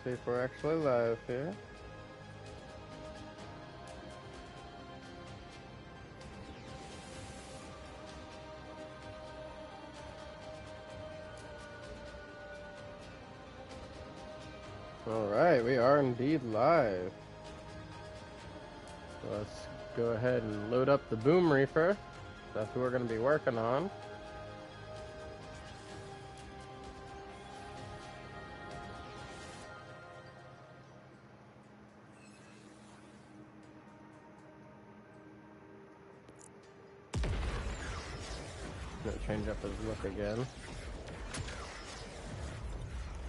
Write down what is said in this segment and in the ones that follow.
see if we're actually live here. Alright, we are indeed live. So let's go ahead and load up the BoomReaper. That's what we're going to be working on. Gonna change up his look again.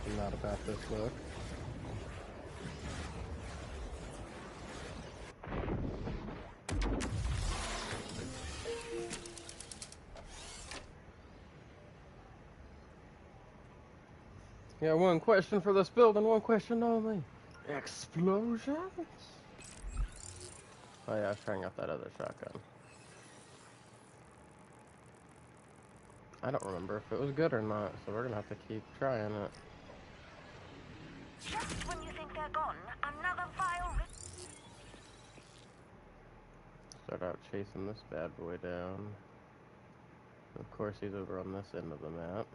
I'm not about this look. Yeah, one question for this build and one question only. Explosions? Oh yeah, I was trying out that other shotgun. I don't remember if it was good or not, so we're gonna have to keep trying it. Just when you think they're gone, another vile Start out chasing this bad boy down. Of course, he's over on this end of the map.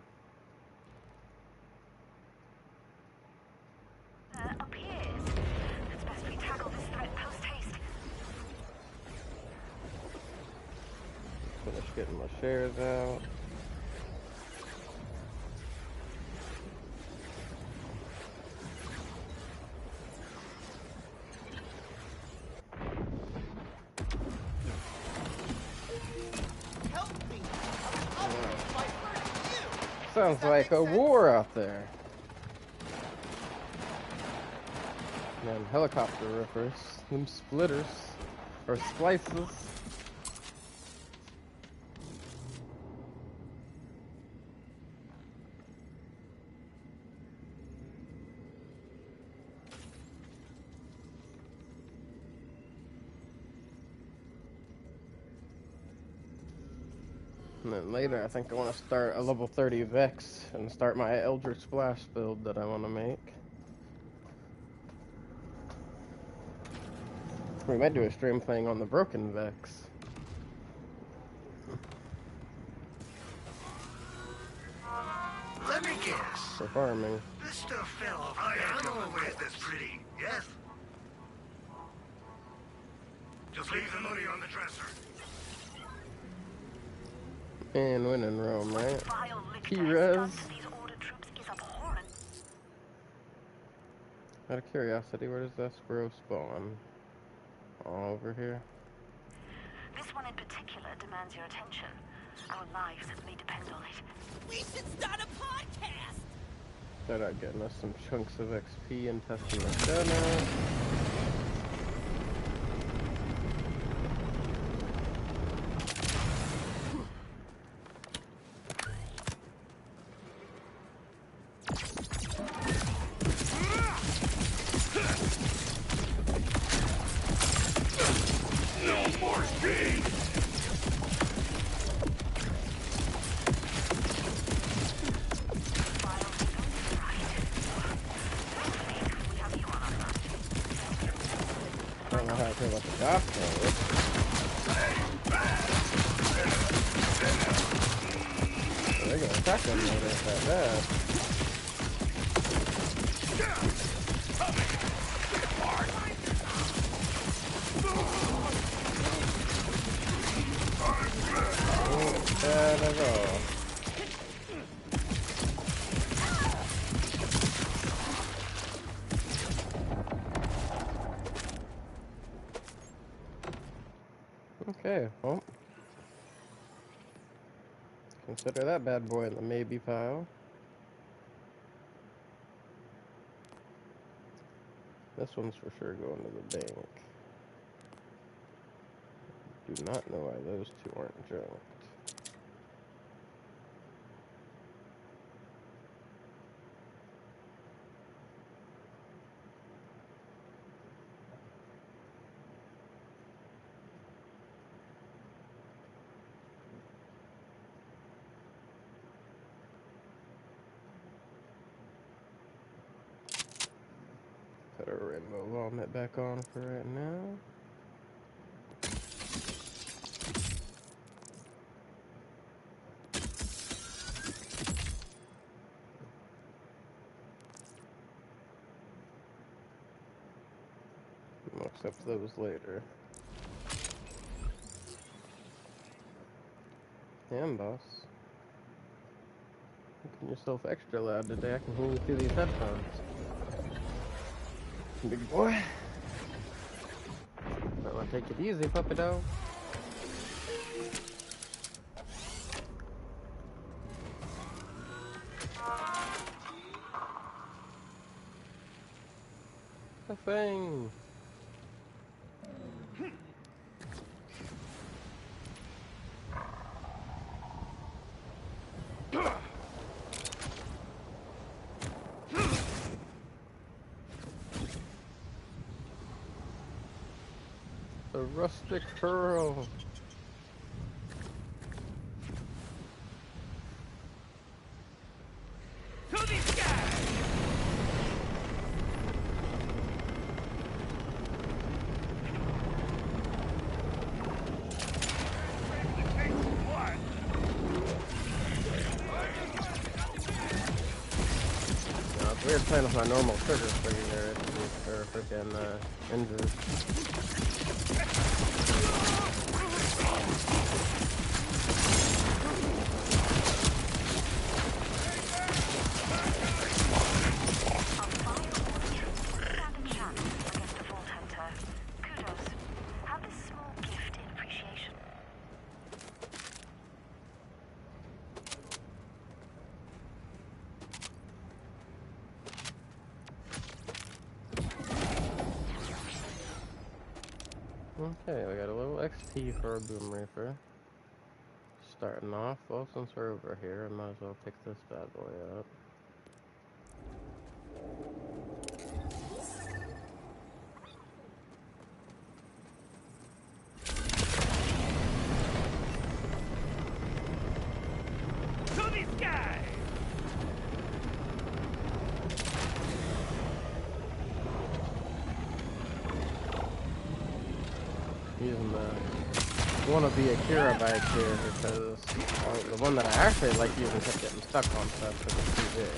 appears. It's best we tackle this threat post-haste. Finish getting my shares out. Sounds like a war out there. Man, helicopter rippers, them splitters, or splices. And then later, I think I want to start a level 30 Vex and start my Eldritch Splash build that I want to make. We might do a stream playing on the broken Vex. Let me guess. For farming. This stuff fell off the back of the way that's pretty, yes? Just leave the money on the dresser. And win in Rome, right? Vile Key lick res. done to these order troops is abhorrent. Out of curiosity, where does that squirrel spawn? All over here? This one in particular demands your attention. Our lives may depend on it. We should start a podcast! Start out getting us some chunks of XP and testing the demo. I don't know how I feel about the gospel. They're gonna attack them later if that bad. Ain't bad at all. Okay, well, consider that bad boy in the maybe pile. This one's for sure going to the bank. Do not know why those two aren't junked. Put a rainbow vomit back on for right now. I'll accept those later. Damn, boss. Making yourself extra loud today. I can hear you through these headphones. Big boy. Might want to take it easy, puppy dog. The thing. The rustic pearl. To the sky! It's weird playing with my normal triggers here. Or freaking engines. Okay, we got a little XP for our BoomReaper. Starting off, well, since we're over here, I might as well pick this bad boy up. To the sky! Using the wannabe Akira bike here because the one that I actually like using kept getting stuck on stuff because it's too big.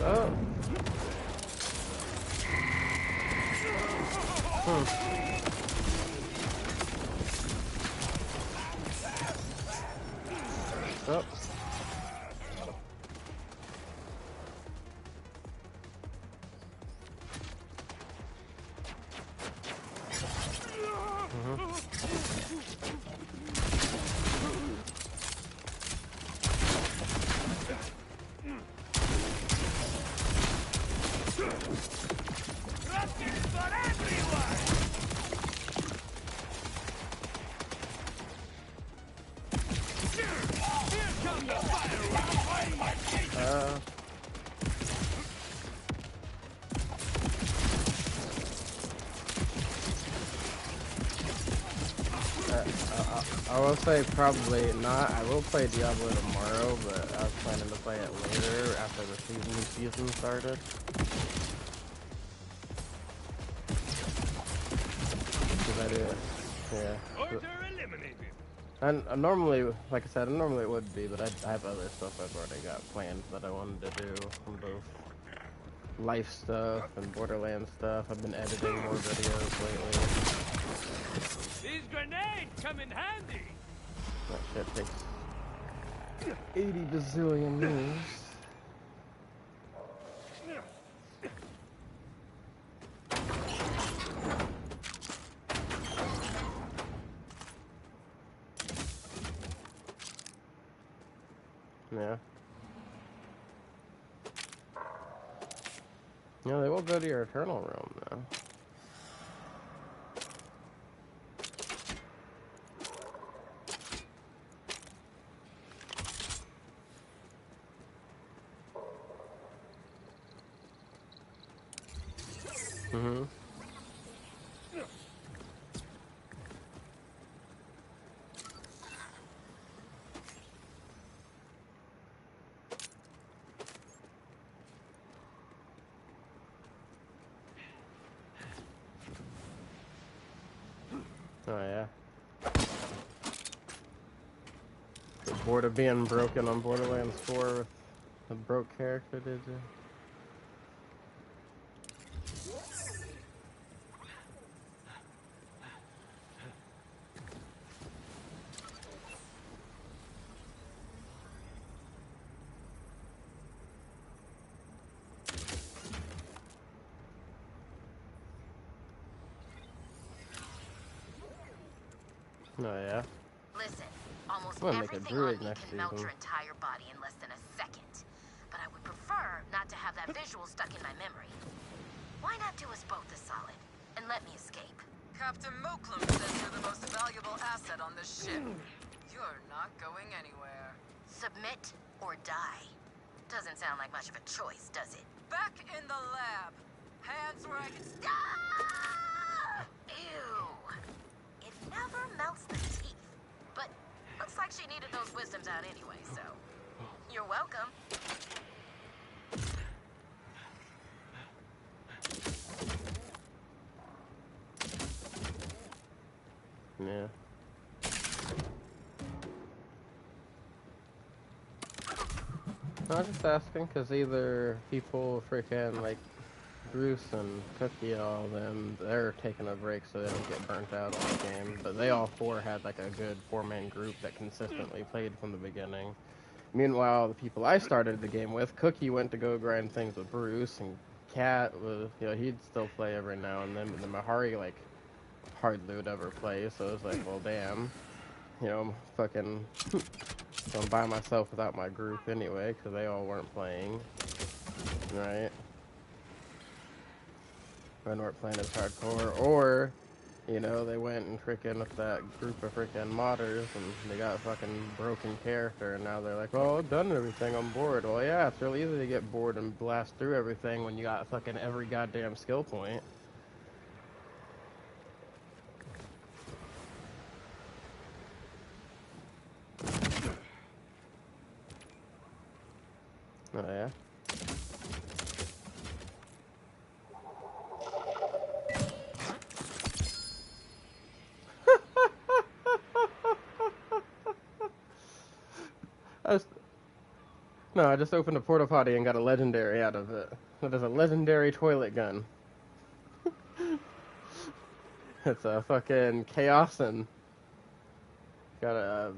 Oh. Oh. I will say probably not. I will play Diablo tomorrow, but I was planning to play it later after the new season started. Because Yeah. Order eliminated. And normally, like I said, normally it would be, but I have other stuff I've already got planned that I wanted to do from both life stuff and Borderlands stuff. I've been editing more videos lately. These grenades come in handy. That shit takes 80 bazillion years. Yeah. Yeah, they will go to your eternal realm now. Mm-hmm. Oh yeah. Get bored of being broken on Borderlands 4 with a broke character, did you? Oh yeah. Listen, almost I'm gonna make a everything on druid me next can melt season. your entire body in less than a second. But I would prefer not to have that visual stuck in my memory. Why not do us both a solid and let me escape? Captain Moklum says you're the most valuable asset on this ship. You're not going anywhere. Submit or die. Doesn't sound like much of a choice, does it? Back in the lab. Hands where I can... Ah! Ew. It never melts the teeth. But looks like she needed those wisdoms out anyway, so... You're welcome. Yeah. I was just asking because either people freaking like Bruce and Cookie and all of them, they're taking a break so they don't get burnt out on the game. But they all four had like a good four-man group that consistently played from the beginning. Meanwhile, the people I started the game with, Cookie went to go grind things with Bruce, and Cat was, you know, he'd still play every now and then. But then Mahari like hardly would ever play, so it was like, well, damn, you know, I'm fucking. So I'm by myself without my group anyway, because they all weren't playing, right? They weren't playing as hardcore, or, you know, they went and freaking with that group of freaking modders, and they got a fucking broken character, and now they're like, well, I've done everything, I'm bored. Well, yeah, it's really easy to get bored and blast through everything when you got fucking every goddamn skill point. Oh, yeah? I just opened a porta potty and got a legendary out of it. It is a legendary toilet gun. It's a fucking Chaosin. Got a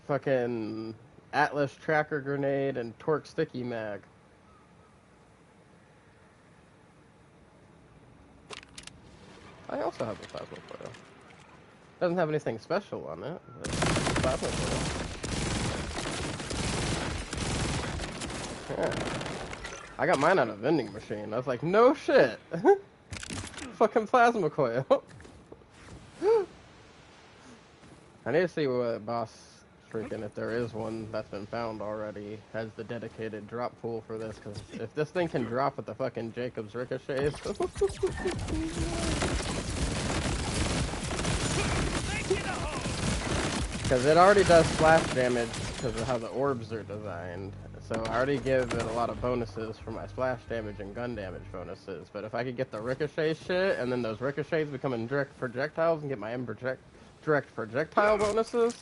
fucking Atlas tracker grenade and torque sticky mag. I also have a plasma foil. Doesn't have anything special on it, but plasma foil. Yeah. I got mine on a vending machine. I was like, no shit. Fucking plasma coil. I need to see what boss freaking, if there is one that's been found already, has the dedicated drop pool for this, because if this thing can drop with the fucking Jacob's ricochets. Because it already does splash damage because of how the orbs are designed. So I already give it a lot of bonuses for my splash damage and gun damage bonuses. But if I could get the ricochet shit, and then those ricochets becoming direct projectiles and get my direct projectile bonuses,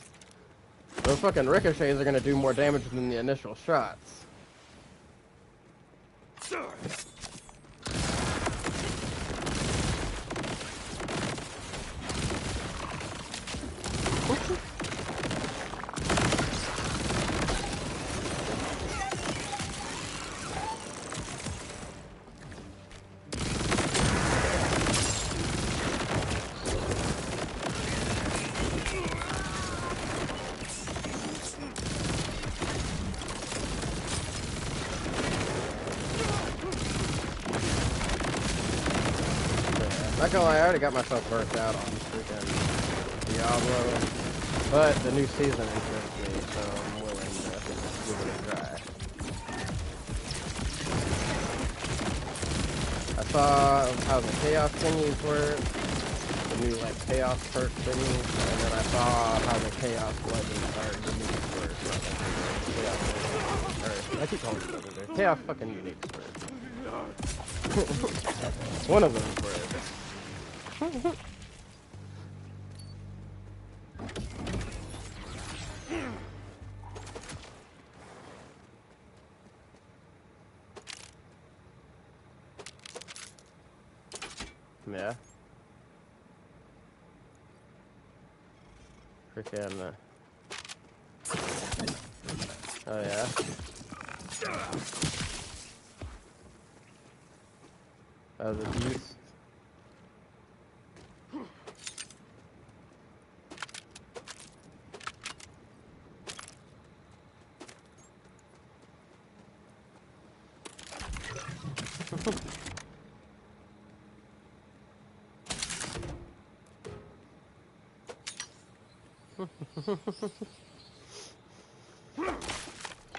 those fucking ricochets are gonna do more damage than the initial shots. Not gonna lie, I already got myself burnt out on freaking Diablo, but the new season interests me, so I'm willing to give it a try. I saw how the chaos thingies work, the new like chaos perk thingies, and then I saw how the chaos legends are unique work. Chaos legends, or I keep calling it legendary. Chaos fucking unique work. One of those words. Yeah. Freaking. Oh yeah. Oh, the beast.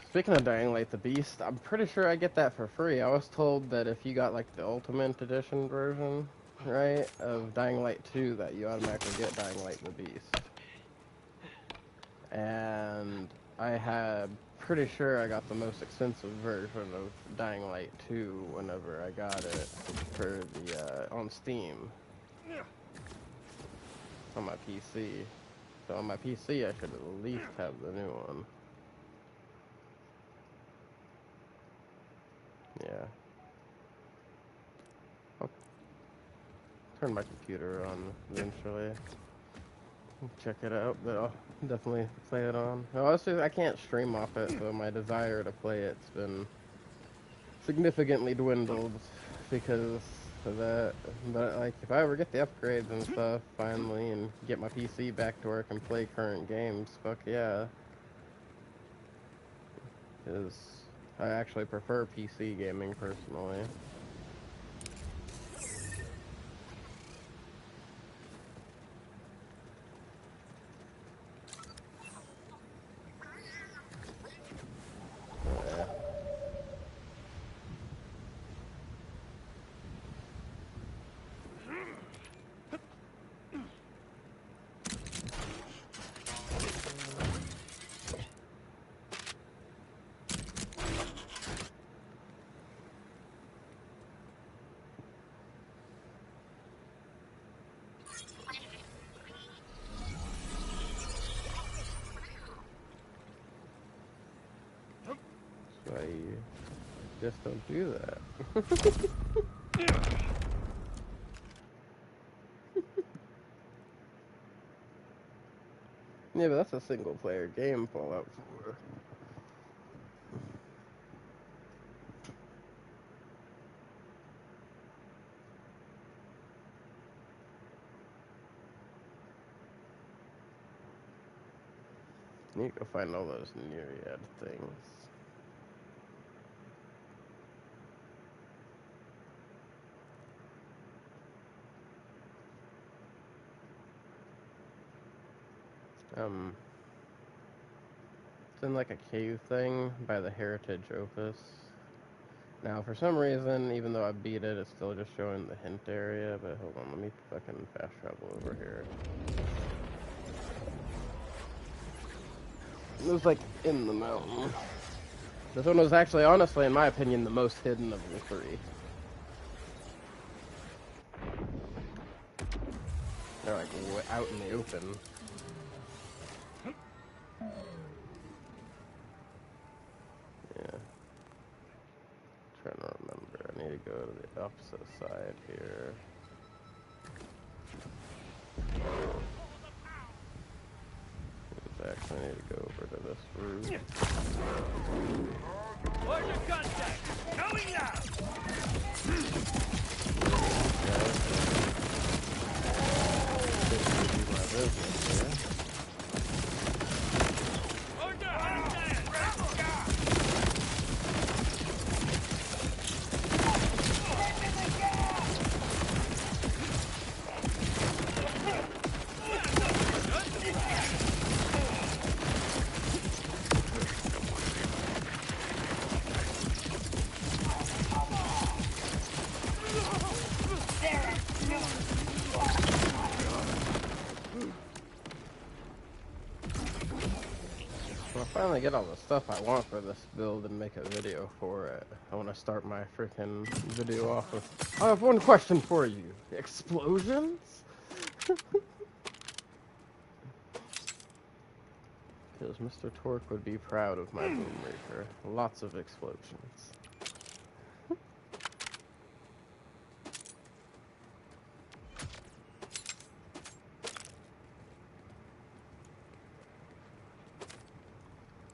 Speaking of Dying Light the Beast, I'm pretty sure I get that for free. I was told that if you got like the Ultimate Edition version, right, of Dying Light 2, that you automatically get Dying Light the Beast. And I had pretty sure I got the most expensive version of Dying Light 2 whenever I got it for the on Steam on my PC. So on my PC, I should at least have the new one. Yeah. I'll turn my computer on eventually. Check it out, but I'll definitely play it on. Honestly, I can't stream off it, so my desire to play it's been significantly dwindled because of that. But like, if I ever get the upgrades and stuff finally and get my PC back to where I can play current games, fuck yeah. Because I actually prefer PC gaming personally. Why you just don't do that? Yeah, but that's a single player game, Fallout 4. You need to go find all those myriad things. It's in like a cave thing by the Heritage Opus. Now, for some reason, even though I beat it, it's still just showing the hint area, but hold on, let me fucking fast travel over here. It was like in the mountain. This one was actually, honestly, in my opinion, the most hidden of the three. They're like out in the open. Yeah. Trying to remember. I need to go to the opposite side here. Actually, I need to go over to this roof. Order contact! Going now! This should be my business here. Order contact! When I finally get all the stuff I want for this build and make a video for it, I want to start my freaking video off with, I have one question for you. Explosions? Because Mr. Torque would be proud of my BoomReaper. Lots of explosions.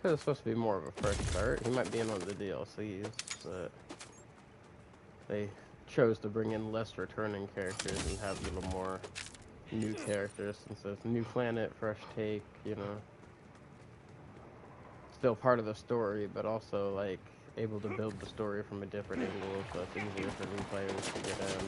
It's supposed to be more of a fresh start. He might be in on the DLCs, but they chose to bring in less returning characters and have a little more new characters, since it's new planet, fresh take, you know. Still part of the story, but also like able to build the story from a different angle, so it's easier for new players to get in.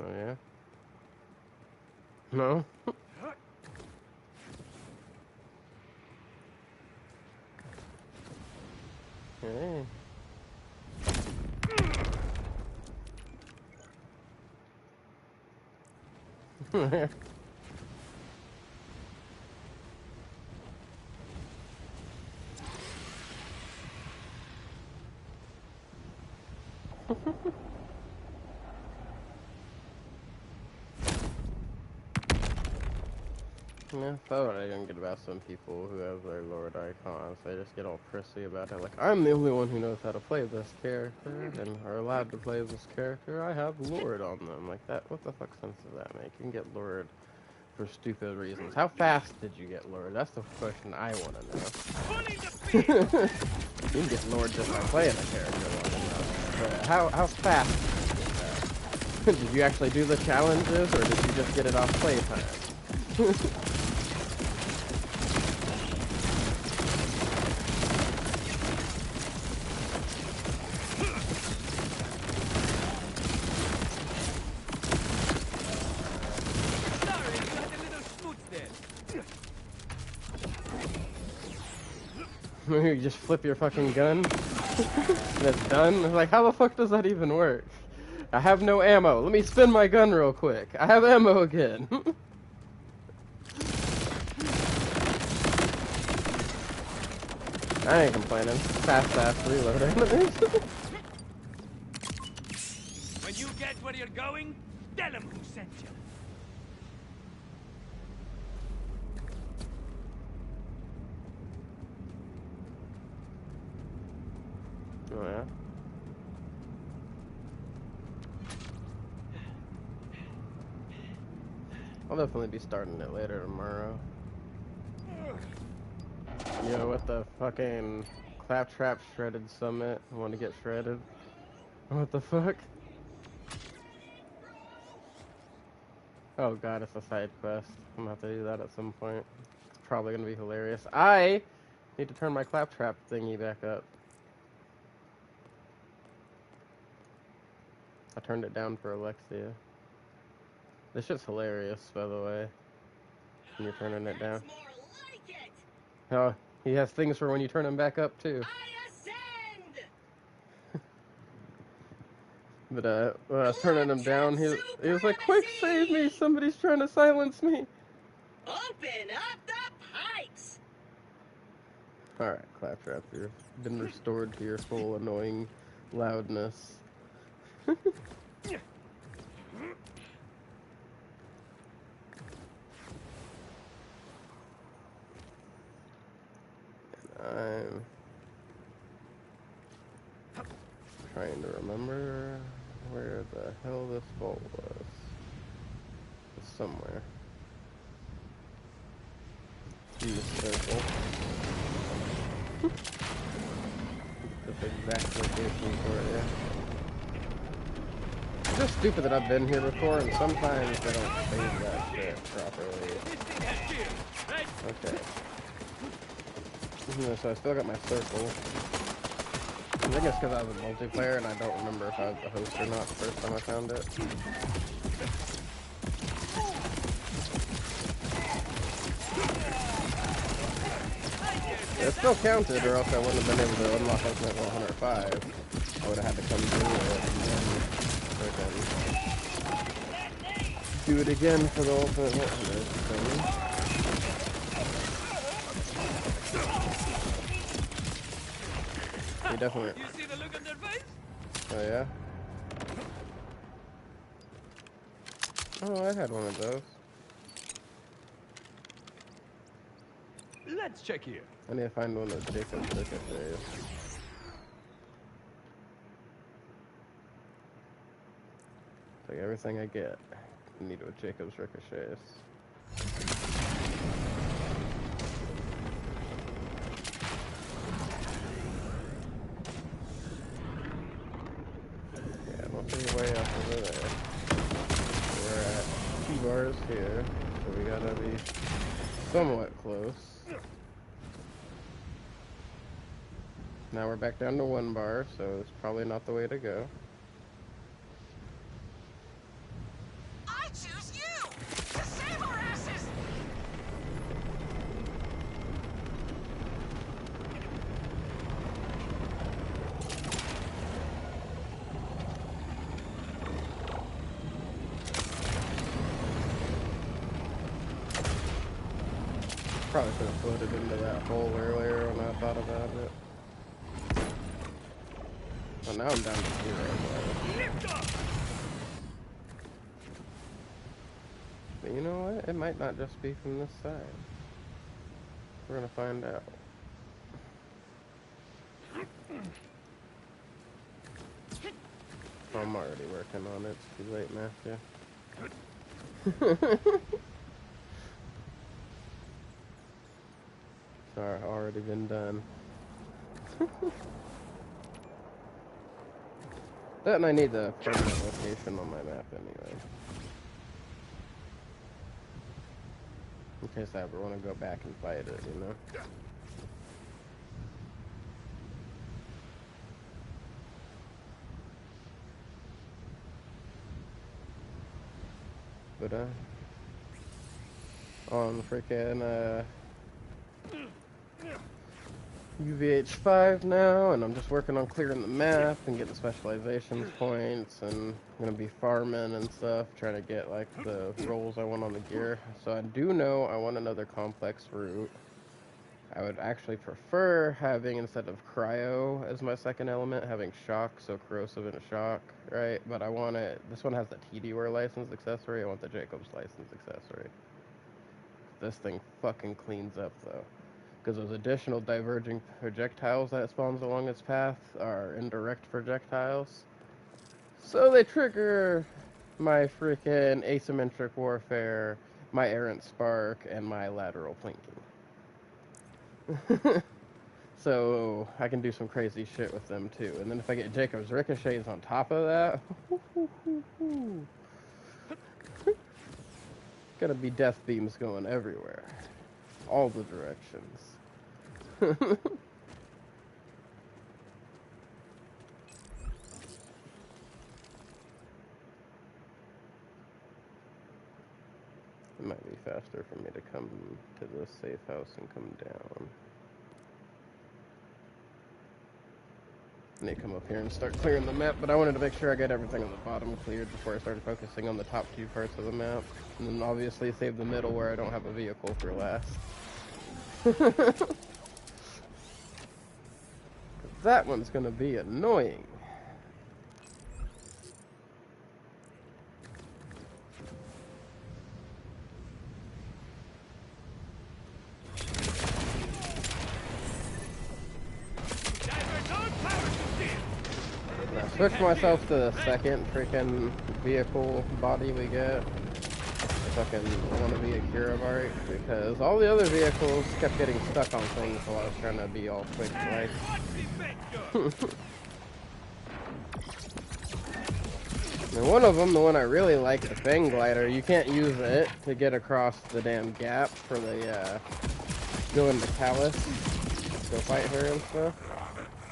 Oh yeah? No? Hey. Yeah, that's what I don't get about some people who have their Lord icons. They just get all prissy about it. Like, I'm the only one who knows how to play this character and are allowed to play this character. I have Lord on them. Like, that, what the fuck sense does that make? You can get Lord for stupid reasons. How fast did you get Lord? That's the question I want to know. You can get Lord just by playing a character long enough. But how fast did you get that? Did you actually do the challenges, or did you just get it off playtime? You just flip your fucking gun? That's done? Like, how the fuck does that even work? I have no ammo. Let me spin my gun real quick. I have ammo again. I ain't complaining. Fast reload enemies. When you get where you're going, tell them who sent you. Oh yeah? I'll definitely be starting it later tomorrow. You know, with the fucking Claptrap Shredded Summit, I want to get shredded. What the fuck? Oh god, it's a side quest. I'm gonna have to do that at some point. It's probably gonna be hilarious. I need to turn my Claptrap thingy back up. I turned it down for Alexia. This shit's hilarious, by the way. When you're turning it down. Oh, He has things for when you turn him back up too. I ascend! But when I was turning him down, he was like, "Quick, save me! Supremacy! Somebody's trying to silence me!" Open up the pipes! All right, Claptrap, you've been restored to your full annoying loudness. I'm trying to remember where the hell this vault was. It's somewhere. In the circle. This exact location for it, yeah. It's just stupid that I've been here before, and sometimes they don't save that shit properly. Okay. So I still got my circle. I think it's because I was a multiplayer and I don't remember if I was the host or not the first time I found it. It still counted, or else I wouldn't have been able to unlock ultimate 105. I would have had to come through it and then do it again for the ultimate 100 thing. You definitely. You see the look on their face? Oh yeah. Oh, I had one of those. Let's check here. I need to find one of Jacob's ricochets. Like everything I get, I need with Jacob's ricochets. Yeah, we'll be way up over there. We're at 2 bars here, so we gotta be somewhat close. Now we're back down to 1 bar, so it's probably not the way to go. I choose you to save our asses. Probably should have floated into that hole earlier when I thought about it. Well, now I'm down to 0. But you know what? It might not just be from this side. We're gonna find out. I'm already working on it. It's too late, Matthew. Sorry, already been done. That and I need the permanent location on my map anyway. In case I ever want to go back and fight it, you know? But, on freaking, UVH5 now, and I'm just working on clearing the map and getting specializations points, and I'm gonna be farming and stuff, trying to get like the rolls I want on the gear. So I do know I want another complex route. I would actually prefer having, instead of cryo as my second element, having shock, so corrosive and shock, right? But I want it, this one has the TDWare license accessory, I want the Jacobs license accessory. This thing fucking cleans up though. Because those additional diverging projectiles that it spawns along its path are indirect projectiles. So they trigger my freaking asymmetric warfare, my errant spark, and my lateral plinking. So I can do some crazy shit with them too. And then if I get Jacob's ricochets on top of that, gotta be death beams going everywhere. All the directions. It might be faster for me to come to the safe house and come down. I need to come up here and start clearing the map, but I wanted to make sure I got everything on the bottom cleared before I started focusing on the top 2 parts of the map. And then obviously save the middle where I don't have a vehicle for last. That one's gonna be annoying. I switched myself to the second freaking vehicle body we get. If I can want to be a Kiribite, because all the other vehicles kept getting stuck on things while I was trying to be all quick like. And one of them, the one I really like, the Fang Glider, you can't use it to get across the damn gap for the, go into Callus, go fight her and stuff.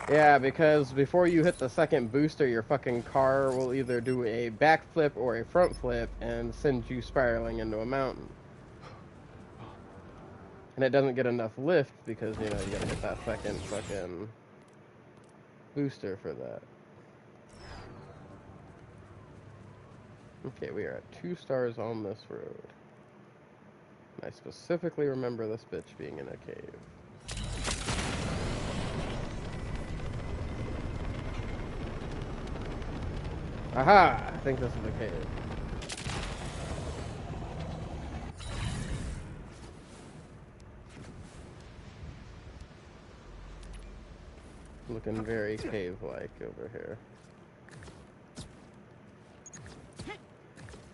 Yeah, because before you hit the second booster, your fucking car will either do a backflip or a front flip and send you spiraling into a mountain. And it doesn't get enough lift because, you know, you gotta hit that second fucking booster for that. Okay, we are at 2 stars on this road. And I specifically remember this bitch being in a cave. Aha! I think this is the cave. Looking very cave-like over here.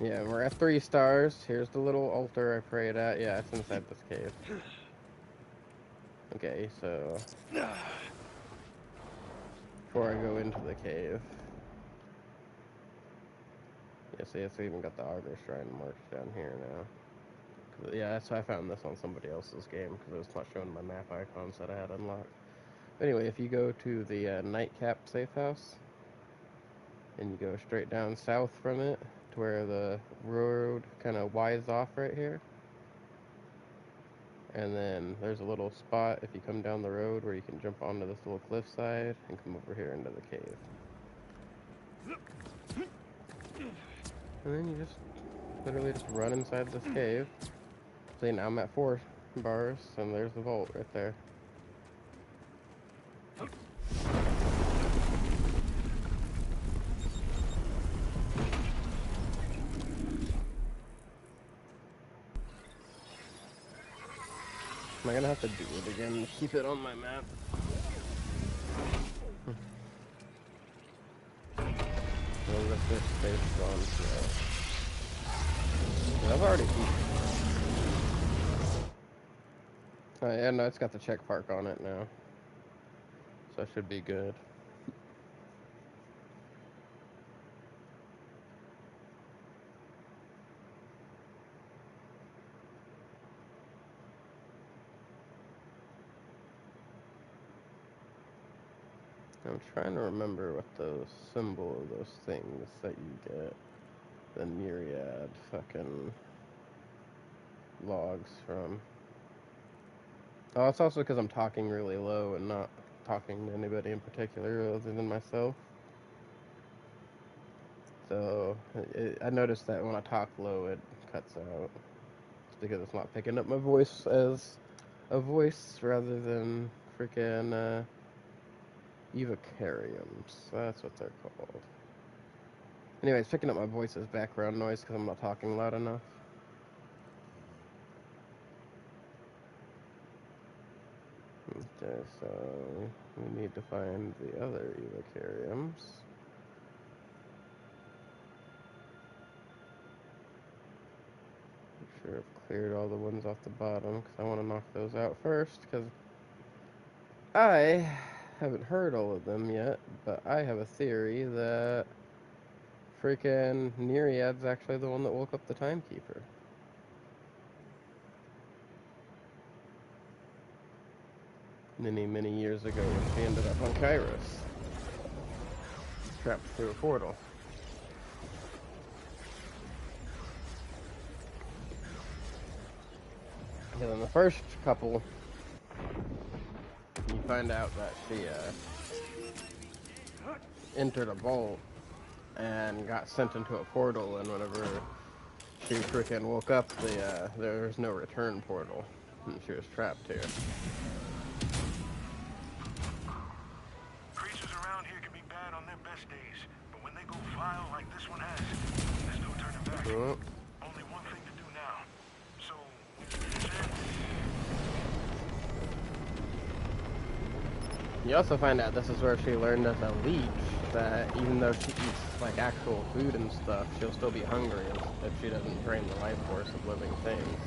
Yeah, we're at 3 stars. Here's the little altar I prayed at. Yeah, it's inside this cave. Okay, so... before I go into the cave... yeah, see, it's even got the Augur Shrine marked down here now. Yeah, that's why I found this on somebody else's game, because it was not showing my map icons that I had unlocked. Anyway, if you go to the Nightcap safe house, and you go straight down south from it, to where the road kind of wides off right here. And then there's a little spot, if you come down the road, where you can jump onto this little cliffside and come over here into the cave. And then you just literally just run inside this cave. See, now I'm at 4 bars, and there's the vault right there. Am I gonna have to do it again to keep it on my map? Well, let's just stay strong slow. I've already beat it. Oh yeah, no, it's got the check park on it now. So I should be good. I'm trying to remember what the symbol of those things that you get the myriad fucking logs from. Oh, it's also because I'm talking really low and not talking to anybody in particular other than myself. So, I noticed that when I talk low, it cuts out. It's because it's not picking up my voice as a voice rather than freaking, Evocariums. That's what they're called. Anyway, it's picking up my voice as background noise because I'm not talking loud enough. Okay, so we need to find the other Evocariums. I'm sure I've cleared all the ones off the bottom because I want to knock those out first because I haven't heard all of them yet, but I have a theory that freaking Nereid's actually the one that woke up the Timekeeper. Many, many years ago when she ended up on Kairos. Trapped through a portal. And then the first couple, you find out that she, entered a vault and got sent into a portal, and whenever she freaking woke up, there was no return portal, and she was trapped here. Creatures around here can be bad on their best days, but when they go vile like this one has, there's no turning back. Only one thing to do now. So, You also find out this is where she learned as a leech that even though she eats like actual food and stuff, she'll still be hungry if she doesn't drain the life force of living things.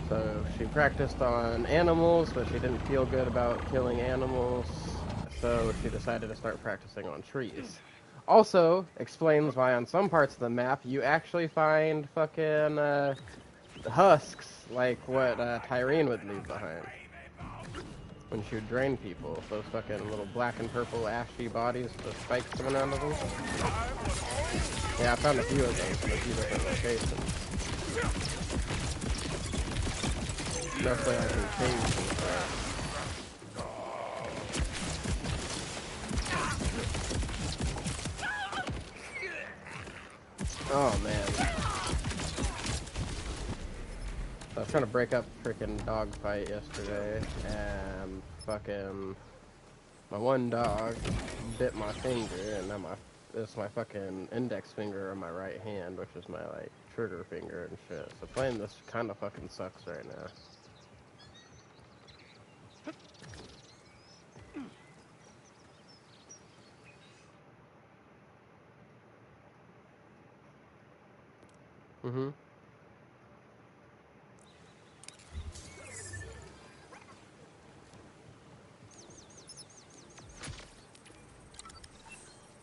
So she practiced on animals, but she didn't feel good about killing animals, so she decided to start practicing on trees. Also, explains why on some parts of the map you actually find fucking husks, like what Tyrene would leave behind when she would drain people. Those fucking little black and purple ashy bodies with spikes coming out of them. Yeah, I found a few of those in a few different locations. Mostly like in caves and stuff. Oh man. I was trying to break up a freaking dog fight yesterday, and fucking my one dog bit my finger, and now it's my fucking index finger on my right hand, which is my like trigger finger and shit. So playing this kind of fucking sucks right now.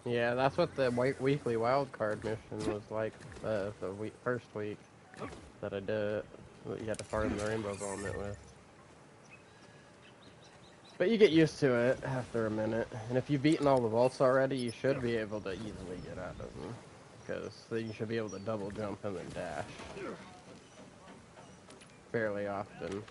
Yeah, that's what the weekly wildcard mission was like, the first week that I did it, that you had to farm the rainbow vomit with. But you get used to it after a minute, and if you've beaten all the vaults already, you should be able to easily get out of them, because then you should be able to double jump and then dash fairly often.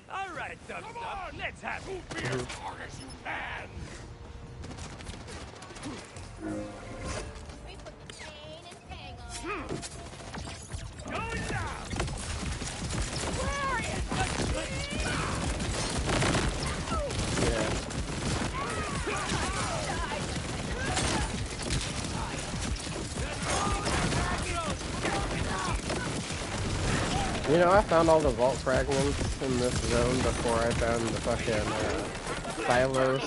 Alright, Dub Dub, let's have it. Be as hard as you can. We put the chain and hang on. Going down. Where are you? Yeah. You know, I found all the vault fragments in this zone before I found the fucking silos.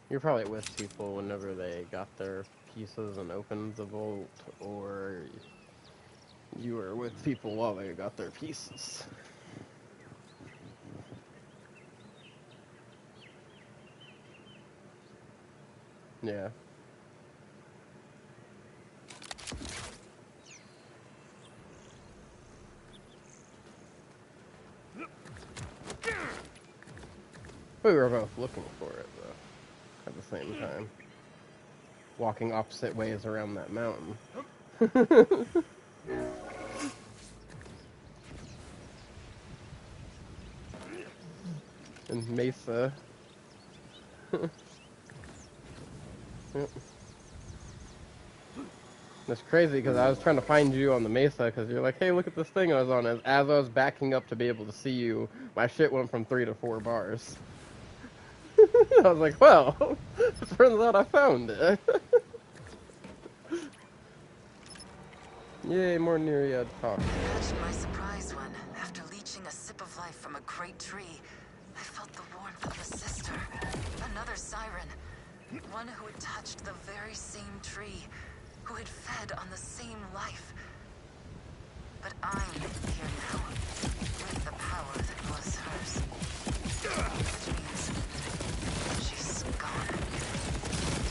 You're probably with people whenever they got their pieces and opened the vault, or you were with people while they got their pieces. Yeah. We were both looking for it, though, at the same time. Walking opposite ways around that mountain. And Mesa. Yep. That's crazy, because I was trying to find you on the Mesa, because you're like, hey, look at this thing I was on. As I was backing up to be able to see you, my shit went from 3 to 4 bars. I was like, well, it turns out I found it. Yay, more Nereid talk. Imagine my surprise when, after leeching a sip of life from a great tree, I felt the warmth of a sister, another siren, one who had touched the very same tree, who had fed on the same life. But I'm here now, with the power that was hers. Which means she's gone.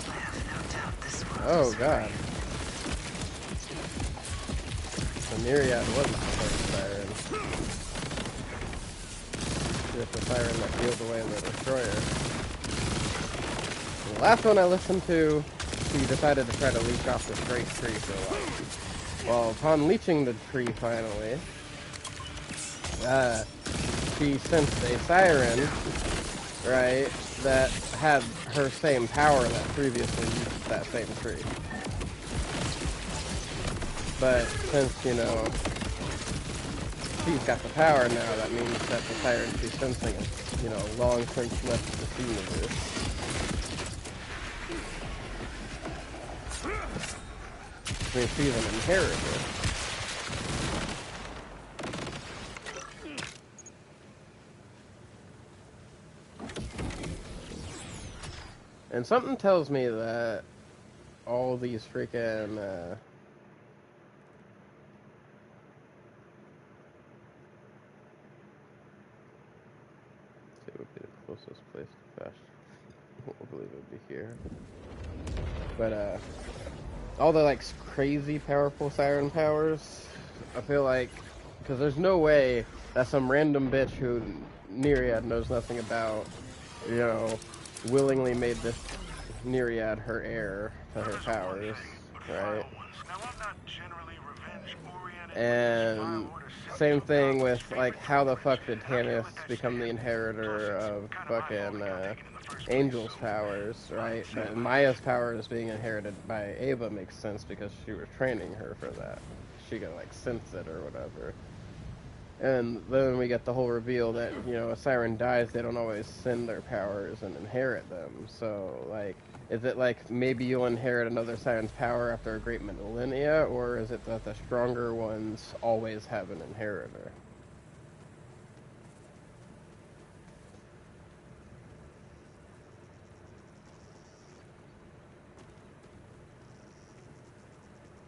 I have no doubt this world Oh is god. free. The Myriad wasn't the first siren. Just the siren that peeled away the destroyer. The last one I listened to, she decided to try to leech off this great tree for a while. Well, upon leeching the tree finally, she sensed a siren, right, that had her same power that previously used that same tree. But since, you know, she's got the power now, that means that the siren she's sensing is, you know, long since left the scene of this. I mean, she's an inheritor. And something tells me that all these freaking, it would be the closest place to fetch. I believe it would be here. But, all the, like, crazy powerful siren powers, I feel like, because there's no way that some random bitch who Nereid knows nothing about, you know, willingly made this Nereid her heir to her powers, right? And same thing with, like, how the fuck did Tannis become the inheritor of fucking, Angel's powers, right? But Maya's powers being inherited by Ava makes sense because she was training her for that. She could, like, sense it or whatever. And then we get the whole reveal that, you know, a siren dies, they don't always send their powers and inherit them. So, like, is it like maybe you'll inherit another siren's power after a great millennia, or is it that the stronger ones always have an inheritor?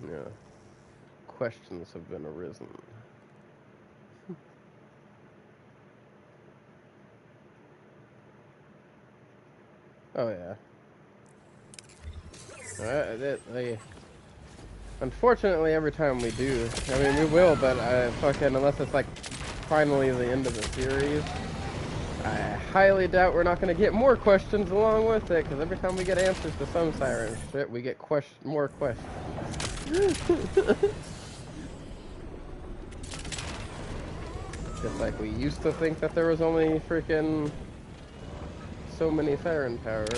Yeah. Questions have been arisen. Oh yeah. Unfortunately, every time we do, I mean, we will, but unless it's like finally the end of the series, I highly doubt we're not going to get more questions along with it, because every time we get answers to some siren shit, we get more questions. Just like we used to think that there was only freaking so many siren powers.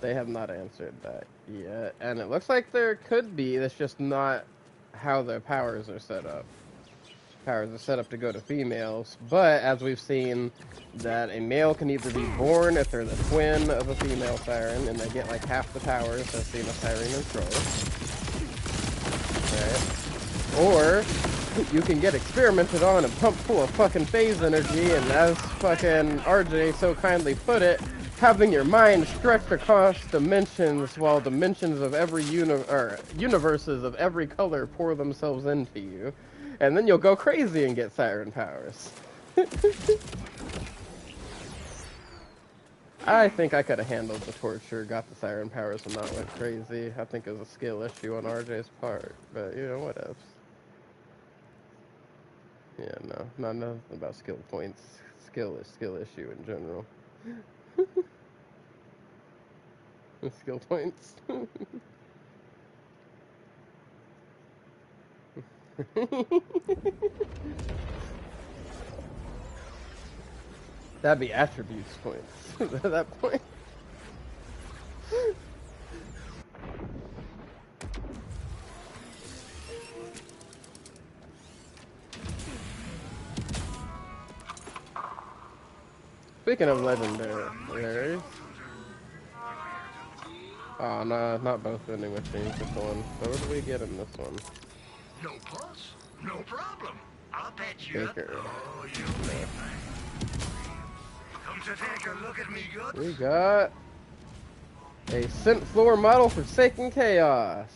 They have not answered that yet, and it looks like there could be, that's just not how their powers are set up. Powers are set up to go to females, but as we've seen, that a male can either be born if they're the twin of a female siren, and they get like half the powers as being a siren and troll. Right? Or you can get experimented on and pumped full of fucking phase energy, and as fucking RJ so kindly put it, having your mind stretched across dimensions while dimensions of every universes of every color pour themselves into you. And then you'll go crazy and get siren powers. I think I could have handled the torture, got the siren powers, and not went crazy. I think it was a skill issue on RJ's part, but you know, what else? Yeah, no, not nothing about skill points. Skill issue in general. Skill points. That'd be attributes points at that point. Speaking of legendaries. Oh, no, not both vending machines, just one. So what do we get in this one? No pulse? No problem. I'll bet you. Baker. Oh, you'll be fine. Come to take a look at me, good. We got a Scent Floor model for Forsaken Chaos.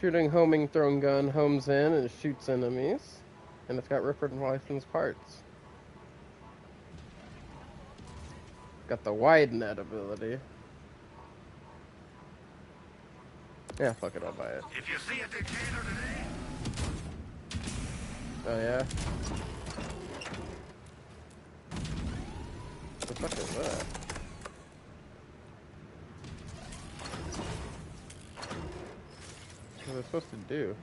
shooting homing thrown gun homes in and shoots enemies. And it's got Ripper and licensed parts. Got the wide net ability. Yeah, fuck it, I'll buy it. If you see a dictator today, Oh yeah? What the fuck is that? What are they supposed to do?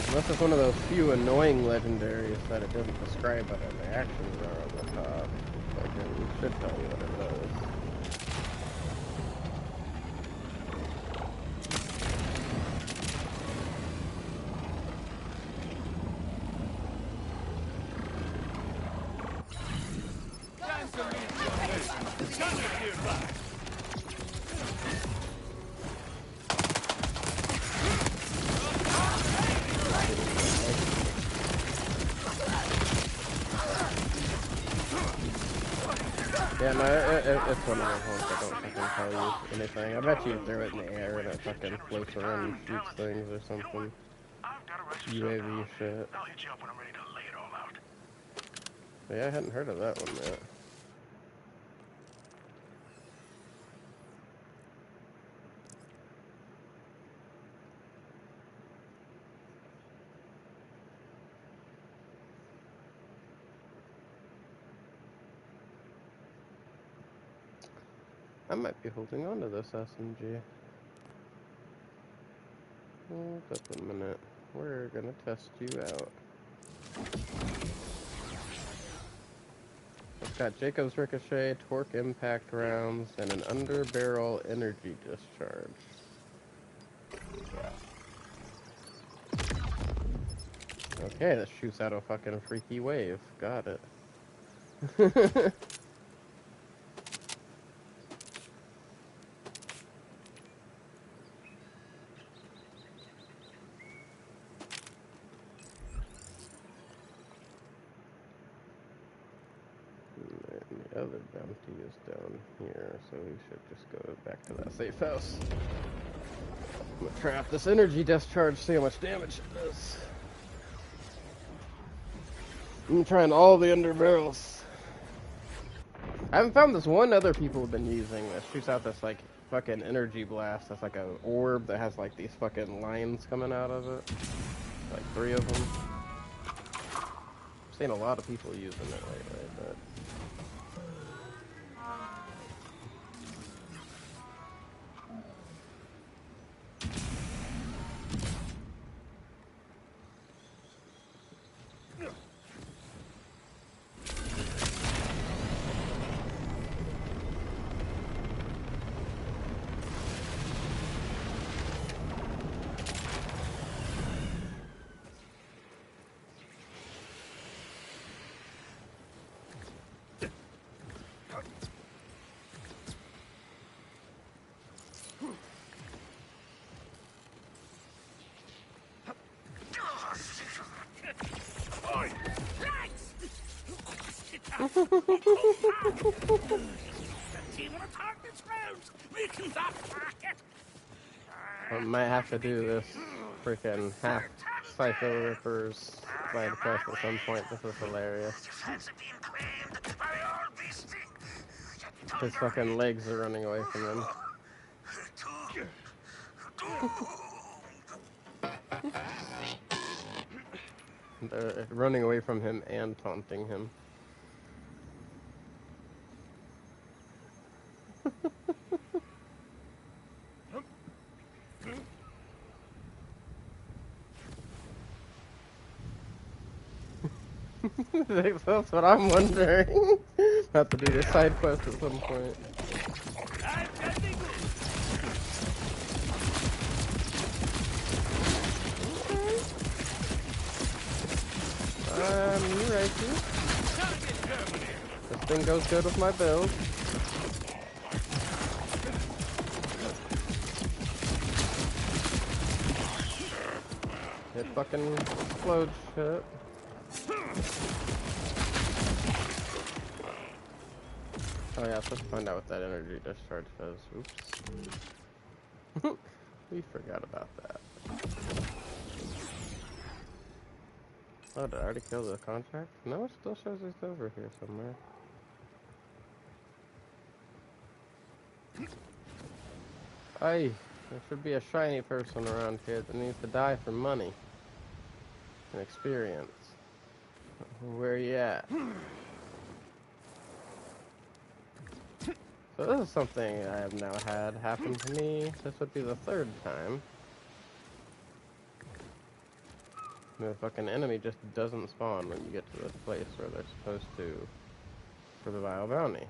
Unless it's one of those few annoying legendaries that it doesn't describe what the actions are on the top. Like, it should tell you what it does. Time to leave your mission. Shut it nearby. Yeah, no, it's one of those ones that don't fucking tell you anything. I bet you throw it in the air and it fucking floats around and shoots things or something. I've got a recipe UAV down. shit. I'll hit you up when I'm ready to lay it all out. But yeah, I hadn't heard of that one yet. I might be holding on to this SMG. Hold up a minute. We're gonna test you out. It's got Jacob's Ricochet, Torque Impact rounds, and an underbarrel energy discharge. Okay, that shoots out a fucking freaky wave. Got it. The other bounty is down here, so we should just go back to that safe house. I'm gonna trap this energy discharge, see how much damage it does. I'm trying all the underbarrels. I haven't found this one other people have been using that shoots out this like fucking energy blast. That's like a orb that has like these fucking lines coming out of it. Like 3 of them. I've seen a lot of people using it lately, but I might have to do this freaking half Cypher Rippers side quest at some point. This is hilarious. His fucking legs are running away from him. They're running away from him and taunting him. That's what I'm wondering. Have to do this side quest at some point. You're right, too. This thing goes good with my build. It fucking explodes shit. Oh yeah, let's find out what that energy discharge does. Oops. We forgot about that. Oh, did I already kill the contract? No, it still shows it's over here somewhere. Aye, there should be a shiny person around here that needs to die for money and experience. Where you at? So this is something I have now had happen to me. This would be the third time. The fucking enemy just doesn't spawn when you get to this place where they're supposed to for the Vile Bounty.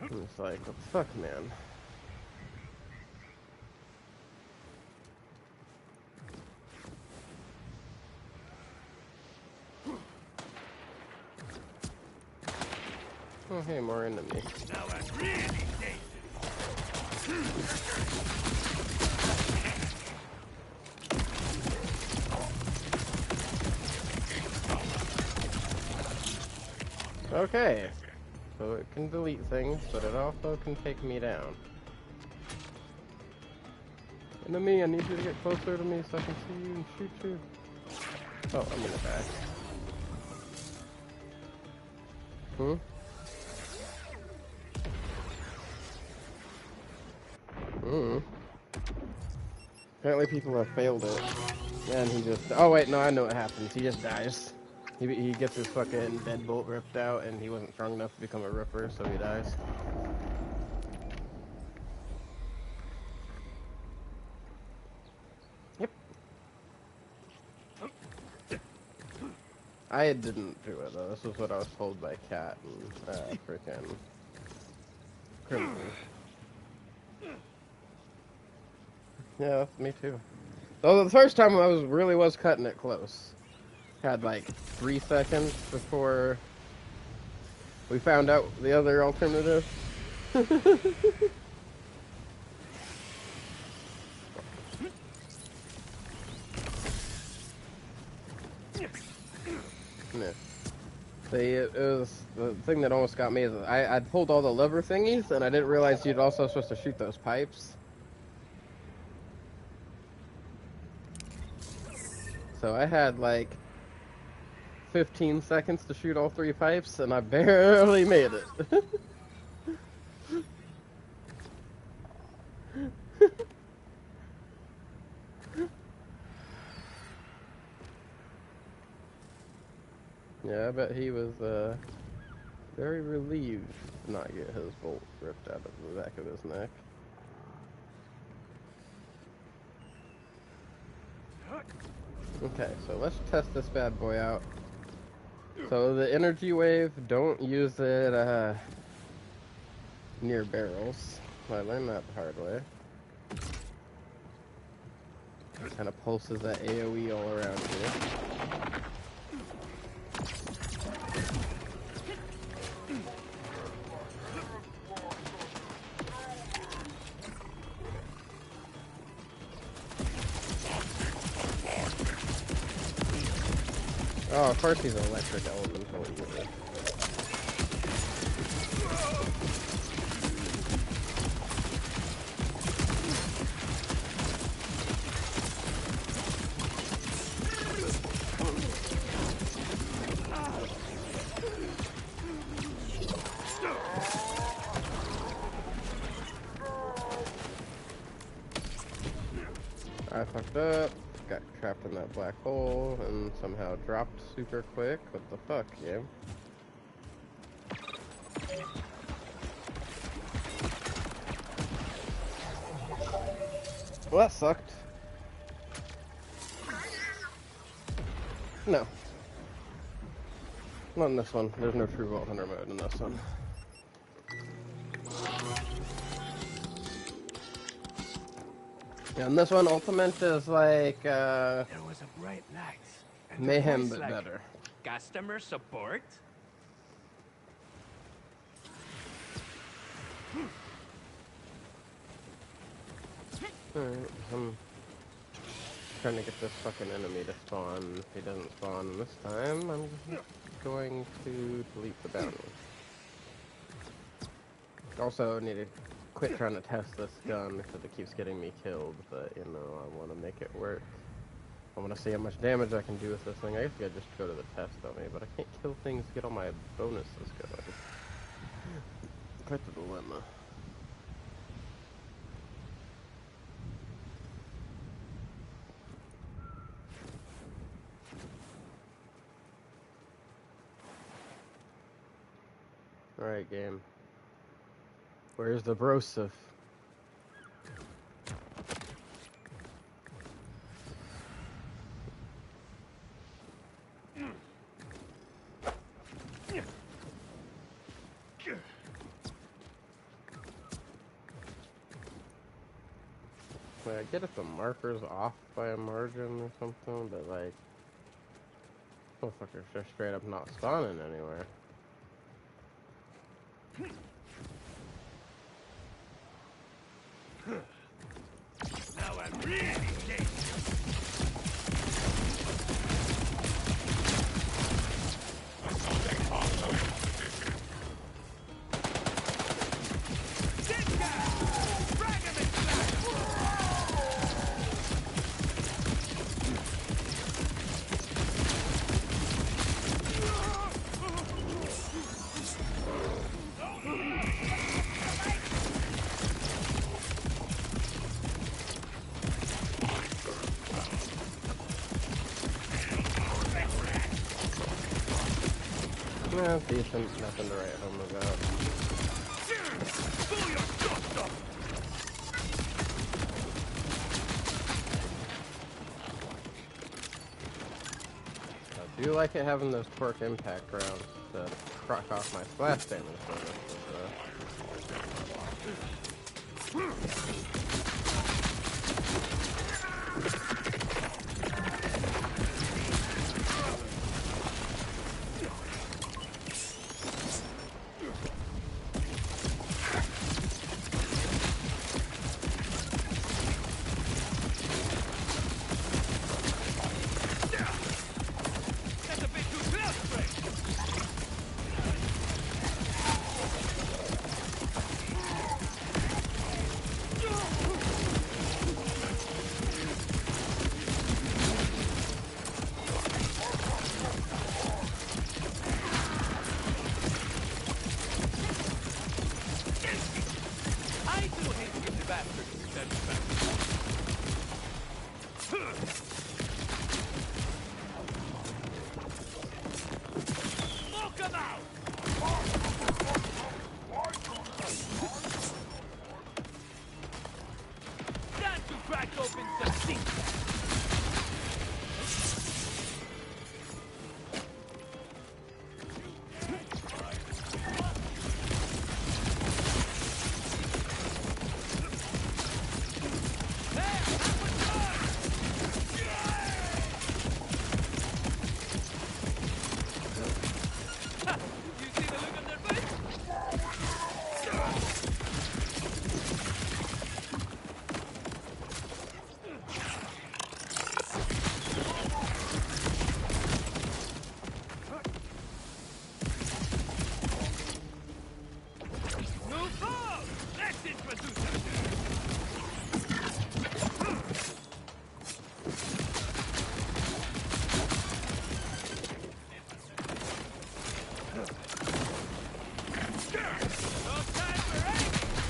And it's like, what the fuck, man? Oh, hey, more enemies. Now I'm really dangerous. Okay. So it can delete things, but it also can take me down. Enemy, I need you to get closer to me so I can see you and shoot you. Oh, I'm gonna die. Hmm? Apparently people have failed it. And he just... Oh, wait, no, I know what happens. He just dies. He gets his fucking deadbolt ripped out, and he wasn't strong enough to become a ripper, so he dies. Yep. I didn't do it, though. This was what I was told by Kat and, freaking... Crimson. Yeah, me too. Though the first time I really was cutting it close. Had like 3 seconds before we found out the other alternative. Yeah. It was the thing that almost got me is I pulled all the lever thingies and I didn't realize you'd also supposed to shoot those pipes. So I had like 15 seconds to shoot all 3 pipes and I barely made it. Yeah, I bet he was very relieved to not get his bolt ripped out of the back of his neck. Okay, so let's test this bad boy out. So the energy wave, don't use it near barrels. I learned that the hard way. It kind of pulses that AoE all around you. Oh, of course he's an electric elemental. I fucked up, got trapped in that black hole, and somehow dropped super quick. What the fuck, game? Well, that sucked. No. Not in this one. There's no true Vault Hunter mode in this one. Yeah, in this one, Ultimate is like, There was a bright light. And a Mayhem, voice but like, better. Customer support? Alright, trying to get this fucking enemy to spawn. If he doesn't spawn this time, I'm just going to delete the bounty. Also, I need to quit trying to test this gun because it keeps getting me killed, but, you know, I want to make it work. I want to see how much damage I can do with this thing. I guess I could just go to the test dummy, but I can't kill things to get all my bonuses going. Quite the dilemma. Alright, game. Where's the brosif? Wait, I get if the marker's off by a margin or something, but like, motherfuckers just straight up not spawning anywhere. Now I'm really dangerous. Yeah, decent, nothing to write home about. I do like it having those torque impact rounds to proc off my splash damage bonus. That's a bit too close, Frank. I do hate to give the bastards satisfaction. Smoke them out! Time to crack open some seats. You see the look on their face? Move on! Let's introduce ourselves. No time for anything!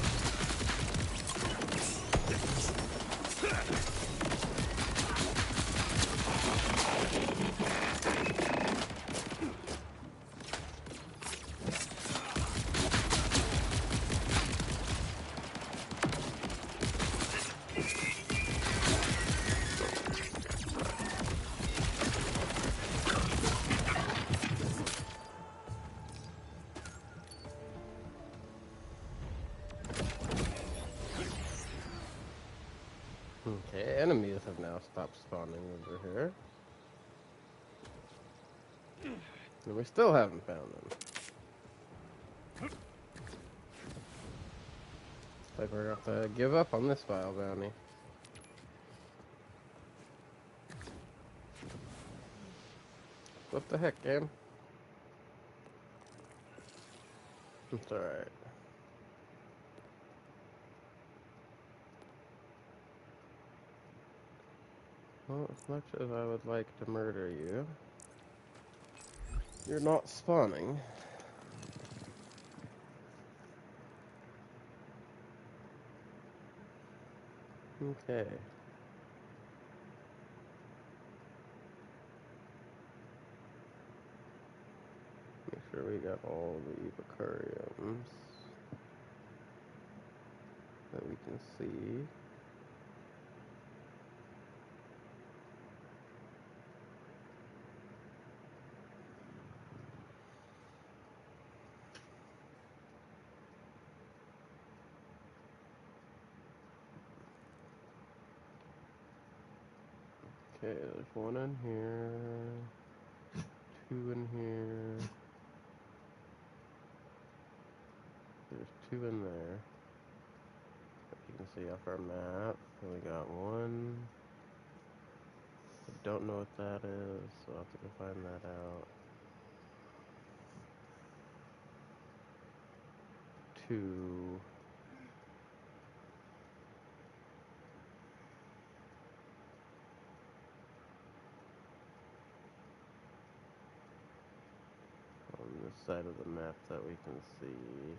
Okay, enemies have now stopped spawning over here. And we still haven't found them. Like we're gonna have to give up on this file bounty. The heck, game? It's alright. Well, as much as I would like to murder you, you're not spawning. Okay. Make sure we got all the Evocariums that we can see. Okay, there's one in here, two in here, there's two in there, that you can see off our map, and we got one, I don't know what that is, so I'll have to go find that out. Two, on this side of the map that we can see.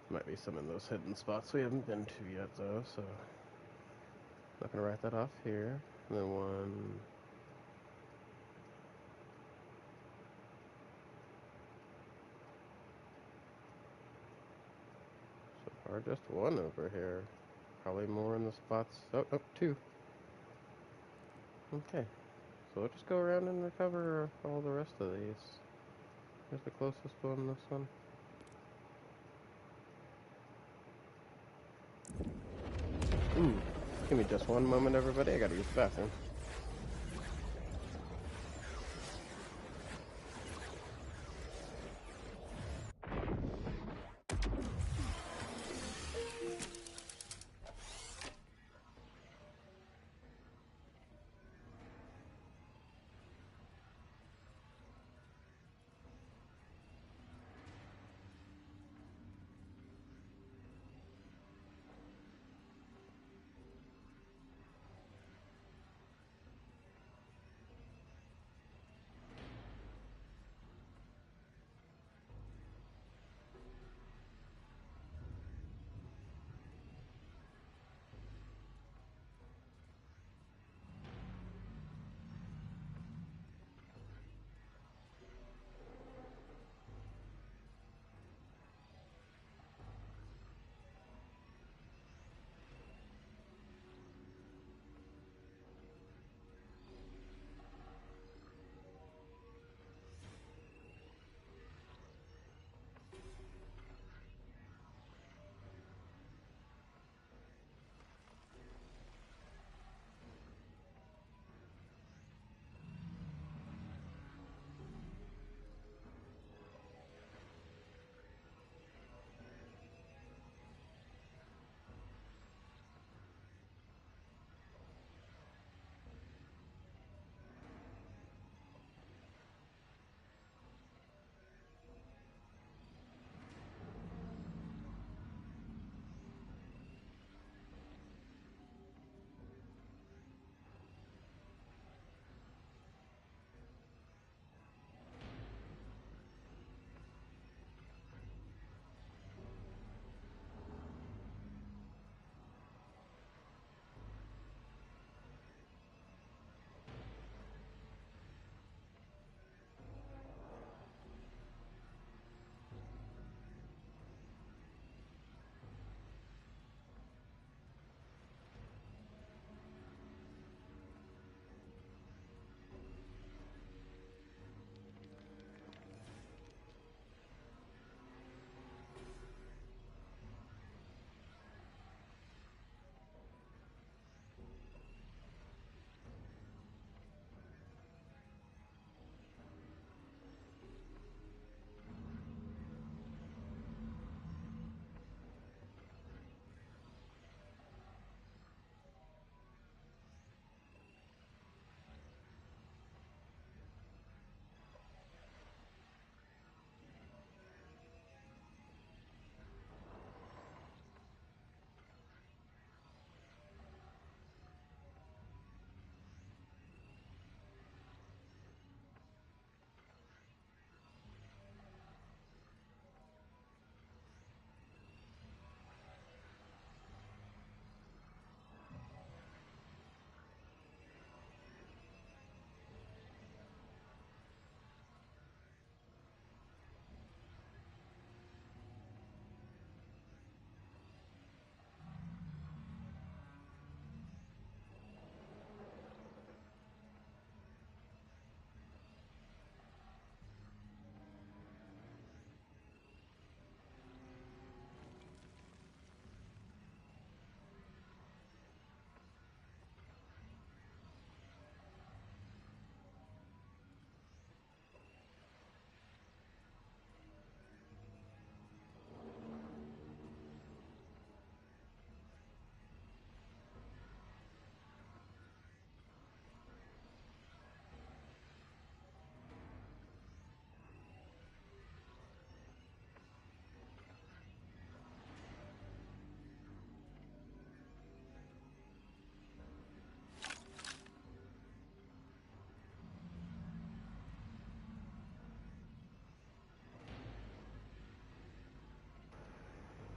Might be some in those hidden spots we haven't been to yet, though, so not gonna write that off here. And then one. So far, just one over here. Probably more in the spots. Oh, two. Okay. So we'll just go around and recover all the rest of these. Here's the closest one, this one. Ooh. Give me just one moment, everybody. I gotta use the bathroom.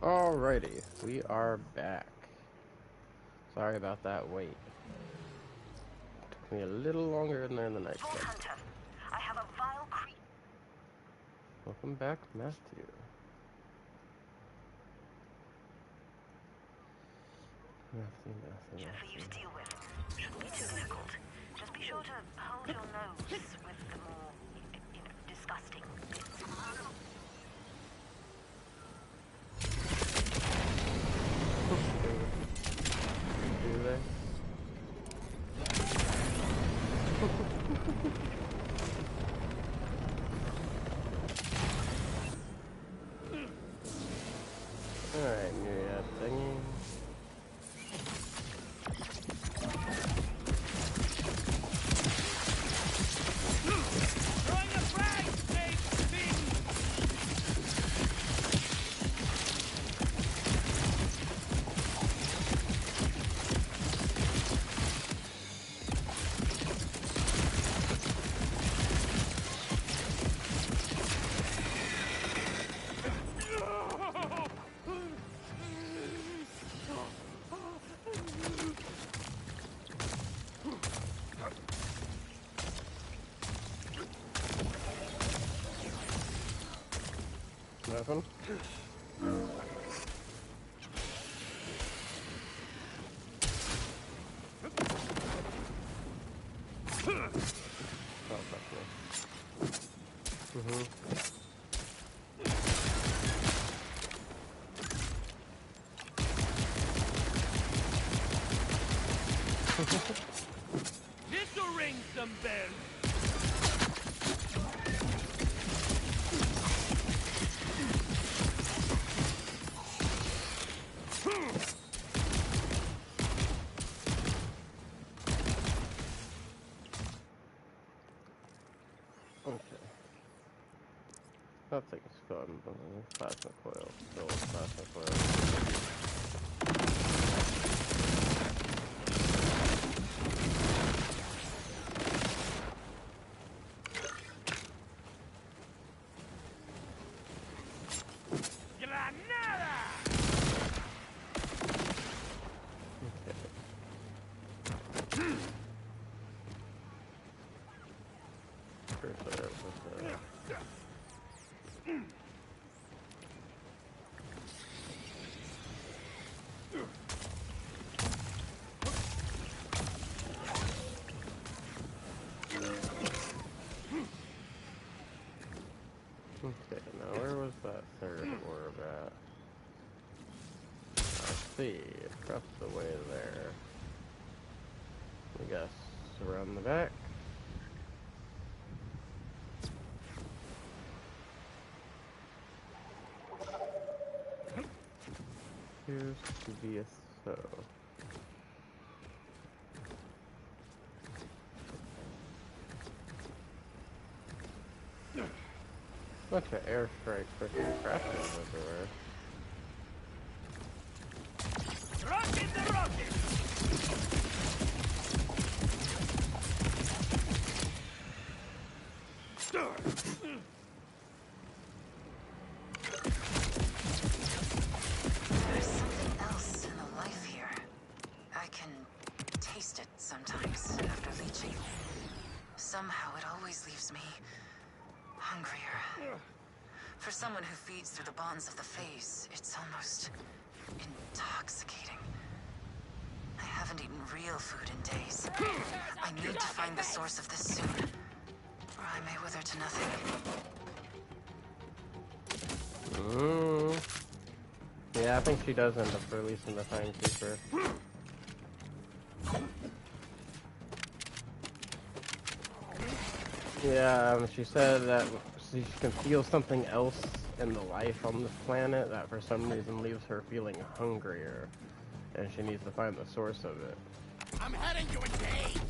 Alrighty, we are back. Sorry about that wait. Took me a little longer in there than I expected. Hunter, I have a vile creep. Welcome back, Matthew. Matthew. For you to deal with. Shouldn't be too difficult. Just be sure to hold your nose with the more, disgusting bits. Do they? Alright, myriad thingy. Throwing a frag, snake! Nothing? Oh, that's me. This'll ring some bells. Okay. That thing's fun. Plasma coil. Still plasma coil. Granada! Okay, now where was that third orb at? I see, across the way there. I guess around the back. Appears to be a so. Bunch of airstrike freaking crashes everywhere. Rocket the rocket! There's something else in the life here. I can taste it sometimes after leeching. Somehow it always leaves me hungrier. For someone who feeds through the bonds of the phase, it's almost intoxicating. I haven't eaten real food in days. I need to find the source of this soon, or I may wither to nothing. Yeah, I think she does end up releasing the timekeeper. Yeah, she said that she can feel something else in the life on this planet that for some reason leaves her feeling hungrier, and she needs to find the source of it. I'm heading to engage!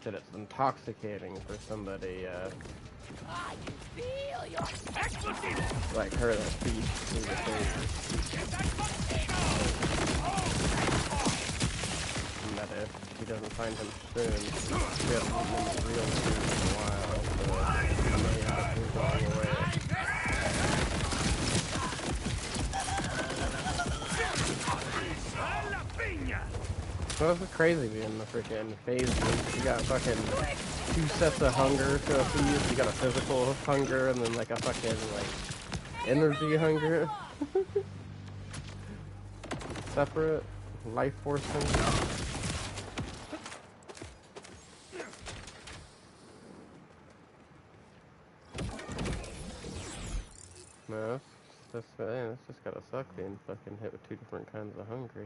That it's intoxicating for somebody, I can feel your Explosivo! like her that feeds through the phase. Get that volcano! And that if she doesn't find him soon, she hasn't eaten him real food in a while, so she may end up going away. Well, it's crazy being the freaking phase. You got fucking 2 sets of hunger to feed. You got a physical hunger and then like a fucking like energy hunger. Separate life force hunger. No, that's just gotta suck being fucking hit with 2 different kinds of hungry.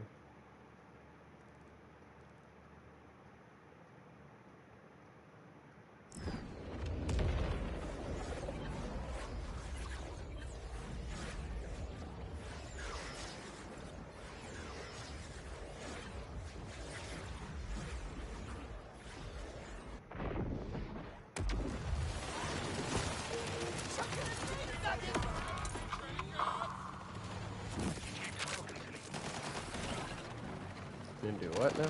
You can do what now?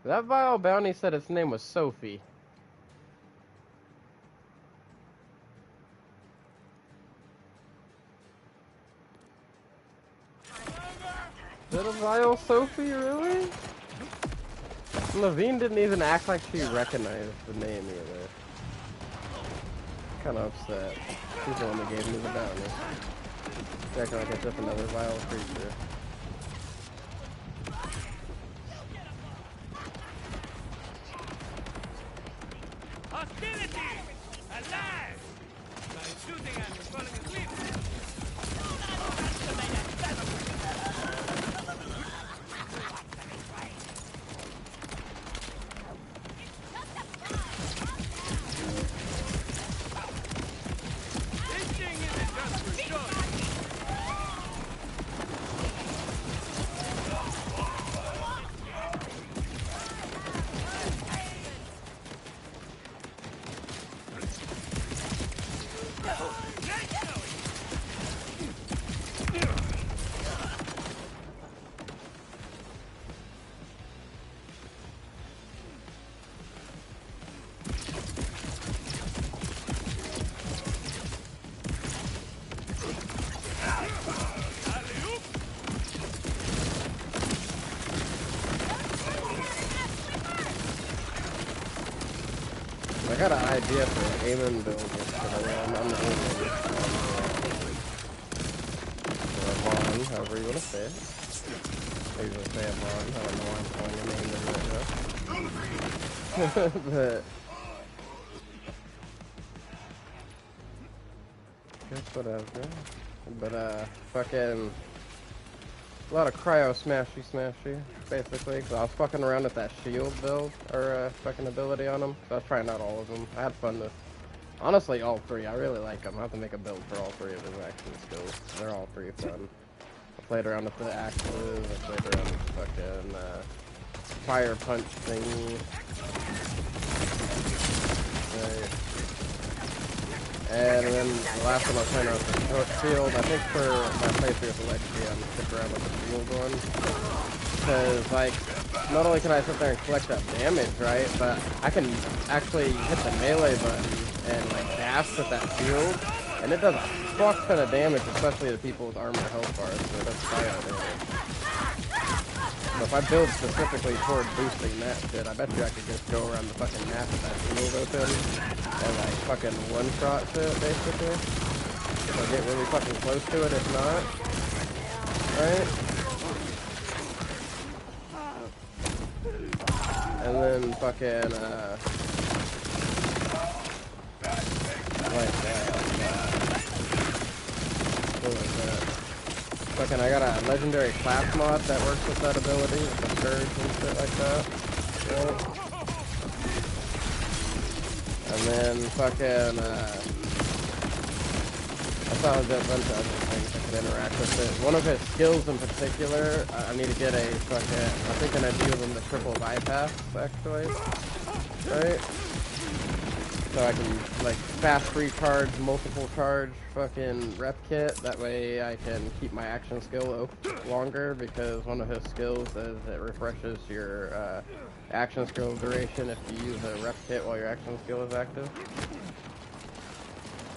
That vile bounty said its name was Sophie. Is it a vile Sophie, really? Levine didn't even act like she recognized the name either. Kinda upset. She's the one that gave me the bounty. She's acting like it's just another vile creature. Hostility! Alive! By shooting and falling asleep. This thing isn't just for show. I got an idea for an aiming build I'm the only Amon, however you want to say it. I usually say Amon, I don't know why I'm calling him Aiming right now. But guess whatever. But fucking a lot of cryo smashy, basically. Cause I was fucking around with that shield build, or fucking ability on them. So I was trying out all of them. I had fun with, honestly, all 3. I really like them. I have to make a build for all 3 of his action skills. They're all pretty fun. I played around with the axes. I played around with the fucking fire punch thingy. Right. And then the last one I was playing around with the short shield. I think for my playthrough with the legacy, I'm gonna stick around with the shield one. Because, like, not only can I sit there and collect that damage, right, but I can actually hit the melee button and, like, dash with that shield. And it does a fuck ton of damage, especially to people with armor health bars, so that's fire damage. So if I build specifically toward boosting that shit, I bet you I could just go around the fucking map with that shield open and like fucking one-shot shit, basically. Or get really fucking close to it if not. Right? And then fucking, what was that? Fucking, I got a legendary class mod that works with that ability, with the surge and shit like that. Right? And then fucking, I saw a bunch of other things I could interact with it. One of his skills in particular, I need to get a fucking, I'm thinking I'd use him the triple bypass, actually. Right? So I can, like, fast recharge, multiple charge fucking rep kit. That way I can keep my action skill longer, because one of his skills is it refreshes your action skill duration if you use a rep kit while your action skill is active.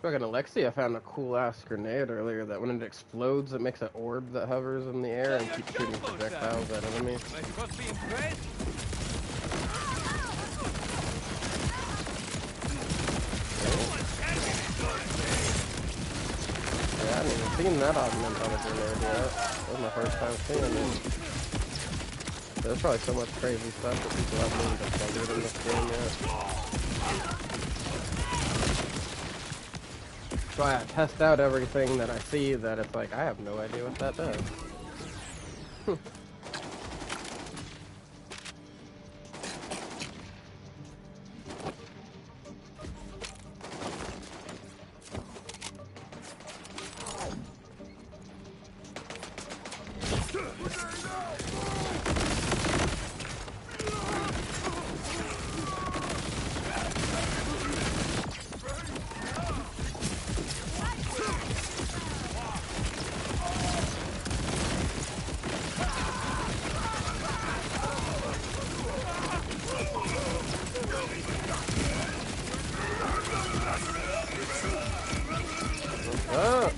Fucking Alexia found a cool ass grenade earlier that when it explodes, it makes an orb that hovers in the air So and you're keeps shooting Jumbo, projectiles at enemies. Am I supposed to be impressed? Yeah, I haven't even seen that augment on a grenade yet. That was my first time seeing it. There's probably so much crazy stuff that people haven't even discovered in this game yet. So I test out everything that I see that it's like, I have no idea what that does. Ah!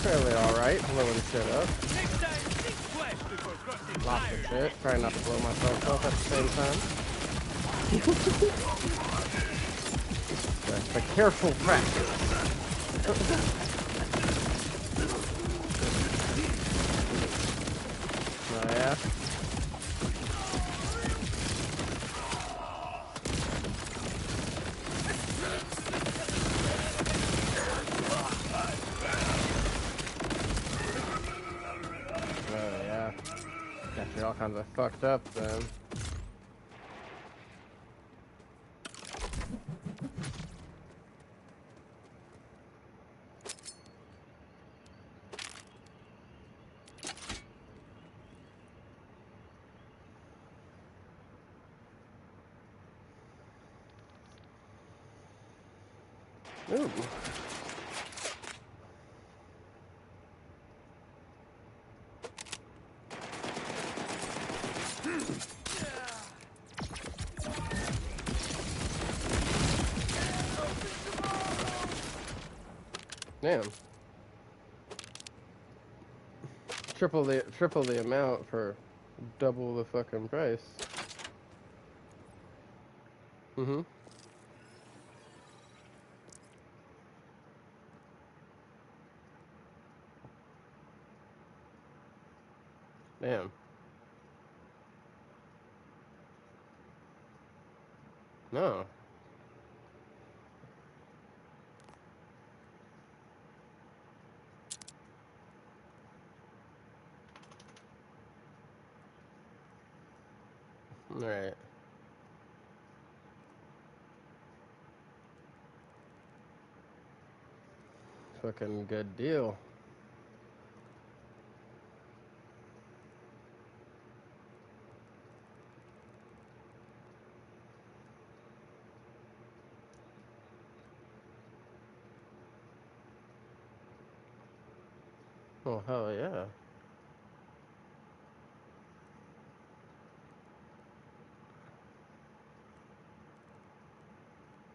Fairly alright, blowing shit up. Next time, think twice before crossing Lots of shit. Trying not to blow myself up at the same time. That's a careful practice. Oh yeah? Oh yeah. Got you all kinds of fucked up then. Ooh. Damn. Triple the amount for double the fucking price. Mm-hmm. Damn. No. Alright. Fucking good deal. Oh, hell yeah.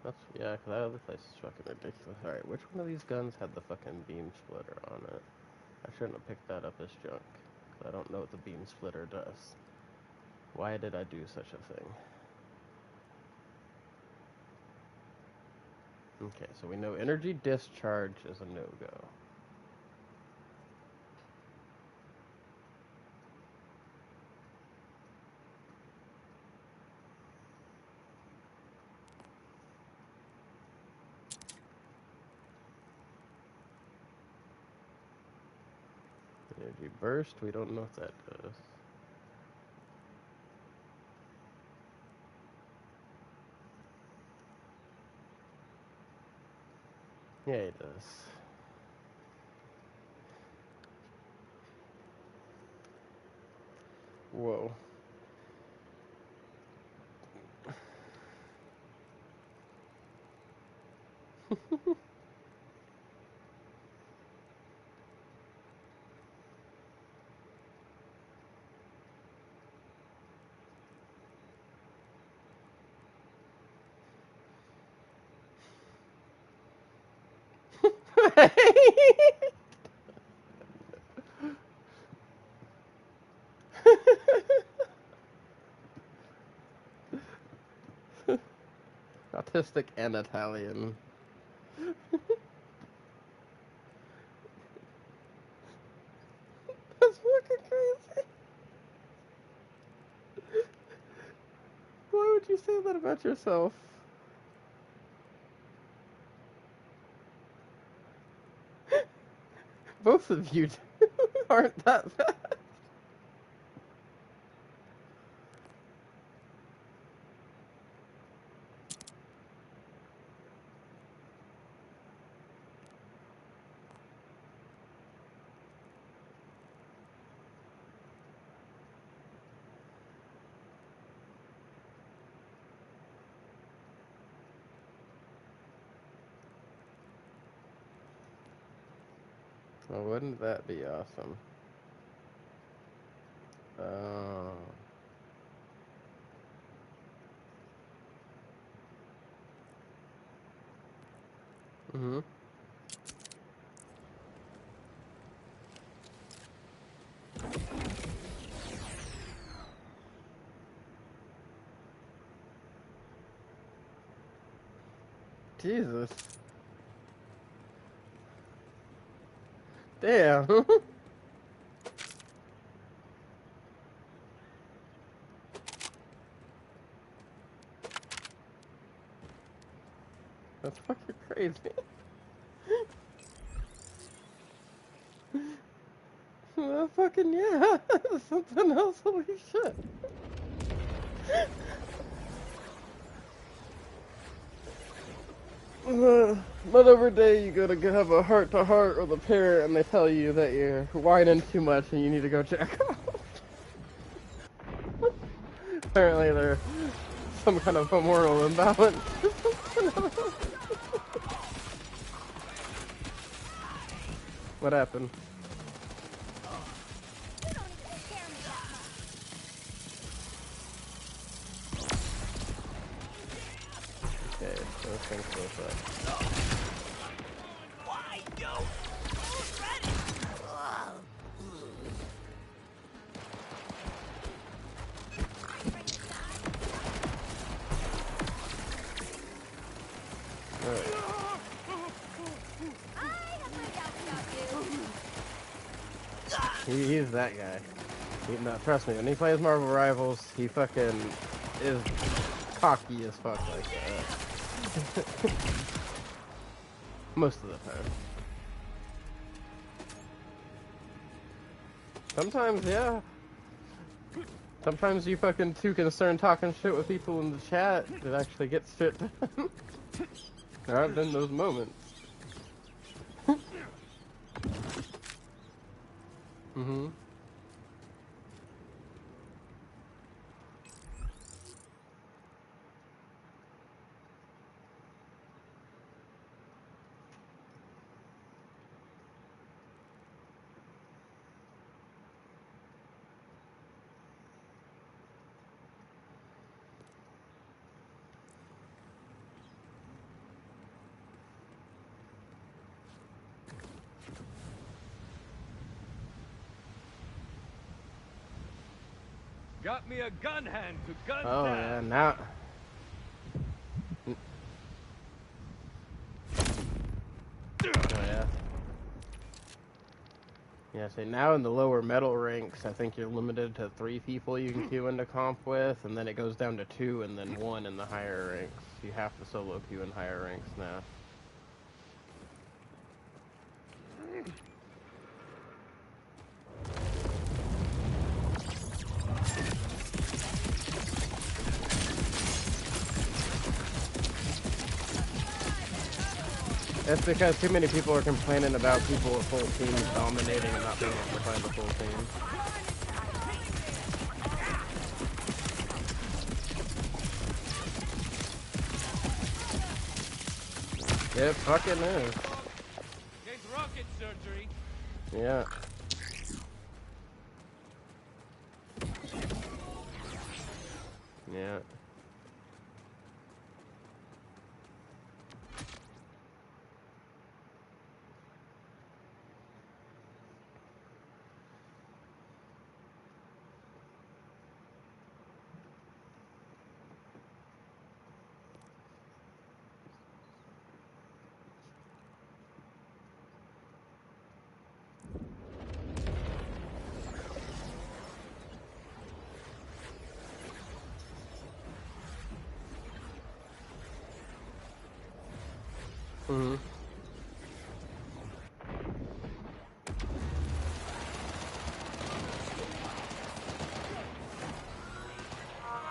That's, yeah, 'cause that other place is fucking ridiculous. Alright, which one of these guns had the fucking beam splitter on it? I shouldn't have picked that up as junk. 'Cause I don't know what the beam splitter does. Why did I do such a thing? Okay, so we know energy discharge is a no-go. Energy burst, we don't know what that does. Yeah, it does. Whoa. Right? Autistic and Italian. That's fucking crazy. Why would you say that about yourself? Both of you aren't that bad. Oh, wouldn't that be awesome? Oh. Mm-hmm. Jesus. Damn. That's fucking crazy. Fucking yeah. Something else. Holy shit. Not every day you gotta have a heart-to-heart with a parent and they tell you that you're whining too much and you need to go check off. Apparently there's some kind of hormonal imbalance. What happened? Okay, so things goes up. Why don't who's ready? He's that guy. No, trust me, when he plays Marvel Rivals, he fucking is cocky as fuck like that. Most of the time. Sometimes, yeah. Sometimes you fucking too concerned talking shit with people in the chat that actually gets shit done. There have been those moments. Mm-hmm. Got me a gun hand to gun Oh down. yeah, now. Oh yeah. Yeah, so now in the lower metal ranks, I think you're limited to 3 people you can queue into comp with, and then it goes down to 2 and then 1 in the higher ranks. You have to solo queue in higher ranks now. That's because too many people are complaining about people with full teams dominating and not being able to find the full team. It fucking is. Get rocket surgery. Yeah. Yeah. Mm-hmm.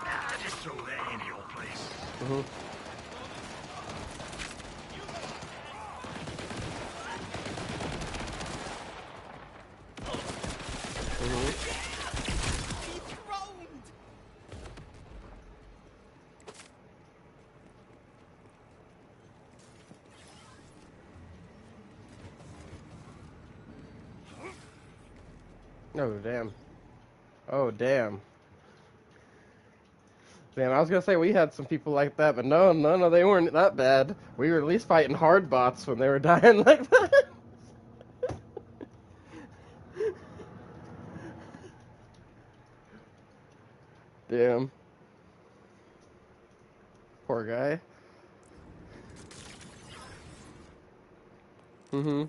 Ah, just throw that in your place. Mm-hmm. Dethroned! Oh, damn. Oh, damn. Damn, I was gonna say we had some people like that, but no, they weren't that bad. We were at least fighting hard bots when they were dying like that. Damn. Poor guy. Mm-hmm.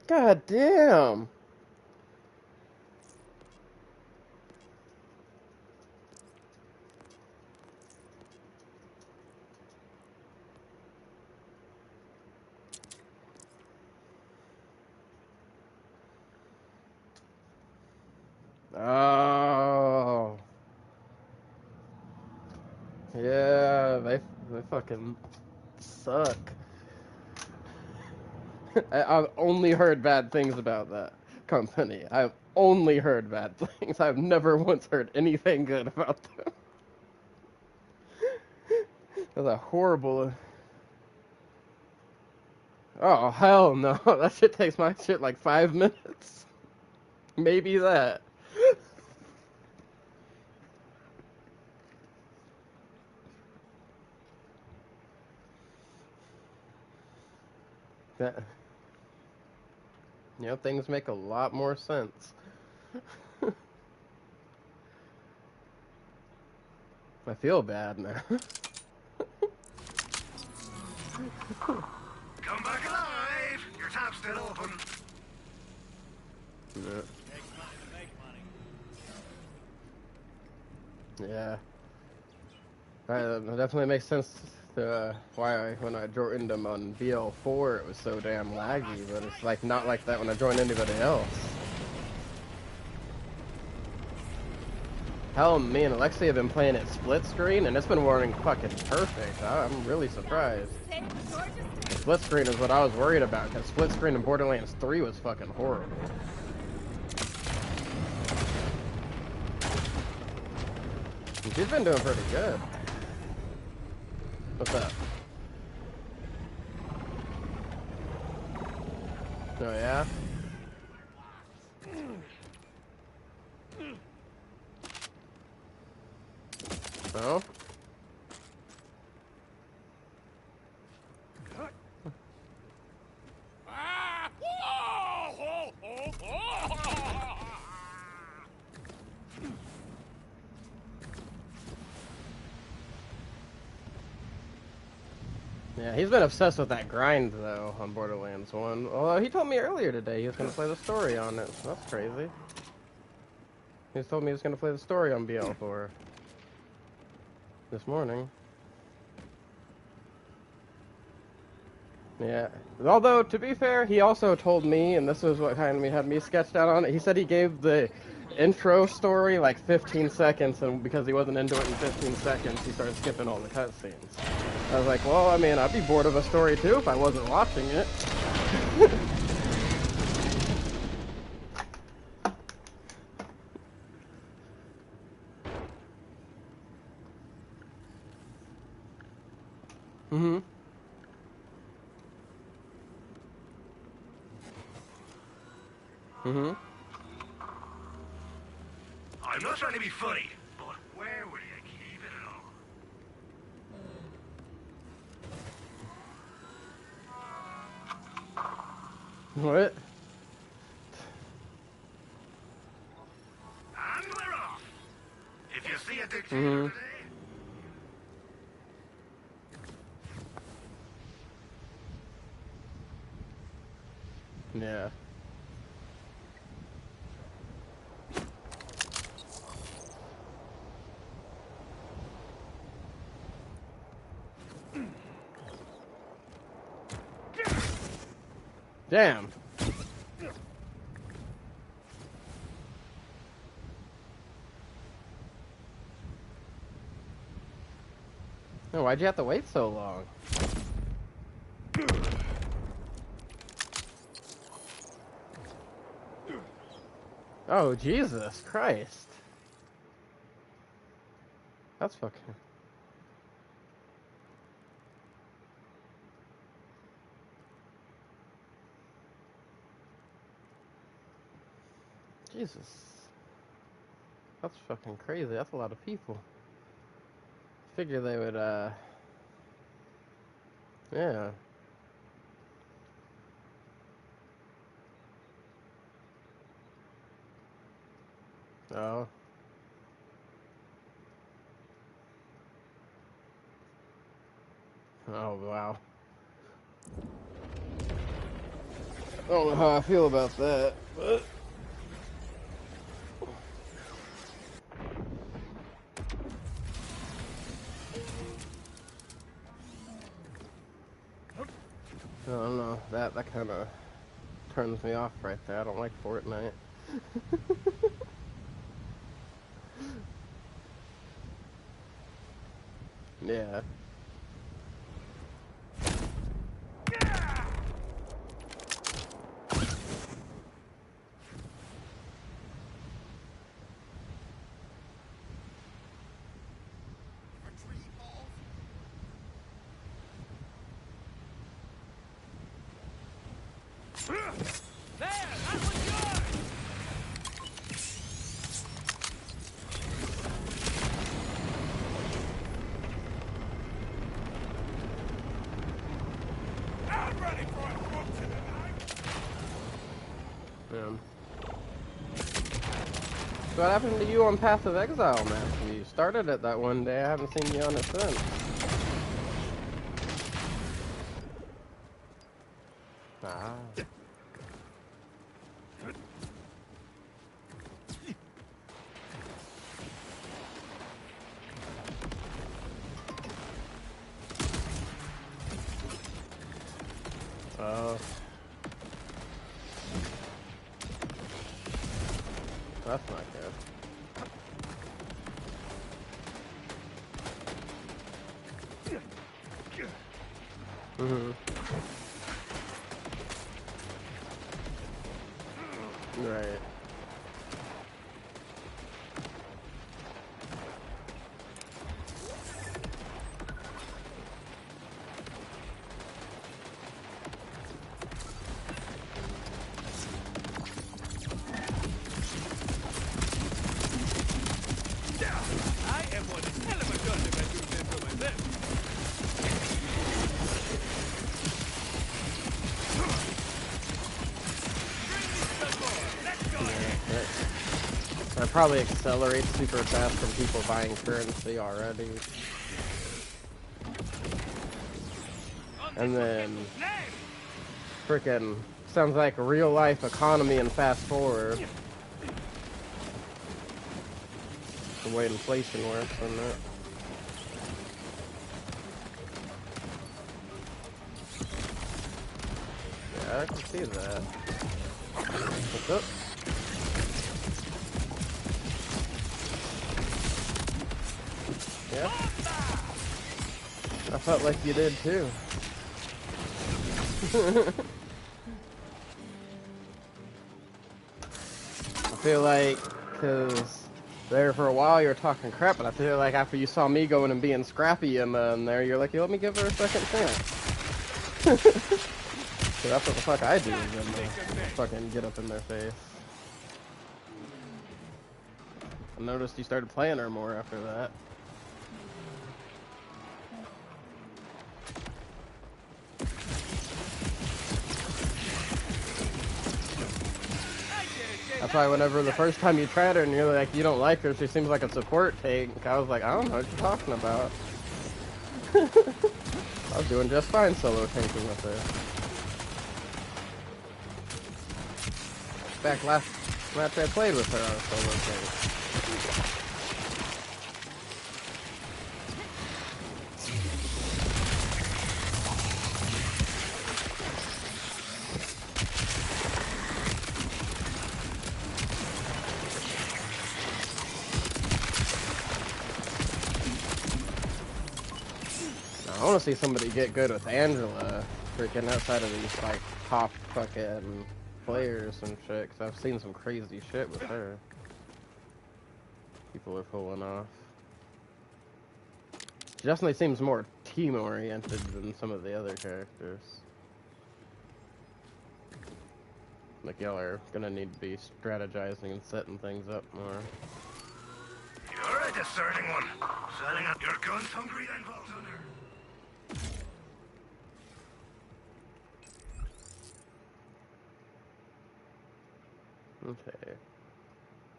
God damn. Oh. Yeah, they fucking suck. I've only heard bad things about that company. I've only heard bad things. I've never once heard anything good about them. That's a horrible. Oh, hell no. That shit takes my shit like 5 minutes. Maybe that. That. You know, things make a lot more sense. I feel bad now. Come back alive! Your tab's still open. Yeah. Takes money to make money. Yeah. That definitely makes sense to why when I joined them on BL4 it was so damn laggy, but it's like not like that when I join anybody else. Hell, me and Alexi have been playing it split screen and it's been working fucking perfect. I'm really surprised. Split screen is what I was worried about because split screen in Borderlands 3 was fucking horrible. And she's been doing pretty good. What's up? Oh yeah? Oh? Ah! Whoa! Yeah, he's been obsessed with that grind though on Borderlands 1. Although he told me earlier today he was gonna play the story on it. That's crazy. He told me he was gonna play the story on BL4 this morning. Yeah. Although, to be fair, he also told me, and this is what kind of had me sketched out on it, he said he gave the intro story like 15 seconds, and because he wasn't into it in 15 seconds, he started skipping all the cutscenes. I was like, well, I mean, I'd be bored of a story too if I wasn't watching it. Mm-hmm. Mm-hmm. I'm not trying to be funny, but where would you keep it all? What? And we're off! If you see a dictator Mm-hmm. today, Yeah. Damn. No, why'd you have to wait so long? Oh, Jesus Christ. That's fucking... Jesus. That's fucking crazy. That's a lot of people. Figure they would, yeah. Oh. Oh, wow. I don't know how I feel about that, but... I don't know. That kind of turns me off right there. I don't like Fortnite. Yeah. There, that was yours! I'm ready for a book tonight! So what happened to you on Path of Exile, man? You started it that one day. I haven't seen you on it since. Ah. Oh. That's not good. Mm-hmm. Right. I am one hell of a gun if I do this for myself. Let's go! That probably accelerates super fast from people buying currency already. And then frickin' sounds like real life economy and fast forward. The way inflation works and that. Yeah, I can see that. What's up? Yeah. I felt like you did too. I feel like, cause there for a while you were talking crap, but I feel like after you saw me going and being scrappy in there, you're like, let me give her a second chance. So that's what the fuck I do, is fucking get up in their face. I noticed you started playing her more after that. That's why whenever the first time you tried her and you're like, you don't like her, she seems like a support tank, I was like, I don't know what you're talking about. I was doing just fine solo tanking with her. Back last match I played with her on solo tank. want to see somebody get good with Angela, freaking outside of these like top fucking players and shit. Cause I've seen some crazy shit with her. People are pulling off. She definitely seems more team-oriented than some of the other characters. Like, y'all are gonna need to be strategizing and setting things up more. You're a discerning one. Setting up your guns hungry and balls on her. Okay.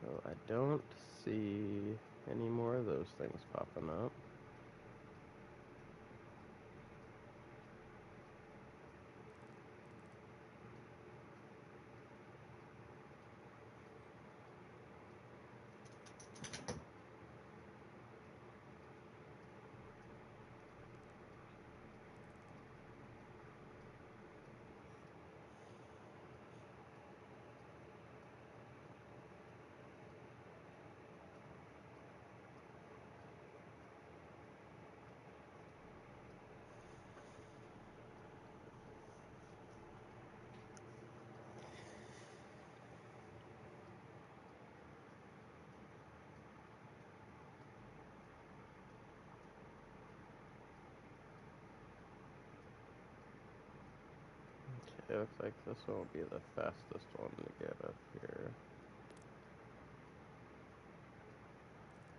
So I don't see any more of those things popping up. It looks like this will be the fastest one to get up here.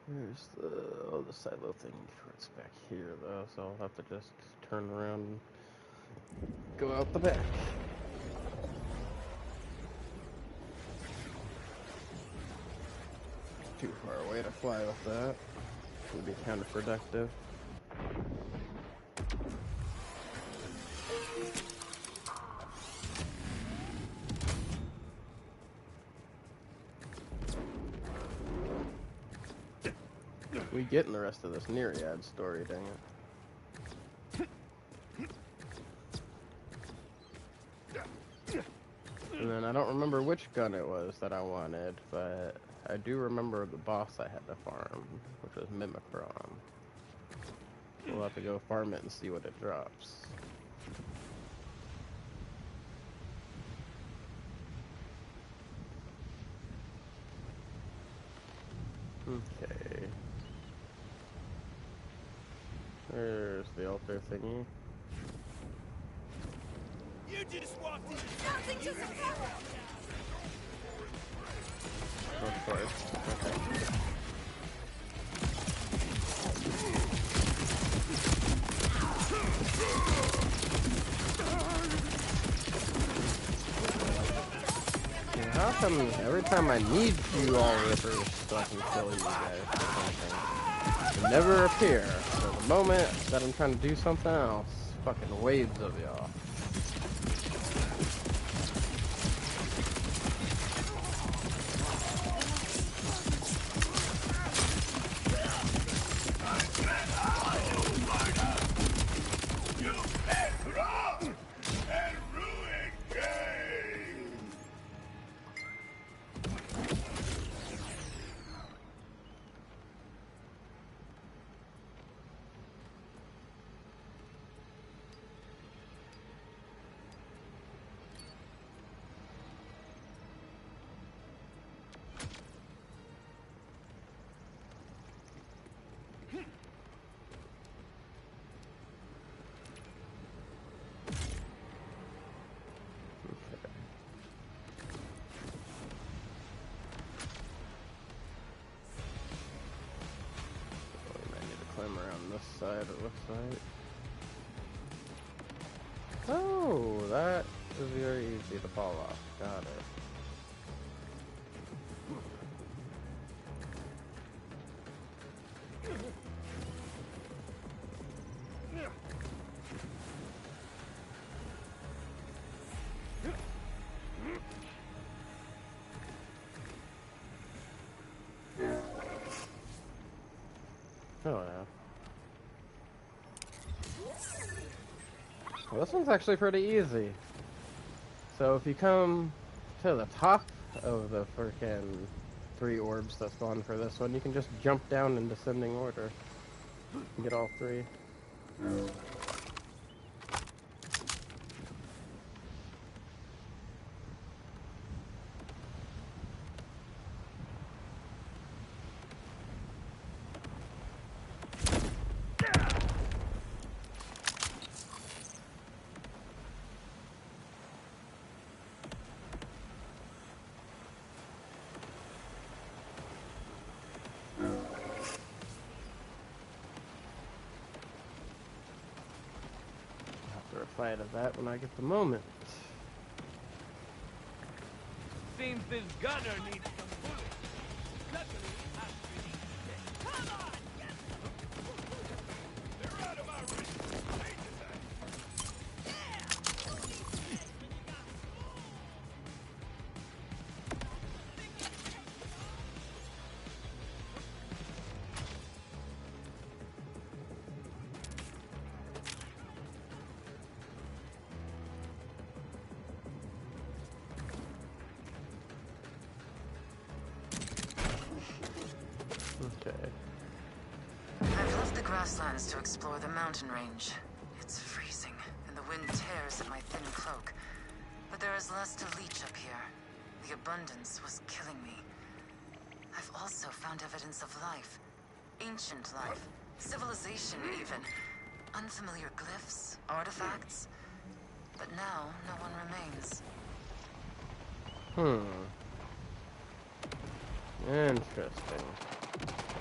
Where's the silo thing? It's back here though, so I'll have to just turn around and go out the back. Too far away to fly with that. Would be counterproductive. We getting the rest of this Nereid story, dang it. And then I don't remember which gun it was that I wanted, but I do remember the boss I had to farm, which was Mimicron. We'll have to go farm it and see what it drops. Okay. There's the altar thingy. You just walked in. Something just happened. Of course. Okay. How come every time I need you all rippers so I can kill you guys or something, you never appear? So the moment that I'm trying to do something else, fucking waves of y'all. Side, it looks like. Oh, that is very easy to fall off. Got it. Oh yeah. Well, this one's actually pretty easy. So if you come to the top of the freaking 3 orbs that spawn for this one, you can just jump down in descending order and get all 3. fight of that when I get the moment. Seems this gunner needs some bullets. Luckily, I'm pretty decent. Come on! Yes! They're out of my reach. Take it back. Okay. I've left the grasslands to explore the mountain range. It's freezing, and the wind tears at my thin cloak. But there is less to leech up here. The abundance was killing me. I've also found evidence of life. Ancient life. Civilization, even. Unfamiliar glyphs, artifacts. But now, no one remains. Interesting.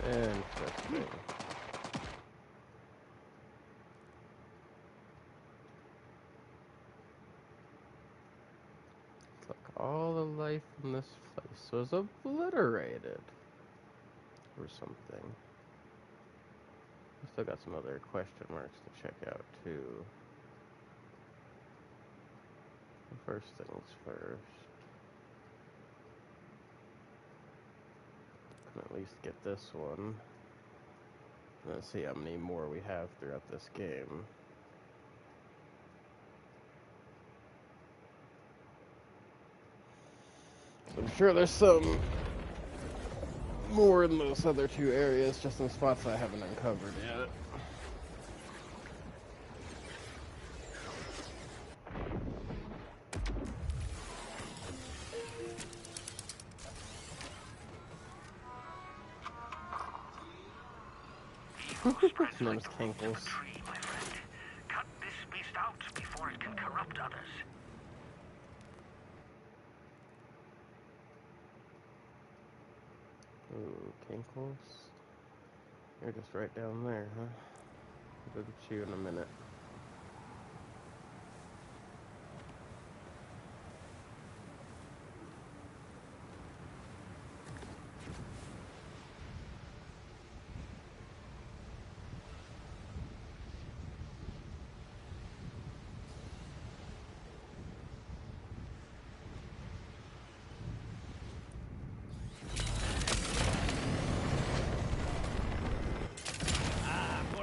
Interesting. Look, all the life in this place was obliterated. Or something. Still got some other question marks to check out, too. First things first. Can at least get this one. Let's see how many more we have throughout this game. So I'm sure there's some more in those other two areas, just in spots I haven't uncovered yet. His name's Kinkles. Cut this beast out before it can corrupt others. Ooh, Kinkles. You're just right down there, huh? I'll go get you in a minute.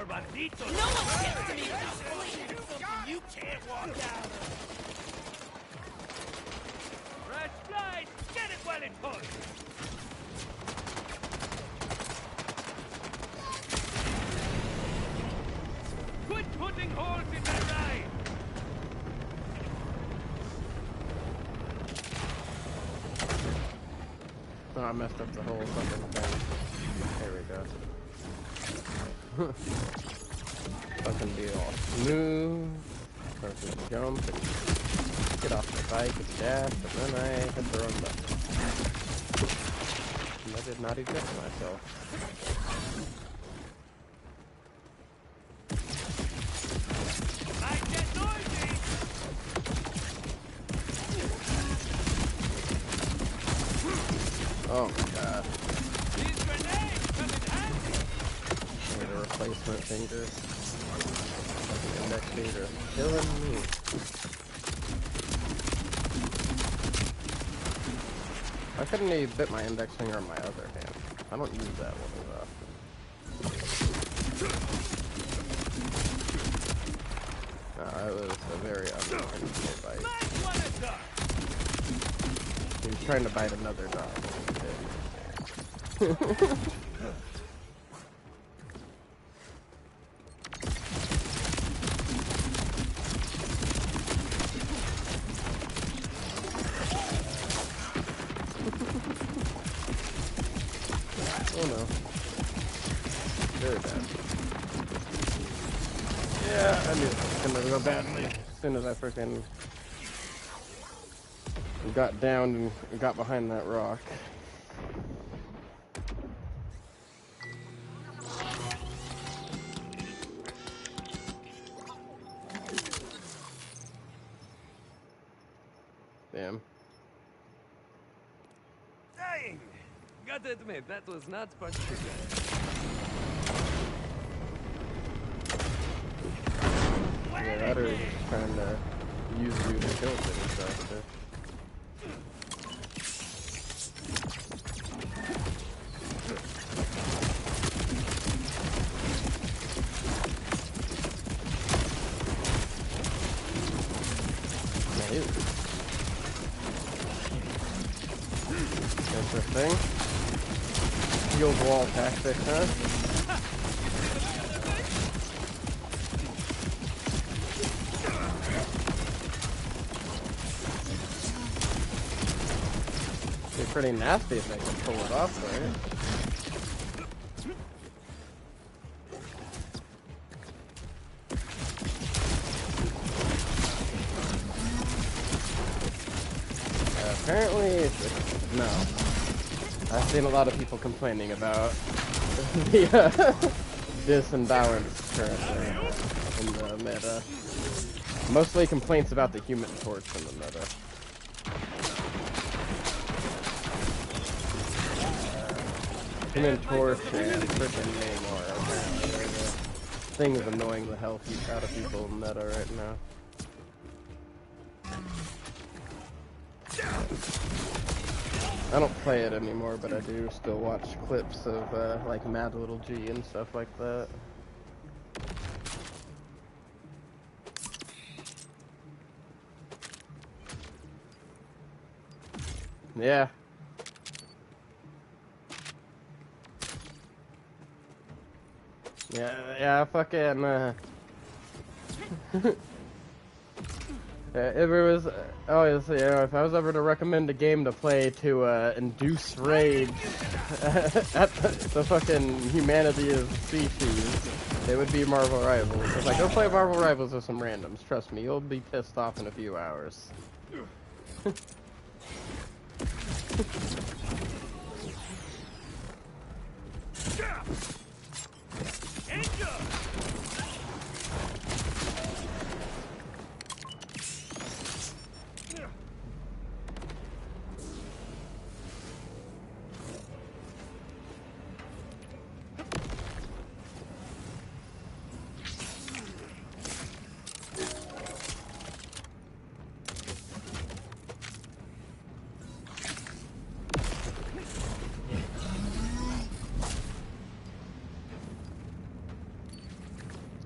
Bandito. No one gets to me without fleeing. Something you can't walk out of. Fresh flies, get it while it's hot. Quit putting holes in my ride. Oh, I messed up the whole fucking thing. There we go. Fucking be all smooth. Perfect jump and get off the bike and dash, and then I hit the wrong button. And I did not eject myself. Might get noisy. Oh my god. These grenades come in handy. Need a replacement finger. Index finger killing me. Why couldn't he bit my index finger on my other hand? I don't use that one as often. No, it was a very unintentional bite. Might wanna duck. He was trying to bite another dog. Oh no. Very bad. Yeah, I knew it was gonna go badly as soon as I freaking got down and got behind that rock. Damn. Dang! Gotta admit, that was not particularly Yeah, that or just trying to use you to kill things faster. Interesting. Field wall tactic, huh? Be pretty nasty if they can pull it off, right? Apparently, no. I've seen a lot of people complaining about the disimbalance currently in the meta. Mostly complaints about the Human Torch in the meta. Human Torch and frickin' Namor apparently are the things annoying the hell out of people in meta right now. I don't play it anymore, but I do still watch clips of like Mad Little G and stuff like that. Yeah. Yeah, fucking, if it was, obviously, you know, if I was ever to recommend a game to play to, induce rage at the fucking humanity of species, it would be Marvel Rivals. If I go play Marvel Rivals with some randoms, trust me, you'll be pissed off in a few hours.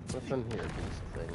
What's in here, beast thing?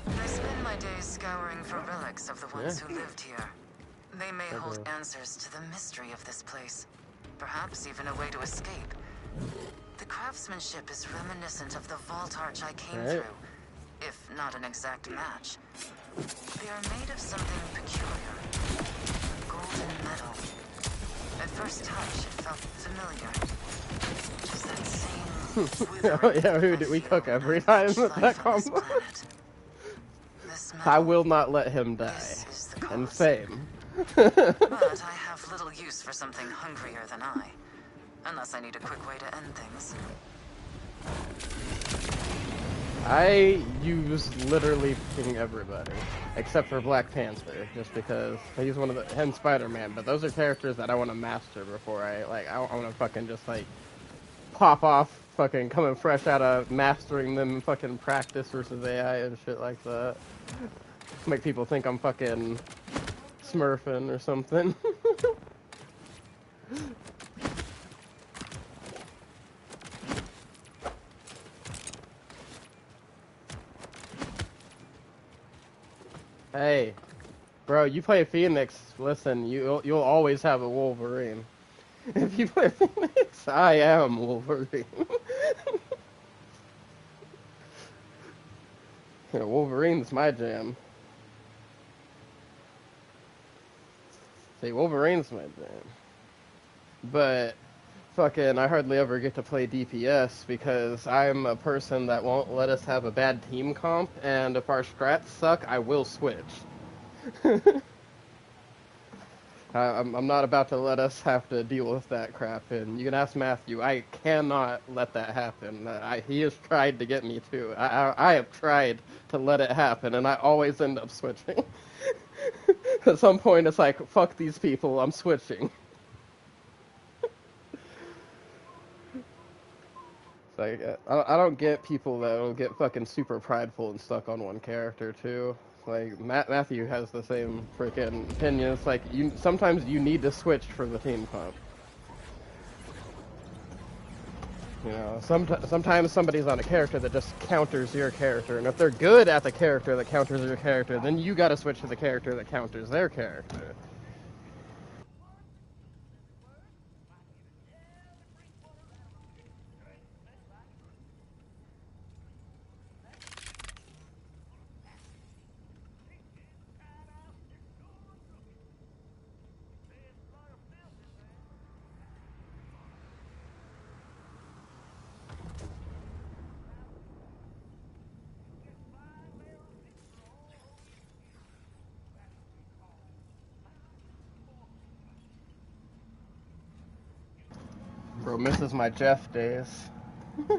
I spend my days scouring for relics of the ones who lived here. They may hold answers to the mystery of this place. Perhaps even a way to escape. The craftsmanship is reminiscent of the vault arch I came through, if not an exact match. They are made of something peculiar. Golden metal. At first touch, it felt familiar. Just that same Yeah, we cook every time with that combo. I will not let him die. And same. But I have little use for something hungrier than I. Unless I need a quick way to end things. I use literally fucking everybody. Except for Black Panther. Just because he's one of the... and Spider-Man. But those are characters that I want to master before I want to fucking just, like... pop off fucking coming fresh out of mastering them and fucking practice versus AI and shit like that. Make people think I'm fucking smurfing or something. Hey, bro, you play Phoenix, listen, you'll always have a Wolverine. If you play Phoenix, I am Wolverine. Yeah, Wolverine's my jam. See, Wolverine's my jam. But fucking, I hardly ever get to play DPS because I'm a person that won't let us have a bad team comp, and if our strats suck, I will switch. I'm not about to let us have to deal with that crap, and you can ask Matthew. I cannot let that happen. He has tried to get me to. I have tried to let it happen, and I always end up switching. At some point, it's like, fuck these people, I'm switching. It's like, I don't get people that will get fucking super prideful and stuck on one character, too. Like, Matthew has the same freaking opinion. It's like, sometimes you need to switch for the team comp. You know, sometimes somebody's on a character that just counters your character, and if they're good at the character that counters your character, then you gotta switch to the character that counters their character. Bro misses my Jeff days. Yeah.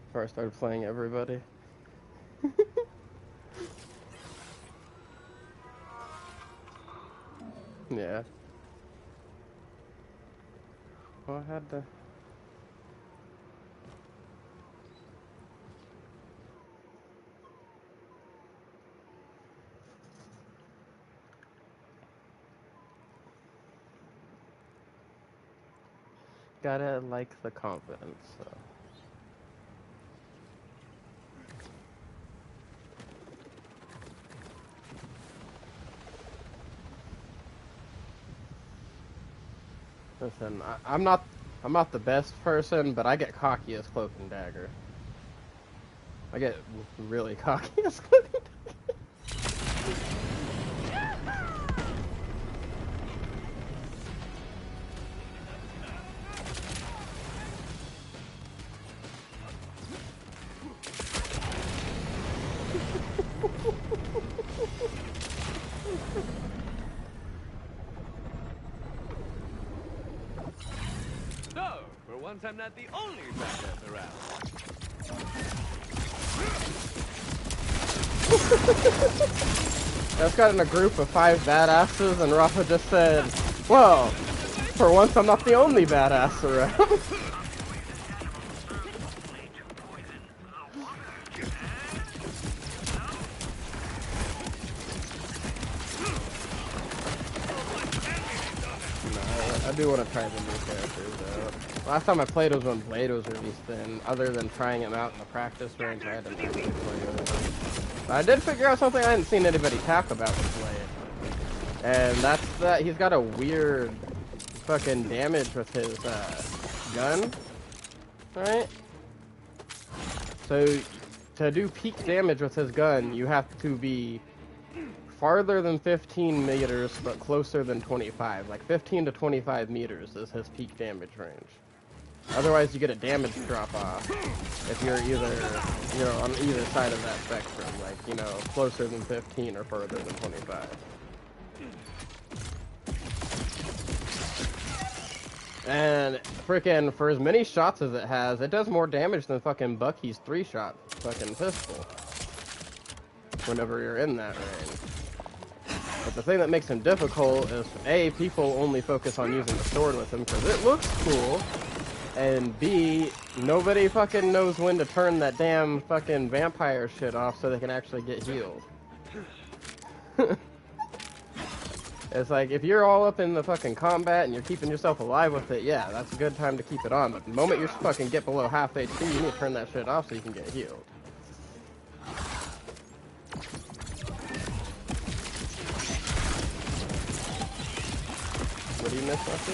Before I started playing everybody. Yeah. Well, I had to. Gotta like the confidence, so. Listen, I'm not the best person, but I get cocky as Cloak and Dagger. I get really cocky as Cloak and Dagger. So, for once I'm not the only badass around. I was got in a group of 5 badasses, and Rafa just said, well, for once I'm not the only badass around. I do want to try the new characters, though. Last time I played was when Blade was released, and other than trying him out in the practice range, I hadn't actually played it. But I did figure out something I hadn't seen anybody talk about with Blade. And that's that he's got a weird fucking damage with his gun. Right? So, to do peak damage with his gun, you have to be farther than 15 meters, but closer than 25. Like 15 to 25 meters is his peak damage range. Otherwise, you get a damage drop off if you're either, you know, on either side of that spectrum. Like, you know, closer than 15 or further than 25. And frickin' for as many shots as it does more damage than fucking Bucky's 3-shot fucking pistol. Whenever you're in that range. But the thing that makes him difficult is, A, people only focus on using the sword with him because it looks cool, and B, nobody fucking knows when to turn that damn fucking vampire shit off so they can actually get healed. It's like, if you're all up in the fucking combat and you're keeping yourself alive with it, yeah, that's a good time to keep it on, but the moment you fucking get below half HP, you need to turn that shit off so you can get healed. What do you miss, Rusty?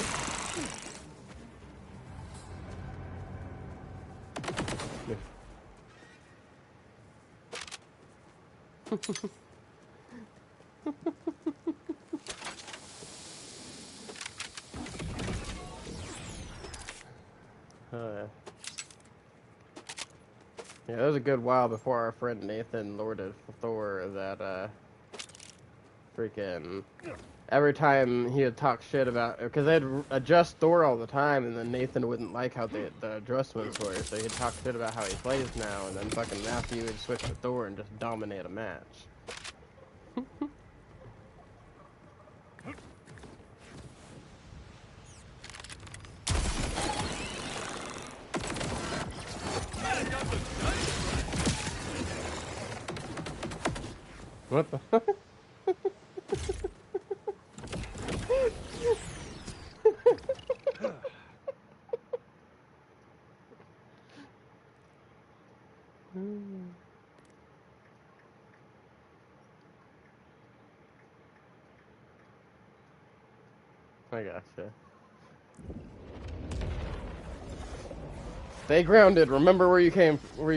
Yeah, it was a good while before our friend Nathan lorded Thor that, freaking... Every time he would talk shit about... Because they'd adjust Thor all the time, and then Nathan wouldn't like how the adjustments were, so he'd talk shit about how he plays now, and then fucking Matthew would switch to Thor and just dominate a match. What the fuck? I gotcha. Stay grounded. Remember where you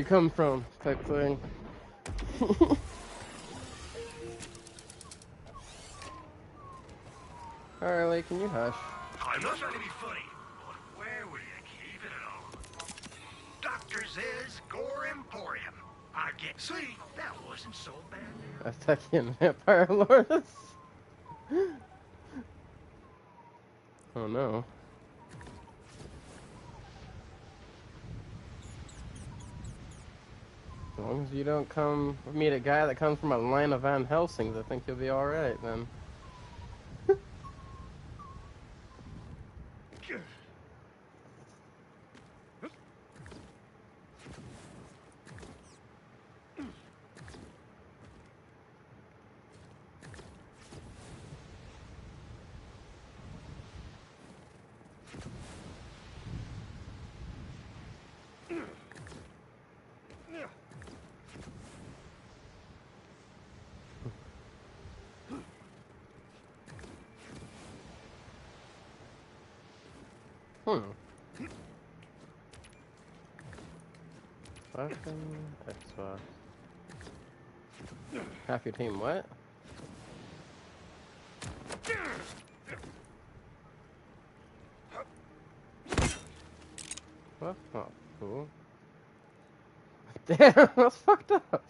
come from, type thing. Alright, Lee, can you hush? I'm not trying to be funny, but where will you keep it all? Dr. Z's Gore Emporium. I get. See, that wasn't so bad. Aztecian Vampire Lords. Oh no. As long as you don't meet a guy that comes from a line of Van Helsings, I think you'll be alright then. Fucking Xbox. Half your team what? Well, that's not cool. Damn, that's fucked up.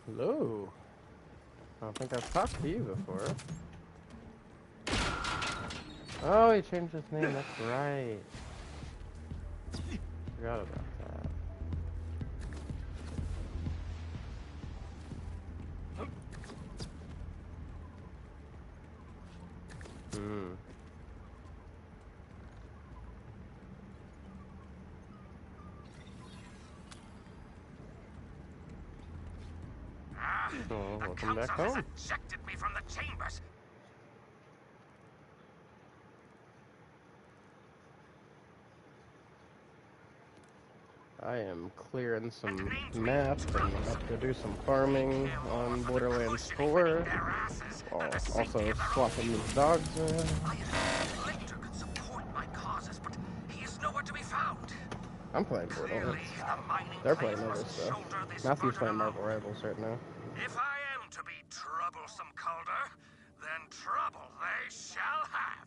Hello. I don't think I've talked to you before. Oh, he changed his name, that's right. Forgot about that. Oh, welcome back home. Ejected me from the chambers. I am clearing some maps and about to do some farming on Borderlands 4. Also swapping these dogs around. Lecter could support my causes, but he is nowhere to be found. I'm playing Borderlands. They're playing other stuff. Matthew's playing Marvel Rivals right now. If I am to be troublesome, Calder, then trouble they shall have.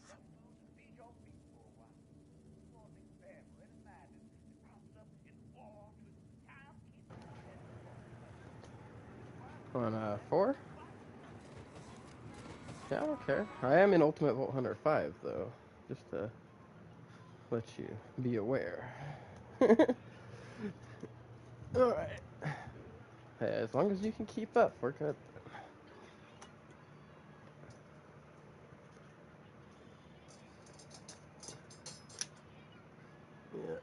On 4? Yeah, I don't care. I am in Ultimate Vault Hunter 5 though. Just to let you be aware. Alright. Hey, as long as you can keep up, we're good. Yeah,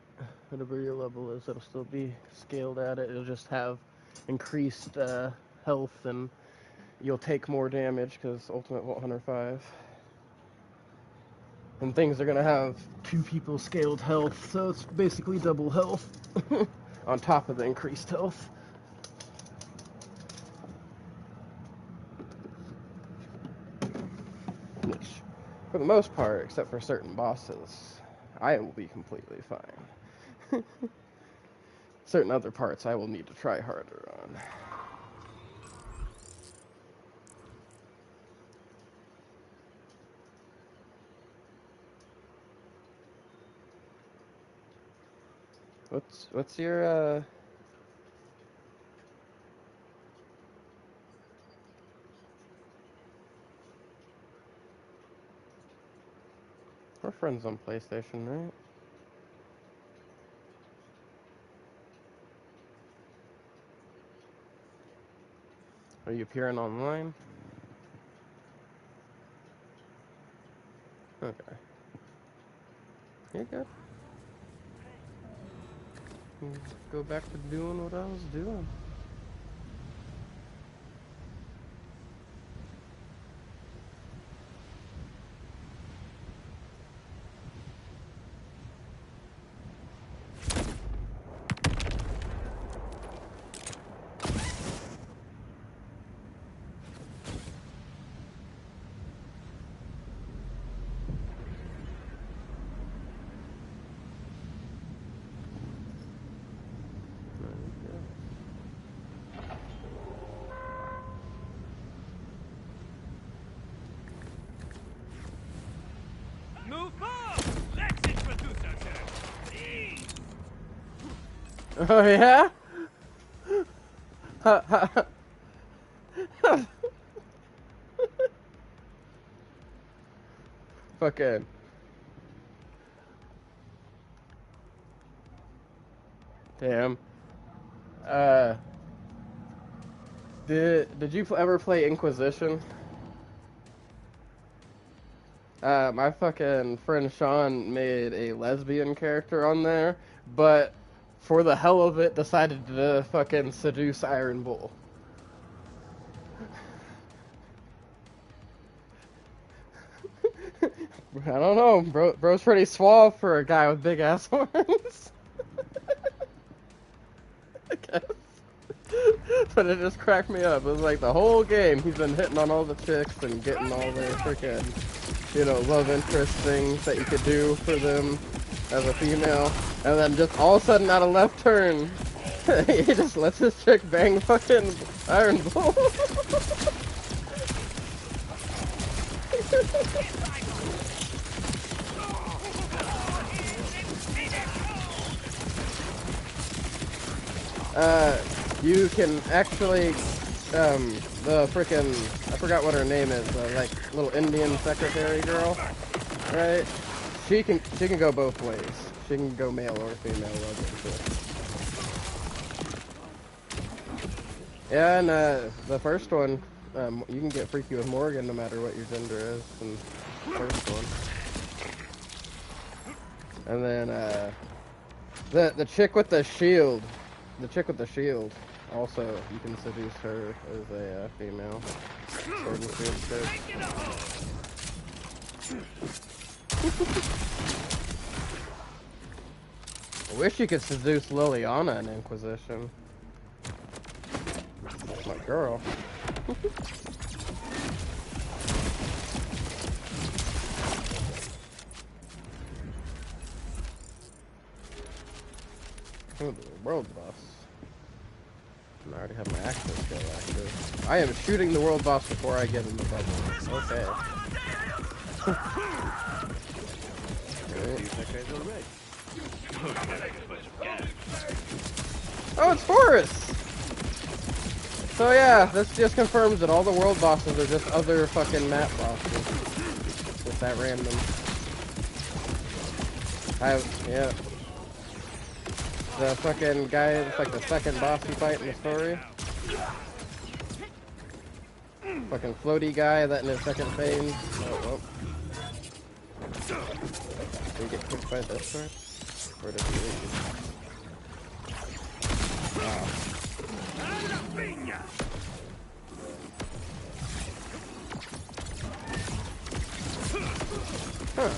whatever your level is, it'll still be scaled at it. It'll just have increased health, and you'll take more damage because Ultimate Vault Hunter 5. And things are gonna have 2 people scaled health, so it's basically double health on top of the increased health. Which, for the most part, except for certain bosses, I will be completely fine. Certain other parts I will need to try harder on. What's your we're friends on PlayStation, right? Are you appearing online? Okay. You're good. Go back to doing what I was doing. Move forward! Let's introduce ourselves! Please! Oh yeah? Fucking. Damn. Did you ever play Inquisition? My fucking friend Sean made a lesbian character on there, but for the hell of it, decided to fucking seduce Iron Bull. I don't know, bro's pretty suave for a guy with big ass horns. I guess. But it just cracked me up. It was like the whole game he's been hitting on all the chicks and getting all the freaking, you know, love interest things that you could do for them as a female. And then just all of a sudden out of left turn, he just lets his chick bang fucking Iron Bull. You can actually, the frickin', I forgot what her name is, like, little Indian secretary girl, right? She can go both ways. She can go male or female, yeah, and, the first one, you can get freaky with Morgan no matter what your gender is in the first one. And then, the chick with the shield, also, you can seduce her as a female. Sword and shield chick. I wish you could seduce Liliana in Inquisition. That's my girl. Oh, the world boss. I already have my access skill active. I am shooting the world boss before I get in the bubble. Okay. Oh, it's Forrest! So yeah, this just confirms that all the world bosses are just other fucking map bosses. Just that random. Yeah. The fucking guy, it's like the second boss you fight in the story. Fucking floaty guy that in his second phase. Oh, well. Did he get kicked by this part? Or did he leave? Wow. Huh.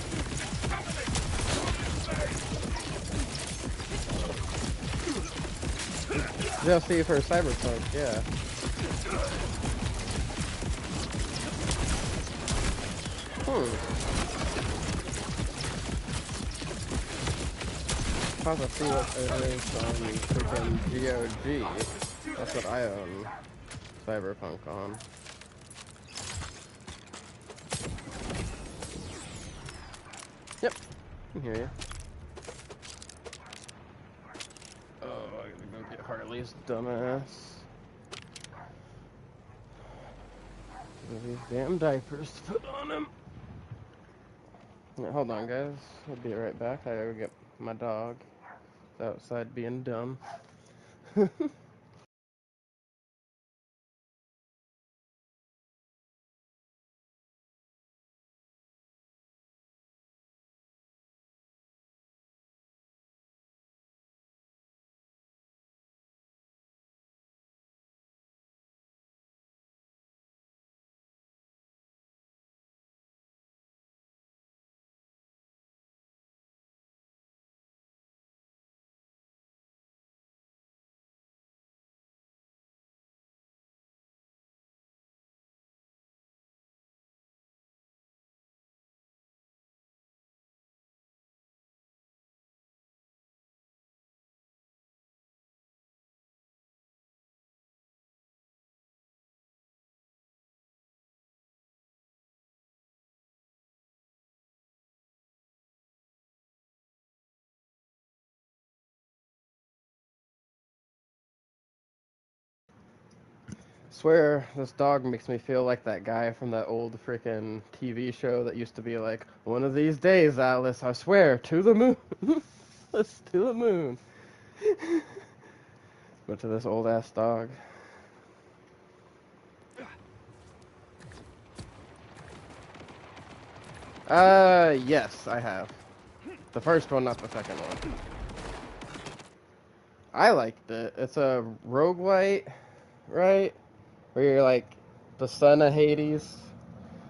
DLC for Cyberpunk, yeah. Pause to see what it is on freaking GOG. That's what I own Cyberpunk on. Yep, I can hear you. Oh, I gotta go get Harley's dumbass. These damn diapers to put on him. Yeah, hold on, guys. I'll be right back. I gotta go get my dog. It's outside being dumb. Swear, this dog makes me feel like that guy from that old freaking TV show that used to be like, one of these days, Alice, I swear, to the moon. Let's to the moon. But to this old ass dog. Yes, I have. The first one, not the second one. I liked it. It's a roguelite, right? Where you're like the son of Hades.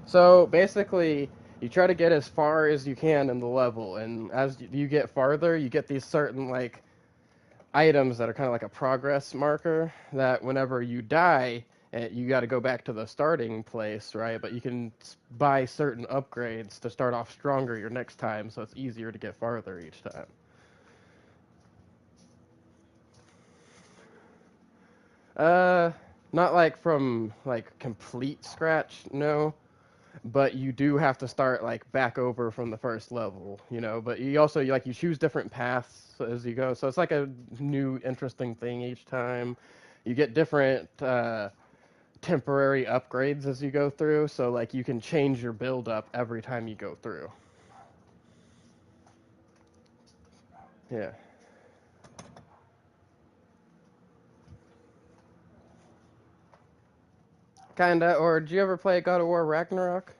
So basically, you try to get as far as you can in the level, and as you get farther, you get these certain like items that are kind of like a progress marker that whenever you die, you got to go back to the starting place, right? But you can buy certain upgrades to start off stronger your next time, so it's easier to get farther each time. Not like from like complete scratch, no. But you do have to start like back over from the first level, you know. But you also like you choose different paths as you go, so it's like a new interesting thing each time. You get different temporary upgrades as you go through, so like you can change your build up every time you go through. Yeah. Kinda. Or did you ever play God of War Ragnarok?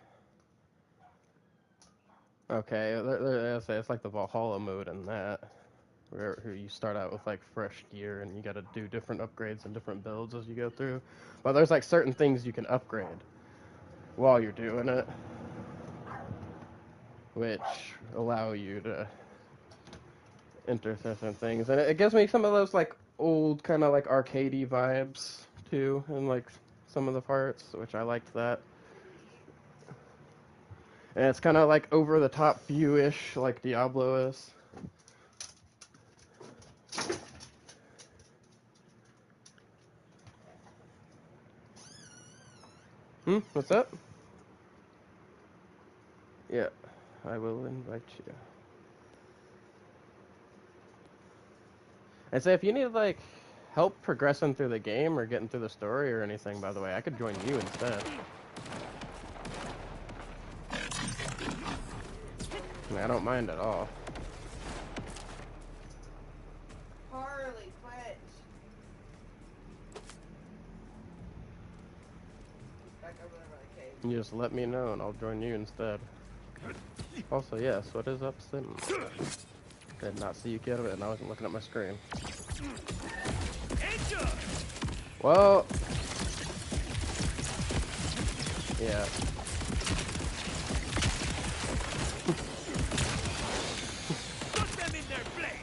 Okay, it's like the Valhalla mode in that. Where you start out with like fresh gear and you got to do different upgrades and different builds as you go through. But there's like certain things you can upgrade while you're doing it, which allow you to enter different things. And it gives me some of those like old kind of like arcadey vibes too, in like some of the parts, which I liked that. And it's kind of like over the top view-ish, like Diablo is. What's up? Yeah, I will invite you. And say if you need like help progressing through the game or getting through the story or anything, by the way, I could join you instead. I mean, I don't mind at all. You just let me know and I'll join you instead. Also, yes, what is up, Sim? Did not see you get it, and I wasn't looking at my screen. Well, yeah.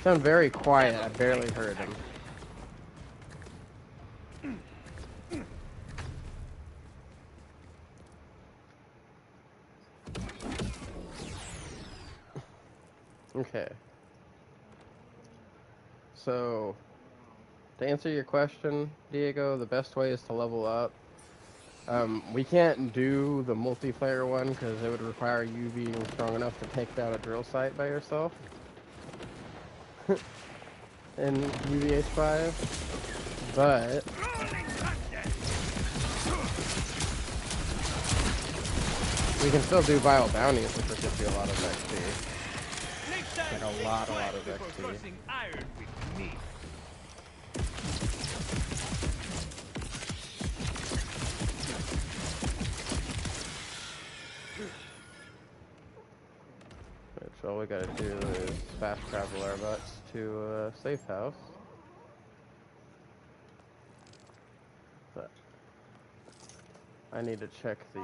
Sound very quiet. I barely heard him. Okay. So, to answer your question, Diego, the best way is to level up. We can't do the multiplayer one because it would require you being strong enough to take down a drill site by yourself in UVH5, but we can still do vile bounties, which will give you a lot of XP. Like a lot of XP. Which all we gotta do is fast travel our butts to a safe house. But I need to check these.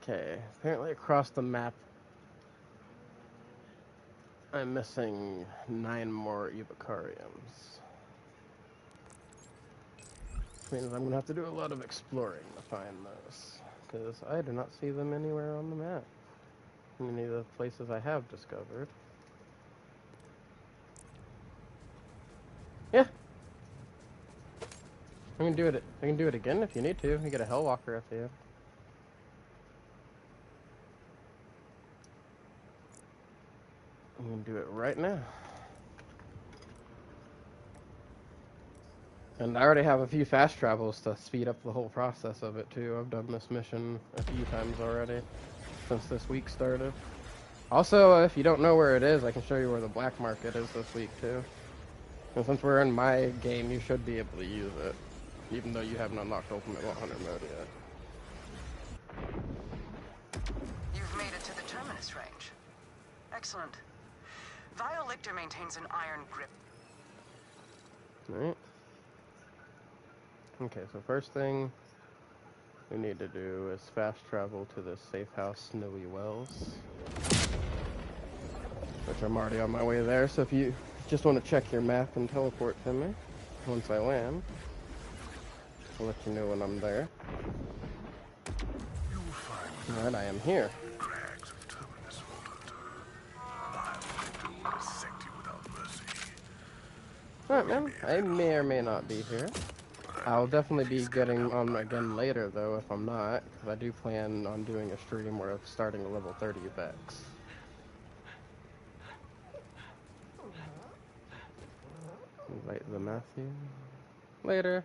Okay, apparently across the map I'm missing 9 more Evocariums. Which means I'm gonna have to do a lot of exploring to find those, because I do not see them anywhere on the map. Any of the places I have discovered. Yeah. I can do it. I can do it again if you need to. You get a Hellwalker at the end. I'm gonna do it right now. And I already have a few fast travels to speed up the whole process of it too. I've done this mission a few times already since this week started. Also, if you don't know where it is, I can show you where the black market is this week too. And since we're in my game, you should be able to use it, even though you haven't unlocked Ultimate 100 mode yet. You've made it to the Terminus range. Excellent. Violictor maintains an iron grip. Alright. Okay, so first thing we need to do is fast travel to the safe house Snowy Wells. Which I'm already on my way there, so if you just want to check your map and teleport to me once I land, I'll let you know when I'm there. Alright, I am here. Alright, man. I may or may not be here. I'll definitely be getting on again later, though, if I'm not, because I do plan on doing a stream where I'm starting a level 30 Vex. Invite the Matthew. Later.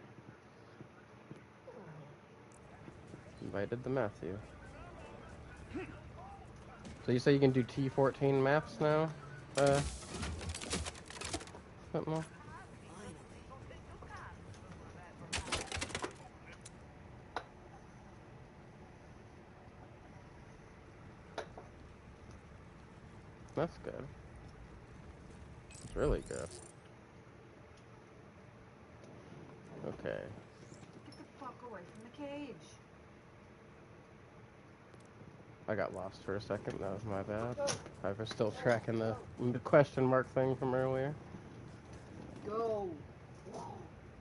Invited the Matthew. So you say you can do T14 maps now? Something more? That's good. It's really good. Okay. Get the fuck away from the cage. I got lost for a second. That was my bad. I was still tracking the question mark thing from earlier. Go.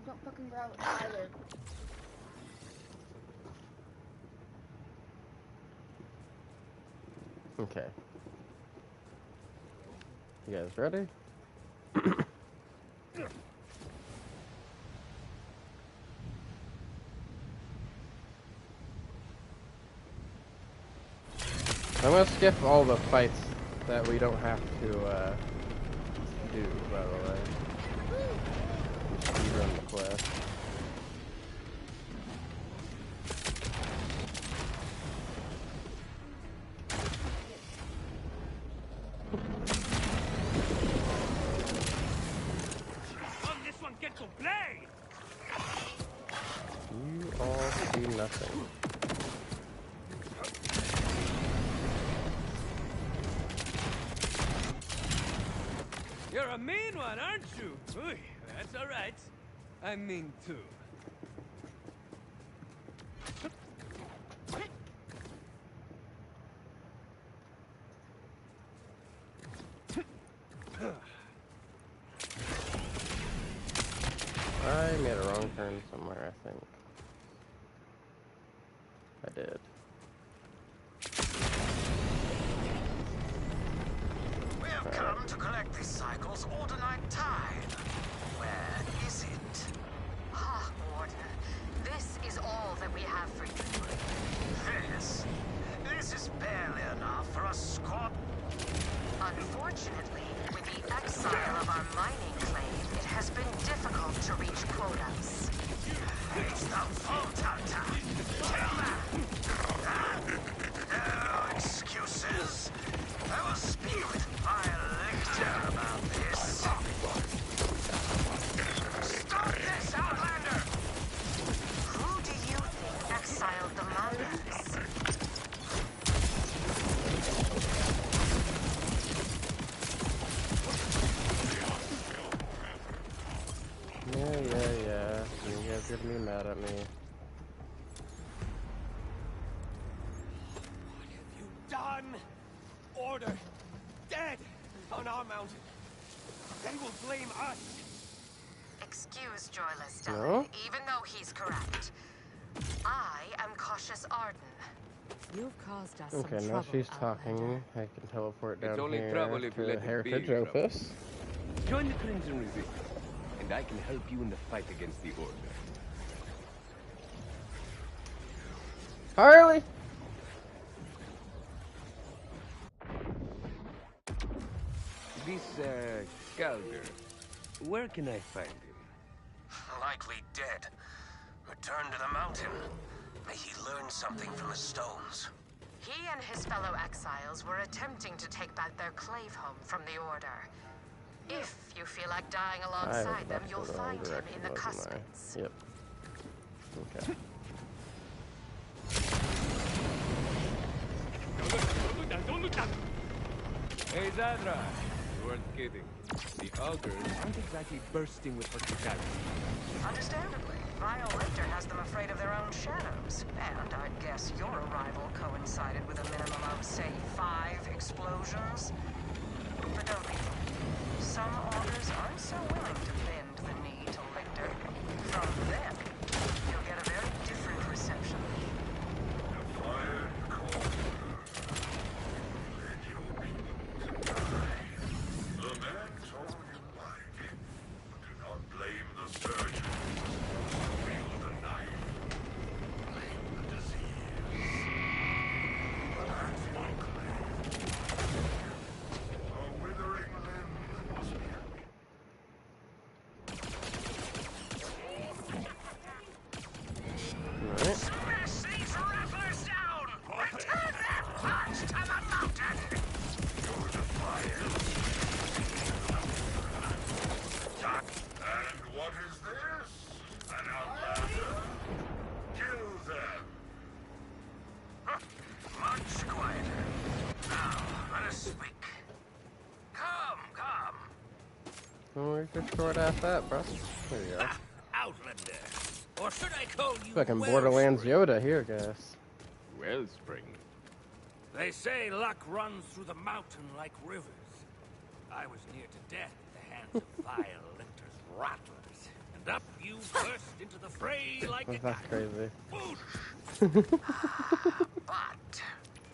Don't fucking grab it either. Okay. You guys ready? I'm gonna skip all the fights that we don't have to do, by the way. Speedrun the quest. On this one, get to play! You all see nothing. You're a mean one, aren't you? Ooh, that's all right. I'm mean too. I made a wrong turn somewhere, I think. I did. We have come to collect this cycle's Ordinite tide. Where is it? Ah, Warden. This is all that we have for you. This is barely enough for a squad. Unfortunately, with the exile of our mining claim, it has been difficult to reach quotas. It's the fault hunter. Kill them. No excuses. I will speak with my lictor about this. Stop this, Outlander! Who do you think exiled the miners? Yeah. You guys are gonna be mad at me. What have you done? Order. Dead on our mountain. They will blame us. Excuse Joyless Dylan, No? even though he's correct. I am cautious Arden. You've caused us Okay, some now trouble, she's Outlander. talking. I can teleport down It's only here trouble if you to let it be Heritage trouble. Opus. Join the Crimson Resistance, and I can help you in the fight against the Order. Harley! This, Calder, where can I find him? Likely dead. Return to the mountain. May he learn something from the stones. He and his fellow exiles were attempting to take back their clave home from the Order. If you feel like dying I alongside them, left you'll the wrong find him direction, in the wasn't I? Cuspids. Yep. Okay. Don't look down! Hey, Zadra, you weren't kidding. The Augurs aren't exactly bursting with hospitality. Understandably, Vile Richter has them afraid of their own shadows. And I'd guess your arrival coincided with a minimum of, say, 5 explosions. But don't be fooled. Some Augurs aren't so willing to bend the knee to Richter. From them, you'll get a very different reception. Fire call. Let your people die. The man's all you like. Do not blame the surgeon. Wield the knife. Blame the disease. That's my claim. A withering limb must be Alright. Smash these rattlers down! Return that punch to the mountain! Your defiance. And what is this? An outlander? Kill them! Much quieter. Now, let us speak. Come. Oh, we just short ass that, bro. There you go. Outlander. Or should I call you Fucking Wellspring? Borderlands Yoda here, guys. Wellspring. They say luck runs through the mountain like rivers. I was near to death at the hands of Vile Lictor's rattlers. And up you burst into the fray like a That's guy. crazy. Boosh! But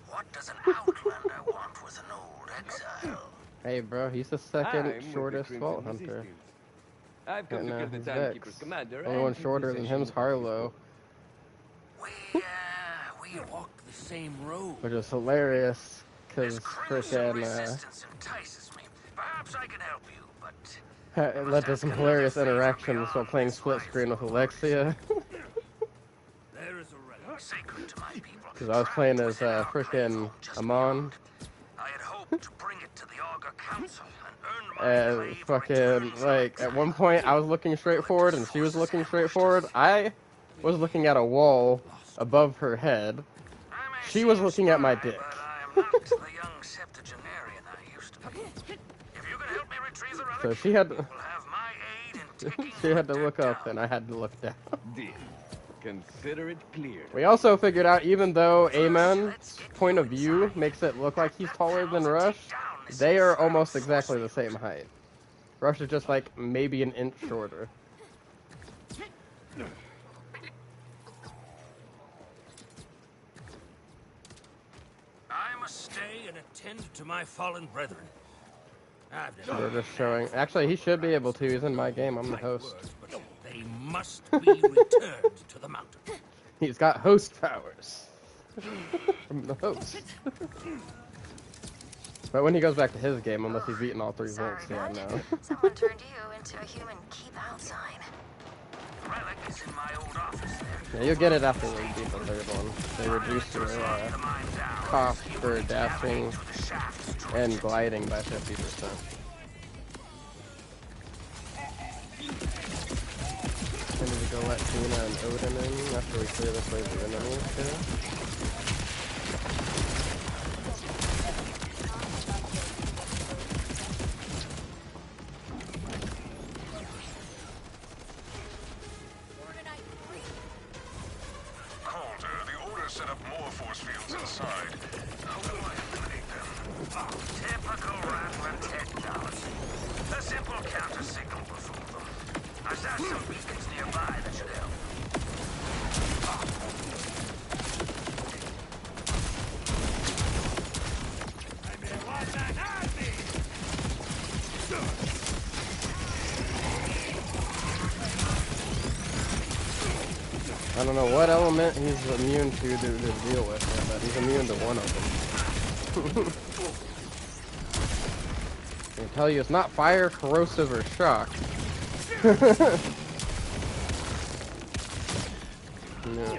what does an outlander want with an old exile? Hey, bro, he's the second I'm with the shortest Crimson Vault Hunter. Resistance. I've come And to kill the he's Timekeeper's Vex. commander. Only and one keep shorter than possession him's of his Harlow, We walk the same road. which is hilarious, This because crimson frickin' resistance entices me. Perhaps I can help you, but it led to some hilarious interactions while playing split screen with Alexia. There is a relic. sacred to my people. Because I was playing as Trapped within our frickin' clave home just Amon. beyond. I had hoped to bring it to the Augur Council and earn my And claim for fucking, returns like, at one point I was looking straight forward and she was looking straight forward. I was looking at a wall above her head. She was looking at my dick. But I am not the young septuagenarian I used to be. If you can help me retrieve the relic, So she had you will have my aid in taking she had to the look dead up down. and I had to look down. Deal. Consider it clear. We also figured out, even though Amen's point of view makes it look like he's taller than Rush, they are almost exactly the same height. Rush is just like maybe an inch shorter. I must stay and attend to my fallen brethren. I've We're never just showing. Actually, he should be able to. He's in my game. I'm the host. words, but they must be returned to the mountain. He's got host powers. I'm the host. But when he goes back to his game, unless he's beaten all 3 volts, yeah, no. Someone turned you into a human keep out sign. Relic is in my old office there. Yeah, you'll get it after we beat the 3rd one. They reduce your cost for dashing and gliding by 50%. I need to go let Tina and Odin in after we clear this wave of enemies too. Calder, the Order set up more force fields inside. How do I eliminate them? Typical Rattler technology. A simple counter signal will fool them. I saw some beacons nearby that should help. I don't know what element he's immune to deal with, but he's immune to one of them. I can tell you it's not fire, corrosive, or shock. No.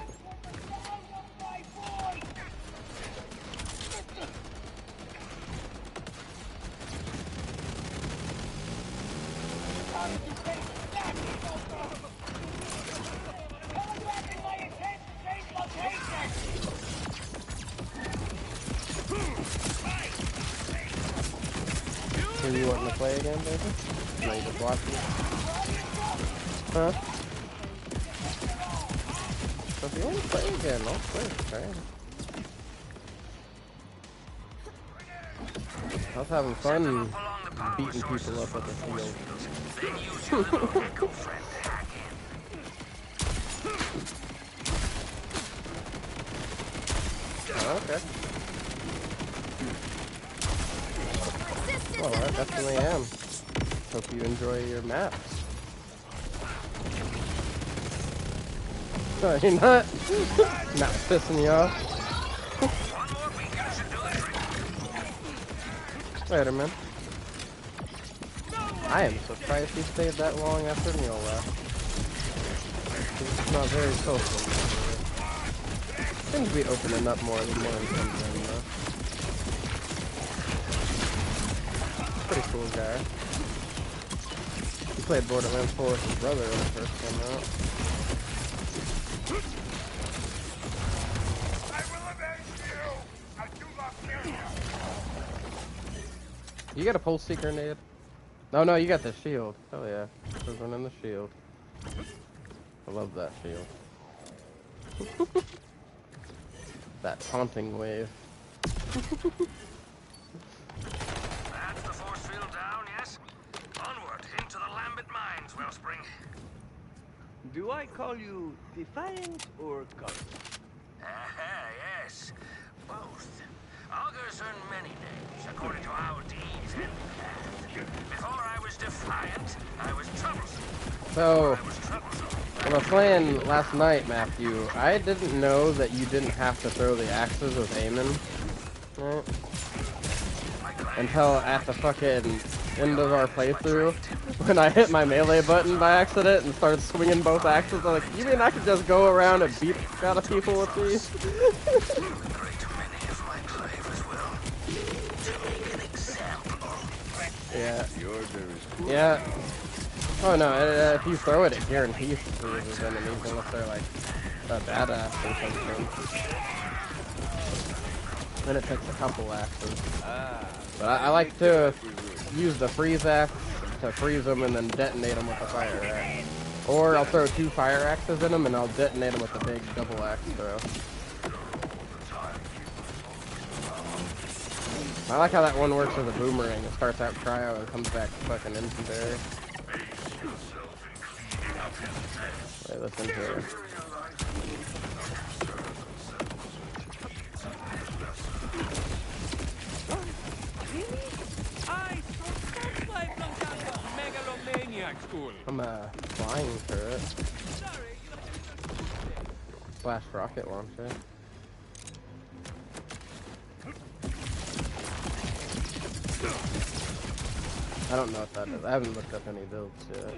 Who you wanting to play again, baby? No, you just watching? Huh? So if you want to play again, I'll play, okay? I was having fun beating people up at the field. Then use your little echo friend to hack in. Oh, okay. Well, I definitely am. Hope you enjoy your maps. No, you're not. Not pissing you off. One more beacon should do the trick. Later, man. I am surprised he stayed that long after Neil left. He's not very social. Seems to be opening up more and more in comes in, though. Pretty cool guy. He played Borderlands 4 with his brother when it first came out. I will avenge you! I do not kill you! You got a pulse seeker nade? No, no, you got the shield. Hell yeah. There's one in the shield. I love that shield. That taunting wave. That's the force field down, yes? Onward, into the Lambent Mines, Wellspring. Do I call you defiant or confident? Aha, yes. Both. Augurs earn many names, according to our deeds and path. Before I was defiant, I was troublesome. So, I was troublesome. when I was playing last night, Matthew, I didn't know that you didn't have to throw the axes with Eamon. Right? Until at the fucking end of our playthrough, when I hit my melee button by accident and started swinging both axes, I'm like, you mean I could just go around and beat the shit out of people with these? Great many of my clavers will. To make an Yeah. The order is cool. Yeah. Oh no, if you throw it, it guarantees to freeze the enemies unless they're like a badass or something. Then it takes a couple axes. But I like to use the freeze axe to freeze them and then detonate them with a fire axe. Or I'll throw 2 fire axes in them and I'll detonate them with a big double axe throw. I like how that one works as a boomerang. It starts out cryo and comes back fucking incendiary. Wait, listen here. I'm a flying turret. Slash rocket launcher. I don't know what that is. I haven't looked up any builds yet.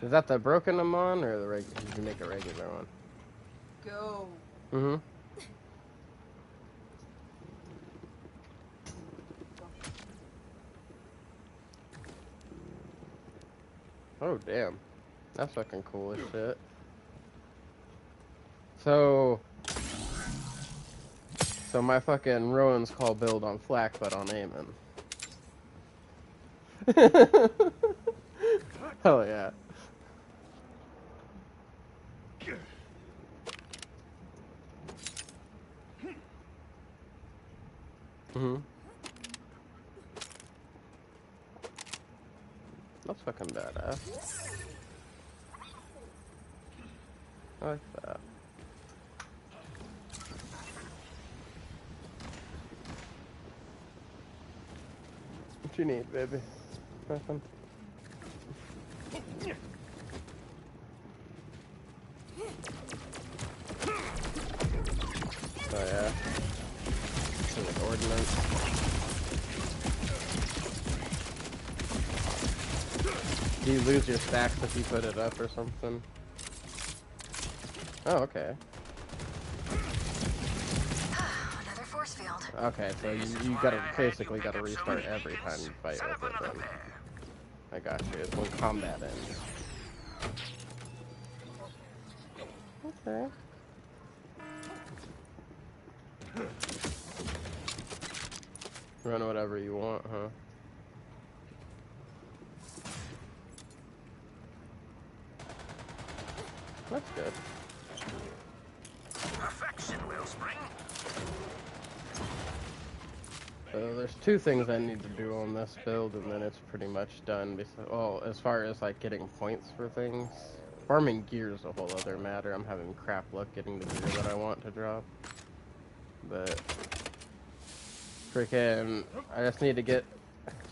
Is that the broken them on or the regular? Did you make a regular one? Go. Mm-hmm. Oh damn, that's fucking cool as shit. So my fucking Rowan's Call build on Flak, but on Aemon. Hell yeah. Mm-hmm. That's fucking badass. I like that. What you need, baby? Nothing? Oh yeah. Some like ordnance. Do you lose your stacks if you put it up or something? Oh, okay. Another force field. Okay, so you gotta basically gotta restart every time you fight with it then. I got you. It's when combat ends. Okay. Run whatever you want, huh? That's good. Perfection, Wellspring. So there's 2 things I need to do on this build, and then it's pretty much done. Well, as far as like getting points for things, farming gear is a whole other matter. I'm having crap luck getting the gear that I want to drop. But freaking, I just need to get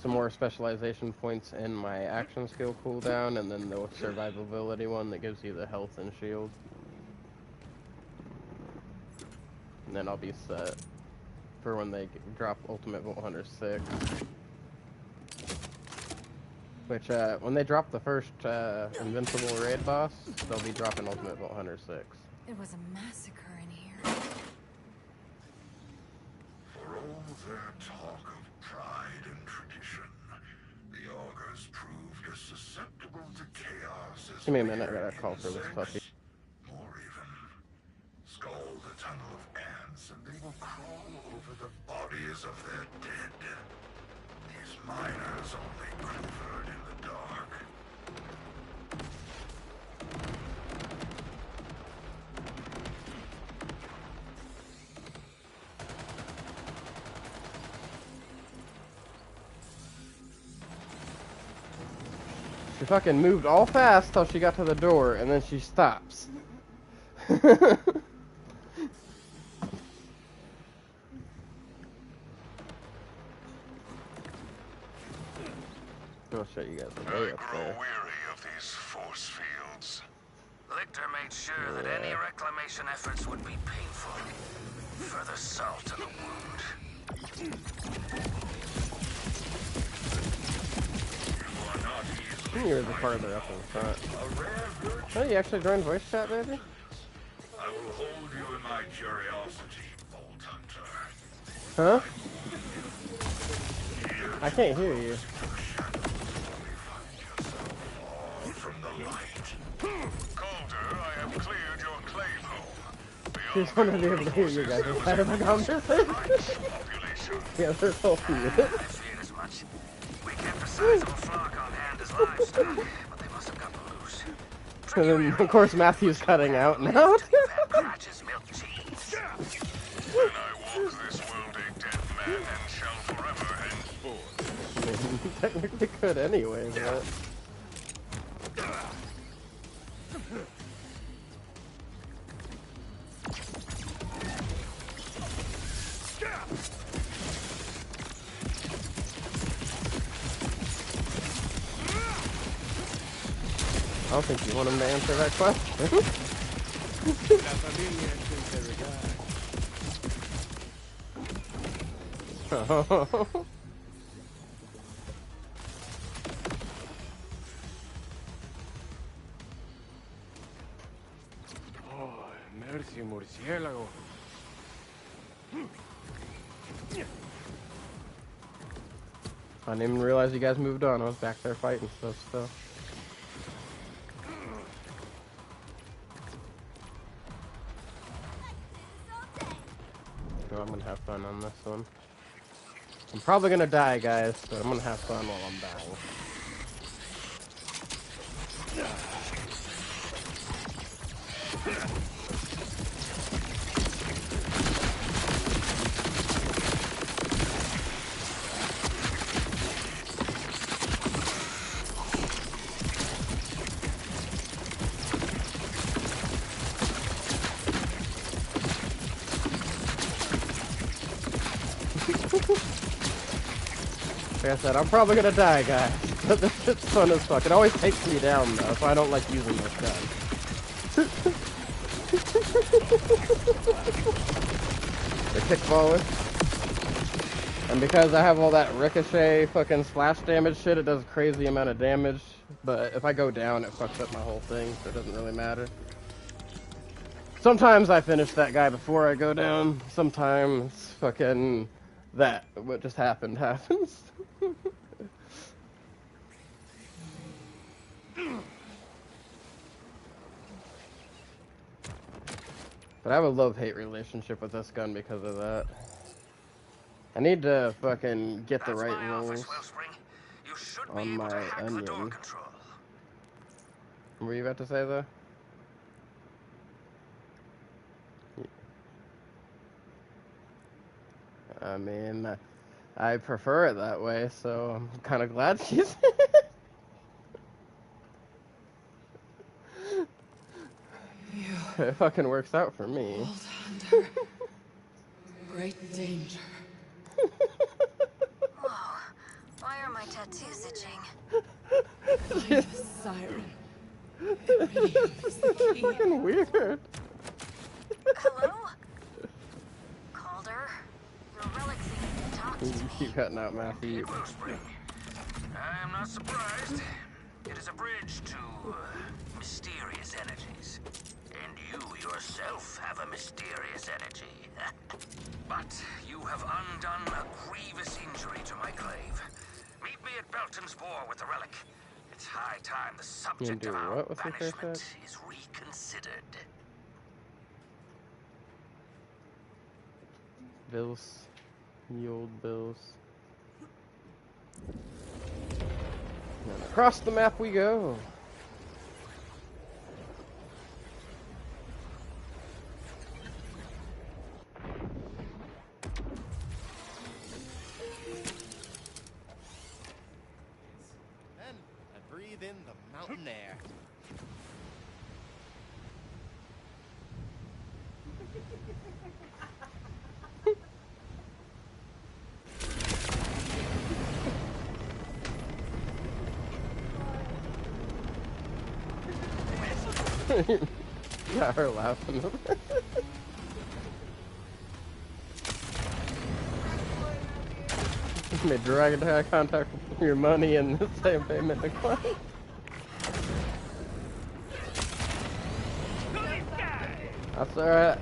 some more specialization points in my action skill cooldown, and then the survivability one that gives you the health and shield. And then I'll be set for when they drop Ultimate Vault Hunter 6. Which, when they drop the first Invincible Raid boss, they'll be dropping Ultimate Vault Hunter 6. It was a massacre in here. For all their talk of pride and tradition, the augurs proved as susceptible to chaos as Give me a minute, I gotta call for this puppy. More even. Scald a tunnel of ants and they will crawl over the bodies of their dead. These miners only quivered in the dark. She fucking moved all fast till she got to the door, and then she stops. I'll show you guys the way up there. Weary of these force fields. Lictor made sure that any reclamation efforts would be painful. Further salt to the wound. Yours are farther up in front. Oh, you actually joined voice chat, baby? I will hold you in my curiosity, Bolt Hunter. Huh? I can't hear you. From the light. Calder, I have cleared your claim home. Just wanted to be able to hear you guys inside of the conversation. Yeah, there's whole few. I feared as much. We kept a sizable flock on hand as livestock, but they must have gotten loose. And then, of course, Matthew's cutting out now. Cratch's milk cheese. When I walk this world a dead man and shall forever henceforth. Technically could anyway, but... I don't think you want him to answer that question. Oh, mercy, murciélago. I didn't even realize you guys moved on. I was back there fighting stuff still. So I'm gonna have fun on this one. I'm probably gonna die, guys, but I'm gonna have fun while I'm dying. Like I said, I'm probably gonna die, guys. But this shit's fun as fuck. It always takes me down, though, so I don't like using this gun. The kickballer. And because I have all that ricochet fucking splash damage shit, it does a crazy amount of damage. But if I go down, it fucks up my whole thing, so it doesn't really matter. Sometimes I finish that guy before I go down. Sometimes fucking that what just happened happens. But I have a love-hate relationship with this gun because of that. I need to fucking get the right rolls on my onion. What were you about to say, though? I mean, I prefer it that way, so I'm kind of glad she's... It fucking works out for me. Under great danger. Whoa, why are my tattoos itching? I'm a siren. Iridium is the key. Fucking weird. Hello? Calder? Your relic thing talk to You me. keep cutting out, Matthew. I am not surprised. It is a bridge to mysterious energies. And you yourself have a mysterious energy. But you have undone a grievous injury to my clave. Meet me at Belton's Bore with the relic. It's high time the subject of our banishment is reconsidered. Bills. The old bills. And across the map we go. And I breathe in the mountain air. Got her laughing. Made direct eye contact with your money and the same payment decline. That's alright.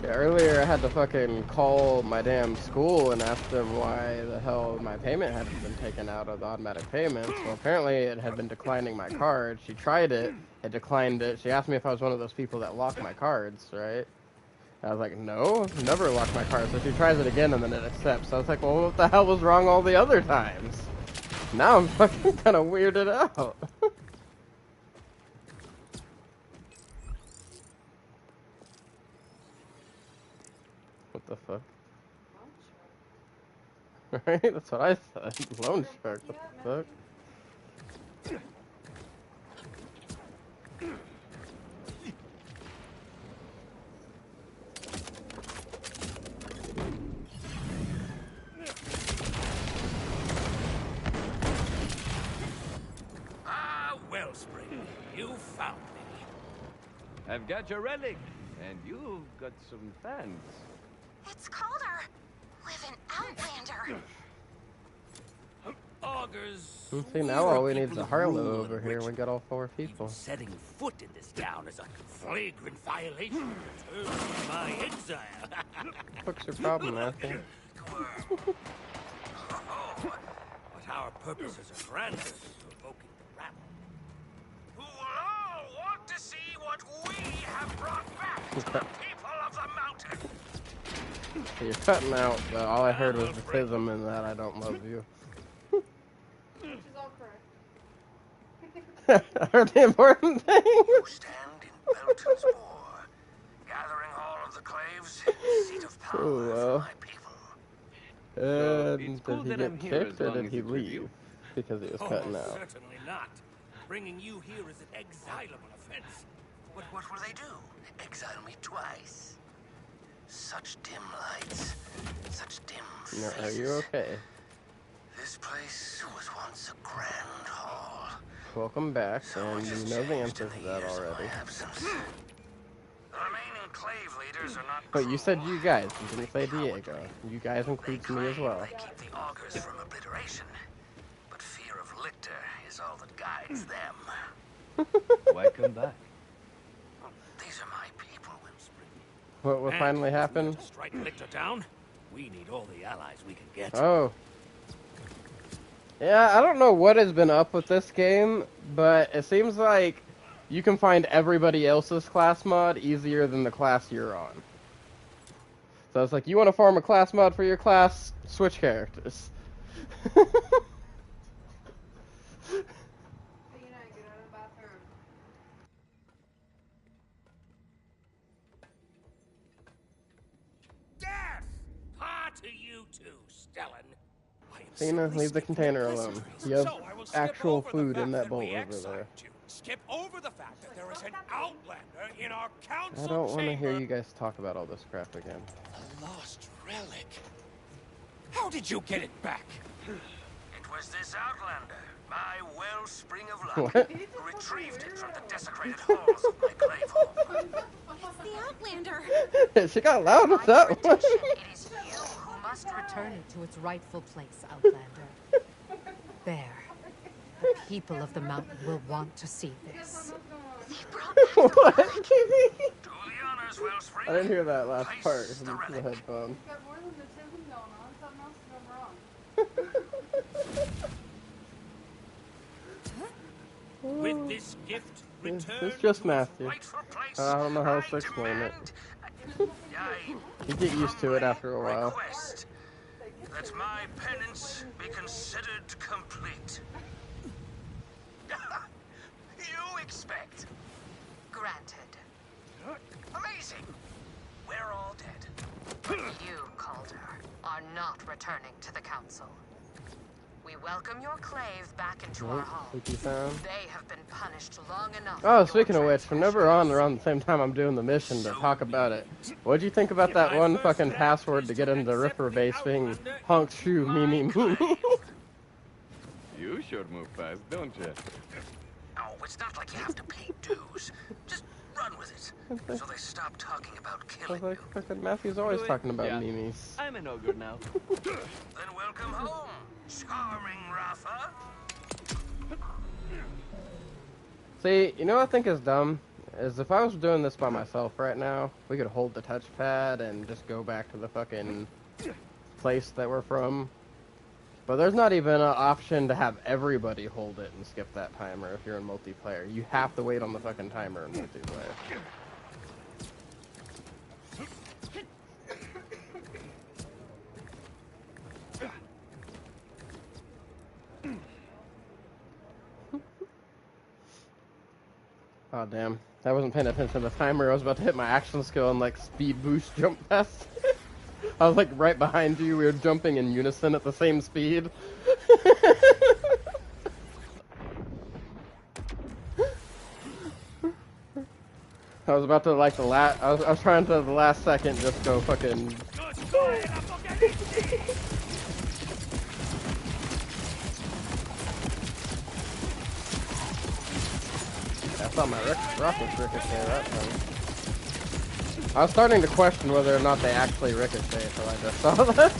Yeah, earlier I had to fucking call my damn school and ask them why the hell my payment hadn't been taken out of the automatic payments. Well, apparently it had been declining my card. She tried it, it declined it. She asked me if I was one of those people that lock my cards, right? I was like, no, I've never locked my card. So she tries it again and then it accepts. I was like, well, what the hell was wrong all the other times? Now I'm fucking kind of weirded out. What the fuck? Right? That's what I said. Loan shark. What the fuck? Ah, Wellspring, you found me. I've got your relic, and you've got some fans. It's Calder with an Outlander. Augurs. See, now all we need is a Harlow over here. We got all 4 people. Setting foot in this town is a flagrant violation of the terms of my exile. What's your problem, Matthew? But our purposes are grander, provoking the rabble. Who will all want to see what we have brought back to the people of the mountain. So you're cutting out, but all I heard was the schism and that I don't love you. Which is all correct. I heard the important thing. You stand in Belton's war, gathering all of the claves, seat of power Oh, well. for my people. And it's cool did he that I'm get here kicked as or long did as he it's with you. leave? Because he was cutting out. Certainly not. Bringing you here is an exilable offense. But what will they do? Exile me twice? Such dim lights, such dim No, faces. are you okay? This place was once a grand hall. Welcome back, So and much you has know the changed answer in to the that years of my already. absence. The remaining clave leaders are not But you said cruel. you guys, you didn't say Diego. You guys They includes me as claim well. they keep the augurs from obliteration, but fear of Lictor is all that guides them. Why come back? These are my people, Wellspring. What will And finally if we are happen? to strike Lictor down, we need all the allies we can get. Oh. Yeah, I don't know what has been up with this game, but it seems like you can find everybody else's class mod easier than the class you're on. So it's like, you want to farm a class mod for your class, switch characters. Hey, you know, get out of the bathroom. Death! Ah, to you too, Stellan. I am Cena, simply leave the skipping container the alone. pleasantries. You have So I will skip actual over the food in fact that bowl we over exiled there. you. Skip over the fact that there is an Outlander in our council I don't want to hear chamber. you guys talk about all this crap again. The lost relic. How did you get it back? It was this Outlander, my wellspring of luck, What? who retrieved it from the desecrated halls of my clave home. The Outlander. She got loud with that one. It is you who must Return it to its rightful place, Outlander. There. The people of the mountain will want to see this. What? Do the honors, Wellspring. I didn't hear that last Place part the from the relic. headphone. You've got more than the schism going on. Something else is going wrong. With this gift, return It's just to its Matthew. rightful place. I don't know how else to I explain it. demand- I You get used to it after a while. request that my penance be considered complete. You expect. granted. Amazing. We're all dead. But you, Calder, are not returning to the council. We welcome your clave back into our Nope, home. sleepy sound. They have been punished long enough. Oh, for speaking your of which, from never on around the same time I'm doing the mission to talk about it. What'd you think about that one fucking password to get into Ripper Base being Honk Shoe Me Me Me? You sure move fast, don't you? Oh, it's not like you have to pay dues. Just run with it. So they stop talking about I was killing like, you. fucking Matthew's always talking about Yeah. memes. I'm an ogre now. Then welcome home, charming Rafa. See, you know what I think is dumb? is if I was doing this by myself right now, we could hold the touchpad and just go back to the fucking place that we're from. But there's not even an option to have everybody hold it and skip that timer if you're in multiplayer. You have to wait on the fucking timer in multiplayer. Oh damn, I wasn't paying attention to the timer. I was about to hit my action skill and like speed boost jump past. I was like right behind you. We were jumping in unison at the same speed. I was about to like I was trying to the last second just go fucking. I thought my rockets ricochet that time. I was starting to question whether or not they actually ricochet until I just saw that.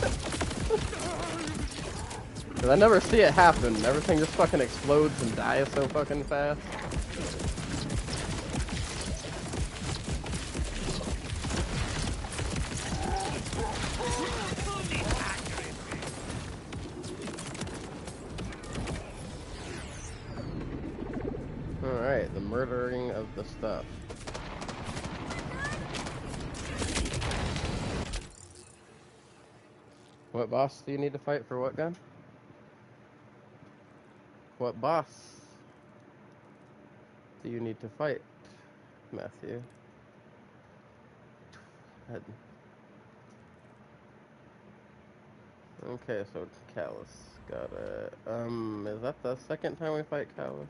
Cause I never see it happen. Everything just fucking explodes and dies so fucking fast. Alright, the murdering of the stuff. What boss do you need to fight for what gun? What boss do you need to fight, Matthew? Head. Okay, so Callus. Got it. Is that the second time we fight Callus?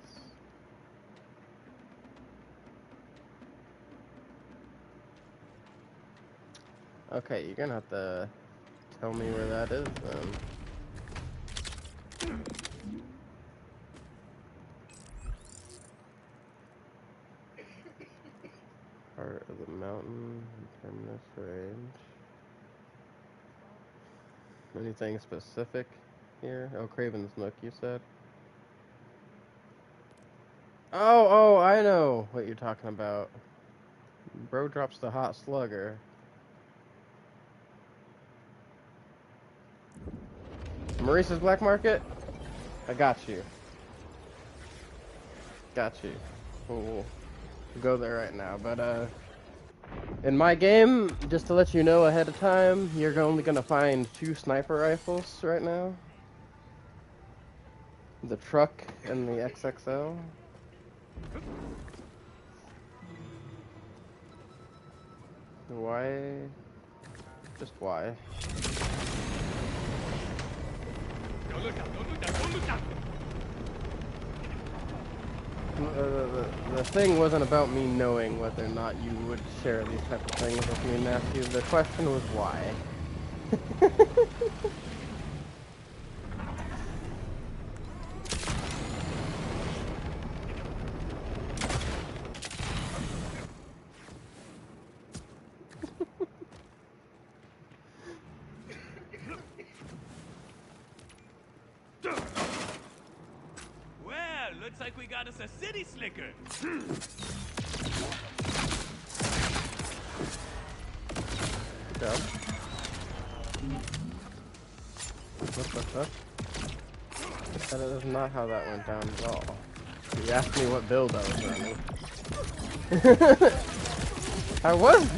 Okay, you're gonna have to tell me where that is then. Part of the mountain, terminus range. Anything specific here? Oh, Craven's Nook, you said? Oh, I know what you're talking about. Bro drops the hot slugger. Maurice's Black Market? I got you. Got you. We'll go there right now, but in my game, just to let you know ahead of time, you're only gonna find 2 sniper rifles right now. The truck and the XXL. Why? Just why? The thing wasn't about me knowing whether or not you would share these type of things with me, Matthew. The question was why. Looks like we got us a city slicker. Good job. What the fuck? That is not how that went down at all. You asked me what build I was running. I wasn't!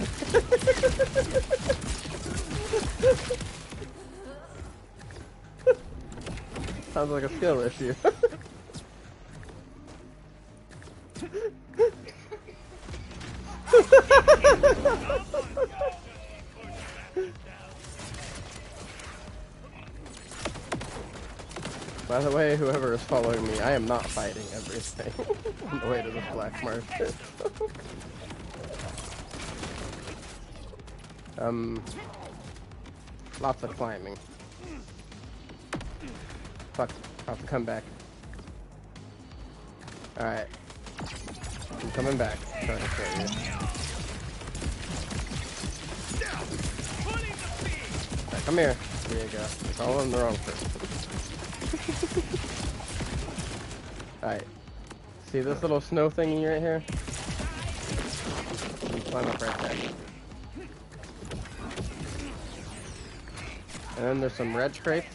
Sounds like a skill issue. By the way, whoever is following me, I am not fighting everything on the way to the black market. Lots of climbing. Fuck, I'll have to come back. Alright. I'm coming back. Trying to show you. Right, come here. There you go. It's all in the wrong person. Alright. See this little snow thingy right here? Climb up right there. And then there's some red crates.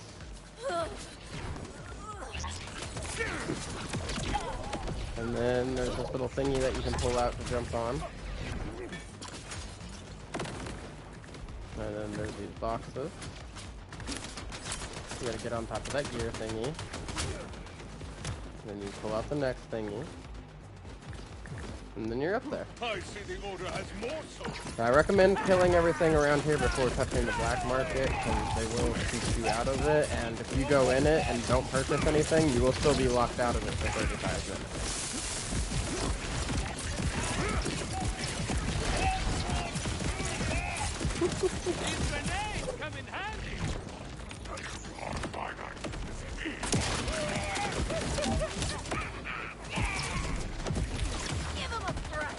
And then there's this little thingy that you can pull out to jump on. And then there's these boxes. You gotta get on top of that gear thingy. Then you pull out the next thingy. And then you're up there. I see the order has more soldiers. I recommend killing everything around here before touching the black market, because they will keep you out of it, and if you go in it and don't purchase anything, you will still be locked out of it for 35 minutes. These grenades come in handy. Give him a break.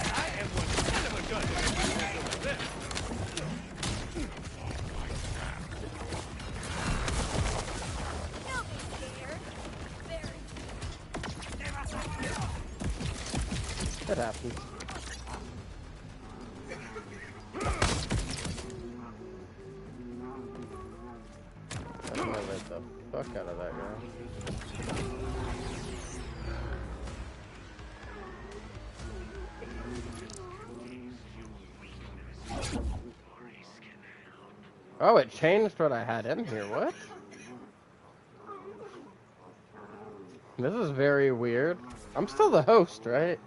I am one hell of a gun over this. He'll be scared. Very. It happens. I'm gonna let the fuck out of that guy. Oh, it changed what I had in here. What? This is very weird. I'm still the host, right?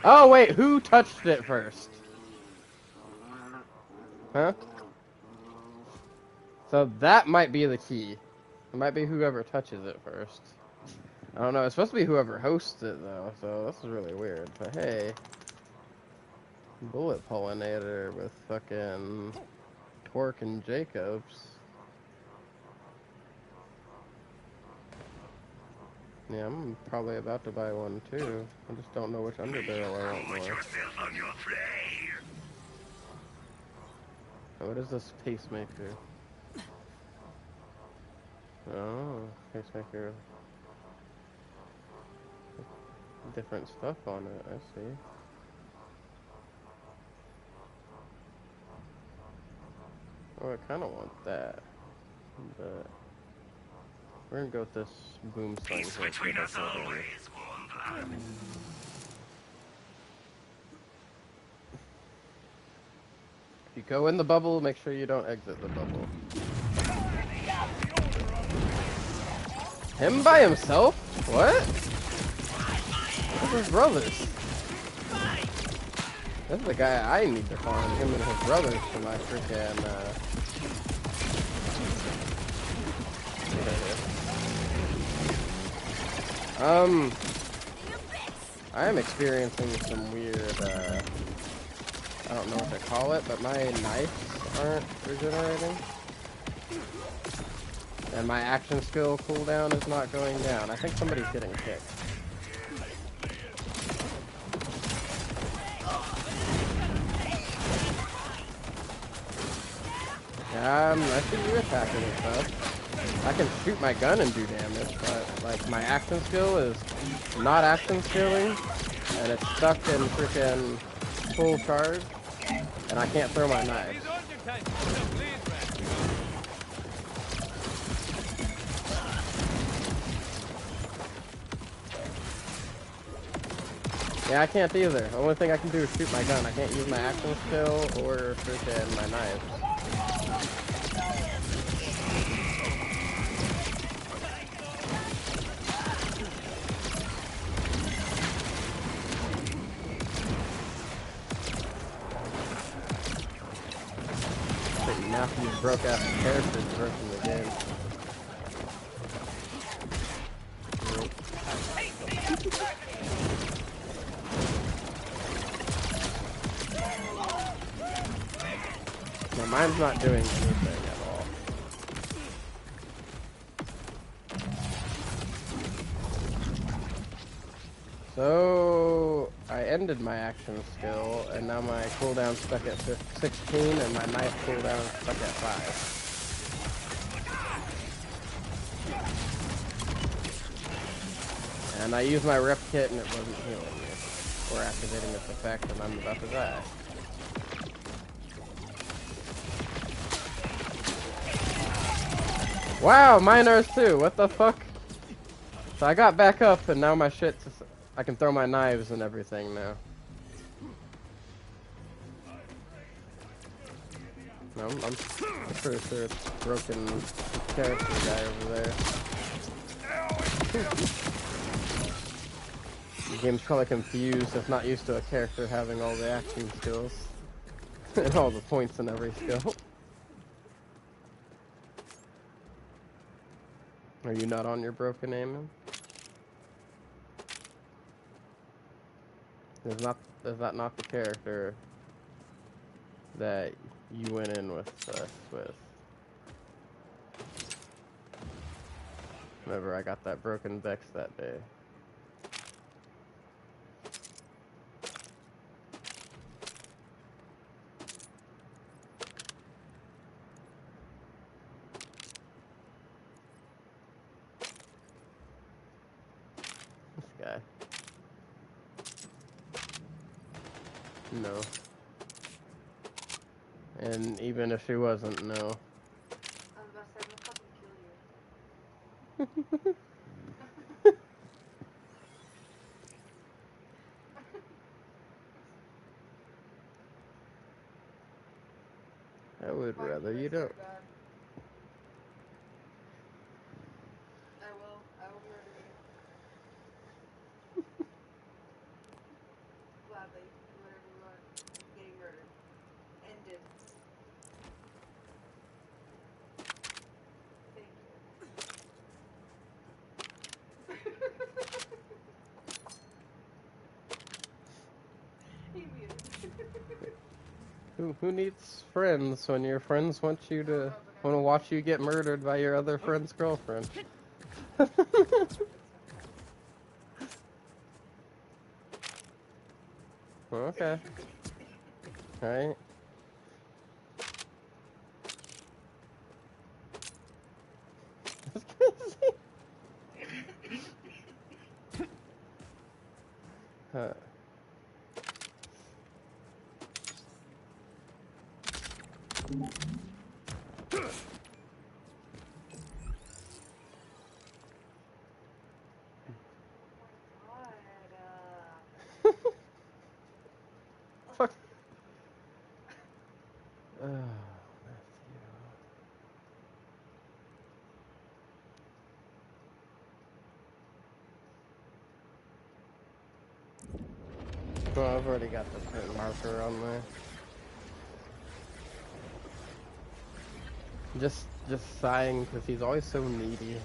Oh, wait, who touched it first? Huh? So that might be the key. It might be whoever touches it first. I don't know. It's supposed to be whoever hosts it, though, so this is really weird. But hey. Bullet pollinator with fucking Torque and Jacobs. Yeah, I'm probably about to buy one too. I just don't know which underbarrel I want more. Oh, what is this pacemaker? Oh, pacemaker. Different stuff on it, I see. Oh, I kind of want that, but we're gonna go with this boom thing. Between us always, if you go in the bubble, make sure you don't exit the bubble. Him by himself? What? Where's his brothers? That's the guy I need to find, him and his brothers for my freaking, I am experiencing some weird, I don't know what to call it, but my knives aren't regenerating. And my action skill cooldown is not going down. I think somebody's getting kicked. I see you attacking and stuff. I can shoot my gun and do damage, but like my action skill is not action skilling, and it's stuck in freaking full charge, and I can't throw my knife. Yeah, I can't either. The only thing I can do is shoot my gun. I can't use my action skill or freaking my knife. Matthew's broke ass characters versus the game. No, mine's not doing anything at all. So ended my action skill, and now my cooldown's stuck at 16, and my knife cooldown's stuck at 5. And I used my rep kit, and it wasn't healing me, or activating its effect, and I'm about to die. Wow, mine are too. What the fuck? So I got back up, and now my shit's... I can throw my knives and everything now. No, I'm pretty sure it's broken character guy over there. The game's probably confused. It's not used to a character having all the action skills. And all the points in every skill. Are you not on your broken aiming? Is that not the character that you went in with us with? Whenever I got that broken Vex that day. This guy. No. And even if she wasn't, no. I was about to say, I'm gonna fucking kill you. I would rather you don't. I will murder you. Gladly. Do whatever you want. Getting murdered. Ended. Thank you. He muted. Who needs friends when your friends want to watch you get murdered by your other friend's girlfriend? Okay. Alright. That's crazy. Fuck. Well, I've already got the print marker on there. Just sighing because he's always so needy.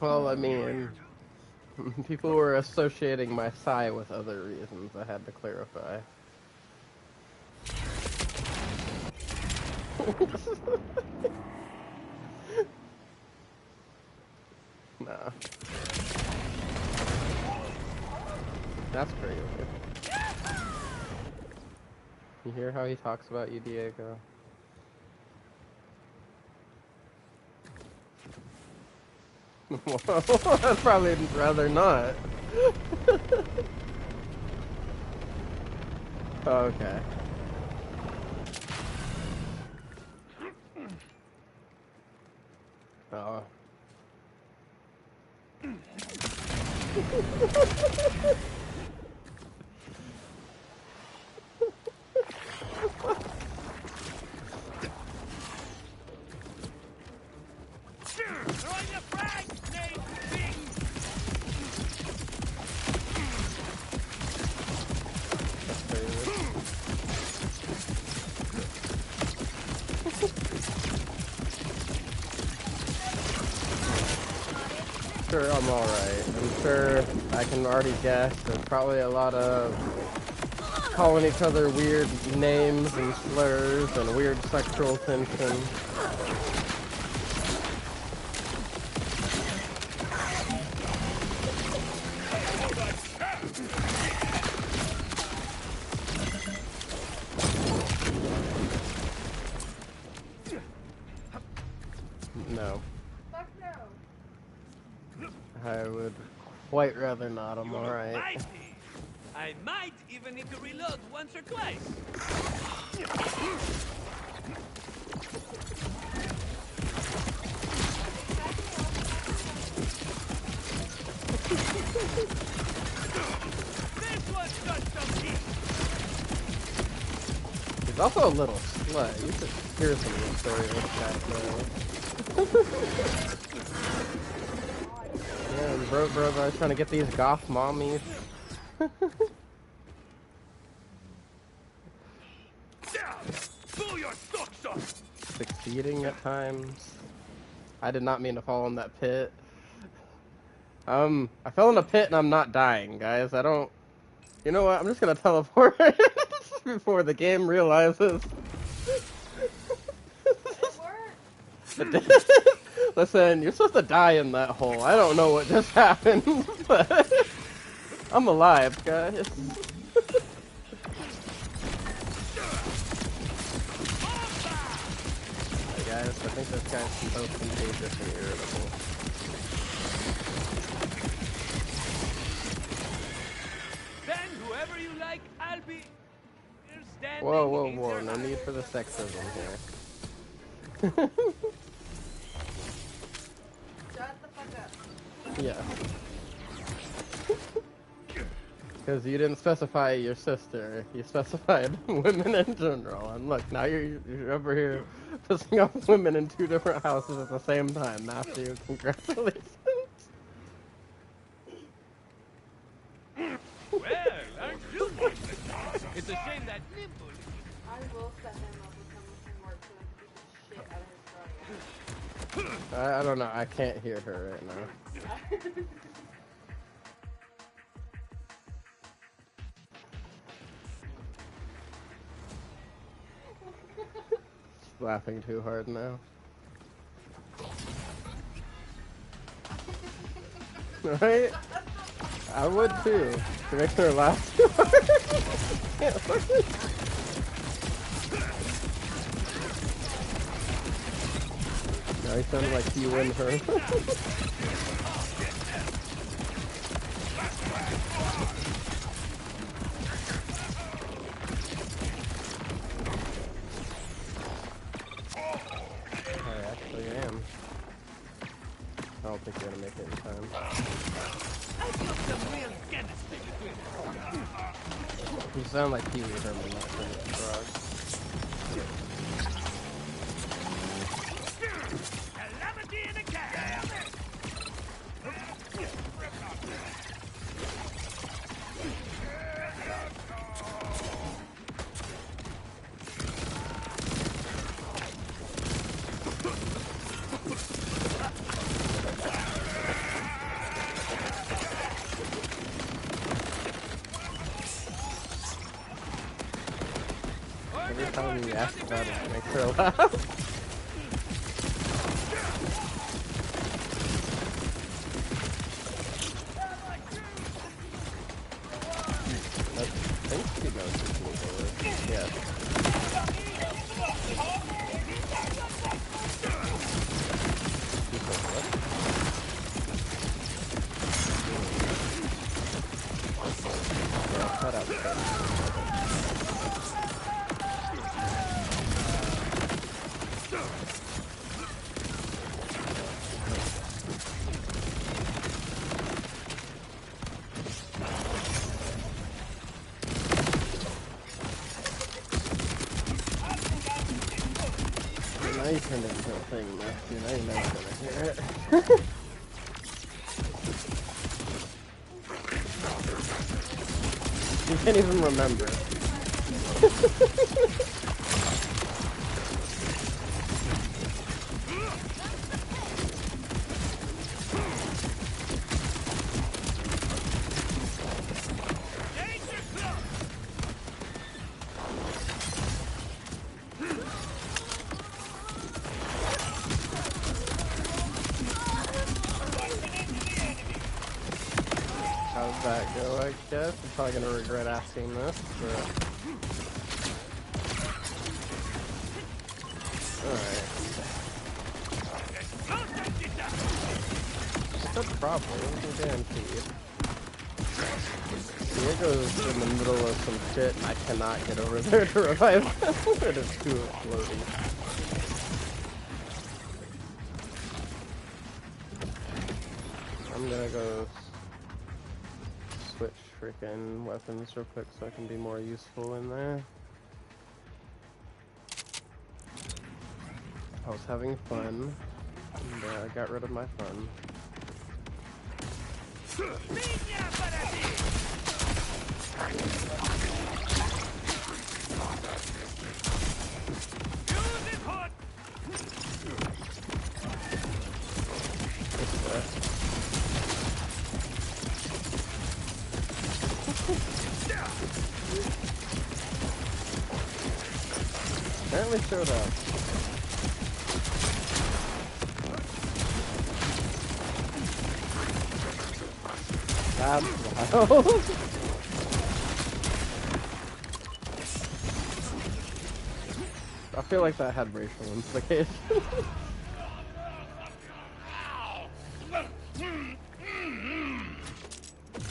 Well, I mean, people were associating my sigh with other reasons. I had to clarify. Nah. That's crazy. You hear how he talks about you, Diego? Well, I'd probably rather not. Okay. Oh. Sure, I'm alright. I'm sure I can already guess there's probably a lot of calling each other weird names and slurs and weird sexual tension. No. Fuck no. I would quite rather not, I'm alright. I might even need to reload once or twice. This one's got some heat. He's also a little slut. You should hear some of the story this guy. Yeah, and bro, I was trying to get these goth mommies. Pull your socks off. Succeeding at times. I did not mean to fall in that pit. I fell in a pit and I'm not dying, guys. I don't... You know what? I'm just gonna teleport before the game realizes. It did. Listen, you're supposed to die in that hole. I don't know what just happened, but I'm alive, guys. Hey guys, I think this guy's both contagious and irritable. Then whoever you like, I'll be standing. Whoa, no need for the sexism here. Shut the fuck up. Yeah. Because you didn't specify your sister, you specified women in general. And look, now you're over here pissing off women in 2 different houses at the same time. Matthew, congratulations. Well, aren't you nice? It's a shame that nimble. I will set him up with some work so I can beat the shit out of his brother. I don't know, I can't hear her right now. Laughing too hard now. Right? I would too. To make her laugh too hard. Now he sounded like you and her. I don't think you're gonna make it in time. You sound like Pee Wee Herman, not Kermit the Frog. Calamity in a can. Every time you ask about it, it makes her laugh. I think she knows who Sneeple is. Yeah. Sneeple what? Yeah, cut out the Now you turned it into a thing, Matthew. Now you're never gonna hear it. You can't even remember. how'd that go, I guess? I'm probably gonna regret asking this, but... Alright. I said probably, it wasn't guaranteed. Diego's in the middle of some shit, and I cannot get over there to revive him. It is too floaty. I'm gonna go switch freaking weapons real quick so I can be more useful in there. I was having fun, and I got rid of my fun. Apparently showed up. That's wild. I feel like that had racial implications.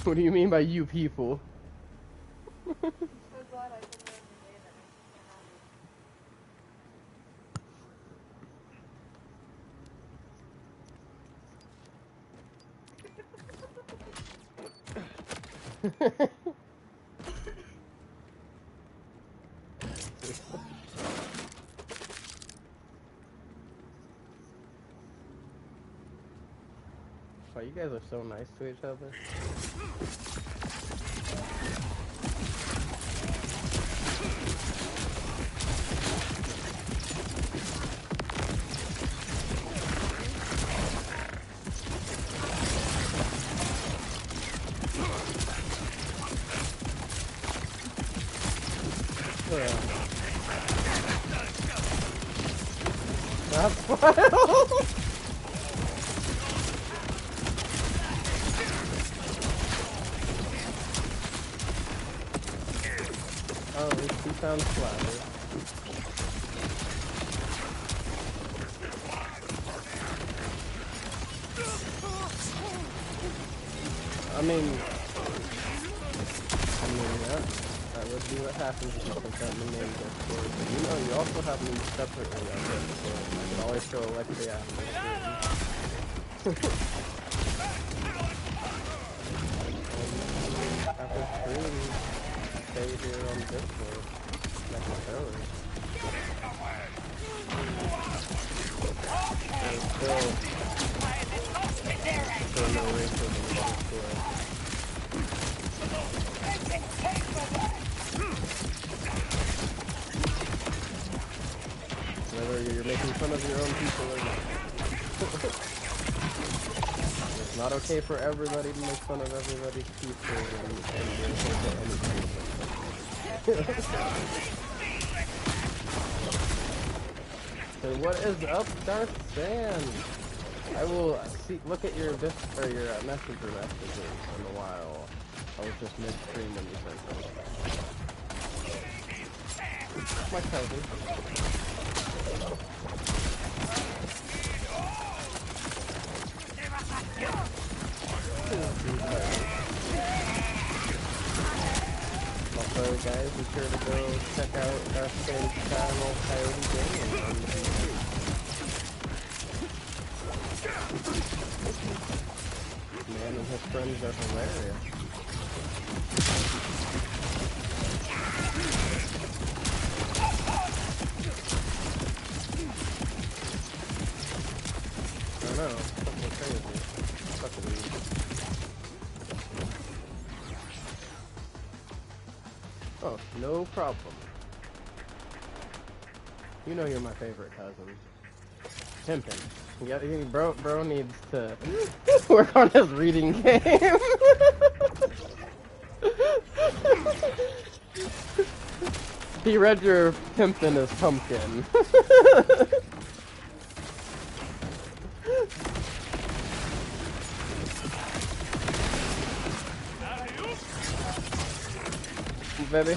What do you mean by you people? Wow, you guys are so nice to each other. That's wild. Oh, he sounds flattered. I mean, yeah, that would be what happens if you put that in the main Discord. But you know, you also have me separately on Discord. I can always show Alexia after. After stream, stay here on Discord. Necessarily. There's still no racism in Discord. Whether you're making fun of your own people or not. It's not okay for everybody to make fun of everybody's people and be okay to anything. So what is up, Darth Sand? I will look at your messenger messages in a while. I was just midstream when you sent them. My cousin. Also, guys, be sure to go check out Darth Sand's channel, Coyote Gaming, on YouTube. Man and his friends are hilarious. I don't know, something crazy. Fucking... Oh, no problem. You know you're my favorite cousin. Pimpin'. Yeah, bro needs to work on his reading game. He read your pimpin' as pumpkin. baby.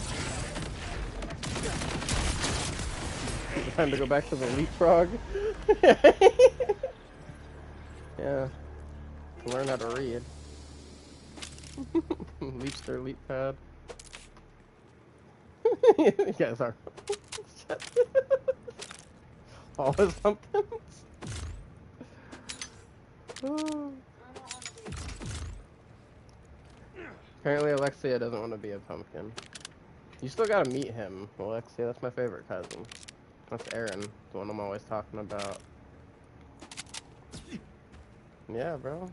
Time to go back to the leapfrog. Yeah. To learn how to read. Leapster leap pad. You guys are always pumpkins. Apparently Alexia doesn't want to be a pumpkin. You still gotta meet him, Alexia. That's my favorite cousin. That's Aaron, the one I'm always talking about. Yeah, bro.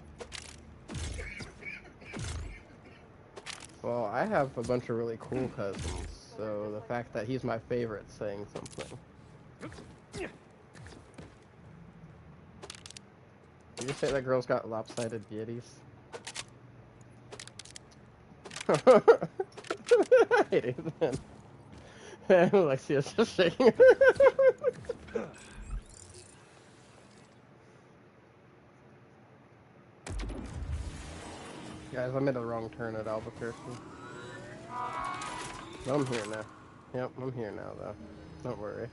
Well, I have a bunch of really cool cousins, so the fact that he's my favorite's saying something. Did you say that girl's got lopsided beauties? I hate Ethan. Alexia's just shaking her. Guys, I made a wrong turn at Albuquerque. But I'm here now. Yep, I'm here now, though. Don't worry.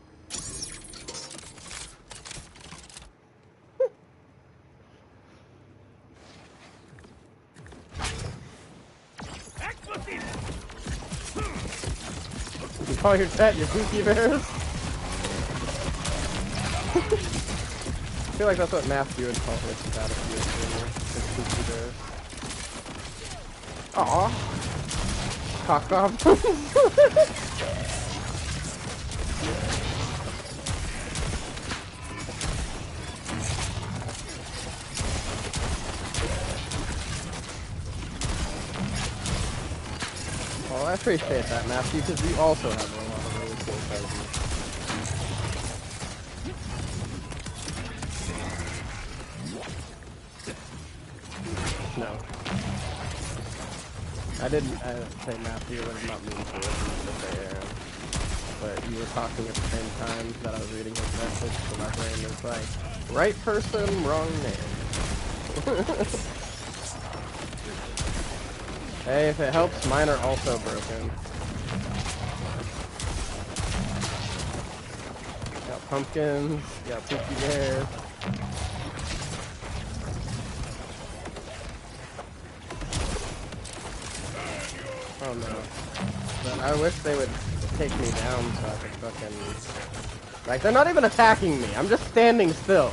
You call your chat your Pookie Bears? I feel like that's what Matthew would call his chat if he was doing his Pookie Bears. Aww. Cock off. Well, I appreciate that, Matthew, because you also have a lot of really cool cousins. No. I didn't say Matthew, but I'm not mean to it. To say Aaron. But you were talking at the same time that I was reading his message, so my brain was like, right person, wrong name. Hey, if it helps, mine are also broken. Got pumpkins, got Pookie Bears. Oh no. But I wish they would take me down so I could fucking... Like, they're not even attacking me, I'm just standing still.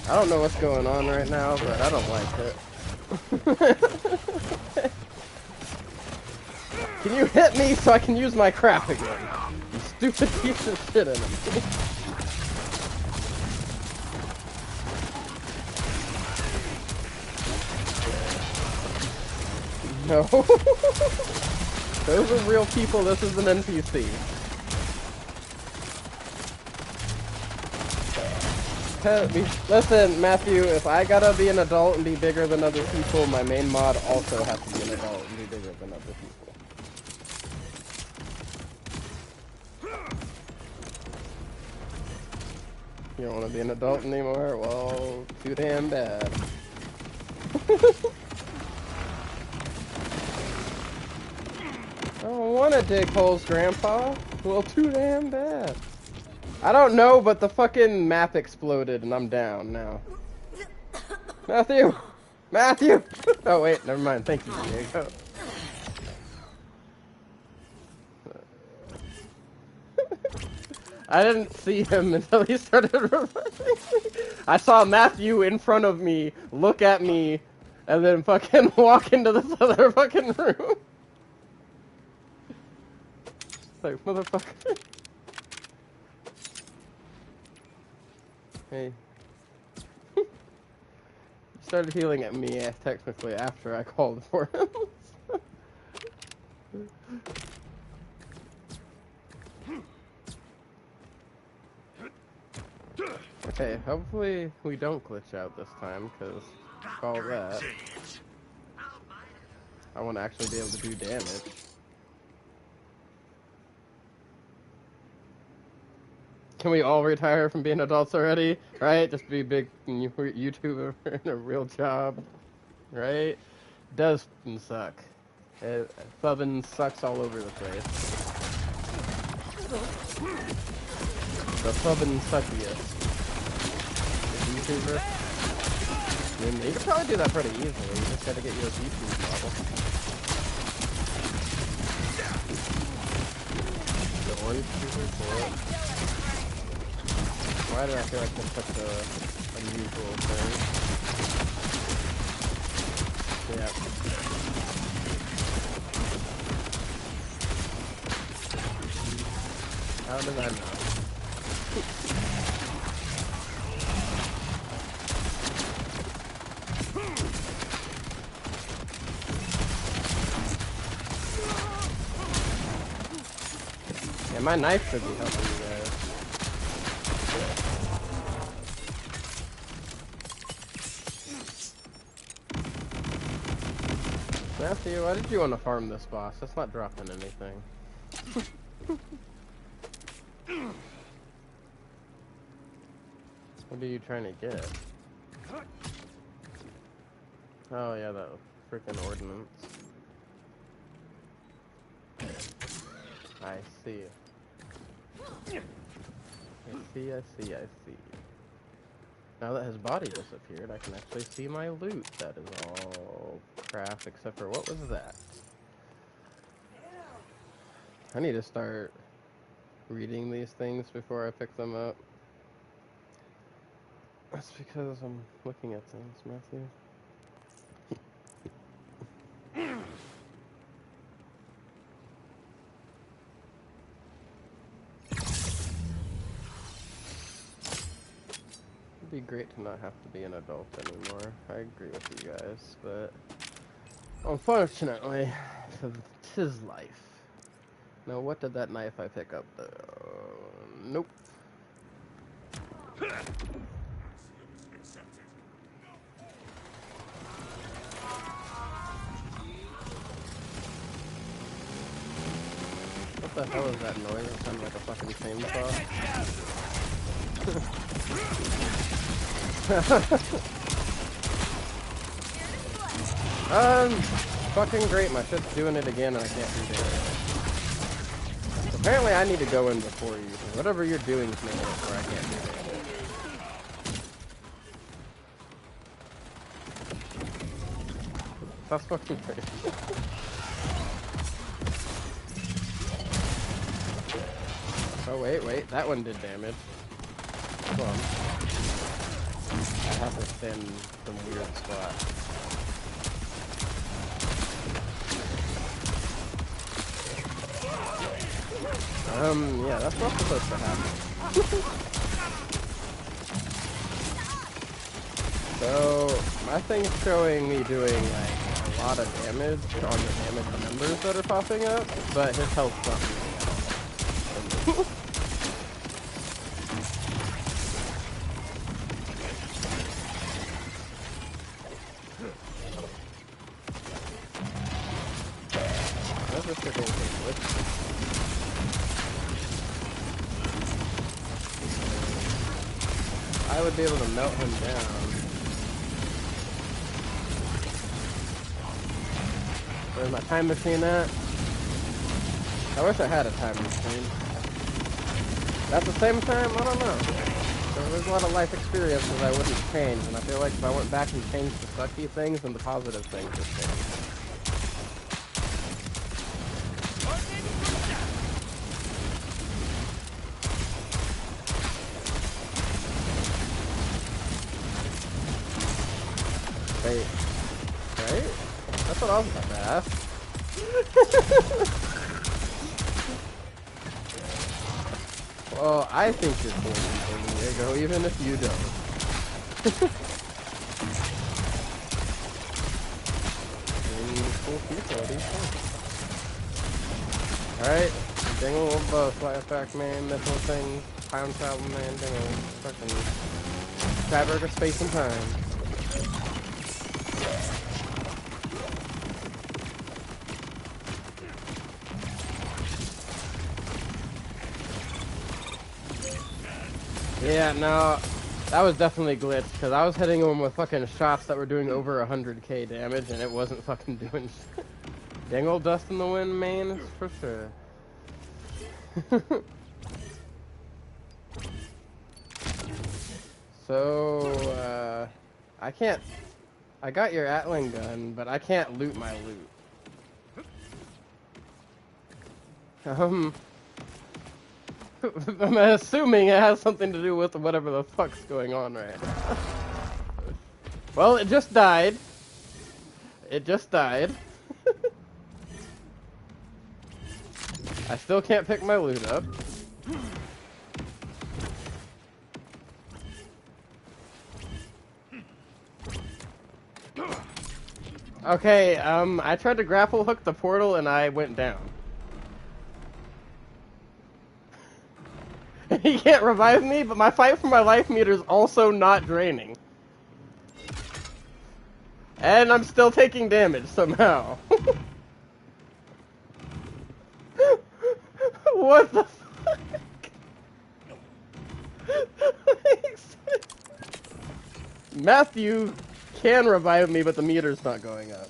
I don't know what's going on right now, but I don't like it. Can you hit me so I can use my crap again? You stupid piece of shit enemy. No. Those are real people, this is an NPC. Listen, Matthew, if I gotta be an adult and be bigger than other people, my main mod also has to be an adult and be bigger than other people. You don't want to be an adult anymore? Well, too damn bad. I don't want to dig holes, Grandpa. Well, too damn bad. I don't know, but the fucking map exploded and I'm down now. Matthew! Matthew! Oh wait, never mind. Thank you, Diego. I didn't see him until he started reviving me. I saw Matthew in front of me, look at me, and then fucking walk into this other fucking room. Like, motherfucker. Hey. You started healing at me, technically, after I called for him. Okay, hopefully we don't glitch out this time, because all that. I want to actually be able to do damage. Can we all retire from being adults already? Right? Just be big YouTuber in a real job. Right? Does suck. Fubbin sucks all over the place. The fubbin suckiest. YouTuber. I mean, you could probably do that pretty easily. You just gotta get your YouTube model. The orange tuber for it. Why did I feel like that's such a unusual thing? Yeah. How did I know? Yeah, my knife should be helping you guys. Matthew, why did you want to farm this boss? That's not dropping anything. What are you trying to get? Oh yeah, that freaking ordnance. I see. I see. Now that his body disappeared, I can actually see my loot. That is all crap, except for what was that? I need to start reading these things before I pick them up. That's because I'm looking at things, Matthew. It'd be great to not have to be an adult anymore. I agree with you guys, but unfortunately, 'tis life. Now, what did that knife I pick up though? Nope. What the hell is that noise? It sounds like a fucking chainsaw. Fucking great. My shit's doing it again and I can't do it. Apparently I need to go in before you. Whatever you're doing is making it where I can't do it. That's fucking crazy. Oh, wait, that one did damage. Hold on. I have to stand some weird spot. Yeah, that's not supposed to happen. So, my thing's showing me doing, like, a lot of damage on the damage numbers that are popping up, but his health's not moving at all. That's just a thing. I would be able to melt him down. Where's my time machine at? I wish I had a time machine. At the same time, I don't know. There's a lot of life experiences I wouldn't change, and I feel like if I went back and changed the sucky things, then the positive things would change. Wait. Right? That's what I was about to ask. Well, I think you're cool, Diego, even if you don't. Cool people, Alright, dingle both, fly back man, missile thing, time travel man, dingle, fucking fabric of space and time. Yeah, no, that was definitely glitched, because I was hitting him with fucking shots that were doing over 100k damage, and it wasn't fucking doing shit. Dang old dust in the wind, man, for sure. So, I can't... I got your Atling gun, but I can't loot my loot. I'm assuming it has something to do with whatever the fuck's going on right now. Well, it just died. It just died. I still can't pick my loot up. Okay, I tried to grapple hook the portal and I went down. He can't revive me, but my fight for my life meter is also not draining. And I'm still taking damage somehow. What the fuck? Matthew can revive me, but the meter's not going up.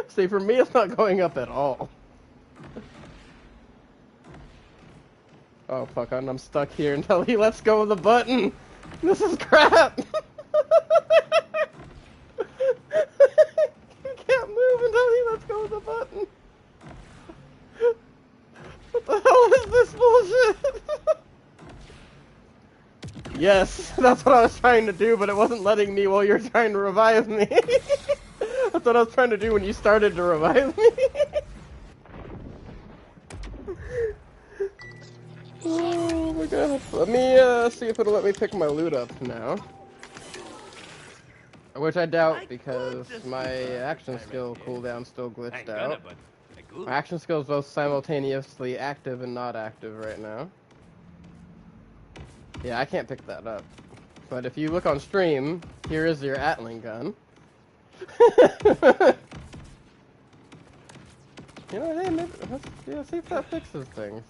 See, for me, it's not going up at all. Oh, fuck, I'm stuck here until he lets go of the button. This is crap. I can't move until he lets go of the button. What the hell is this bullshit? Yes, that's what I was trying to do, but it wasn't letting me while you're trying to revive me. That's what I was trying to do when you started to revive me. Oh my god. Let me see if it'll let me pick my loot up now. Which I doubt, because my action skill cooldown still glitched out. My action skill is both simultaneously active and not active right now. Yeah, I can't pick that up. But if you look on stream, here is your Atling gun. You know, hey, maybe, let's see if that fixes things.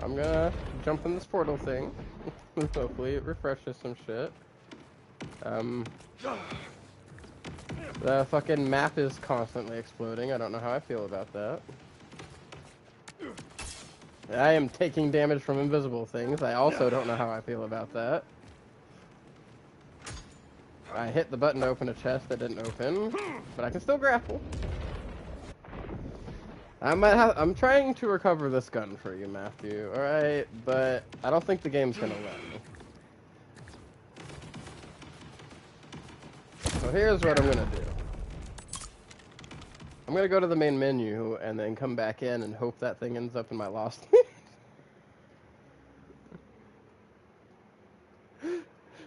I'm gonna jump in this portal thing. Hopefully it refreshes some shit. The fucking map is constantly exploding. I don't know how I feel about that. I am taking damage from invisible things. I also don't know how I feel about that. I hit the button to open a chest that didn't open, but I can still grapple. I'm trying to recover this gun for you, Matthew, alright? But I don't think the game's gonna let me. So here's what I'm gonna do. I'm gonna go to the main menu and then come back in and hope that thing ends up in my lost.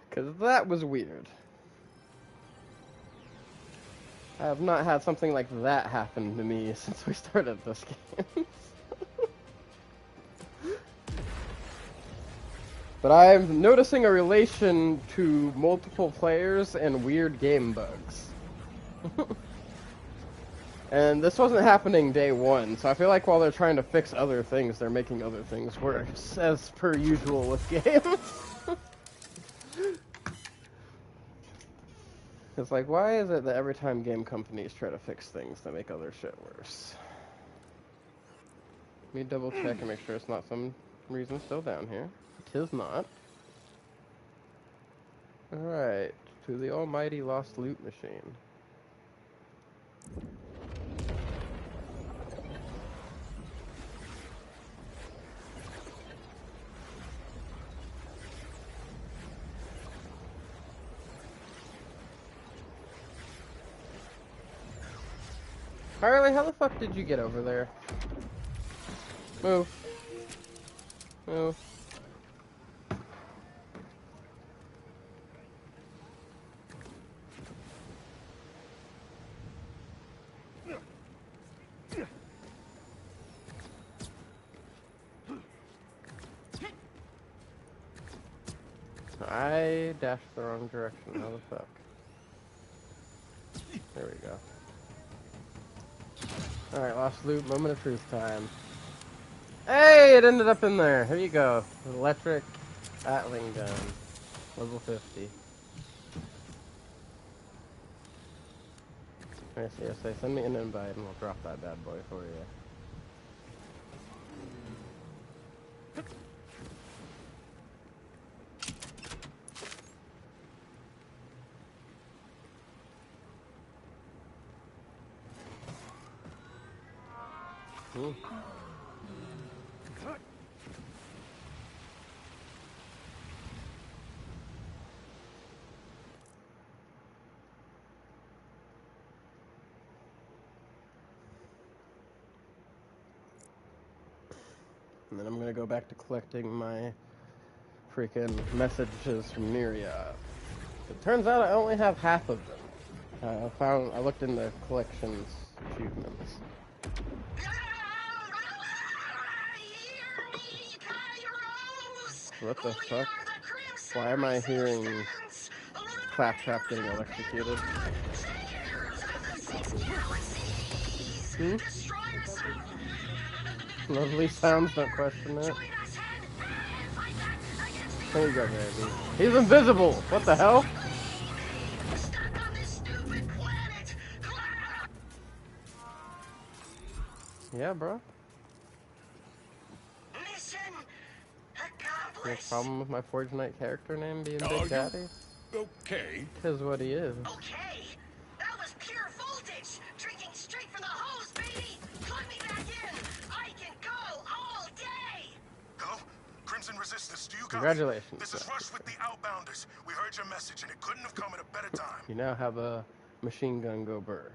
Because that was weird. I have not had something like that happen to me since we started this game. But I'm noticing a relation to multiple players and weird game bugs. And this wasn't happening day one, so I feel like while they're trying to fix other things, they're making other things worse, as per usual with games. It's like, why is it that every time game companies try to fix things, they make other shit worse? Let me double check and make sure it's not some reason still down here. It is not. Alright, to the almighty lost loot machine. Harley, how the fuck did you get over there? Move. Move. I dashed the wrong direction. How the fuck? There we go. Alright, lost loot, moment of truth time. Hey, it ended up in there. Here you go. Electric Atling gun. Level 50. Yes, yes, they send me an invite and we'll drop that bad boy for you. And then I'm gonna go back to collecting my freaking messages from Neria. It turns out I only have half of them. I looked in the collections achievements. What the fuck? Why am I hearing Claptrap getting electrocuted? Lovely sounds, don't question it. There you go, baby. He's invisible! What the hell? Yeah, bro. No problem with my Fortnite character name being Big Daddy? Okay. Tis what he is. Okay, that was pure voltage. Drinking straight from the hose, baby. Plug me back in. I can go all day. Hello? Crimson Resistance, do you copy? Congratulations. This is Rush with the Outbounders. We heard your message and it couldn't have come at a better time. You now have a machine gun go burr.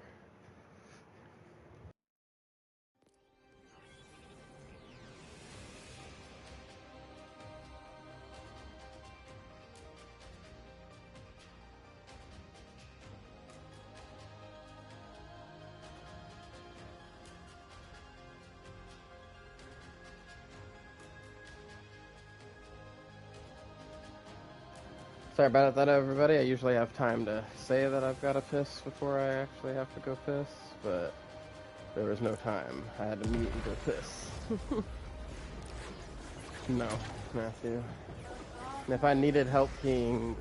Sorry about that, everybody. I usually have time to say that I've got to piss before I actually have to go piss, but there was no time. I had to mute and go piss. No, Matthew. And if I needed help peeing,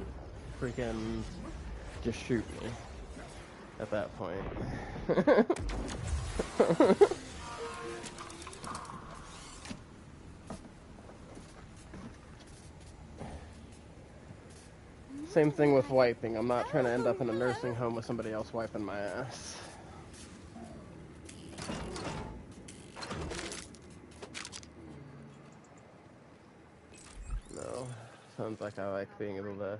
freaking just shoot me at that point. Same thing with wiping. I'm not trying to end up in a nursing home with somebody else wiping my ass. No. Sounds like I like being able to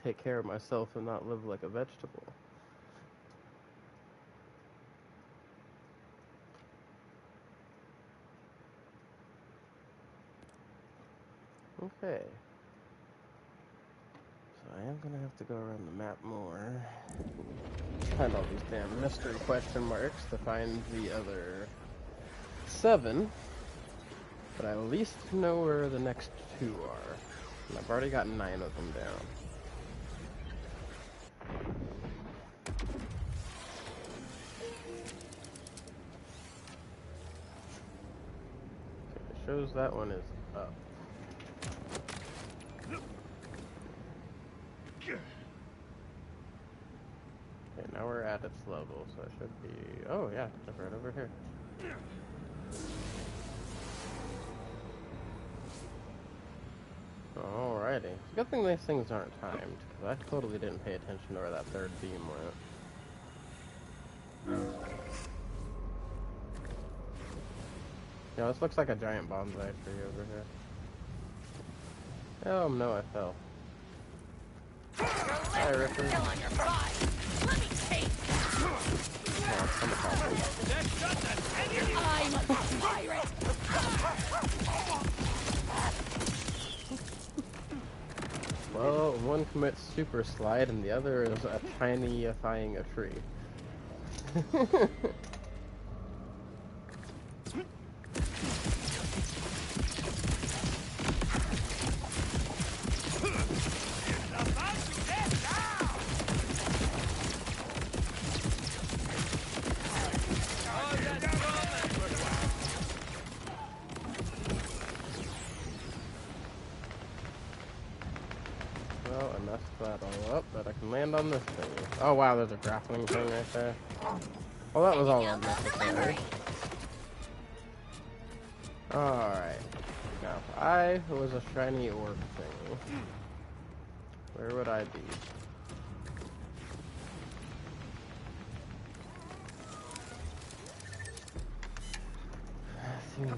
take care of myself and not live like a vegetable. Okay. I am gonna have to go around the map more. Find all these damn mystery question marks to find the other 7. But I at least know where the next 2 are. And I've already got 9 of them down. Okay, it shows that one is up. Okay, now we're at its level, so it should be... Oh, yeah, it's right over here. Alrighty. It's a good thing these things aren't timed, because I totally didn't pay attention to where that 3rd beam went. Yeah, this looks like a giant bonsai tree over here. Oh, no, I fell. Hi, Ripper. Let me take. Oh, I'm a I'm a pirate. Well, one commits super slide and the other is a tiny-ifying a tree. follow up, but I can land on this thing. Oh wow, there's a grappling thing right there. Well, that was all unnecessary. Alright. Now, if I was a shiny orb thing, where would I be? Messy.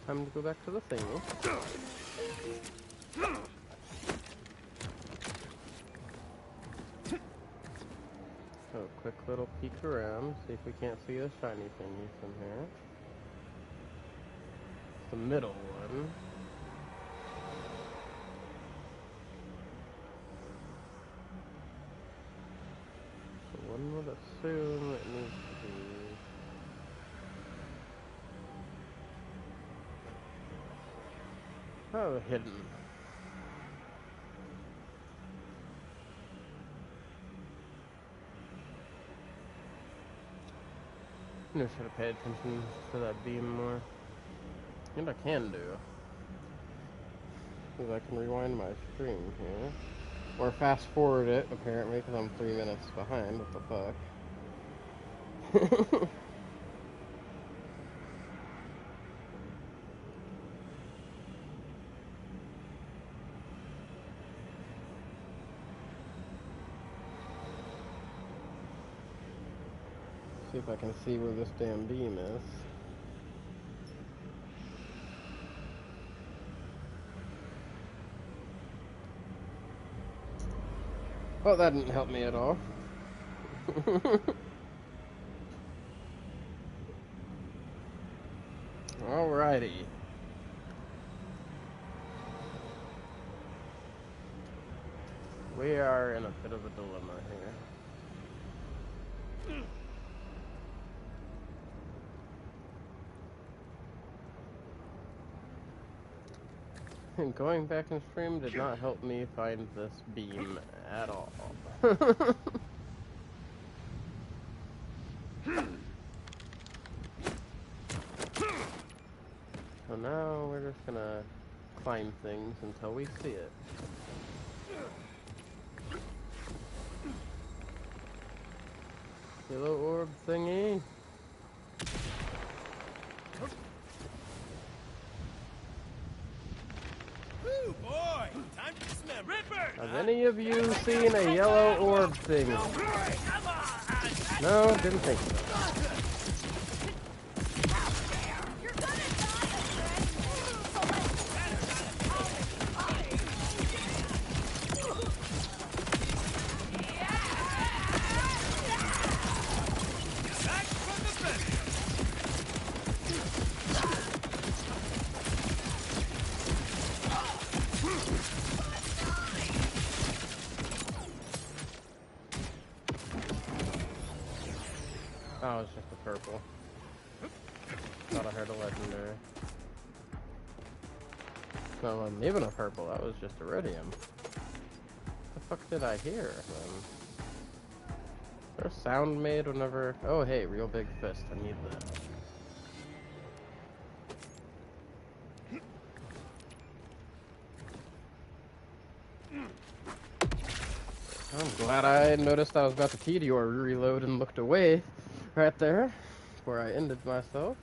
Time to go back to the thingy. So, quick little peek around, see if we can't see the shiny thingy from here. It's the middle one. So one would assume it needs to be... Oh, hidden. I should have paid attention to that beam more. And I can do. Because I can rewind my stream here. Or fast forward it, apparently, because I'm 3 minutes behind. What the fuck? See if I can see where this damn beam is. Oh, that didn't help me at all. Alrighty. We are in a bit of a dilemma here. Going back in stream did not help me find this beam at all. So now we're just gonna climb things until we see it. Yellow orb thingy. Ooh, boy! Time to dismember. Have any of you seen a yellow orb thing? No, didn't think so. Oh, it's just a purple. Thought I heard a legendary. No, it wasn't even a purple, that was just iridium. What the fuck did I hear then? Is there a sound made whenever... Oh hey, real big fist, I need that. I'm glad I noticed I was about to Meteor reload and looked away right there where I ended myself.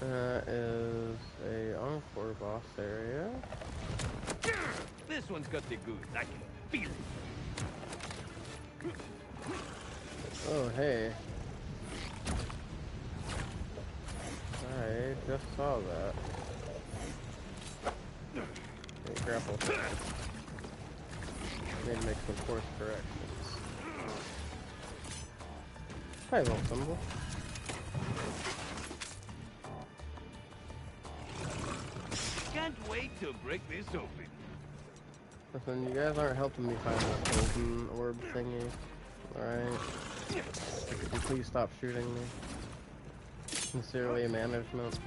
That is a Encore boss area. This one's got the goods. I can feel it. Oh, hey. I just saw that. Hey, grapple. Need to make some course corrections. Hi, little symbol. to break this open. Listen, you guys aren't helping me find this golden orb thingy. Alright? Could you please stop shooting me? Sincerely, management.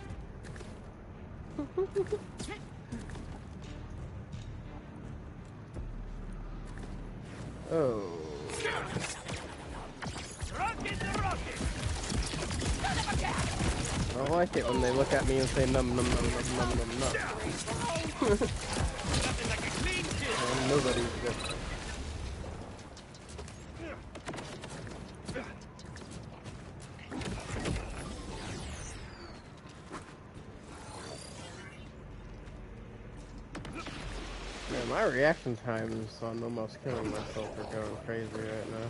Oh. I don't like it when they look at me and say num num num num num num num. And nobody's good. Man, my reaction times on almost killing myself are going crazy right now.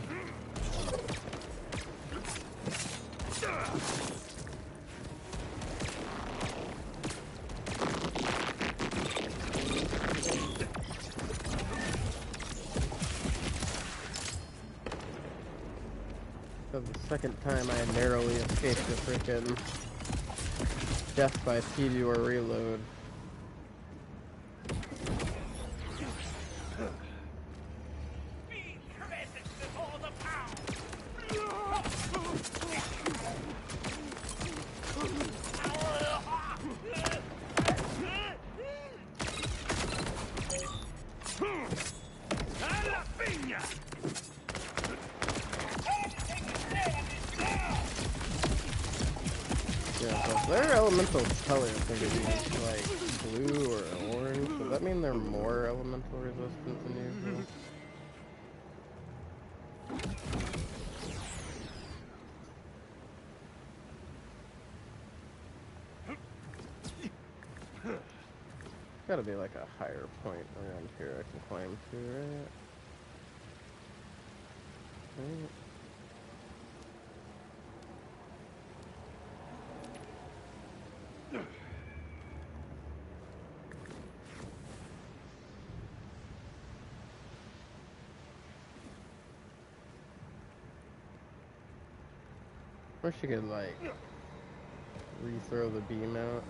For the second time I narrowly escaped the frickin' death by speed or reload. Their elemental colors are gonna be like blue or orange. Does that mean they're more elemental resistant than usual? Gotta be like a higher point around here I can climb to, right? Right. Wish you could, like, re-throw the beam out.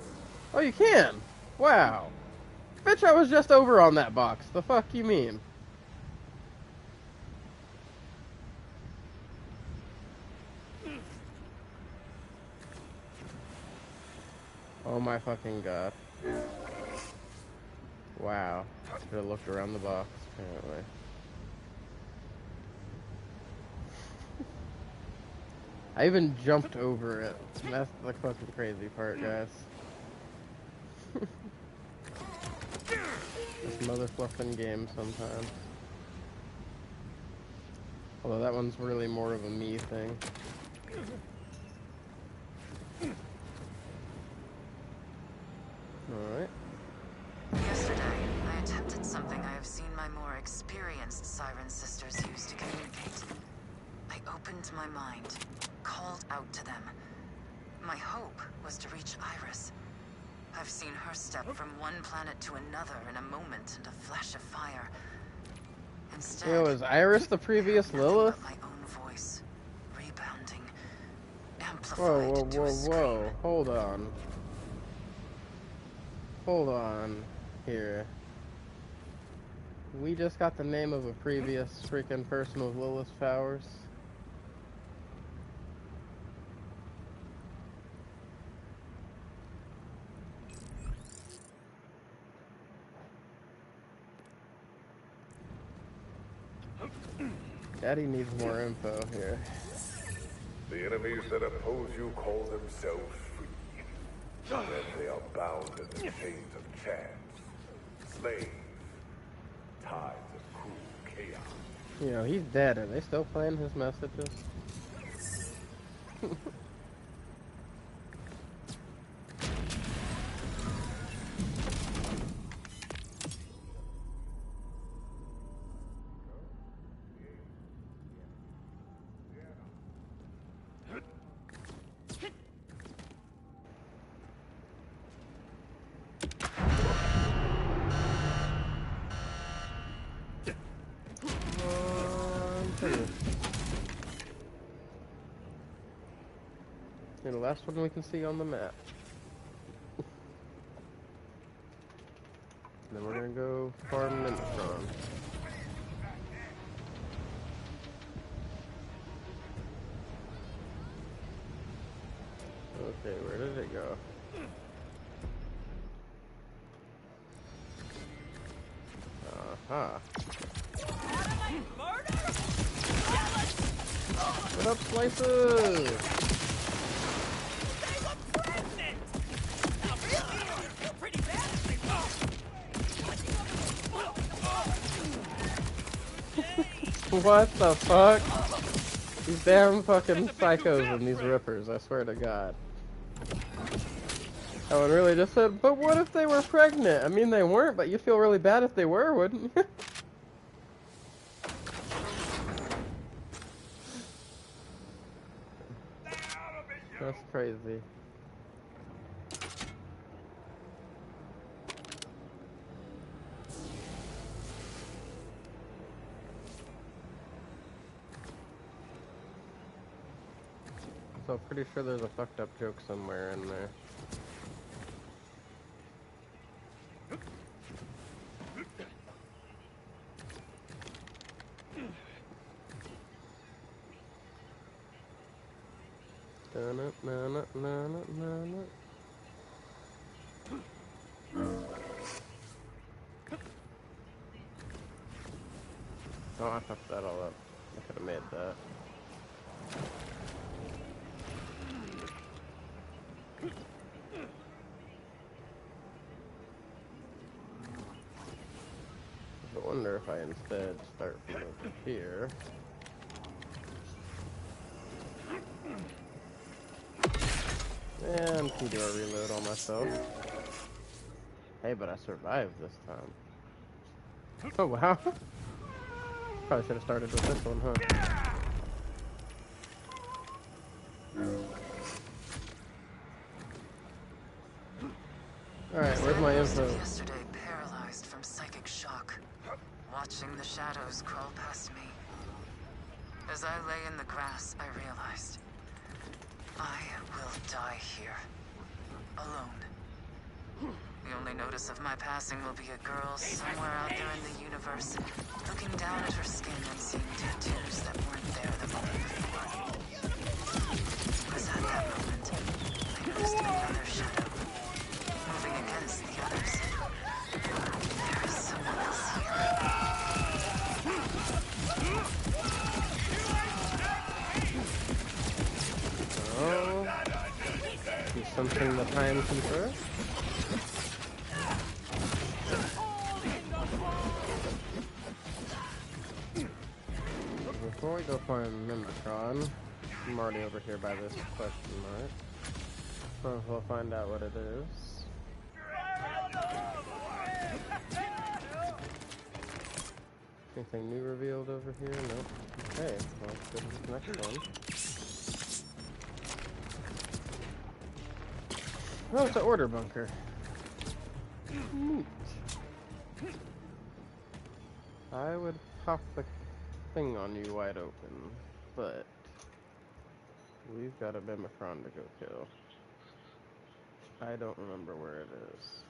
Oh, you can! Wow! Bitch, I was just over on that box. The fuck you mean? Oh my fucking god. Wow. Should have looked around the box, apparently. I even jumped over it. That's the fucking crazy part, guys. This motherfucking game sometimes. Although that one's really more of a me thing. Alright. Yesterday, I attempted something I have seen my more experienced Siren sisters use to communicate. I opened my mind, called out to them. My hope was to reach Iris. I've seen her step from one planet to another in a moment and a flash of fire. Instead, Yo, is Iris the previous Lilith? my own voice, rebounding, Whoa, amplified whoa, to whoa, a scream. whoa. Hold on. Hold on. Here. We just got the name of a previous freaking person with Lilith's powers. Daddy needs more info here. The enemies that oppose you call themselves free. Then they are bound in the chains of chance, slaves, tides of cruel chaos. You know, he's dead. Are they still playing his messages? And the last one we can see on the map. Then we're gonna go farm Minotron. Okay, where did it go? Aha. What up, Slices? What the fuck? These damn fucking psychos and these rippers, I swear to God. That one really just said, but what if they were pregnant? I mean, they weren't, but you'd feel really bad if they were, wouldn't you? That's crazy. So I'm pretty sure there's a fucked up joke somewhere in there. Oh, I fucked that all up. I could have made that. I wonder if I instead start from over here. And can do a reload on myself. Hey, but I survived this time. Oh, wow. Probably should have started with this one, huh? Alright, where's my info? Yesterday, paralyzed from psychic shock, watching the shadows crawl past me. As I lay in the grass, I realized I will die here, alone. The only notice of my passing will be a girl somewhere out there in the universe, looking down at her skin and seeing tattoos that weren't there the moment before. It was at that moment I noticed another shadow, moving against the others. There is someone else here. Oh, do something the time confer. Before we go find Minotron, I'm already over here by this question mark. So we'll find out what it is. Anything new revealed over here? Nope. Okay, well, let's go to the next one. Oh, it's an order bunker. Neat. I would pop the thing on you wide open, but we've got a Bimicron to go kill. I don't remember where it is.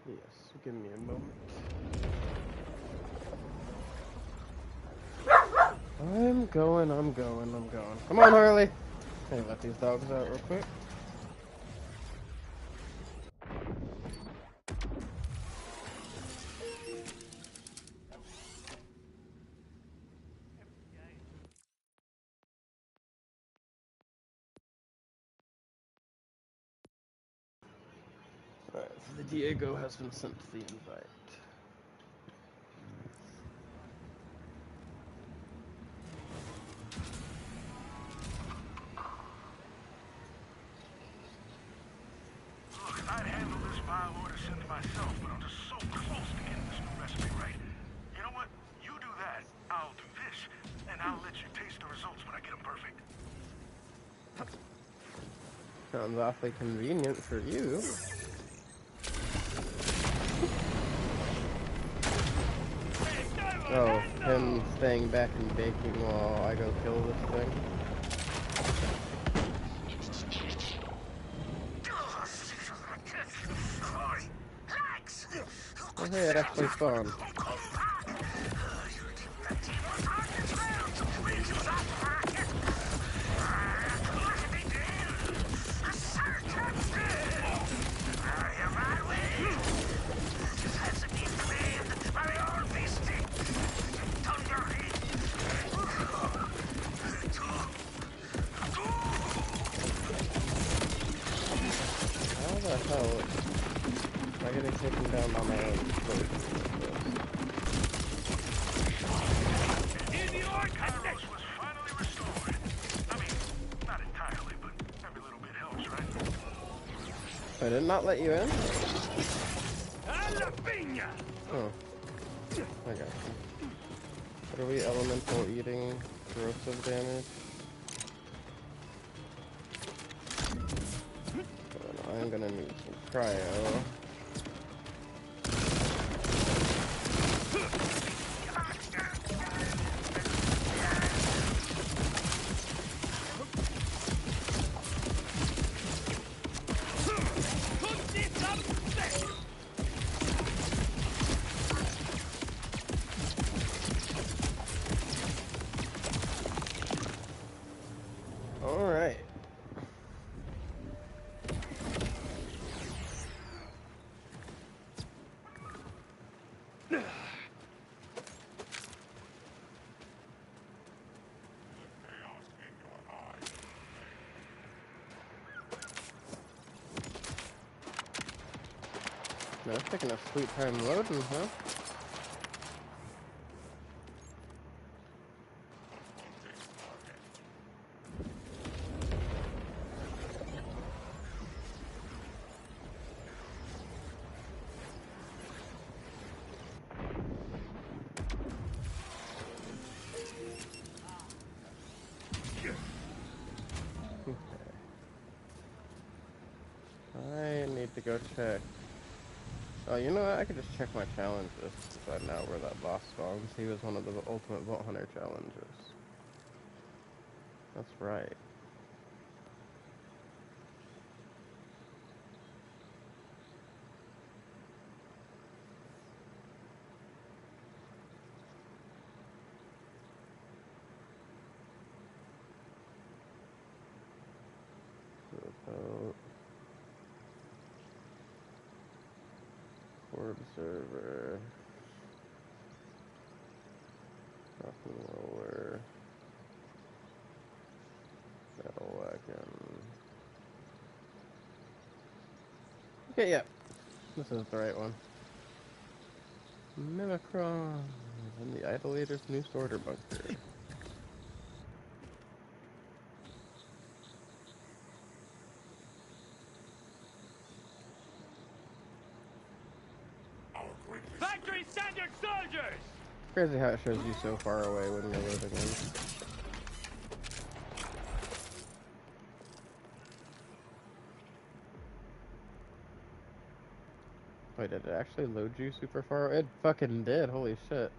Yes, give me a moment. I'm going. Come on, Harley! Hey, let these dogs out real quick. Alright, so the Diego has been sent the invite. Look, I'd handle this file order sent myself, but I'm just so close to getting this new recipe right. You know what? You do that, I'll do this, and I'll let you taste the results when I get them perfect. Sounds awfully convenient for you. Oh, him staying back and baking while I go kill this thing. Oh, hey, it actually spawned. How the hell am I getting taken down by my own explosion? Carlos was finally restored. I mean, not entirely, but every little bit helps, right? I did not let you in? Oh. I got you. What are we, elemental eating corrosive damage? I'm gonna need some cryo. Alright. Man, it's taking a sweet time loading, huh? I need to go check. Oh, you know what? I could just check my challenges to find out where that boss spawns. He was one of the Ultimate Vault Hunter challenges. That's right. About Horde server. Rock and roller. Battle wagon. Okay, yeah. This is the right one. Mimicron in the Idolator's new sorter bunker. Factory standard soldiers! Crazy how it shows you so far away when you're loading in. Wait, did it actually load you super far away? It fucking did, holy shit.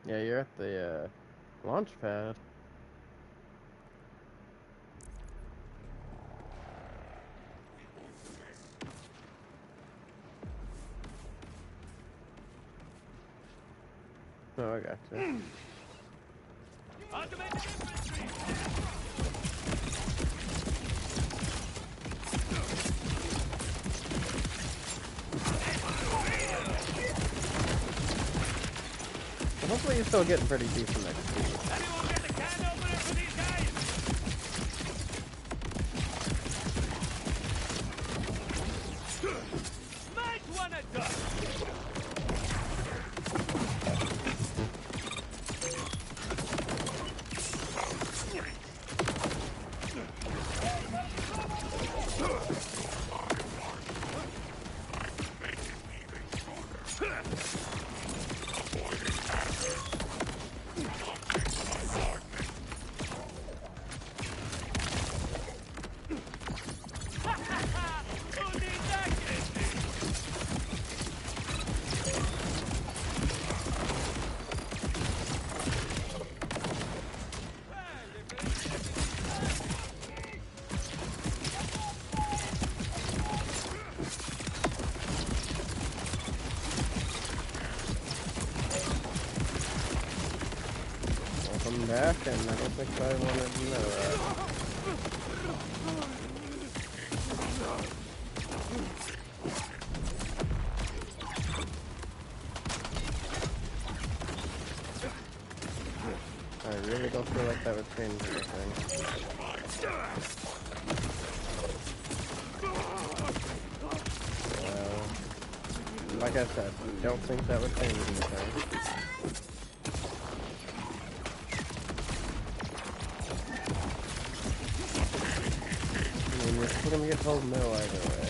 Yeah, you're at the launch pad. Oh, I got you. Automated infantry! Well, hopefully you're still getting pretty decent XP. Anyone get the can opener for these guys? Might wanna duck! back, and I don't think I wanted to know that. I really don't feel like that would change anything. Like I said, I don't think that would change anything. I mean, we're still gonna get told no either way.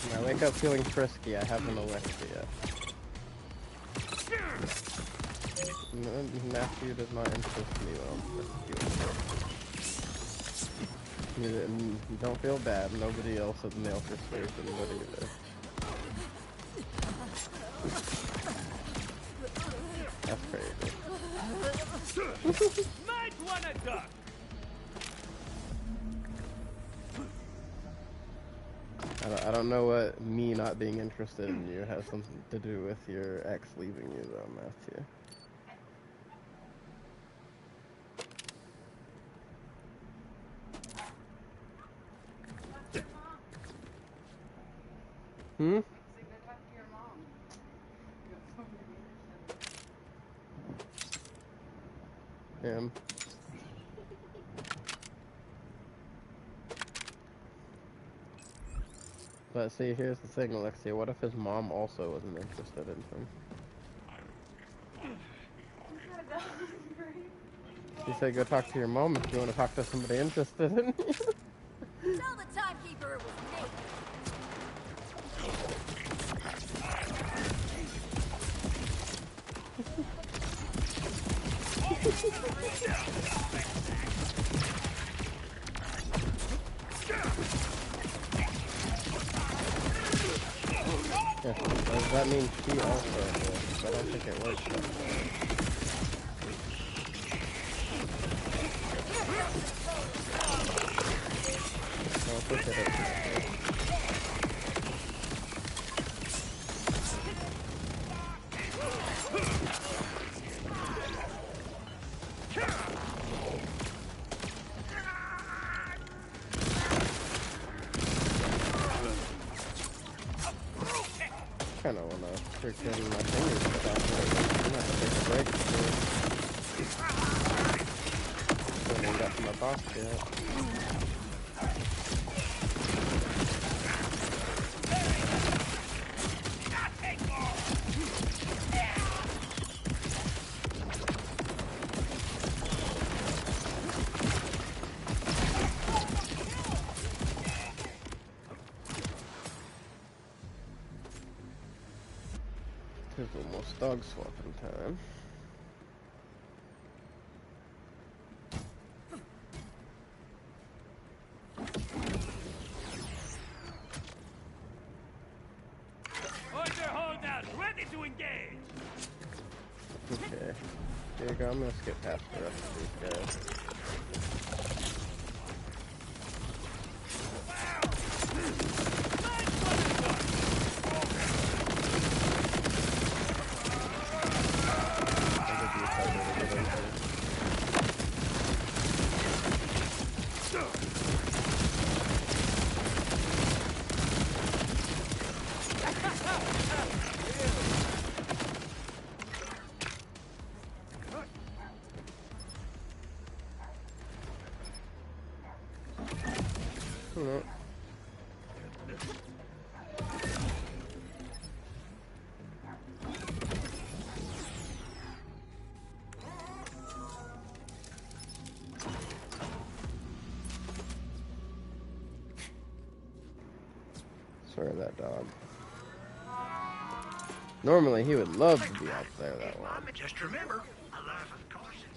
When I wake up feeling frisky, I haven't elected yet. Matthew does not interest me well. You don't feel bad. Nobody else at the male persuasion would either. That's crazy. Might wanna duck. I don't know what me not being interested in you has something to do with your ex leaving you, though, Matthew. Hmm? Him. But see, here's the thing, Alexia. What if his mom also wasn't interested in him? She said, go talk to your mom if you want to talk to somebody interested in you. Tell the timekeeper it was me. Yeah, does that mean she also works? I don't think it works that way. I don't think it is. I kind of want to freaking my fingers cut off. I'm gonna take a break. Still ain't got to my boss yet. It's almost dog swapping time. Order holdout, ready to engage. Okay. Here you go. I'm gonna skip past the rest of these guys. No. Swear that dog. Normally he would love to be out there that long. Just remember, a life of caution.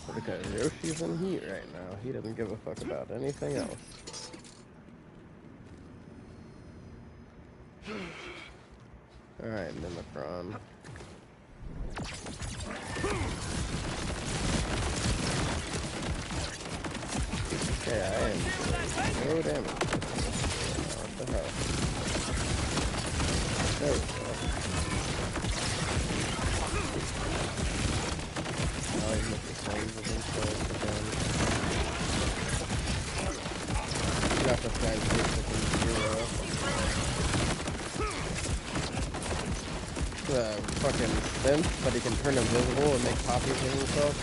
But because Yoshi's in heat right now, he doesn't give a fuck about anything else. Alright, Mimikron. Yeah, I am doing no damage. What the hell? There we go. Now he's making flames of himself again. Got this guy's basically zero. The fucking synth, but he can turn invisible and make copies of himself.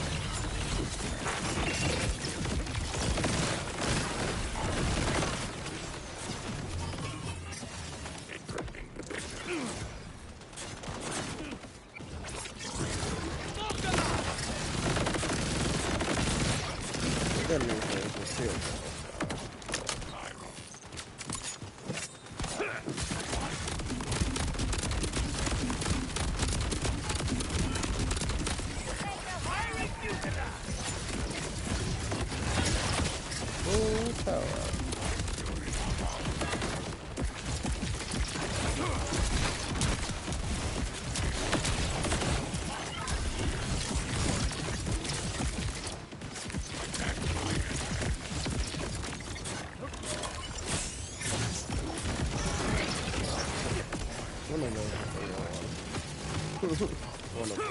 One of them.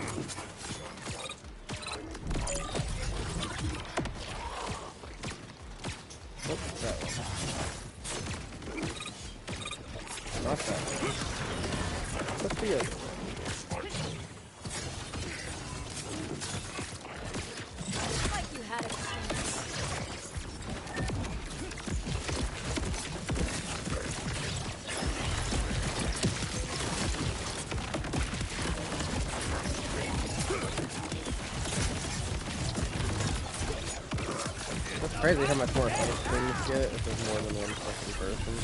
Oh, that one. Not that one. What's the other one? Like you had it. It's crazy how much more fun things get if there's more than one fucking person.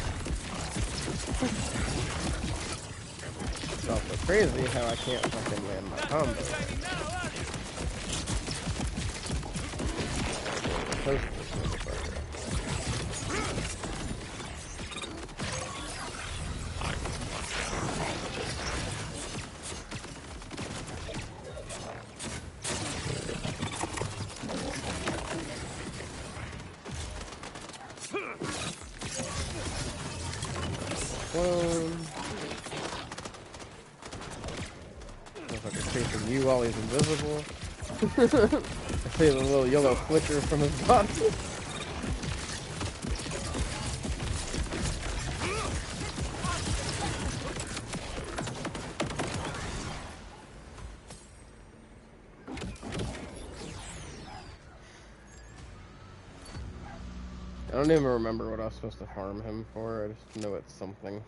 It's also crazy how I can't fucking land my combo. Toast this motherfucker. Motherfucker chasing you while he's invisible. I see the little yellow flicker from his body. I don't even remember what I was supposed to farm him for. I just know it's something.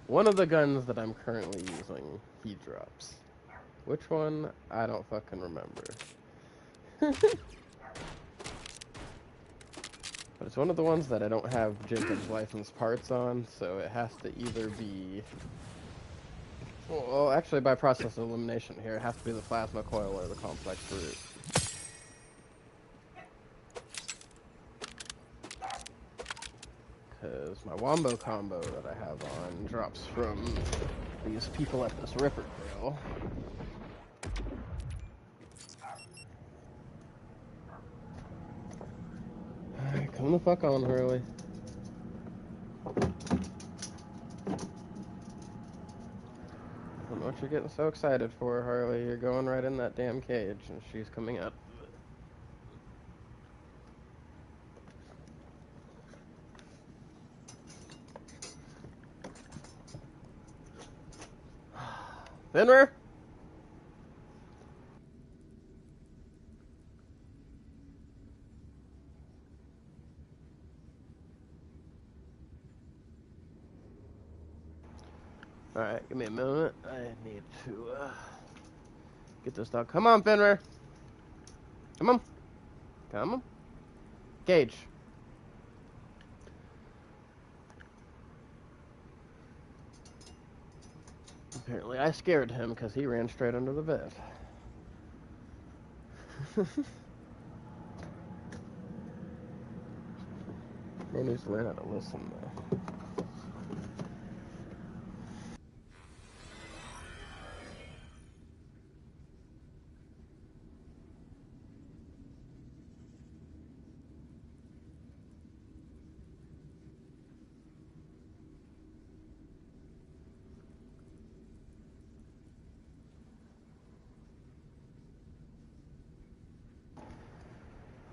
One of the guns that I'm currently using, he drops. Which one? I don't fucking remember. But it's one of the ones that I don't have Jacob's license parts on, so it has to either be... Well, actually, by process of elimination here, it has to be the plasma coil or the complex root. Because my wombo combo that I have on drops from these people at this Ripper Trail. Alright, come the fuck on, Harley. I don't know what you're getting so excited for, Harley. You're going right in that damn cage, and she's coming out. Finner? Alright, give me a moment. I need to get this dog. Come on, Finner! Come on. Come on. Cage. Apparently I scared him because he ran straight under the bed. Bro needs to learn how to listen, though.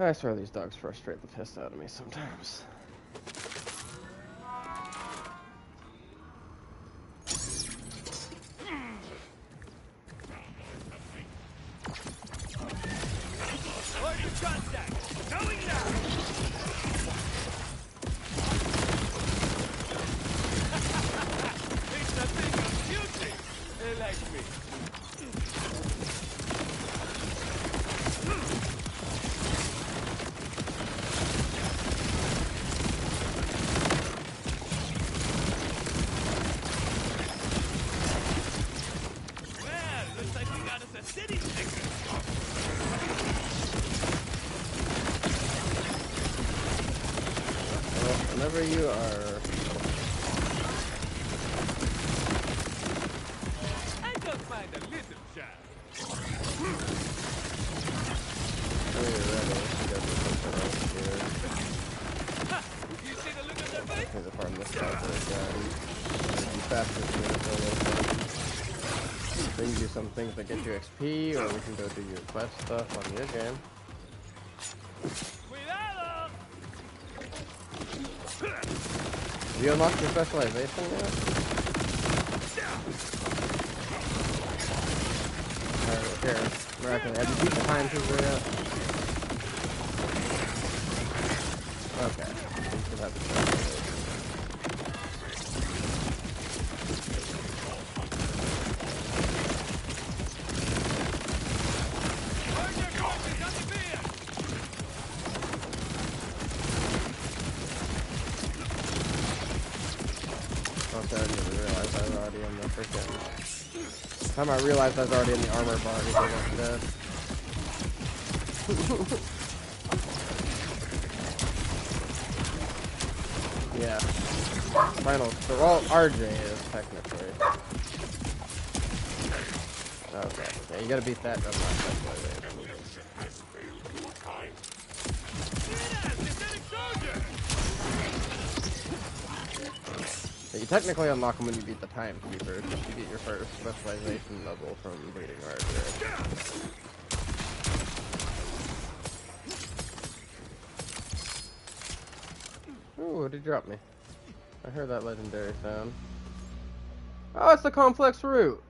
I swear these dogs frustrate the piss out of me sometimes. Whenever you are... I don't mind a little child. Whenever you're ready, you go do something else here. You see the look on their face? Here's a farm this guy for a gun. You faster to it for a little bit. Then you do some things that get you XP, or we can go do your quest stuff on your game. Have you unlocked your specialization yet? Alright, here. Miracle. Have you beat the time trooper yet? Okay. You should have the specialization. Time I realized I was already in the armor bar, I was dead. Yeah. Final. So, well, RJ is technically. Okay. Yeah, you gotta beat that. That's not specialization. You technically unlock them when you beat the timekeeper. You get your first specialization level from beating RJ. Ooh, what did you drop me? I heard that legendary sound. Oh, it's the complex root!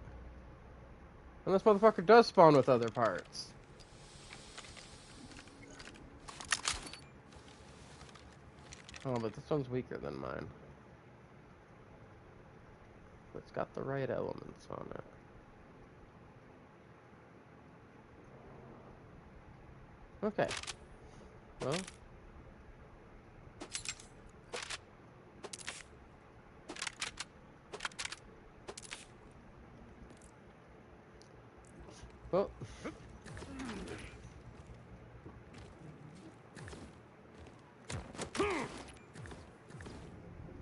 And this motherfucker does spawn with other parts. Oh, but this one's weaker than mine. It's got the right elements on it. Okay. Well. Well.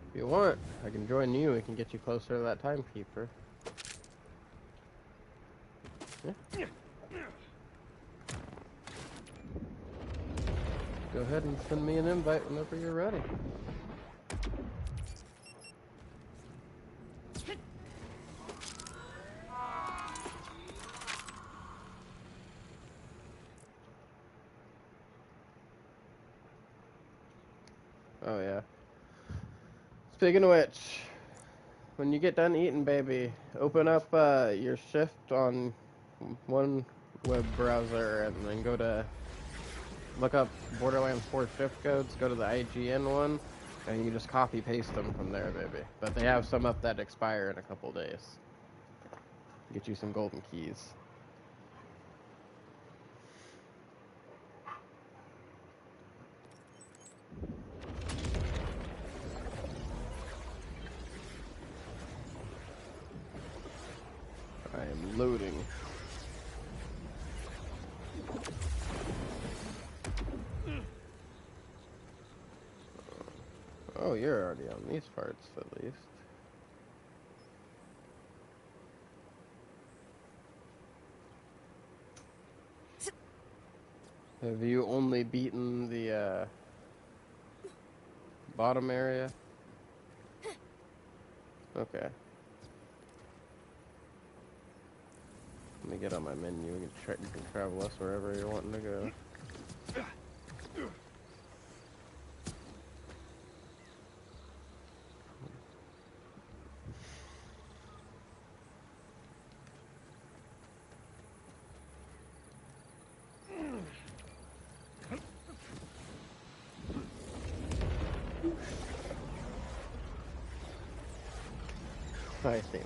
If you want, I can join you. We can get you closer to that timekeeper. Yeah. Go ahead and send me an invite whenever you're ready. Oh yeah. Speaking of which, when you get done eating, baby, open up your shift on one web browser and then go to look up Borderlands 4 shift codes, go to the IGN one, and you just copy paste them from there, baby. But they have some up that expire in a couple days. Get you some golden keys. I am loading. Oh, you're already on these parts, at least. Have you only beaten the, bottom area? Okay. Let me get on my menu. You can travel us wherever you're wanting to go. I see that.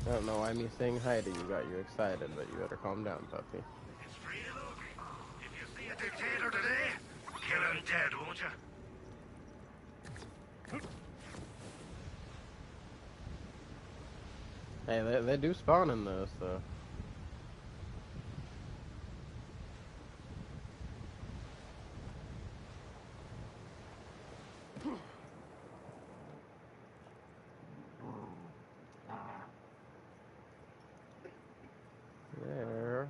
I don't know why me saying hi to you got you excited, but you better calm down, puppy. It's free to look. If you see a dictator today, kill him dead, won't you? Hey, they do spawn in those, so. There.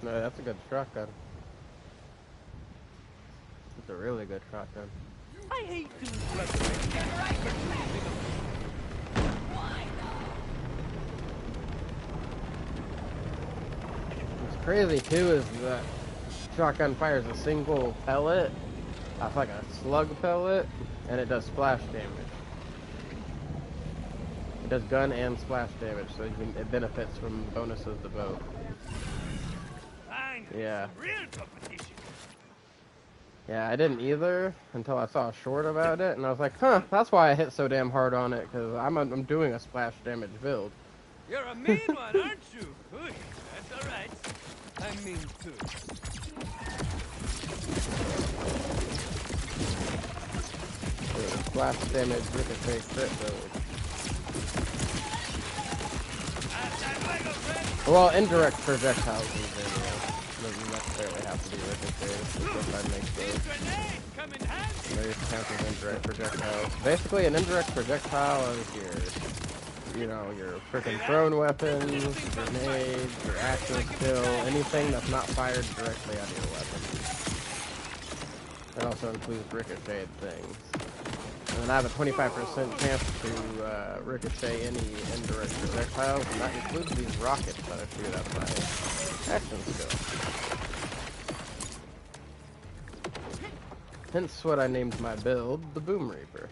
No, that's a good shotgun. It's a really good shotgun. I hate to frustrate. What's crazy too is that shotgun fires a single pellet. That's like a slug pellet, and it does splash damage. It does gun and splash damage, so it benefits from bonuses to both. Yeah. Real competition. Yeah, I didn't either until I saw a short about it, and I was like, huh, that's why I hit so damn hard on it, because I'm doing a splash damage build. You're a mean one, aren't you? Good. That's all right. I mean too. Splash damage ricochet crit build. Well, indirect projectiles doesn't necessarily have to be ricochet. If I make those. There's counts as indirect projectiles. Basically, an indirect projectile is your freaking thrown weapons, grenades, your action skill, anything that's not fired directly out of your weapon. It also includes ricocheted things. And then I have a 25% chance to ricochet any indirect projectiles, and that includes these rockets that I shoot at my action skill. Hence what I named my build, the BoomReaper.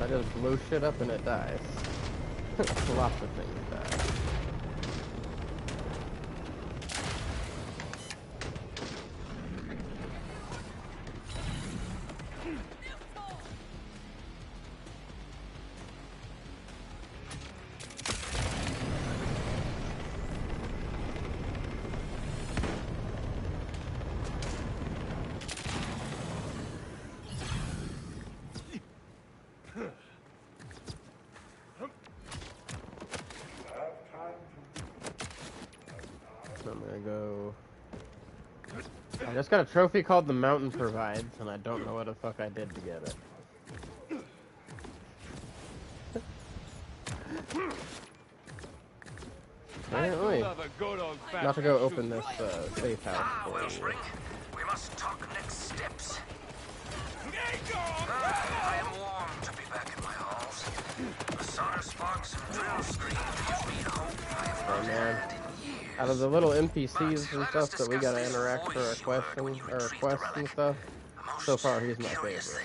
I just blow shit up and it dies. Lots of things die. I'm gonna go. I just got a trophy called the Mountain Provides, and I don't know what the fuck I did to get it. Apparently. Not to go open this safe house for you. We must talk next steps. I am warmed to be back in my halls. The sonar sparks and drill screen gives me hope I have not had in years. Out of the little NPCs and stuff that we gotta interact for our quests and stuff, so far he's my favorite.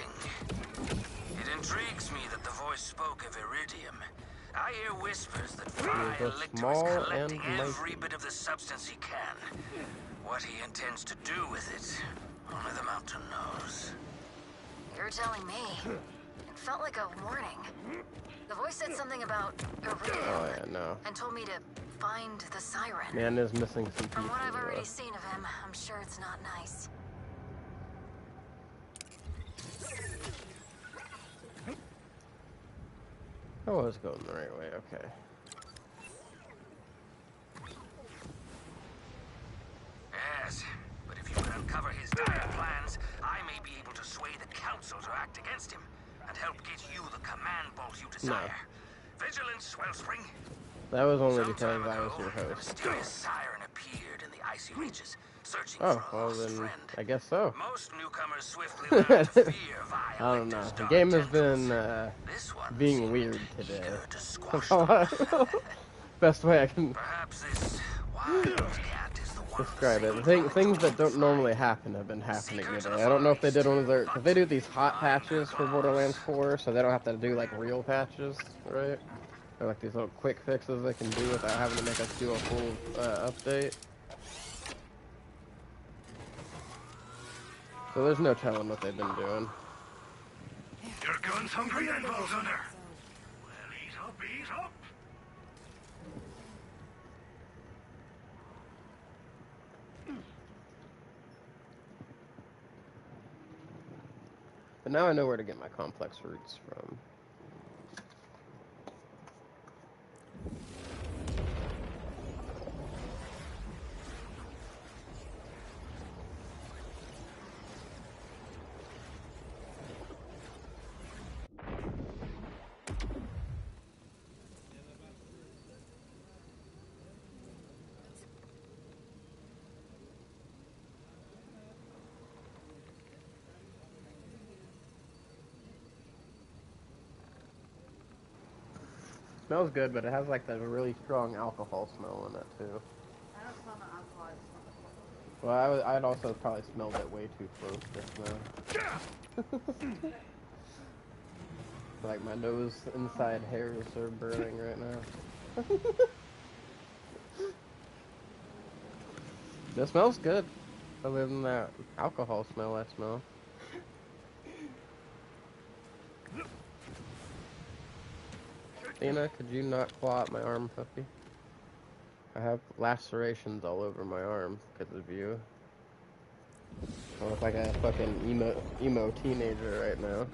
It intrigues me that the voice spoke of iridium. I hear whispers that Fry Elector is collecting every bit of the substance he can. What he intends to do with it, only the mountain knows. You're telling me. It felt like a warning. The voice said something about iridium. Oh yeah, no. And told me to find the siren. Man is missing some pieces. From what I've already seen of him, I'm sure it's not nice. I was going the right way, okay. Yes, but if you can uncover his dire plans, I may be able to sway the council to act against him. and help get you the command bolt you No. desire. Vigilance, Wellspring. That was only Some because time I was ago, your a host. mysterious siren appeared in the icy reaches, searching Oh, for a well lost then, friend. I guess so. Most newcomers swiftly learn to fear I vile don't know. Lictor's The dark game has tendrils. been, This one being seemed weird today. eager to squash That's them. all best way I can Perhaps this wildcat is the one describe the it. Saint Things that wanted to don't normally find. happen have been happening Seeker to today. the I don't know if they Far did one of their... East, Because they do these hot but patches I'm for her Borderlands cause. 4, so they don't have to do, like, real patches, right? They're like these little quick fixes they can do without having to make us do a full update. So there's no telling what they've been doing. Your gun's hungry then, Bullsender. Well, eat up, eat up. But now I know where to get my complex roots from. Smells good, but it has like that really strong alcohol smell in it too. I don't smell the alcohol. Well, I'd also probably smelled it way too close just now. Like my nose inside hairs are burning right now. It smells good, other than that alcohol smell I smell. Athena, could you not claw at my arm, puppy? I have lacerations all over my arm because of you. I look like a fucking emo teenager right now.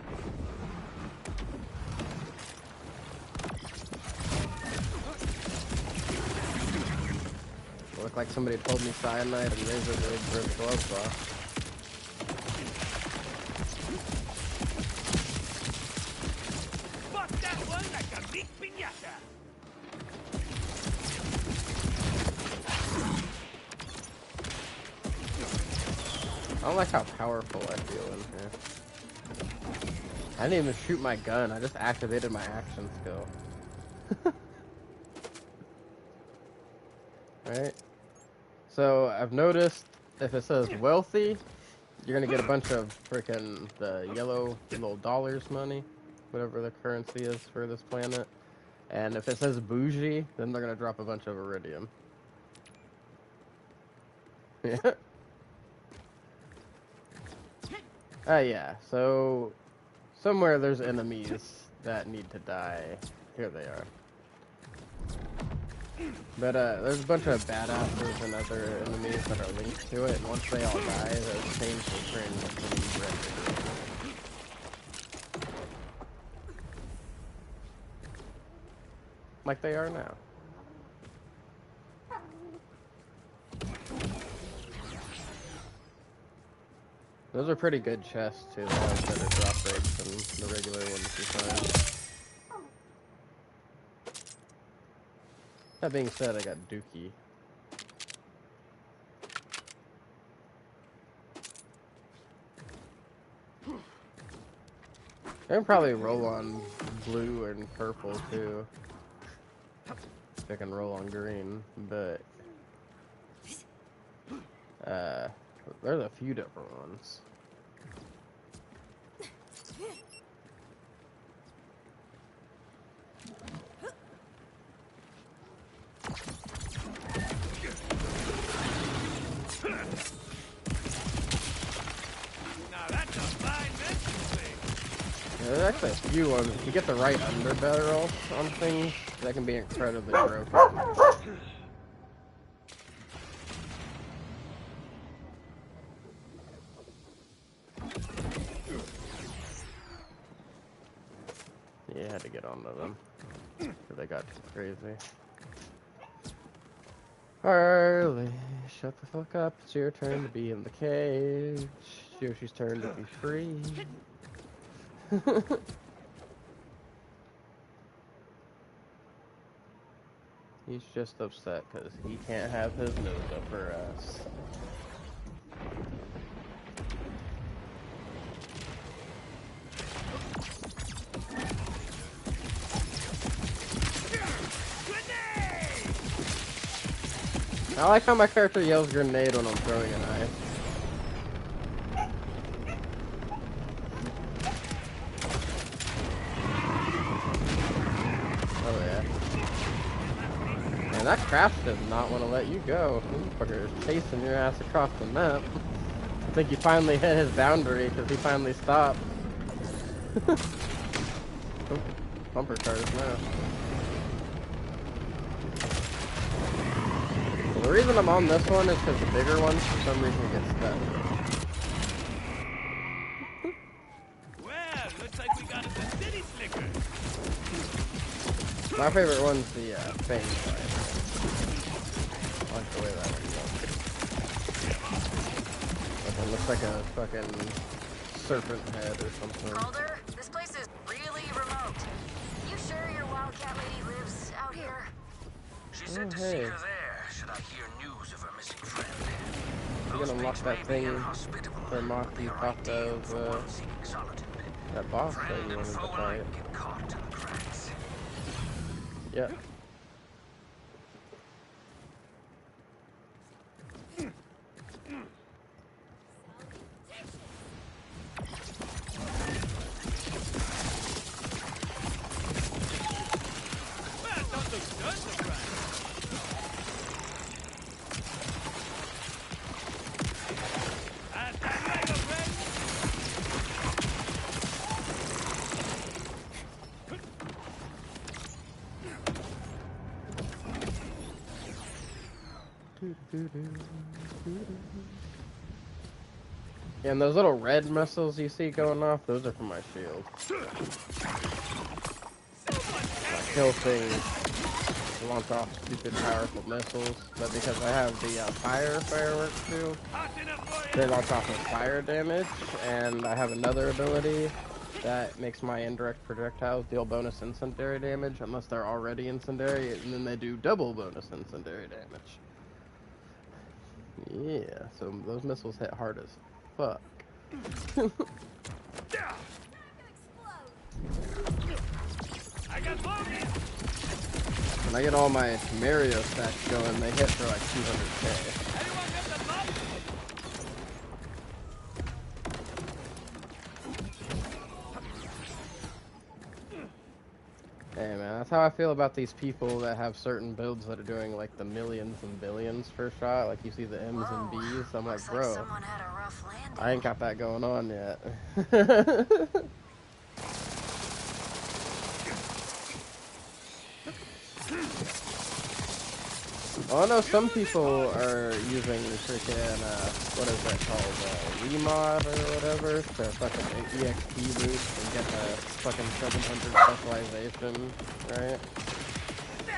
I look like somebody told me cyanide and razor blades ripped gloves off. Fuck that one like a meat piñata. I don't like how powerful I feel in here. I didn't even shoot my gun, I just activated my action skill. Right? So, I've noticed if it says wealthy, you're gonna get a bunch of freaking the yellow little dollars money, whatever the currency is for this planet. And if it says bougie, then they're gonna drop a bunch of iridium. Yeah. Yeah, so somewhere there's enemies that need to die. Here they are. But there's a bunch of badasses and other enemies that are linked to it, and once they all die, those chains will turn into red. Like they are now. Those are pretty good chests too. They have better drop rates than the regular ones you find. That being said, I got Dookie. I can probably roll on blue and purple too. I can roll on green, but there's a few different ones. Now that's a fine mystery. There's actually a few ones. If you get the right underbarrel on things, that can be incredibly broken. Yeah, I had to get onto them. Because they got too crazy. Harley, shut the fuck up. It's your turn to be in the cage. Yoshi's turn to be free. He's just upset because he can't have his nose up her ass. I like how my character yells grenade when I'm throwing a knife. Oh yeah. Man, that craft does not want to let you go. This fucker is chasing your ass across the map. I think you finally hit his boundary because he finally stopped. Bumper cars now. The reason I'm on this one is because the bigger ones, for some reason, get stuck. Well, looks like we got the city slicker. My favorite one's the Fang fight. I like the way that one looks. It looks like a fucking serpent head or something. Calder, this place is really remote. You sure your wildcat lady lives out here? She said to seek her there, should I hear news of her missing friend. I'm gonna unlock that thing for Moxie popped of that boss that you wanted to fight. Yeah. Yeah, and those little red missiles you see going off, those are from my shield. My kill things launch off stupid powerful missiles, but because I have the fireworks shield, they launch off of fire damage, and I have another ability that makes my indirect projectiles deal bonus incendiary damage unless they're already incendiary, and then they do double bonus incendiary damage. Yeah, so those missiles hit hard as fuck. When I get all my Mario stacks going, they hit for like 200k. Hey man, that's how I feel about these people that have certain builds that are doing like the millions and billions per shot. Like you see the M's and B's, I'm like, bro, I ain't got that going on yet. Oh, I know some people are using freaking, what is that called, remod or whatever, to fucking EXP boost and get the fucking 700 specialization, right?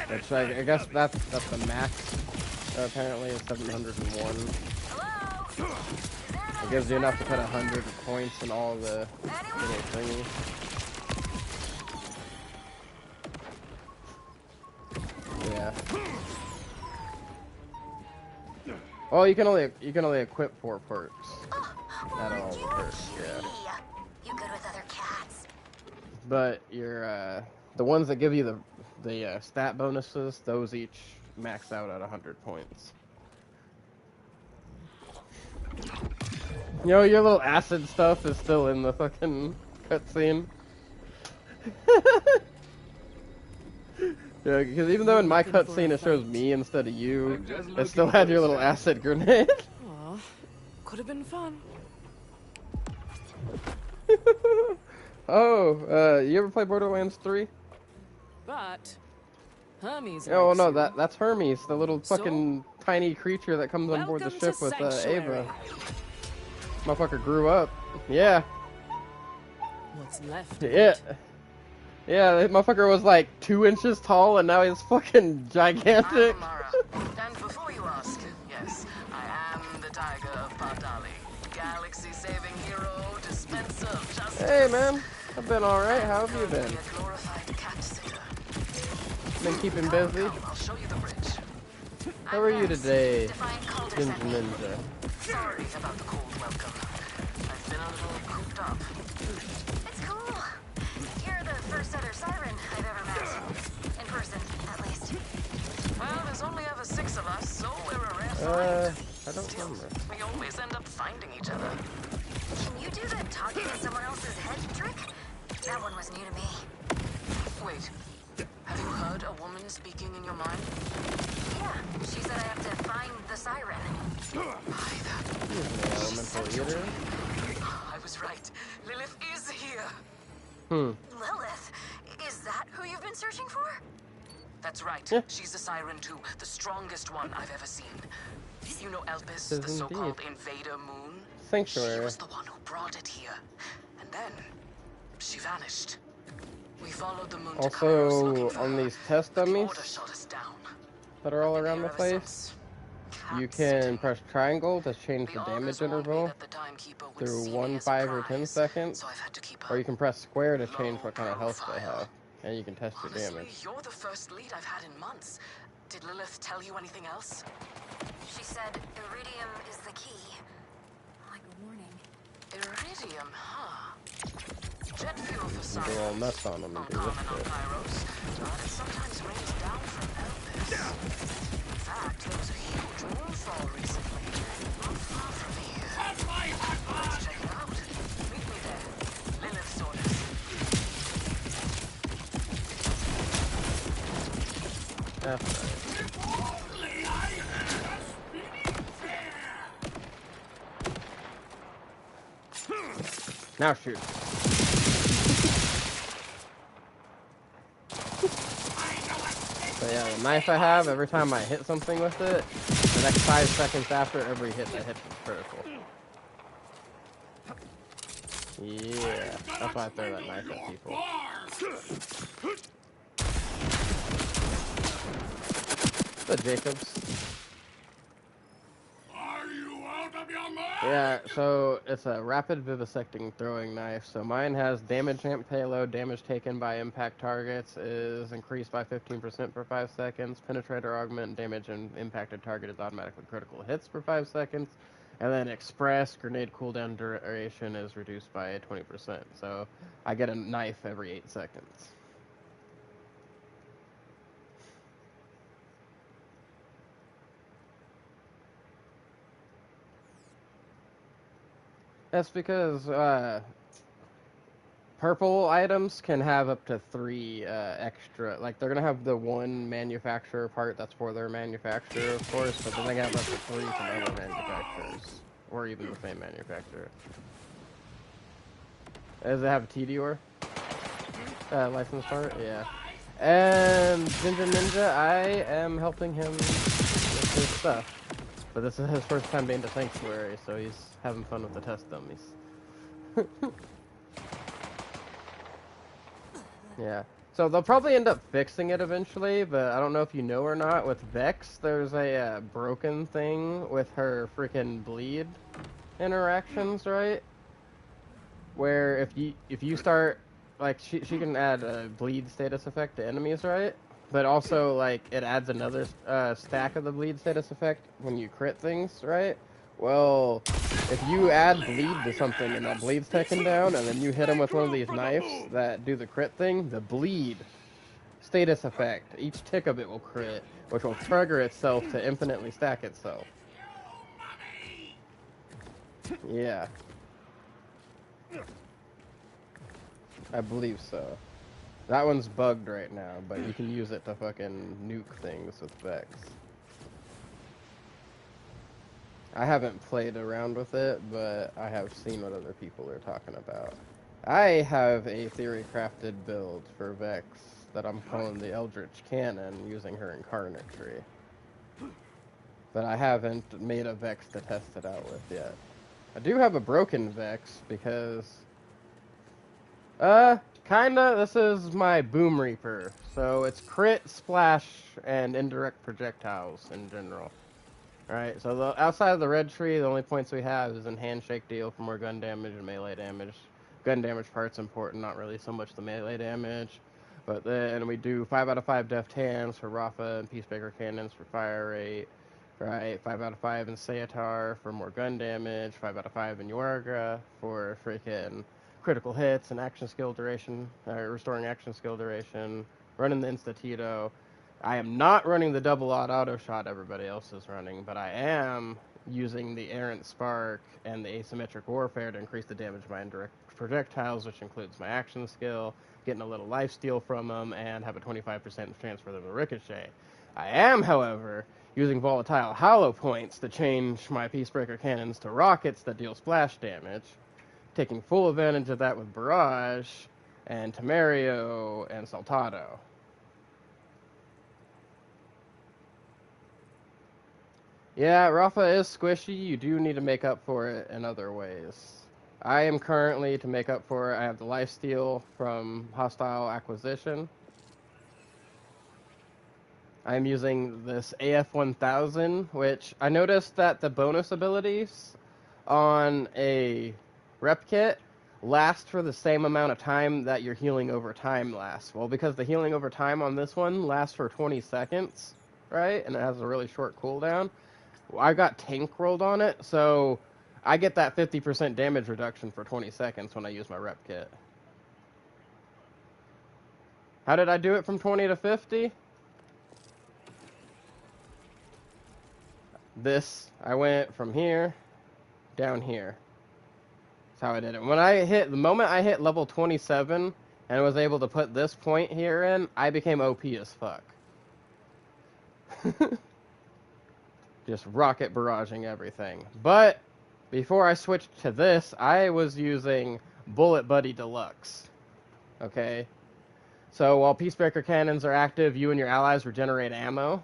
Which I guess that's the max, apparently, is 701. It gives you enough to put 100 points in all the little thingies. Yeah. Oh, you can only equip 4 perks. Not all the perks, yeah. You good with other cats? But your the ones that give you the stat bonuses, those each max out at 100 points. You know, your little acid stuff is still in the fucking cutscene. Yeah, because even though in my cutscene it shows me instead of you, it still had your little acid grenade. Aw, could have been fun. Oh, you ever play Borderlands 3? But Hermes. Oh no, that's Hermes, the little fucking tiny creature that comes on board the ship with Ava. Motherfucker grew up. Yeah. What's left? Yeah. Yeah, that motherfucker was like 2 inches tall and now he's fucking gigantic. And before you ask, yes, I am the Tiger of Padali, galaxy-saving hero, dispenser of justice. Hey man, I've been alright. How have you been? A glorified cat sitter. Been keeping busy? I'll show you the bridge. How are you today, Calder's Ninja Ninja? Sorry about the cold welcome. I've been a little cooped up. It's cool. You're the first other siren I've ever met. In person, at least. Well, there's only ever 6 of us, so we're a rare find. I don't remember. We always end up finding each other. Can you do the talking in someone else's head trick? That one was new to me. Wait, have you heard a woman speaking in your mind? Yeah, she said I have to find the siren. Elemental eater? I was right. Lilith is here. Lilith? Is that who you've been searching for? That's right. Yeah. She's a siren too, the strongest one I've ever seen. You know Elpis, Is the so-called indeed. Invader Moon? Sanctuary. She was the one who brought it here. And then, she vanished. We followed the moon to Kairos looking Also, for on her, these test but the dummies order shot us down. that are all I've been around here the ever place, since. you Cat can sitting. press triangle to change the The damage augurs warned me interval that the timekeeper would through see me 1, as a 5, or 10 prize, seconds, so I've had to keep or a you can press square to change low what kind of health they profile. have, and you can test your Honestly, damage. you're the first lead I've had in months. Did Lilith tell you anything else? She said iridium is the key. Like a warning. Iridium, huh? Jet fuel for You science. go all nuts on them and do this Uncommon on shit. Kairos, but it sometimes rains down from Elpis. In fact, there was a huge moonfall recently, not far from here. Let's check it out. Meet me there. Lilith's orders. That's right. Now shoot. So yeah, the knife I have, every time I hit something with it, the next 5 seconds after every hit that hits is critical. Yeah, that's why I throw that knife at people. The Jacobs. Yeah, so it's a rapid vivisecting throwing knife. So mine has damage amp payload, damage taken by impact targets is increased by 15% per 5 seconds. Penetrator augment, damage and impacted target is automatically critical hits per 5 seconds. And then express grenade cooldown duration is reduced by 20%. So I get a knife every 8 seconds. That's because purple items can have up to 3 extra. Like, they're going to have the one manufacturer part that's for their manufacturer, of course, but then they have up to 3 from other manufacturers. Or even the same manufacturer. Does it have a TDOR? License part? Yeah. And Ninja, I am helping him with his stuff. But this is his first time being to Sanctuary, so he's having fun with the test dummies. Yeah. So they'll probably end up fixing it eventually, but I don't know if you know or not. With Vex, there's a broken thing with her freaking bleed interactions, right? Where if you start, like, she can add a bleed status effect to enemies, right? But also, like, it adds another stack of the bleed status effect when you crit things, right? Well, if you add bleed to something and that bleed's taken down, and then you hit them with one of these knives that do the crit thing, the bleed status effect, each tick of it will crit, which will trigger itself to infinitely stack itself. Yeah. I believe so. That one's bugged right now, but you can use it to fucking nuke things with Vex. I haven't played around with it, but I have seen what other people are talking about. I have a theory-crafted build for Vex that I'm calling the Eldritch Cannon, using her Incarnate-Tree. But I haven't made a Vex to test it out with yet. I do have a broken Vex, because... kinda, this is my BoomReaper. So it's crit, splash, and indirect projectiles in general. Alright, so outside of the red tree, the only points we have is in Handshake Deal for more gun damage and melee damage. gun damage part's important, not really so much the melee damage. But then we do 5 out of 5 deft hands for Rafa and Peacemaker cannons for fire rate. Right, 5 out of 5 in Seatar for more gun damage. 5 out of 5 in Yorga for freaking critical hits and action skill duration, restoring action skill duration. Running the Insta-Tito. I am not running the double auto shot everybody else is running, but I am using the errant spark and the asymmetric warfare to increase the damage of my indirect projectiles, which includes my action skill, getting a little lifesteal from them, and have a 25% chance for them to ricochet. I am, however, using volatile hollow points to change my Peacebreaker cannons to rockets that deal splash damage, taking full advantage of that with Barrage and Tamario and Saltado. Yeah, Rafa is squishy. You do need to make up for it in other ways. I am currently, to make up for it, I have the lifesteal from Hostile Acquisition. I'm using this AF1000, which I noticed that the bonus abilities on a rep kit last for the same amount of time that your healing over time lasts. Well, because the healing over time on this one lasts for 20 seconds, right? And it has a really short cooldown. I got tank rolled on it, so I get that 50% damage reduction for 20 seconds when I use my rep kit. How did I do it from 20 to 50? I went from here down here. That's how I did it. When the moment I hit level 27 and was able to put this point here in, I became OP as fuck. Just rocket barraging everything. But before I switched to this, I was using Bullet Buddy Deluxe. Okay? So while Peacebreaker cannons are active, you and your allies regenerate ammo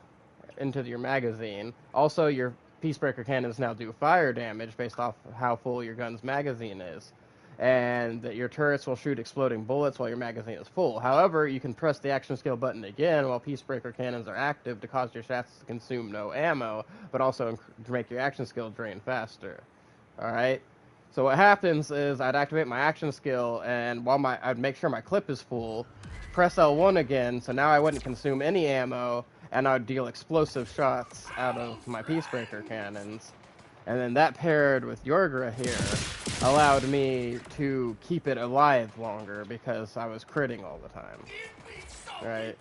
into your magazine. Also, your Peacebreaker cannons now do fire damage based off how full your gun's magazine is. And that your turrets will shoot exploding bullets while your magazine is full. However, you can press the action skill button again while Peacebreaker cannons are active to cause your shots to consume no ammo, but also to make your action skill drain faster. Alright? So what happens is I'd activate my action skill, and while I'd make sure my clip is full, press L1 again, so now I wouldn't consume any ammo, and I'd deal explosive shots out of my Peacebreaker cannons. And then that paired with Yorgra here allowed me to keep it alive longer because I was critting all the time. Right?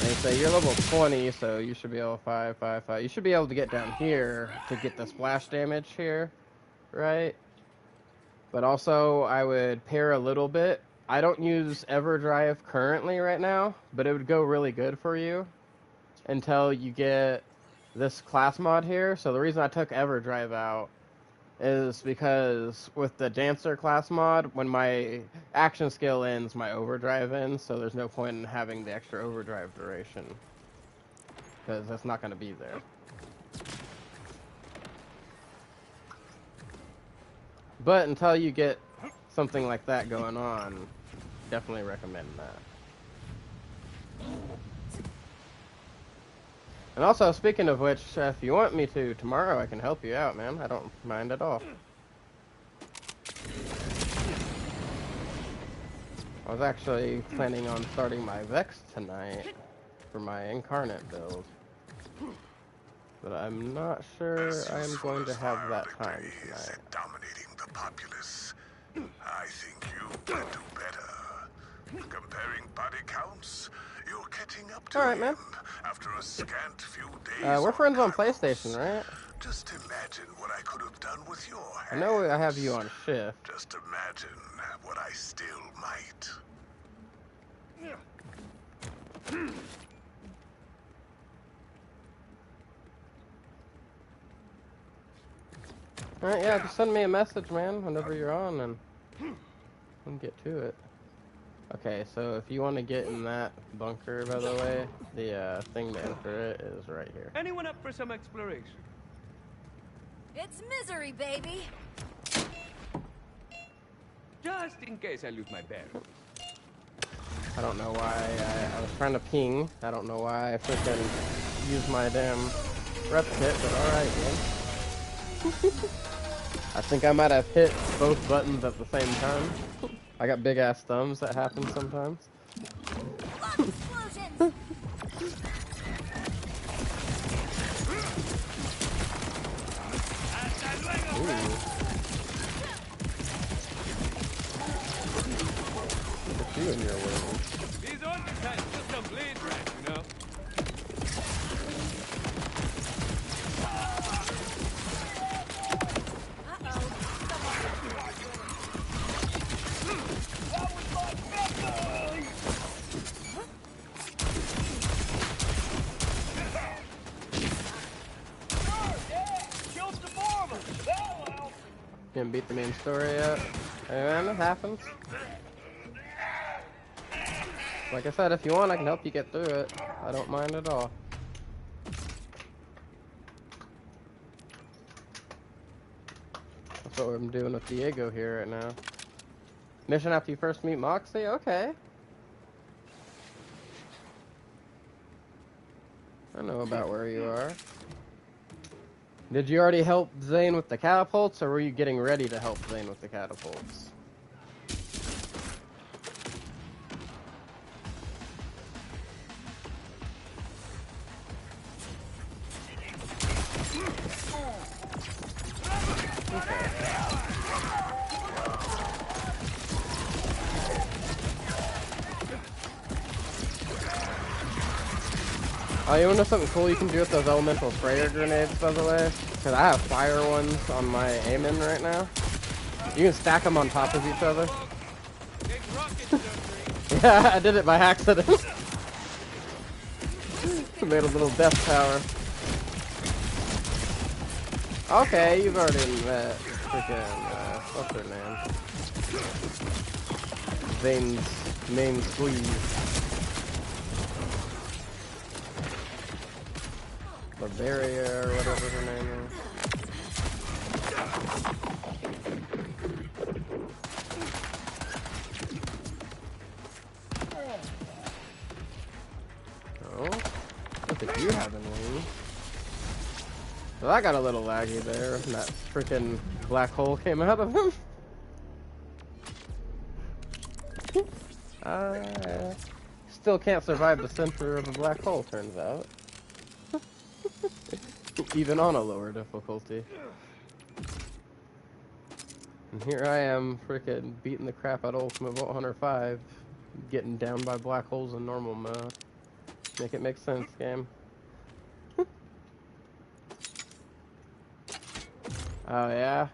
They say you're level 20, so you should be able to 5. You should be able to get down here to get the splash damage here, right? But also, I would pair a little bit. I don't use EverDrive currently right now, but it would go really good for you until you get this class mod here. So the reason I took EverDrive out is because with the Dancer class mod, when my action skill ends, my overdrive ends, so there's no point in having the extra overdrive duration, because that's not going to be there. But until you get something like that going on, definitely recommend that. And also, speaking of which, if you want me to, tomorrow I can help you out, man. I don't mind at all. I was actually planning on starting my Vex tonight for my Incarnate build. But I'm not sure I'm going to have that time tonight. Dominating the populace. I think you can do better. Comparing body counts, you're catching up to Alright, man. After a scant few days. We're friends on PlayStation, right? Just imagine what I could have done with your hands. I know I have you on shift. Just imagine what I still might. Alright, yeah, just send me a message, man, whenever you're on, and we can get to it. Okay, so if you want to get in that bunker, by the way, the thing to enter it is right here. Anyone up for some exploration? It's misery, baby. Just in case I lose my bearings. I don't know why I was trying to ping. I don't know why I freaking used my damn rep kit, but alright, man. I think I might have hit both buttons at the same time. I got big ass thumbs that happen sometimes. Ooh. Put you in your way. These undercuts just some bleed rats, you know? Didn't beat the main story yet. And it happens. Like I said, if you want, I can help you get through it. I don't mind at all. That's what I'm doing with Diego here right now. Mission after you first meet Moxie? Okay. I know about where you are. Did you already help Zane with the catapults, or were you getting ready to help Zane with the catapults? Oh, you wanna know something cool you can do with those elemental sprayer grenades, by the way? Because I have fire ones on my aim-in right now. You can stack them on top of each other. Yeah, I did it by accident. Made a little death tower. Okay, you've already met freaking, what's her name? Zane's main squeeze. Bavaria, or whatever her name is. Oh, look at you having one. Well, I got a little laggy there. That freaking black hole came out of him. Still can't survive the center of a black hole, turns out. Even on a lower difficulty. And here I am, freaking beating the crap out of Ultimate Vault Hunter 5, getting down by black holes in normal mode. Make it make sense, game. Oh, yeah?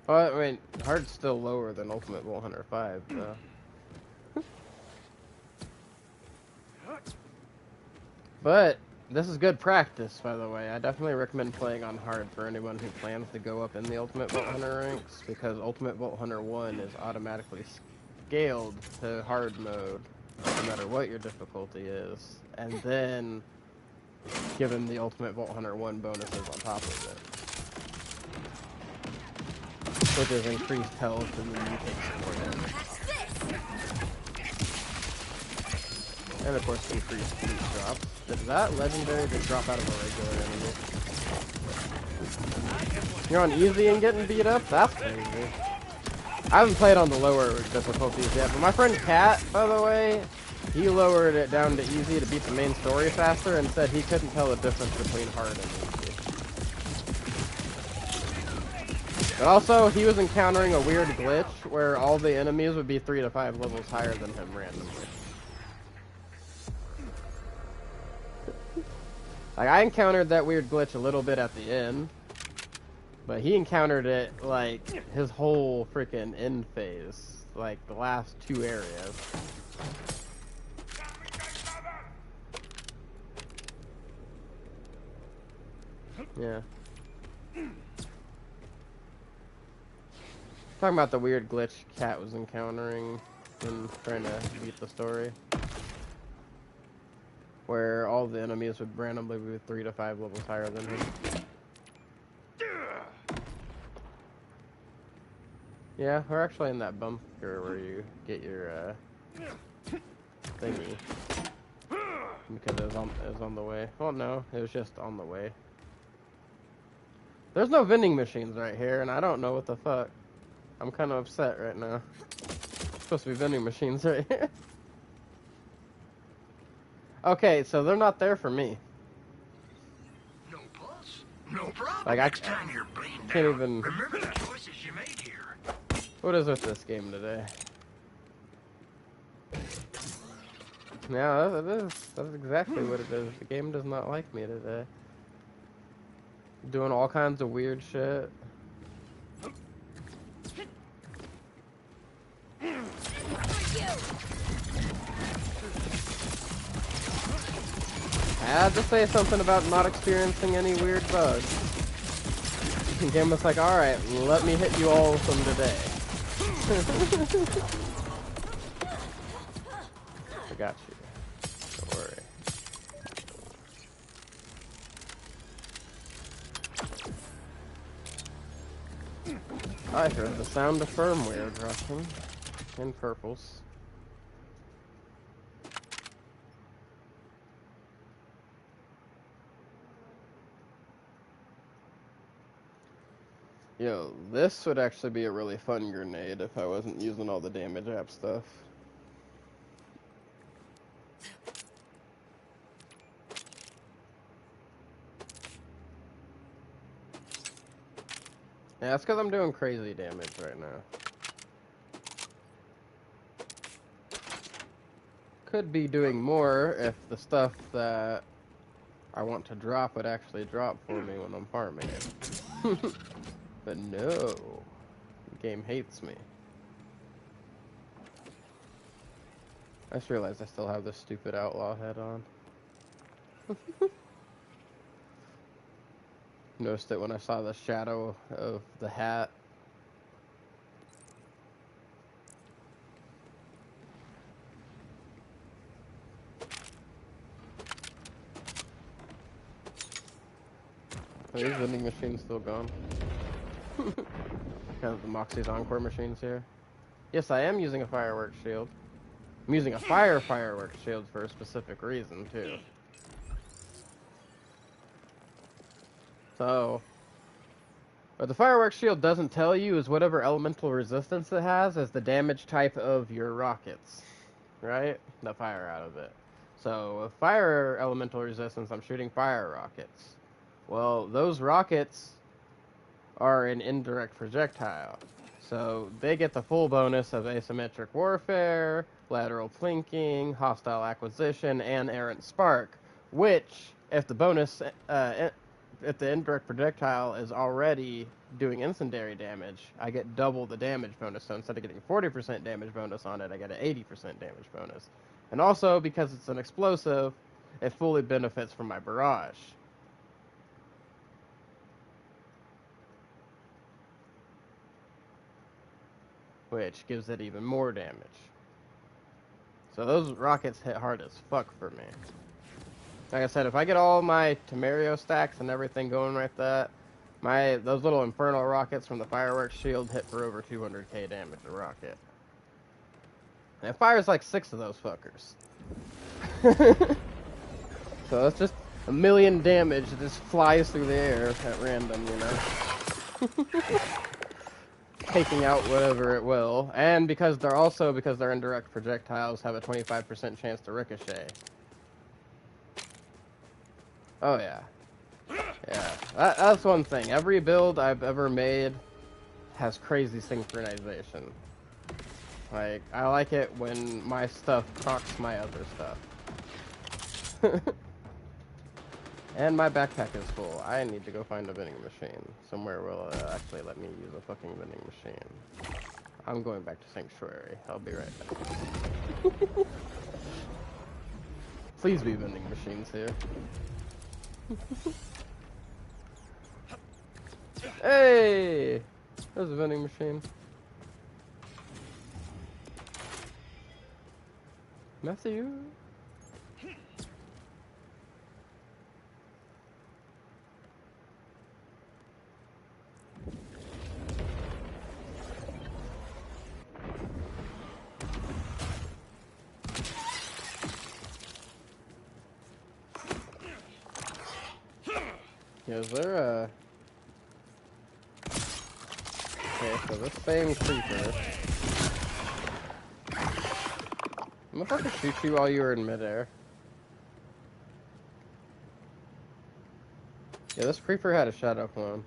Well, I mean, hard's still lower than Ultimate Vault Hunter 5, though. But this is good practice, by the way. I definitely recommend playing on hard for anyone who plans to go up in the Ultimate Vault Hunter ranks, because Ultimate Vault Hunter 1 is automatically scaled to hard mode, no matter what your difficulty is, and then given the Ultimate Vault Hunter 1 bonuses on top of it, which is increased health and then you take some more damage. And of course, increased loot drops. Did that legendary just drop out of a regular enemy? You're on easy and getting beat up? That's crazy. I haven't played on the lower difficulties yet, but my friend Kat, by the way, he lowered it down to easy to beat the main story faster and said he couldn't tell the difference between hard and easy. But also, he was encountering a weird glitch where all the enemies would be 3 to 5 levels higher than him randomly. Like, I encountered that weird glitch a little bit at the end, but he encountered it, like, his whole freaking end phase, like, the last 2 areas. Yeah. Talking about the weird glitch Kat was encountering when trying to beat the story. Where all the enemies would randomly be 3 to 5 levels higher than him. Yeah, we're actually in that bunker where you get your thingy. because it was on the way. Well, no, it was just on the way. There's no vending machines right here, and I don't know what the fuck. I'm kind of upset right now. Supposed to be vending machines right here. Okay, so they're not there for me. No pulse? No problem. Like, Next time you're bleeding can't down, even... remember the choices you made here. What is with this game today? Yeah, that is. That's exactly what it is. The game does not like me today. Doing all kinds of weird shit. I had to say something about not experiencing any weird bugs. The game was like, alright, let me hit you all with them today. I got you. Don't worry. I heard the sound of firmware dropping in purples. Yo, this would actually be a really fun grenade if I wasn't using all the damage app stuff. Yeah, that's because I'm doing crazy damage right now. Could be doing more if the stuff that I want to drop would actually drop for me when I'm farming it. But no, the game hates me. I just realized I still have this stupid outlaw head on. Noticed it when I saw the shadow of the hat. Are these vending machines still gone? Because the Moxie's Encore machines here. Yes, I am using a fireworks shield. I'm using a fireworks shield for a specific reason, too. So, what the fireworks shield doesn't tell you is whatever elemental resistance it has is the damage type of your rockets, right? The fire out of it. So, with fire elemental resistance, I'm shooting fire rockets. Well, those rockets are an indirect projectile. So, they get the full bonus of asymmetric warfare, lateral plinking, hostile acquisition, and errant spark, which, if the bonus, if the indirect projectile is already doing incendiary damage, I get double the damage bonus. So instead of getting 40% damage bonus on it, I get an 80% damage bonus. And also, because it's an explosive, it fully benefits from my barrage. Which gives it even more damage. So those rockets hit hard as fuck for me. Like I said, if I get all my Temerio stacks and everything going like that, those little infernal rockets from the fireworks shield hit for over 200k damage a rocket. And it fires like 6 of those fuckers. So that's just 1,000,000 damage that just flies through the air at random, you know? Taking out whatever it will. And because they're indirect projectiles, have a 25% chance to ricochet. Oh yeah. Yeah, that's one thing. Every build I've ever made has crazy synchronization. Like, I like it when my stuff procs my other stuff. And my backpack is full. I need to go find a vending machine. Somewhere will actually let me use a fucking vending machine. I'm going back to Sanctuary. I'll be right back. Please be vending machines here. Hey! There's a vending machine. Matthew? Yeah, is there a... Okay, so this same creeper... I'm gonna fucking shoot you while you were in midair. Yeah, this creeper had a shadow clone.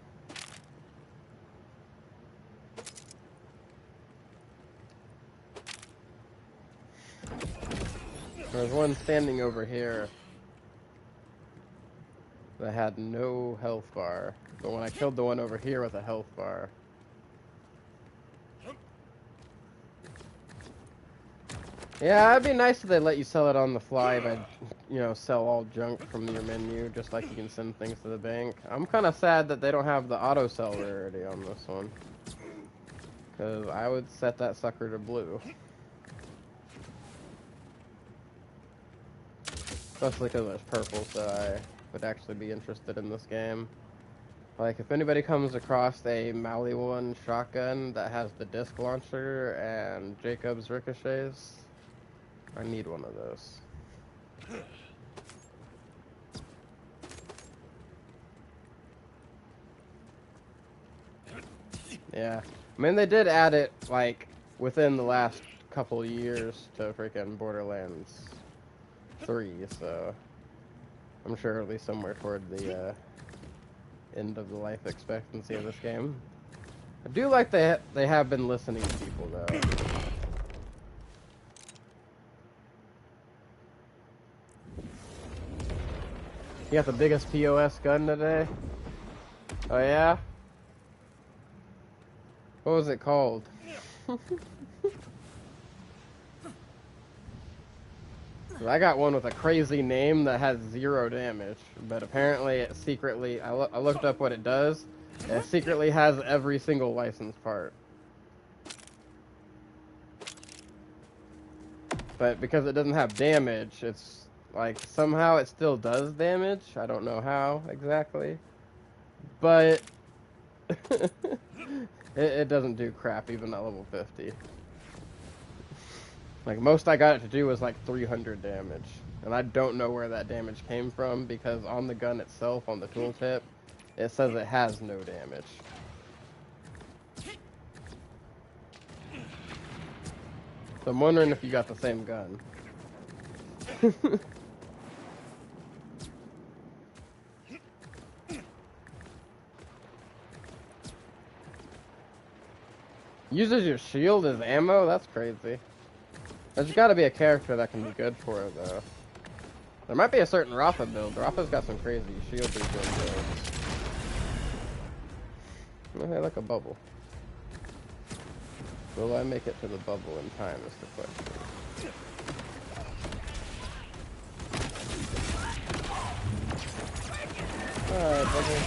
There's one standing over here that had no health bar. But when I killed the one over here with a health bar... Yeah, it'd be nice if they let you sell it on the fly by, you know, sell all junk from your menu, just like you can send things to the bank. I'm kind of sad that they don't have the auto sell rarity on this one. Because I would set that sucker to blue. Especially because there's purple, so I would actually be interested in this game. Like, if anybody comes across a Mali 1 shotgun that has the disc launcher and Jacob's ricochets, I need one of those. Yeah. I mean, they did add it, like, within the last couple years to freaking Borderlands 3, so... I'm sure at least somewhere toward the, end of the life expectancy of this game. I do like they have been listening to people, though. You got the biggest POS gun today? Oh yeah? What was it called? I got one with a crazy name that has 0 damage, but apparently it secretly, I looked up what it does, it secretly has every single licensed part. But because it doesn't have damage, it's like, somehow it still does damage. I don't know how exactly. But it doesn't do crap even at level 50. Like, most I got it to do was like 300 damage. And I don't know where that damage came from, because on the gun itself, on the tooltip, it says it has no damage. So I'm wondering if you got the same gun. Uses your shield as ammo? That's crazy. There's gotta be a character that can be good for it, though. There might be a certain Rafa build. Rafa's got some crazy shield builds. Oh, hey, like a bubble. Will I make it to the bubble in time is the question. Alright, bubble.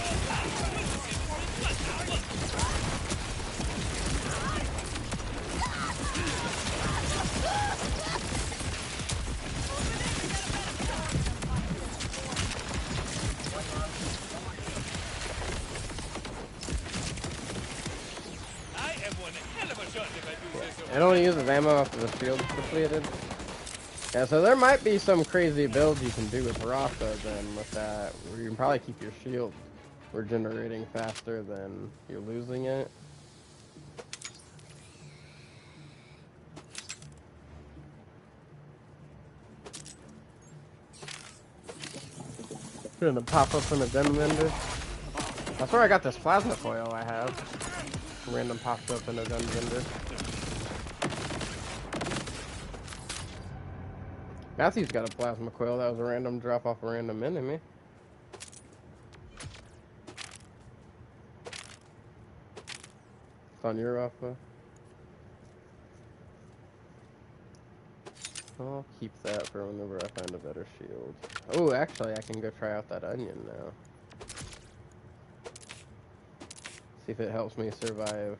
It only uses ammo after the shield's depleted. Yeah, so there might be some crazy builds you can do with Rafa then with that, where you can probably keep your shield regenerating faster than you're losing it. Gonna pop up in a gun vendor. That's where I got this plasma foil I have. Random popped up in a gun vendor. Matthew's got a plasma coil. That was a random drop off a random enemy. It's on your Rafa. I'll keep that for whenever I find a better shield. Oh, actually, I can go try out that onion now. See if it helps me survive.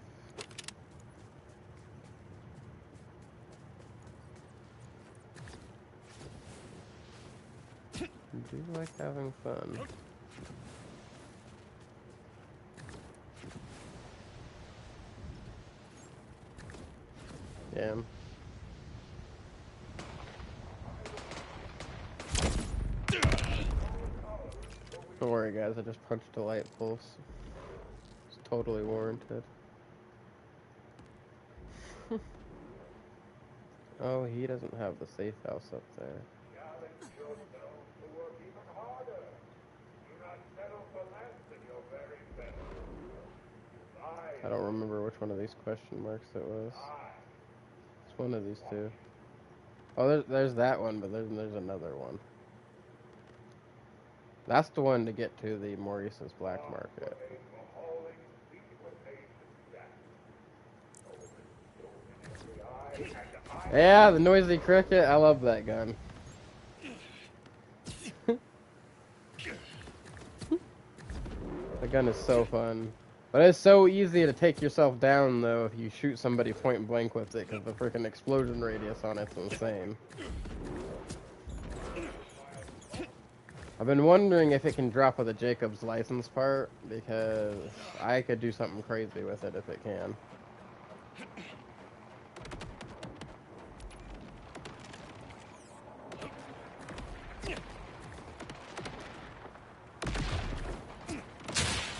I do like having fun. Damn. Don't worry, guys. I just punched a light pulse. It's totally warranted. Oh, he doesn't have the safe house up there. I don't remember which one of these question marks it was. It's one of these two. Oh, there's that one, but there's another one. That's the one to get to the Maurice's Black Market. Yeah, the noisy cricket. I love that gun. The gun is so fun. But it's so easy to take yourself down, though, if you shoot somebody point blank with it, because the freaking explosion radius on it's insane. I've been wondering if it can drop with a Jacob's license part, because I could do something crazy with it if it can.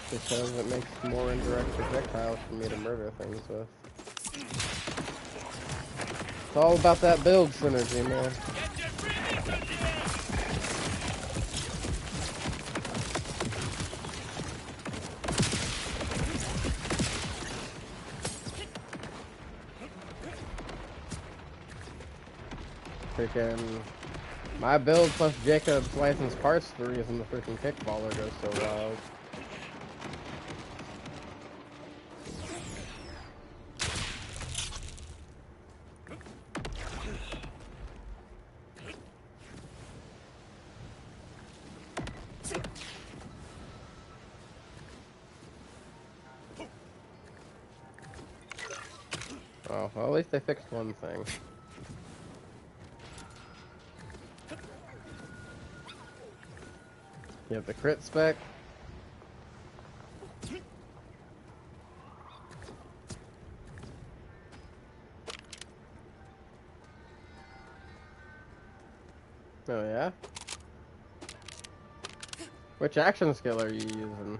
Because it makes more indirect projectiles for me to murder things with. It's all about that build synergy, man. Freaking my build plus Jacob's license parts the reason the freaking kickballer goes so wild. Oh, well, at least they fixed one thing. You have the crit spec. Oh yeah? Which action skill are you using?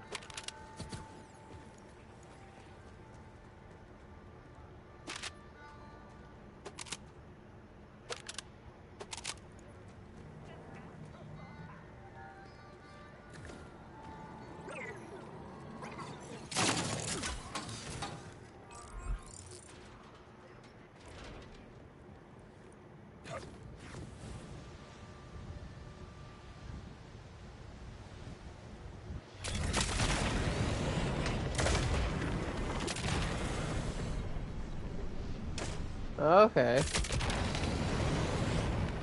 Okay.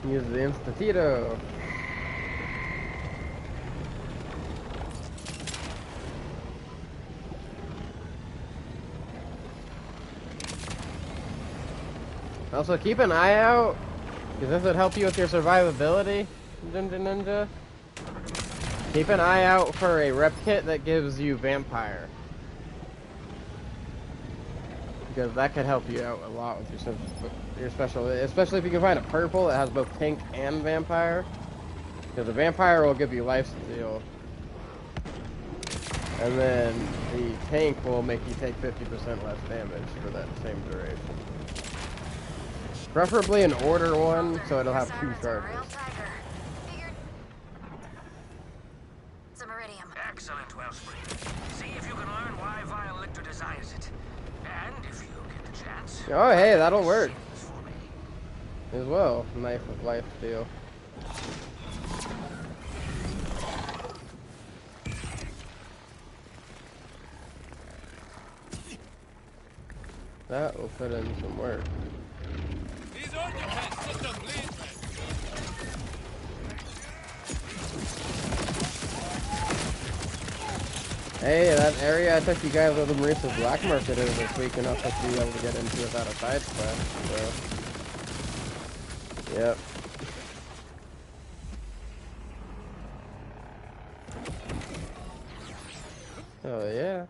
Use the Instantito. Also, keep an eye out, because this would help you with your survivability, Ninja. Keep an eye out for a rep kit that gives you Vampire. Because that could help you out a lot with your special, especially if you can find a purple that has both tank and vampire. Because the vampire will give you lifesteal, and then the tank will make you take 50% less damage for that same duration. Preferably an order one, so it'll have 2 charges. It's a meridium. Excellent, Wellspring. See if you can learn why Vile Lictor desires it. And if you get the chance... Oh, hey, that'll work. As well, knife of life steal. That will put in some work. Hey, that area I took you guys over the Maurice's Black Market is this week enough to be able to get into without a side quest, so... Yep. Oh, yeah.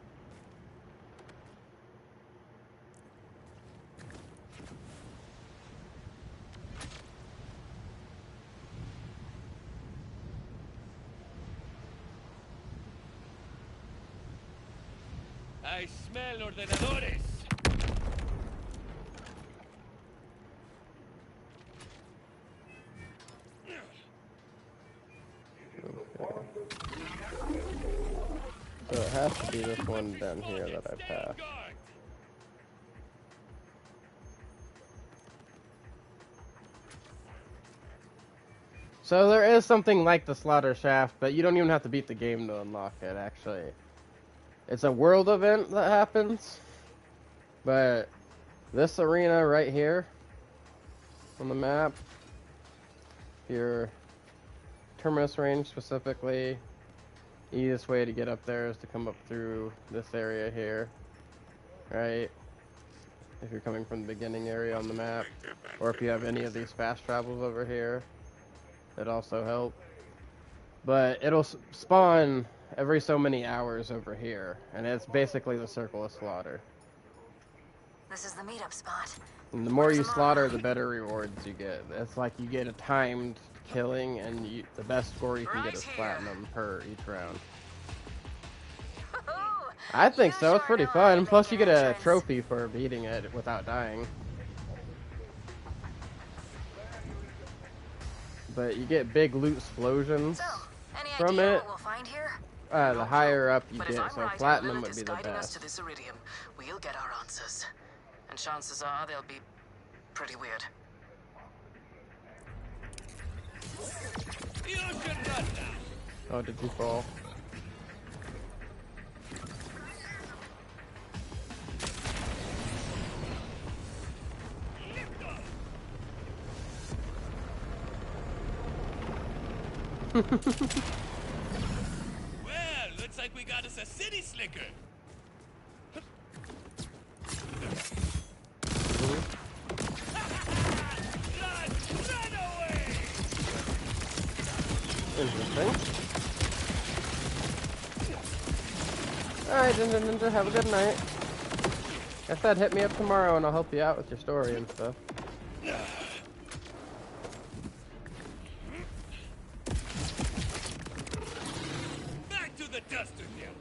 I smell ordenadores. So it has to be this one down here that I passed. So there is something like the slaughter shaft, but you don't even have to beat the game to unlock it, actually. It's a world event that happens, but this arena right here on the map, your terminus range specifically, easiest way to get up there is to come up through this area here, right? If you're coming from the beginning area on the map, or if you have any of these fast travels over here, that also help. But it'll spawn every so many hours over here, and it's basically the Circle of Slaughter. This is the meetup spot. And the more you slaughter, the better rewards you get. It's like you get a timed killing, and the best score you can get is platinum per each round. I think so. It's pretty fun. Plus, you get a trophy for beating it without dying. But you get big loot explosions from it. The higher up you get, so platinum would be the best. To this iridium, we'll get our answers, and chances are they'll be pretty weird. Oh, did you fall? Well, looks like we got us a city slicker. Run away! Interesting. Alright, Ninja, have a good night. I said hit me up tomorrow and I'll help you out with your story and stuff. Back to the duster hill.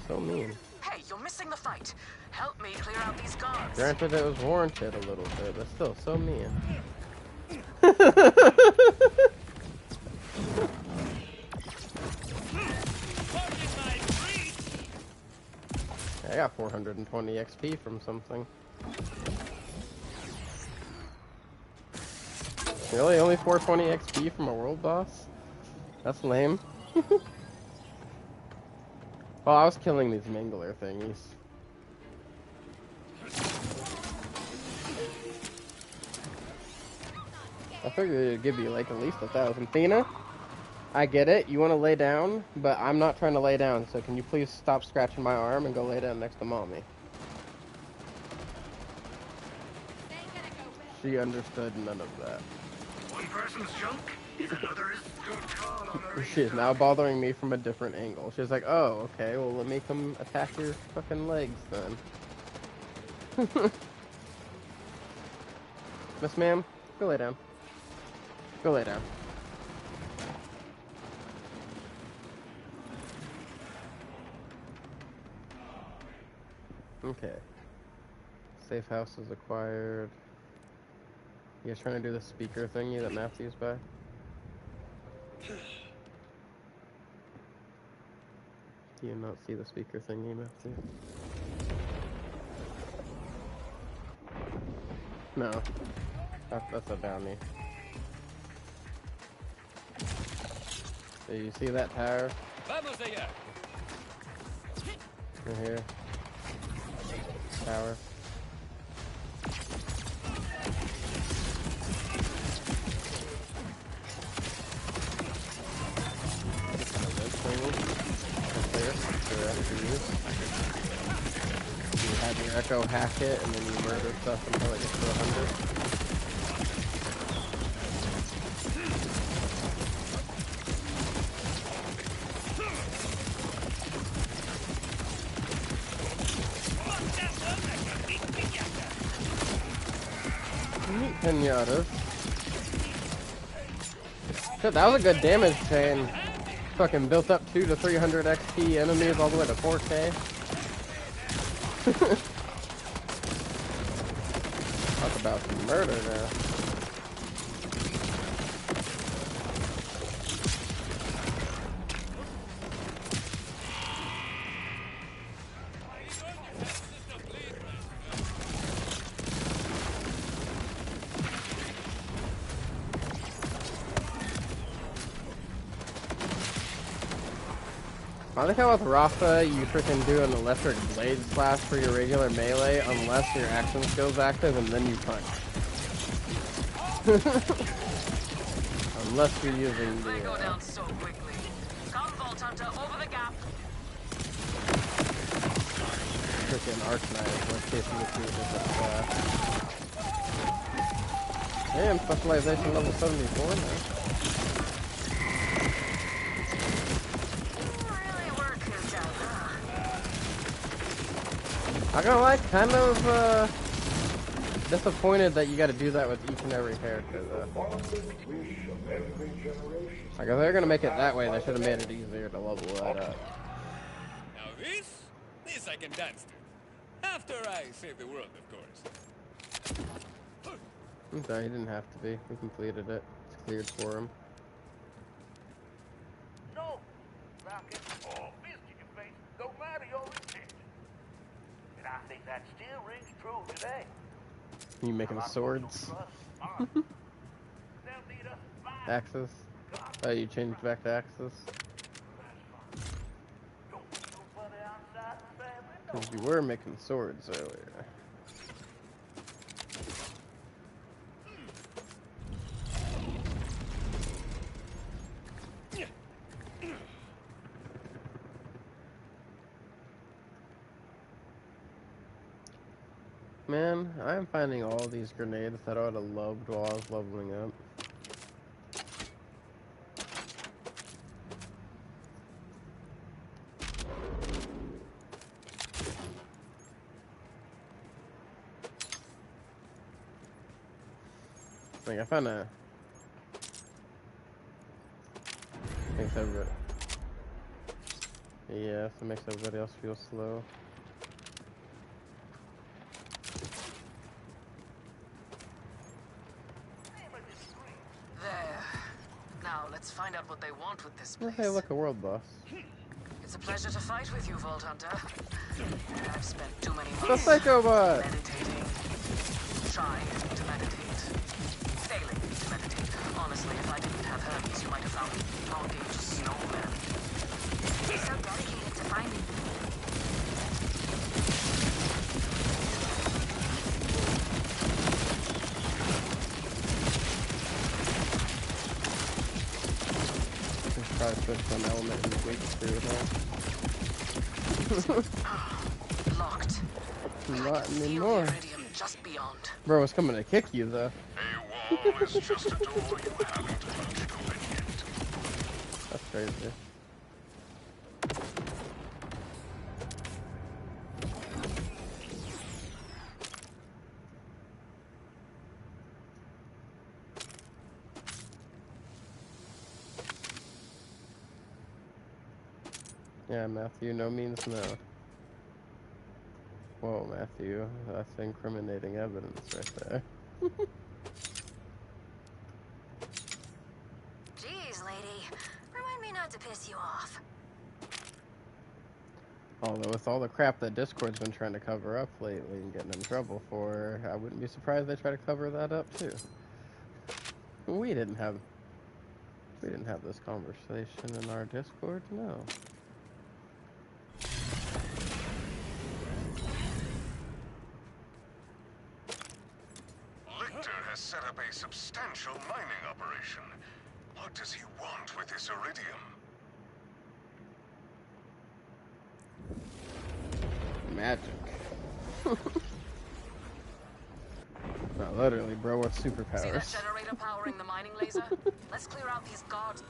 So mean. Hey, you're missing the fight. Help me clear out these guards. Granted, it was warranted a little bit, but still, so mean. I got 420 XP from something. Really? Only 420 XP from a world boss? That's lame. Well, I was killing these Mangler thingies. I figured it'd give you like at least 1,000. Thena, I get it. You want to lay down, but I'm not trying to lay down. So can you please stop scratching my arm and go lay down next to mommy? She understood none of that. One person's junk is another's good call on the She is now bothering me from a different angle. She's like, oh, okay, well, let me come attack your fucking legs then. Miss ma'am, go lay down. Go lay down. Okay. Safe house is acquired. You guys trying to do the speaker thingy that Matthew's by? Do you not see the speaker thingy, Matthew? No. That's a downy. So you see that tower? Vamos allá. Right here. Tower. You have your Echo hack it, and then you murder stuff until it gets to 100. Pinatas. Shit, that was a good damage chain. Fucking built up 2 to 300 XP enemies all the way to 4K. Talk about some murder there. I like how with Rafa you freaking do an electric blade slash for your regular melee unless your action skill's active and then you punch. Unless you're using the They go down so quickly. Come, Vault Hunter, over the gap. freaking arc knife. Let's see if you can see this. Damn, specialization level 74 now. I'm not gonna lie, kind of disappointed that you gotta do that with each and every character though. Like if they're gonna make it that way, they should have made it easier to level that up. Now this I can dance to. After I save the world, of course. I'm sorry, he didn't have to be. We completed it. It's cleared for him. No, Rocket or fist in your face, no matter your intent. And I think that still rings true today. You making swords? Axes? Oh, you changed back to axes? Because you were making swords earlier. Man, I'm finding all these grenades that I would have loved while I was leveling up. Like, I found a... Makes everybody... Yeah, so it makes everybody else feel slow. Let's find out what they want with this place. Hey, look, a world boss. It's a pleasure to fight with you, Vault Hunter. I've spent too many The months Psycho Bot! meditating. Trying to meditate. Failing to meditate. Honestly, if I didn't have herpes, you might have found me talking to snowmen. You're so dedicated to finding me. Probably switch one element in the week through that. Locked. Not anymore. Just beyond. Bro was coming to kick you though. A wall is just a door you haven't managed to open yet. That's crazy. Yeah, Matthew, no means no. Whoa, Matthew, that's incriminating evidence right there. Jeez, lady. Remind me not to piss you off. Although with all the crap that Discord's been trying to cover up lately and getting in trouble for, I wouldn't be surprised they try to cover that up too. We didn't have this conversation in our Discord, no. Set up a substantial mining operation. What does he want with this iridium? Magic. No, literally, bro, with superpowers. See that generator powering the mining laser? Let's clear out these guards.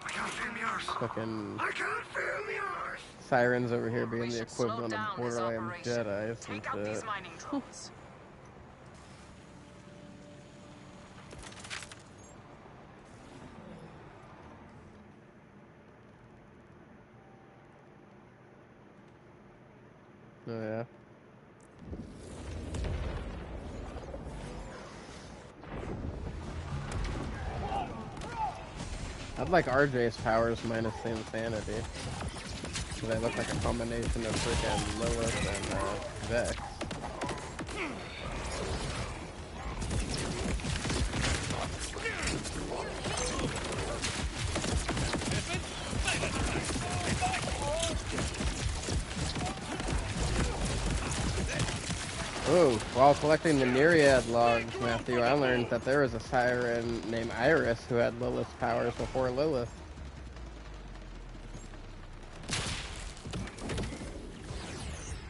I can't feel me arse. Fucking I can't feel me arse. Sirens over here being the equivalent of Borderlands Jedi's and Take out shit. these mining drones. Oh yeah. I'd like RJ's powers minus the insanity. So they look like a combination of freaking Lilith and Vex. Ooh, while collecting the Myriad logs, Matthew, I learned that there was a siren named Iris who had Lilith's powers before Lilith.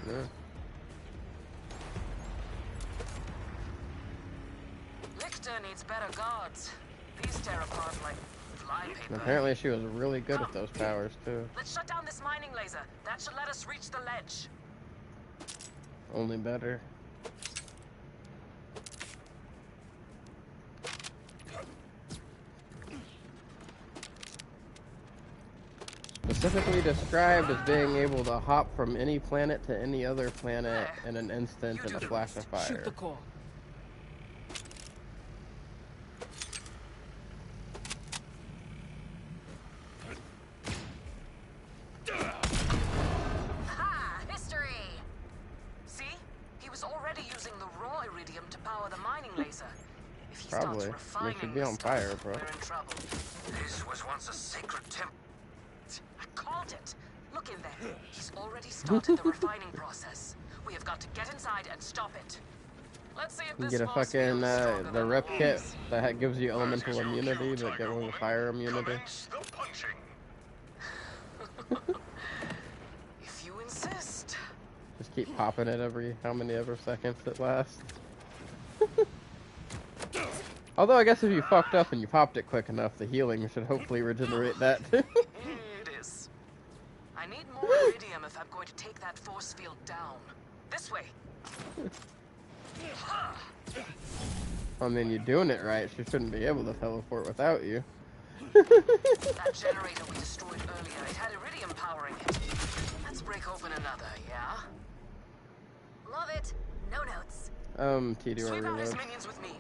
Yeah. Lichter needs better guards. These tear apart like flypaper. And apparently she was really good at those powers, too. Let's shut down this mining laser. That should let us reach the ledge. Only better. Specifically described as being able to hop from any planet to any other planet in an instant in a flash of fire. Shoot the core. Ha! History! See? He was already using the raw iridium to power the mining laser. If he Probably. starts refining They should be the on stuff, fire, bro. we're in trouble. This was once a sacred temple. I called it. Look in there. He's already started the refining process. We have got to get inside and stop it. Let's see if You this get a force fucking, field is stronger the than rip the kit walls. that gives you elemental immunity, but get rid of fire immunity. Commence the punching. If you insist. Just keep popping it every, how many ever seconds it lasts. Although I guess if you fucked up and you popped it quick enough, the healing should hopefully regenerate that too. It is. I need more iridium if I'm going to take that force field down. This way. I mean, you're doing it right. She shouldn't be able to teleport without you. That generator we destroyed earlier, it had iridium powering it. Let's break open another, yeah? Love it. No notes. TDR Sweep out his reload. minions with me.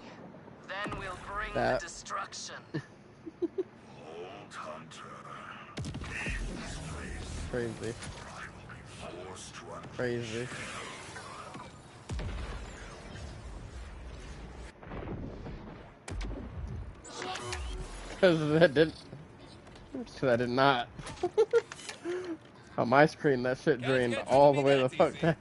Then we'll bring That. the destruction. Old Hunter. Leave this place. Crazy. I will be forced to Crazy. Because that didn't. Because I did not. On my screen, that shit drained all the way the fuck down.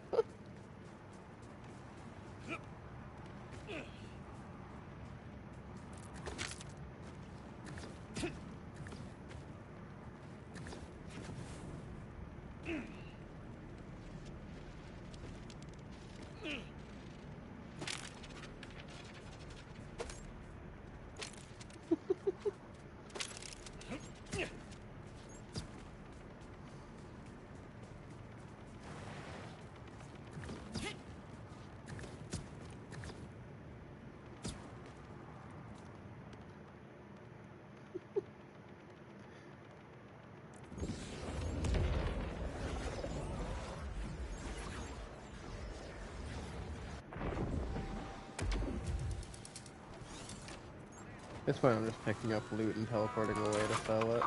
This point I'm just picking up loot and teleporting away to sell it.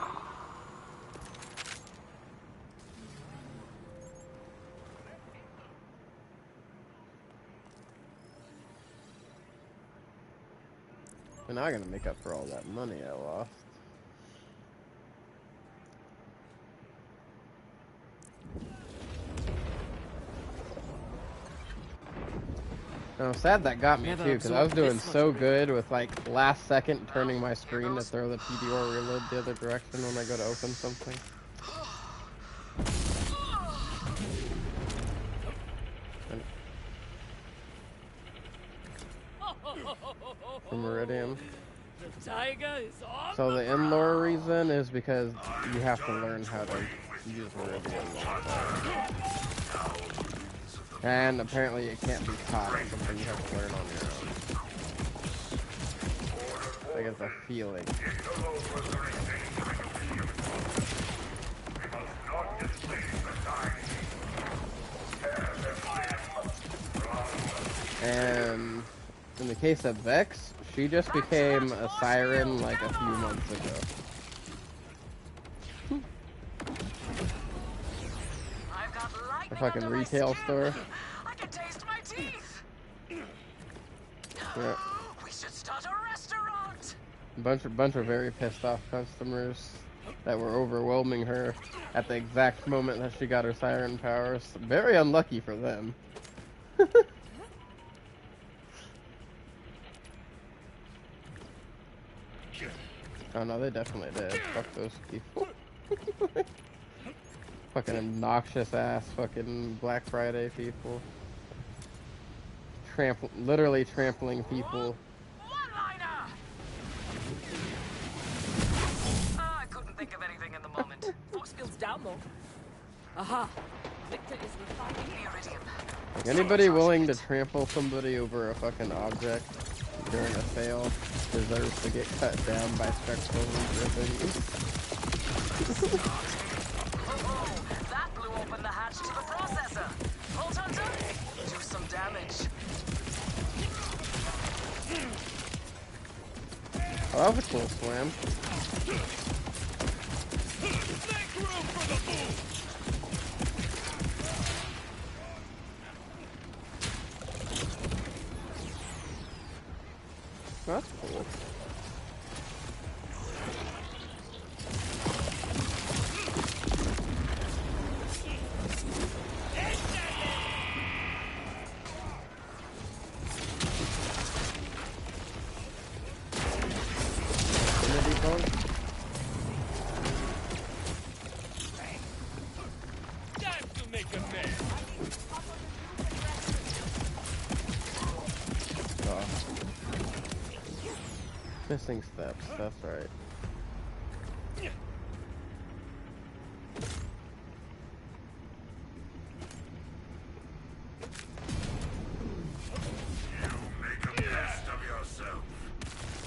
And now I gotta make up for all that money I lost. I'm sad that got me too, because I was doing so good with like last second turning my screen to throw the PDR reload the other direction when I go to open something. From Meridian. The tiger is on. So the in-lore reason is because you have to learn how to use Meridian. And apparently it can't be taught. It's something you have to learn on your own. I get the feeling. case of Vex, she just became a siren like a few months ago. I've got A lightning fucking under my retail skin. store. I can taste my teeth. Yeah. We should start a restaurant. Bunch of very pissed off customers that were overwhelming her at the exact moment that she got her siren powers. Very unlucky for them. Oh no, they definitely did. Fuck those people. Fucking obnoxious ass fucking Black Friday people. Literally trampling people. One-liner. I couldn't think of anything in the moment. Force field's down low. Aha! Victor is refining the iridium. Like anybody willing to trample somebody over a fucking object during a sale deserves to get cut down by spectral things. Oh, that blew open the hatch to the processor. Bolt Hunter, do some damage. Oh, that was a cool slam. Make room for the boom! That's cool. Time to make a mess. Oh. Missing steps, that's right. You make a best of yourself.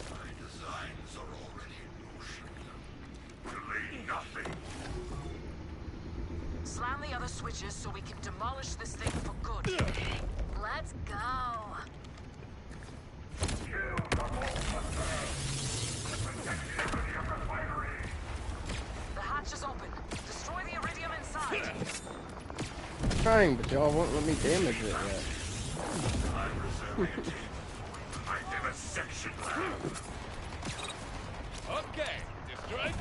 My designs are already in motion. Delay nothing. Slam the other switches so we can demolish this thing for good. Let's go. The hatch is open. Destroy the iridium inside. I'm trying, but y'all won't let me damage it yet. My vivisection lab. Okay, destroyed.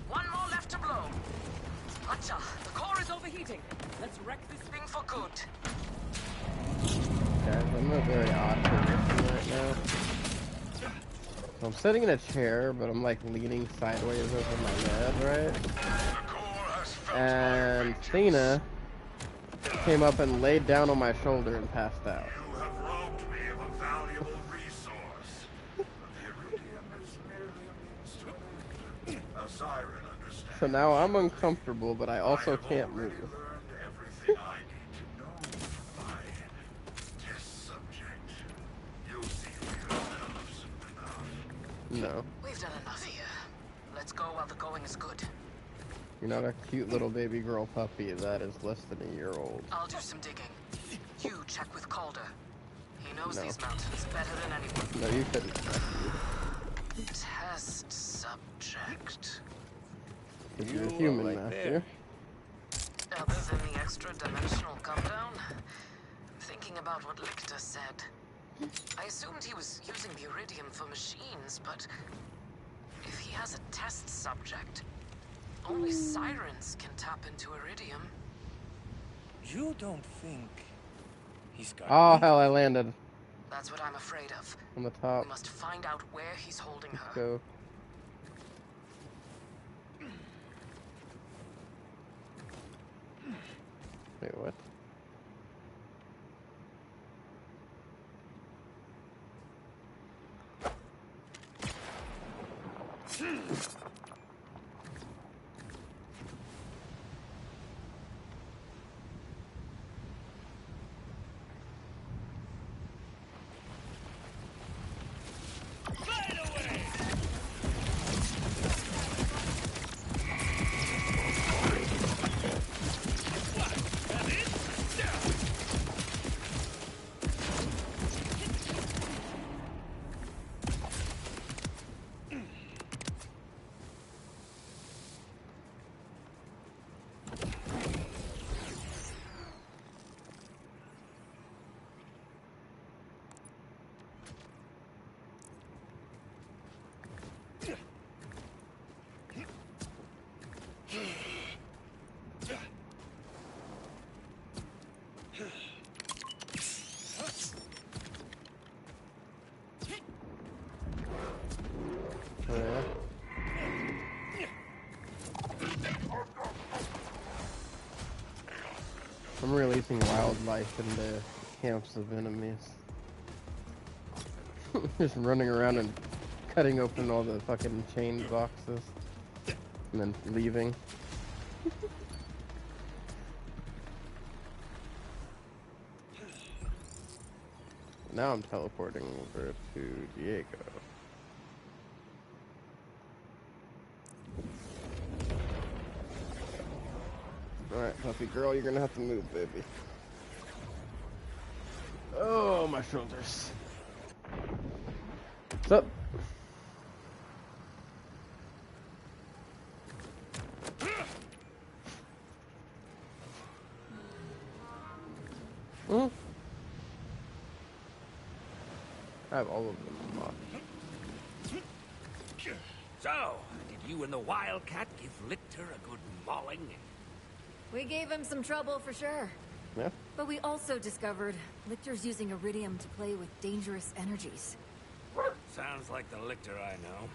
One more left to blow. Gotcha. The core is overheating. Let's wreck this Thing for good. Guys, I'm in a very odd position right now. So I'm sitting in a chair, but I'm like leaning sideways over my head, right? And Cena came up and laid down on my shoulder and passed out. You have robbed me of a valuable resource. The iridium is merely a means to a siren understands. So now I'm uncomfortable, but I also can't move. Learned everything I need to know. My test subject. You'll see for yourselves soon enough. No. We've done enough here. Let's go while the going is good. You're not a cute little baby girl puppy that is less than a year old. I'll do some digging. You check with Calder. He knows No. these mountains better than anyone. No, you couldn't. Test subject. Because you're a human, right Matthew. there. Other than the extra dimensional come down, thinking about what Lichter said. I assumed he was using the iridium for machines, but if he has a test subject, only sirens can tap into iridium. You don't think he's got Oh, me? hell, I landed That's what I'm afraid of. on the top. We must find out where he's holding Let's her. go. Wait, what? releasing wildlife into camps of enemies. Just running around and cutting open all the fucking chain boxes. And then leaving. Now I'm teleporting over to Diego. Alright, puppy girl, you're gonna have to move, baby. Oh, my shoulders. What's up? Hmm? I have all of them unlocked. So, did you and the Wildcat give Lichter a good mauling? We gave him some trouble for sure. Yeah. But we also discovered Lichter's using Iridium to play with dangerous energies. Sounds like the Lichter I know.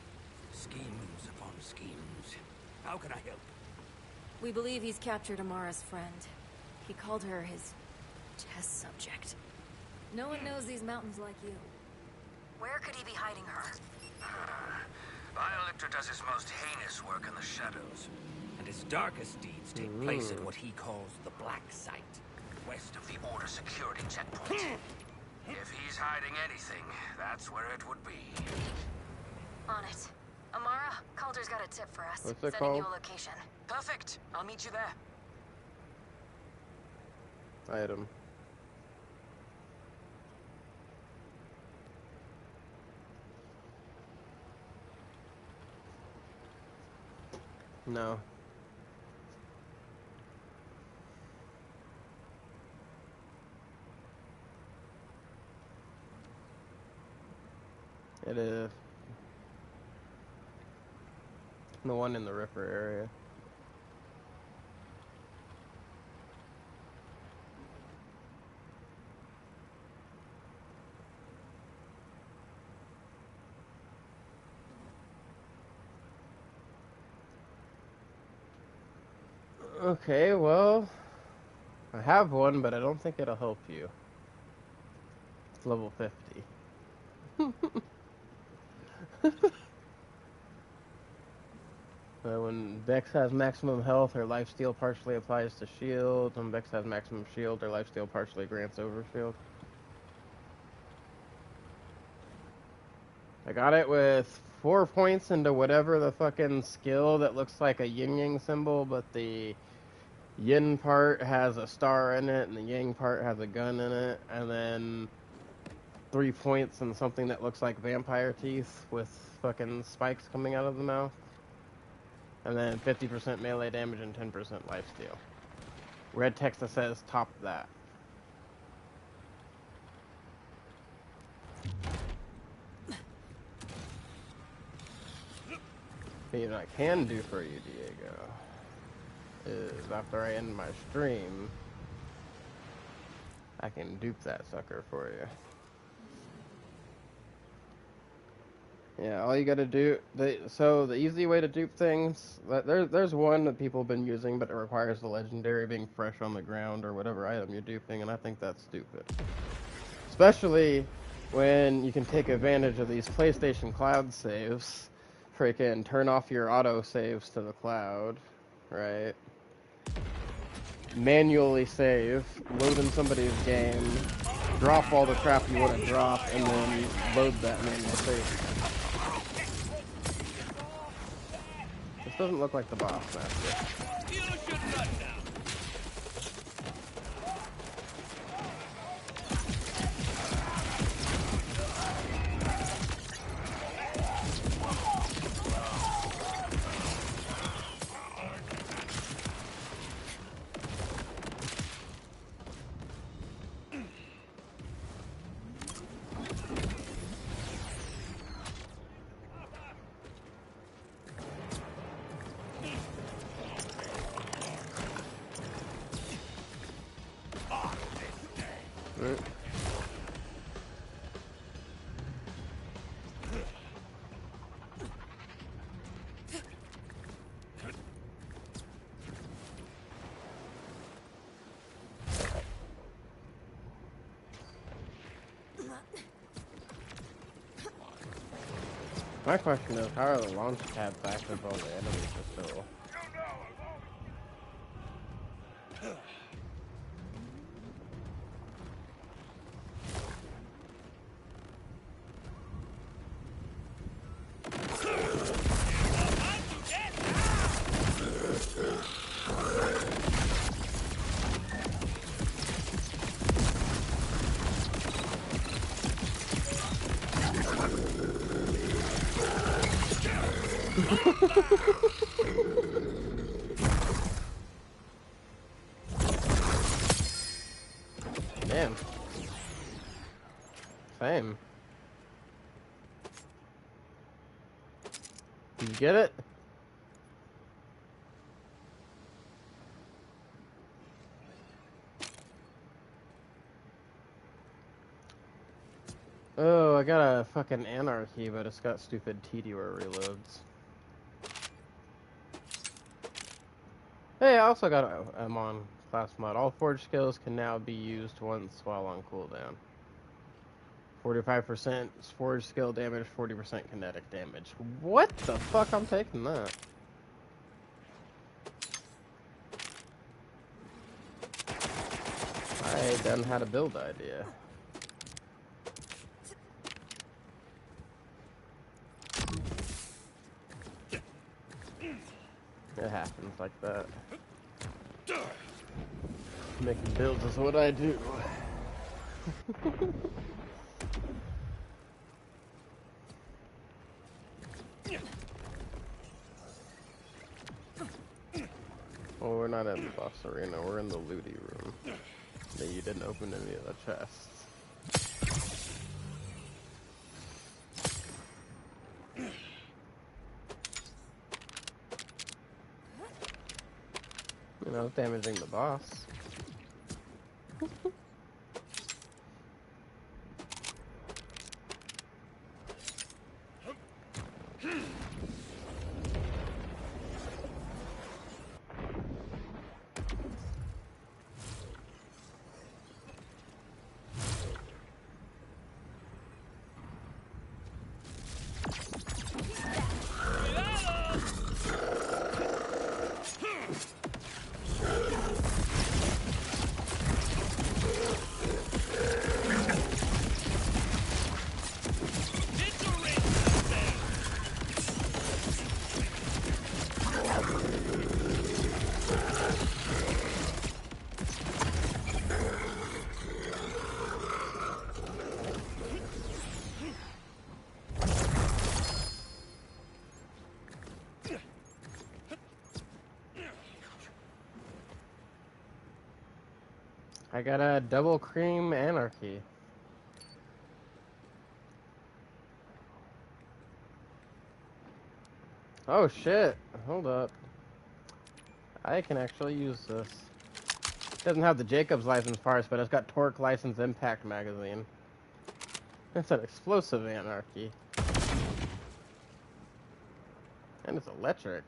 Schemes upon schemes. How can I help? We believe he's captured Amara's friend. He called her his test subject. No one knows these mountains like you. Where could he be hiding her? Lichter does his most heinous work in the shadows, and his darkest deeds take place at what he calls the Black Site, west of the Order security checkpoint. If he's hiding anything, that's where it would be. On it. Amara, Calder's got a tip for us. What's it Sending called? you a location. Perfect. I'll meet you there. Item. No. It is. The one in the Ripper area. Okay, well, I have one, but I don't think it'll help you. It's level 50. When Bex has maximum health, her lifesteal partially applies to shield. When Bex has maximum shield, her lifesteal partially grants overshield. I got it with 4 points into whatever the fucking skill that looks like a yin-yang symbol, but the yin part has a star in it, and the yang part has a gun in it, and then 3 points in something that looks like vampire teeth with fucking spikes coming out of the mouth. And then 50% melee damage and 10% lifesteal. Red text that says top that. What I can do for you, Diego, is after I end my stream, I can dupe that sucker for you. Yeah, all you gotta do, so the easy way to dupe things, there's one that people have been using, but it requires the legendary being fresh on the ground or whatever item you're duping, and I think that's stupid. Especially when you can take advantage of these PlayStation cloud saves, freaking turn off your auto saves to the cloud, right? Manually save, load in somebody's game, drop all the crap you want to drop, and then load that manual save. This doesn't look like the boss master. You should run now. My question is, how are the launch pads active while the enemies are still? Damn. Same. Did you get it? Oh, I got a fucking anarchy, but it's got stupid TD where it reloads. Hey, I also got a Mon class mod. All forge skills can now be used once while on cooldown. 45% forge skill damage, 40% kinetic damage. What the fuck? I'm taking that. I done had a build idea. It happens like that. Making builds is what I do. Well, we're not in the boss arena, we're in the looty room. That you didn't open any of the chests. You know, damaging the boss. I got a double cream anarchy. Oh shit, hold up. I can actually use this. It doesn't have the Jacob's license parts, but it's got torque license impact magazine. It's an explosive anarchy. And it's electric.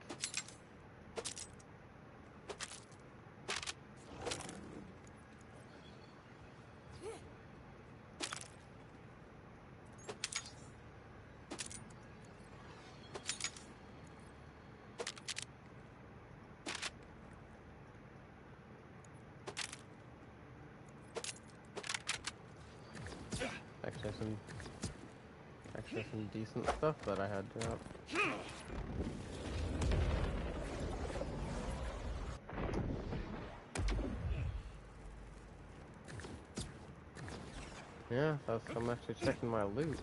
Actually some decent stuff that I had dropped. Yeah, I'm actually checking my loot.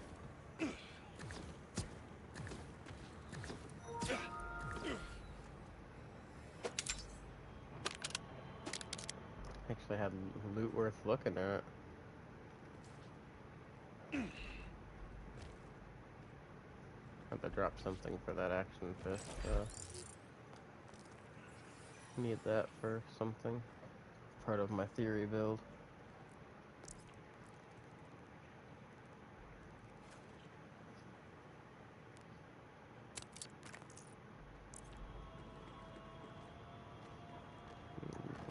Actually had loot worth looking at. Have to drop something for that action fist. Need that for something. Part of my theory build.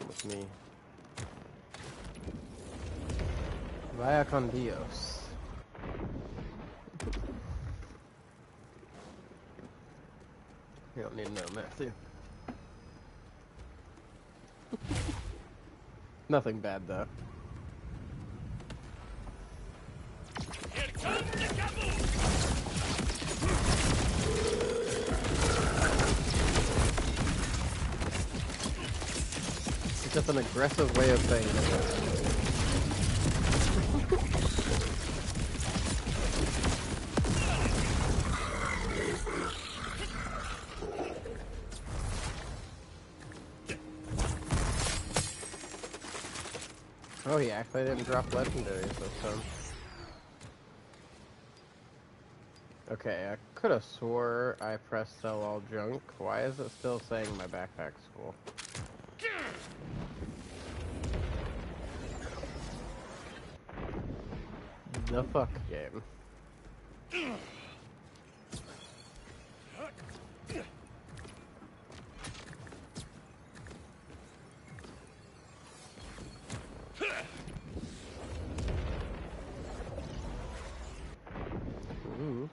Come with me. Vaya con Dios. You don't need to know, Matthew. Nothing bad, though. Here comes the caboose! It's just an aggressive way of saying it. Oh, he actually didn't drop legendaries this time. Okay, I could have swore I pressed sell all junk. Why is it still saying my backpack's full? The fuck game. Ooh.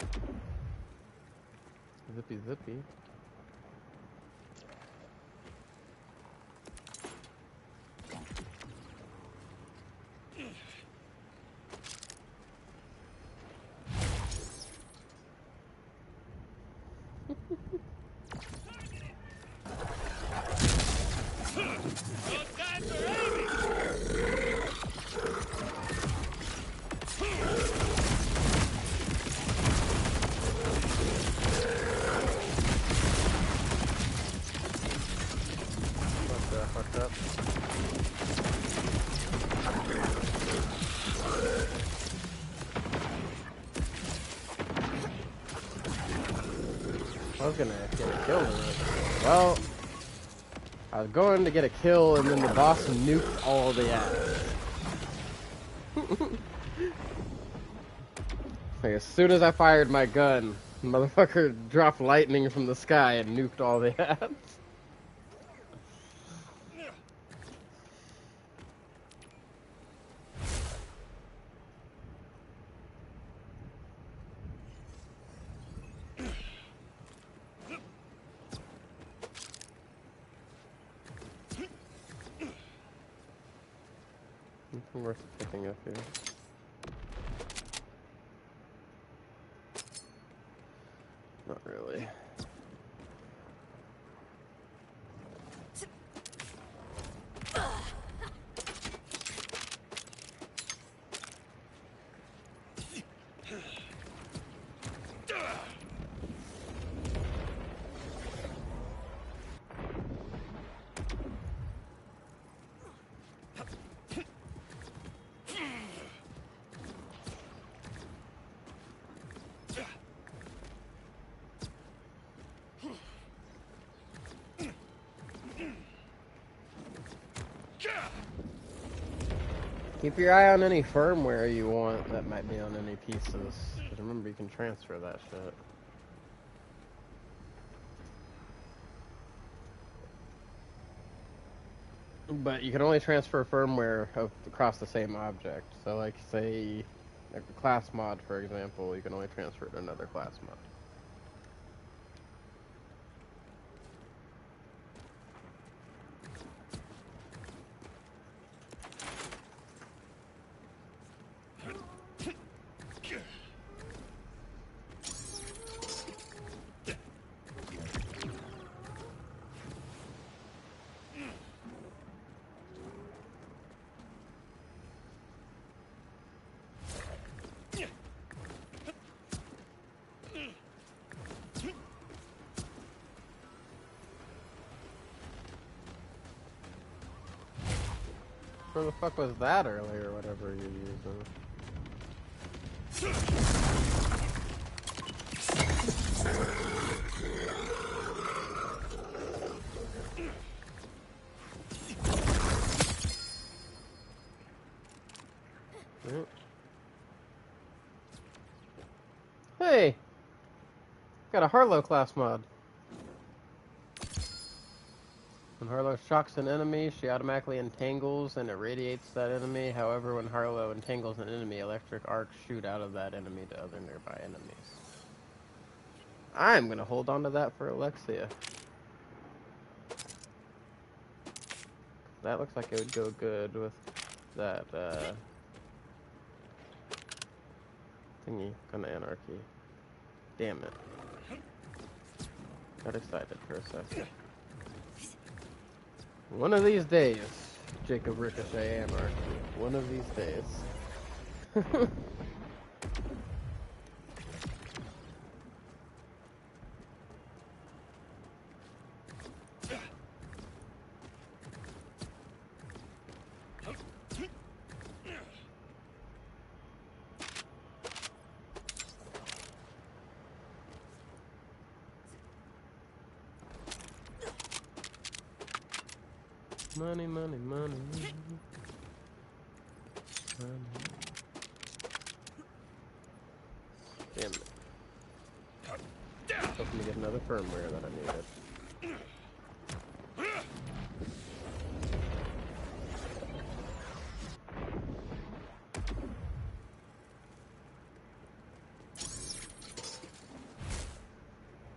Zippy zippy. I was gonna get a kill in it. Well, I was going to get a kill and then the boss nuked all the ass. Like, as soon as I fired my gun, the motherfucker dropped lightning from the sky and nuked all the ass. Nothing worth picking up here. Not really. Keep your eye on any firmware you want that might be on any pieces. Because remember, you can transfer that shit. But you can only transfer firmware across the same object. So, like, say, like a class mod, for example, you can only transfer it to another class mod. Where the fuck was that earlier, whatever you're using? Hey! Got a Harlow class mod. When Harlow shocks an enemy, she automatically entangles and irradiates that enemy. However, when Harlow entangles an enemy, electric arcs shoot out of that enemy to other nearby enemies. I'm gonna hold on to that for Alexia. That looks like it would go good with that, thingy, kind of anarchy. Damn it. Got excited for a second. One of these days, Jacob Ricochet anarchy. One of these days. Money, money, money. Money. Damn it. Hoping to get another firmware that I needed.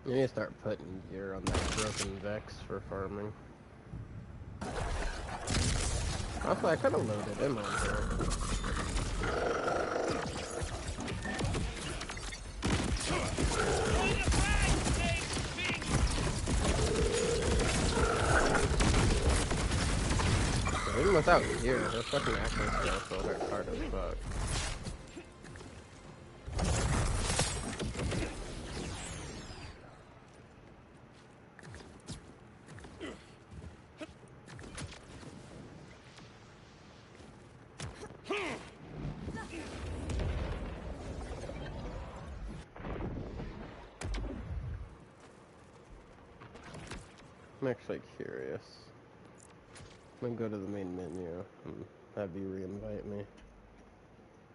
You need to start putting gear on that broken Vex for farming. Also, I could have loaded him on here. So even without gear, those fucking action skills will hurt hard as fuck. I'm actually curious. I'm gonna go to the main menu and have you re-invite me.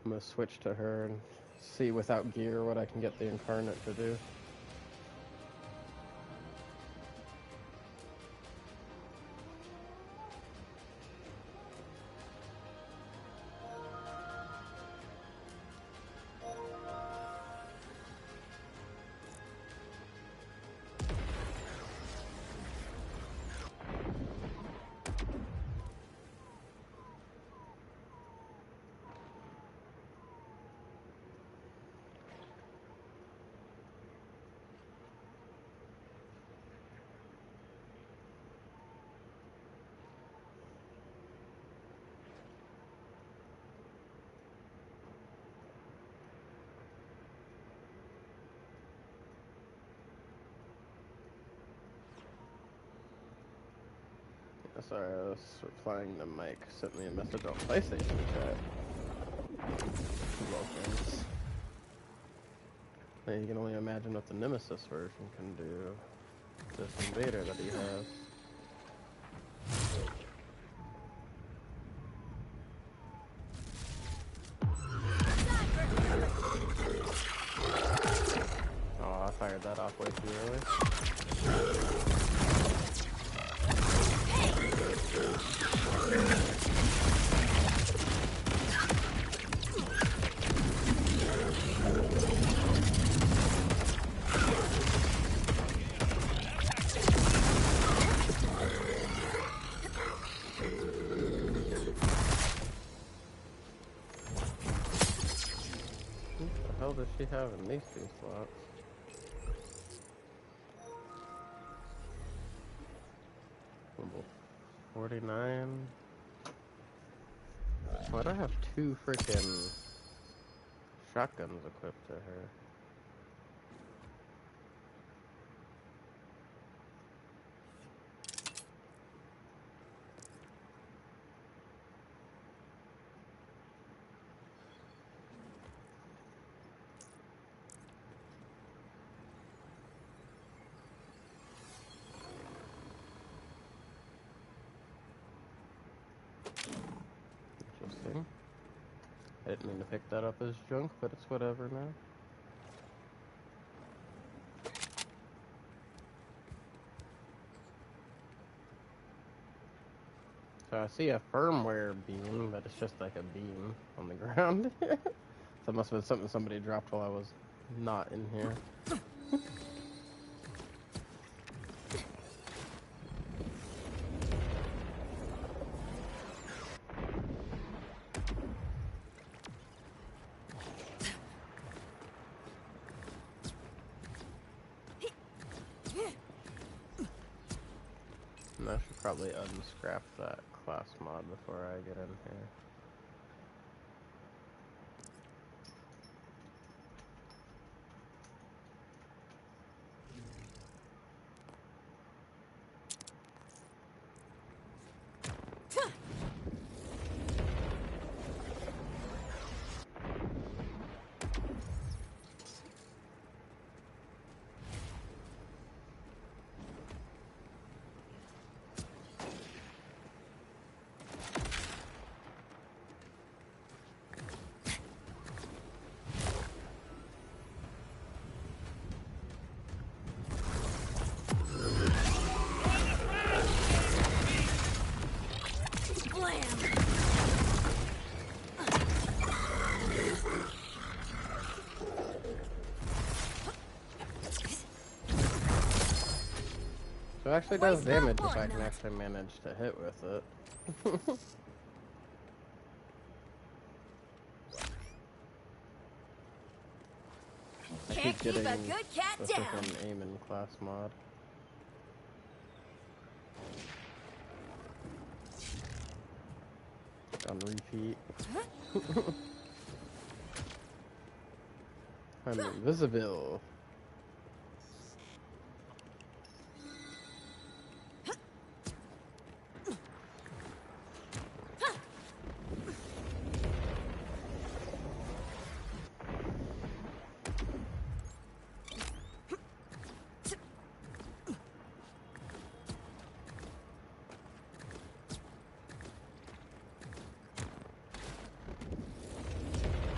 I'm gonna switch to her and see without gear what I can get the incarnate to do. Sorry, I was replying to Mike. Sent me a message on PlayStation chat. Well, thanks. Now you can only imagine what the Nemesis version can do. This invader that he has. Oh, I fired that off way too early. What the hell does she have in these two slots? Level 49. Why do I have two freaking shotguns equipped to her? Interesting. I didn't mean to pick that up as junk, but it's whatever now. So I see a firmware beam, but it's just like a beam on the ground. So it must have been something somebody dropped while I was not in here. And I should probably unscrap that class mod before I get in here. So it actually does damage if I can actually manage to hit with it. I keep getting the freaking aim in class mod. On repeat. I'm invisible.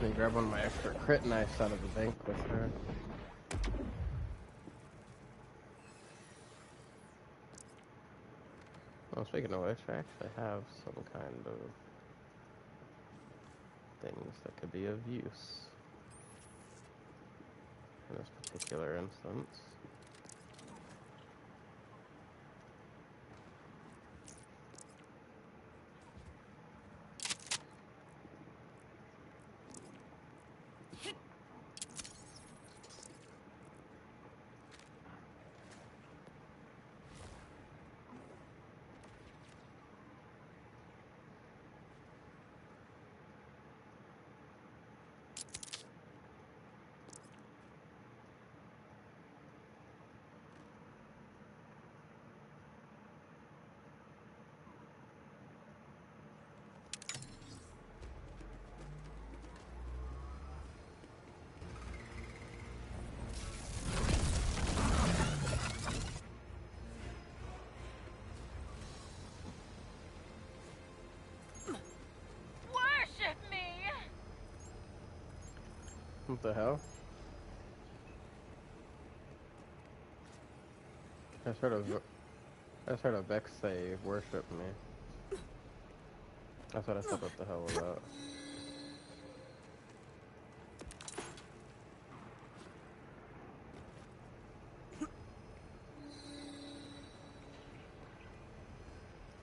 Let me grab one of my extra crit knives out of the bank with her. Well, speaking of which, I actually have some kind of things that could be of use in this particular instance. What the hell? I heard a Vex say worship me. That's what I said. What the hell was that?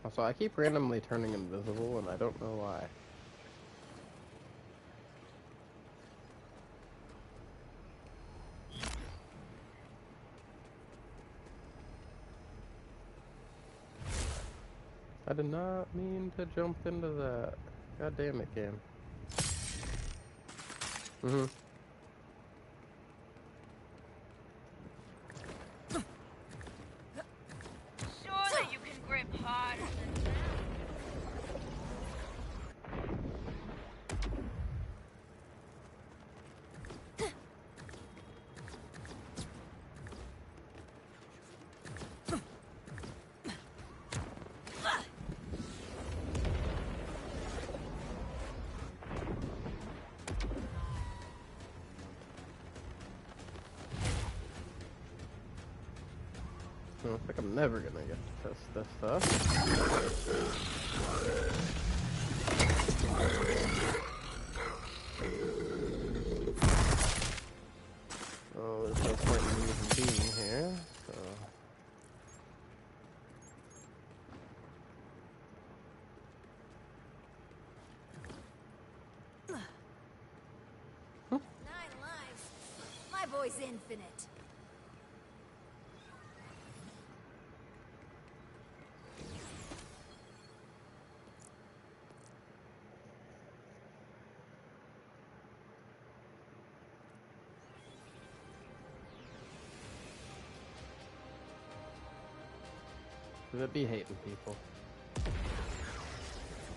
Also, I keep randomly turning invisible and I don't know why. I did not mean to jump into that. God damn it, game. Surely you can grip harder than that. I don't think I'm never gonna get to test this stuff. Oh, there's no point in me even being here, so... My boy's infinite. 'Cause it be hating people.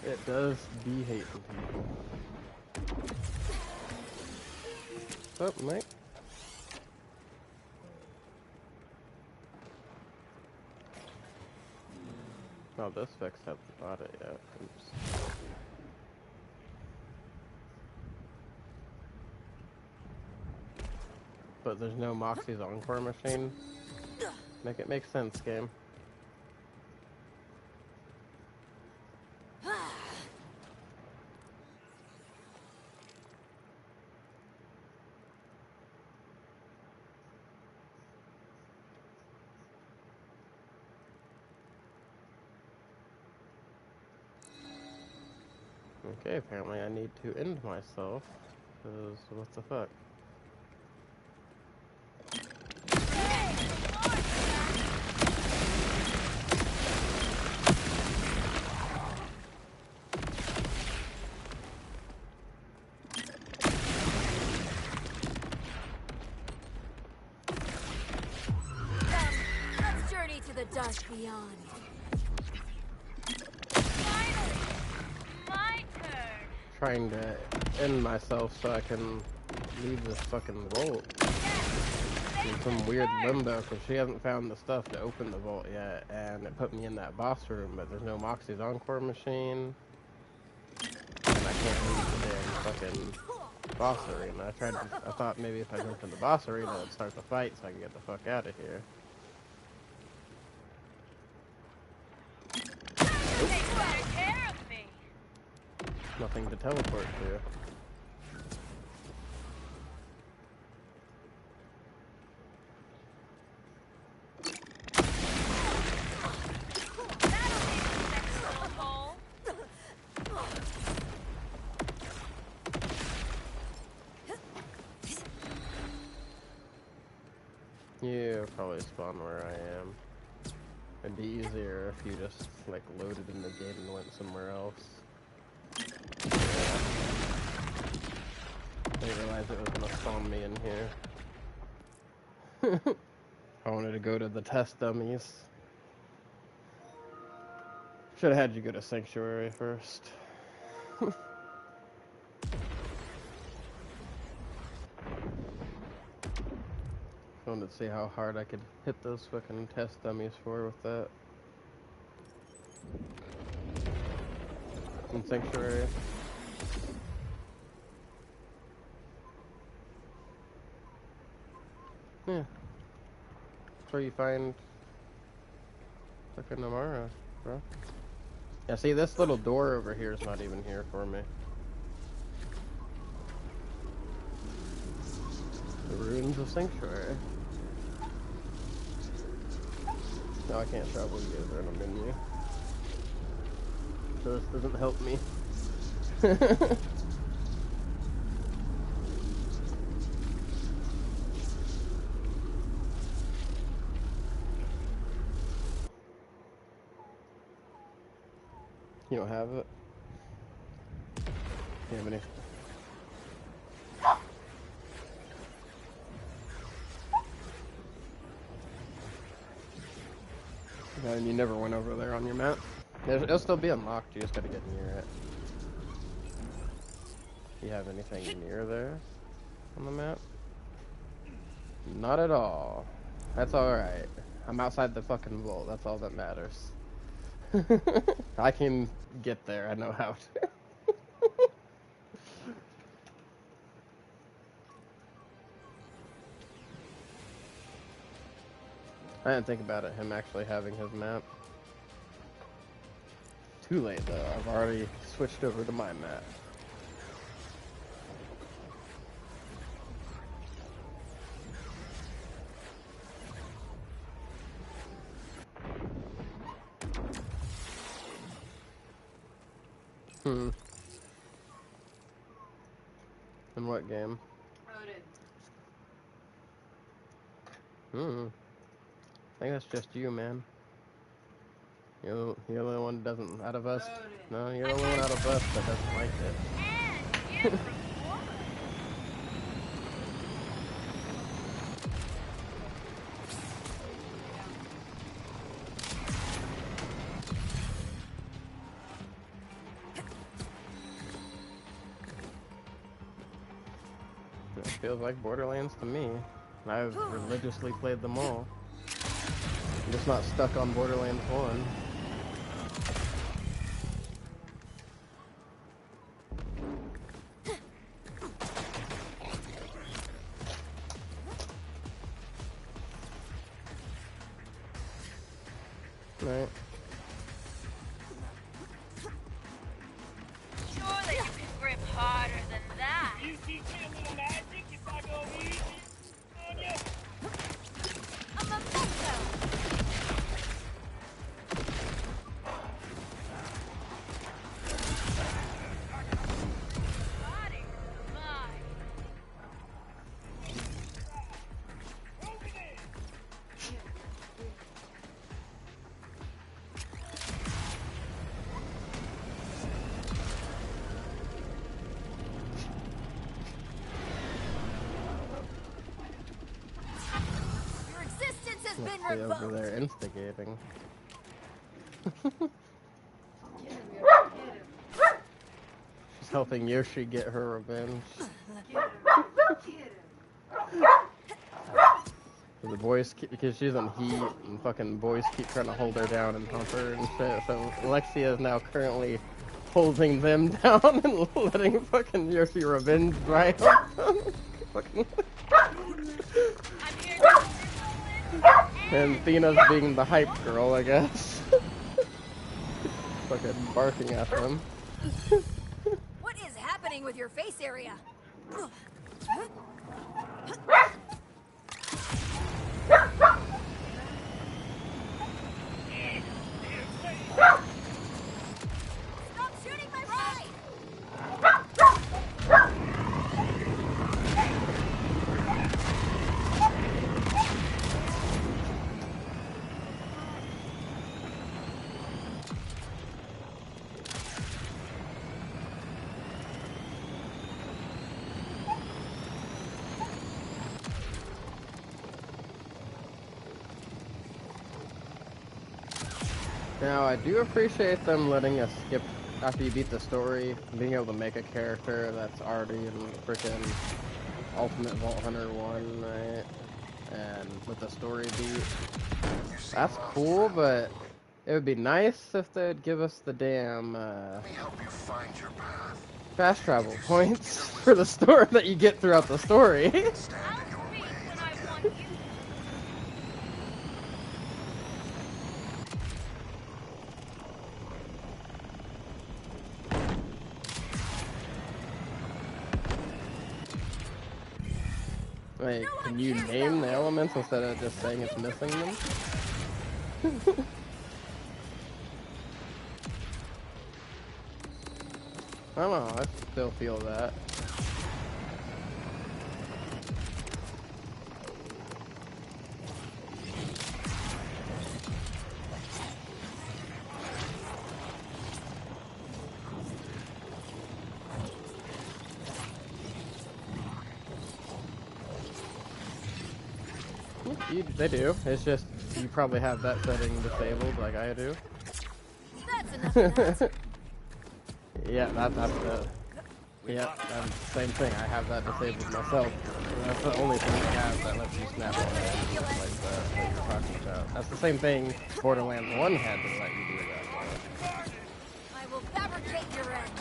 It does be hating people. What's up, mate? Oh, this fix hasn't bought it yet. Oops. But there's no Moxie's Encore machine. Make it make sense, game. Okay, apparently I need to end myself, because what the fuck? Let's journey to the dark beyond. Trying to end myself so I can leave this fucking vault in some weird limbo, because she hasn't found the stuff to open the vault yet, and it put me in that boss room, but there's no Moxie's Encore machine, and I can't leave the damn fucking boss arena. I thought maybe if I jumped in the boss arena it'd start the fight so I could get the fuck out of here. Nothing to teleport to. You probably spawn where I am. It'd be easier if you just like loaded in the gate and went somewhere else. I didn't realize it was gonna spawn me in here. I wanted to go to the test dummies. Should have had you go to Sanctuary first. I wanted to see how hard I could hit those fucking test dummies with that. In Sanctuary. Yeah. That's where you find fucking Amara, bro. Yeah, see, this little door over here is not even here for me. The ruins of Sanctuary. No, I can't travel you guys are in a menu. So this doesn't help me. You don't have it? You have any? And you never went over there on your map? It'll still be unlocked, you just gotta get near it. Do you have anything near there on the map? Not at all. That's alright. I'm outside the fucking vault, that's all that matters. I can get there, I know how to. I didn't think about it, him actually having his map. Too late though, I've already switched over to my map. In what game? I think that's just you, man. You're the only one that doesn't, out of us. No, you're the only one out of us that doesn't like it. feels like Borderlands to me. I've religiously played them all. I'm just not stuck on Borderlands 1. Right. Surely you can grip harder than that. You teach me a little magic if I go easy on you? A memento. Body, mine. Your existence has been Stay over revoked. there instigating. She's helping Yoshi get her revenge. The boys keep, because she's in heat, and fucking boys keep trying to hold her down and hump her and shit. So Alexia is now currently holding them down and letting fucking Yoshi revenge by them. Fucking. And Thena's being the hype girl, I guess. Fucking barking at them. What is happening with your face area? Stop shooting my ride! Now, I do appreciate them letting us skip after you beat the story, being able to make a character that's already in freaking Ultimate Vault Hunter 1, right? And with the story beat. That's cool, but it would be nice if they'd give us the damn fast travel points for the story that you get throughout the story. Like, can you name the elements instead of just saying it's missing them? I don't know, I still feel that. They do. It's just you probably have that setting disabled, like I do. That's enough of that. Yeah, that's the. Yeah, that's the same thing. I have that disabled myself. That's the only thing I have that lets you snap on it, like that you're talking about. That's the same thing Borderlands 1 had to let you do that. I will fabricate your end.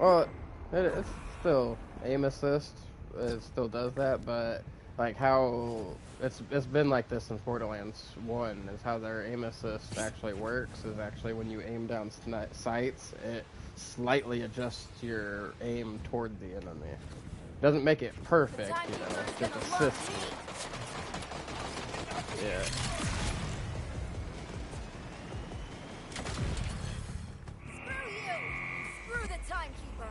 Well, it's still aim assist. It still does that, but like how it's been like this since Borderlands 1 is how their aim assist actually works is actually when you aim down sights, it slightly adjusts your aim toward the enemy. Doesn't make it perfect, you know, just assists it. Yeah. Screw you! Screw the timekeeper!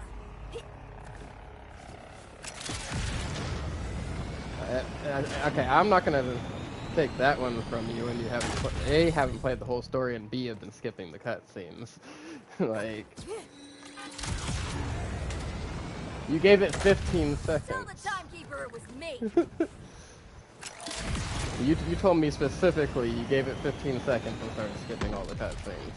Okay, I'm not gonna take that one from you when you haven't played the whole story, and B, have been skipping the cutscenes. Like, you gave it 15 seconds. Tell the timekeeper it was me. You told me specifically you gave it 15 seconds and started skipping all the cutscenes.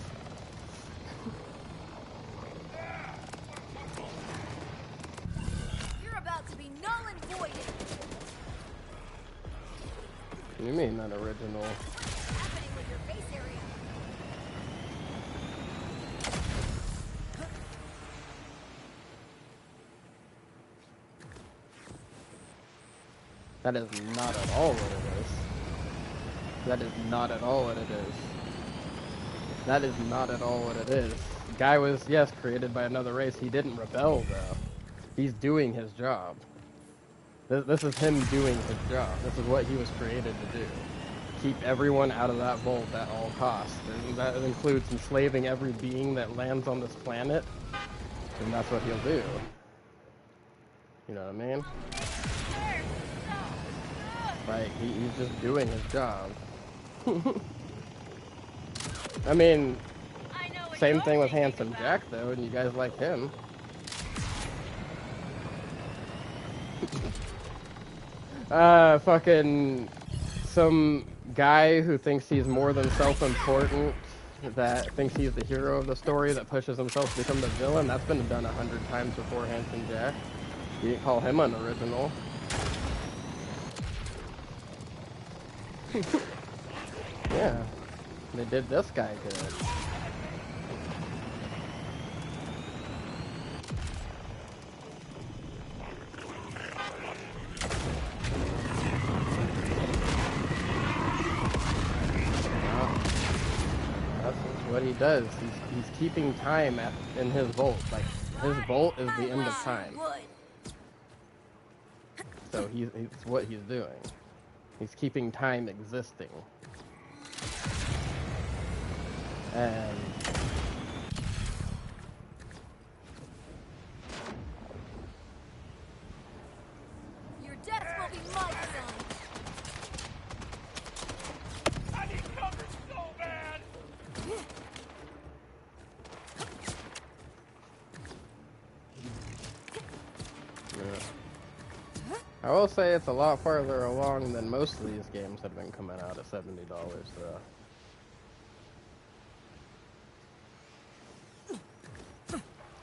What do you mean unoriginal? That is not at all what it is. That is not at all what it is. That is not at all what it is. Guy was, yes, created by another race. He didn't rebel, though. He's doing his job. This is him doing his job. This is what he was created to do. Keep everyone out of that vault at all costs. And that includes enslaving every being that lands on this planet. And that's what he'll do. You know what I mean? Like, he's just doing his job. I mean, same thing with Handsome Jack, though, and you guys like him. Fucking some guy who thinks he's more than self-important, that thinks he's the hero of the story, that pushes himself to become the villain. That's been done 100 times before Handsome Jack. You didn't call him unoriginal. Yeah, they did this guy good. That's what he does. He's keeping time in his vault. Like, his vault is the end of time. So it's what he's doing. He's keeping time existing. And your death will be my design. I need cover so bad. yeah. I will say it's a lot farther along than most of these games that have been coming out at $70, though.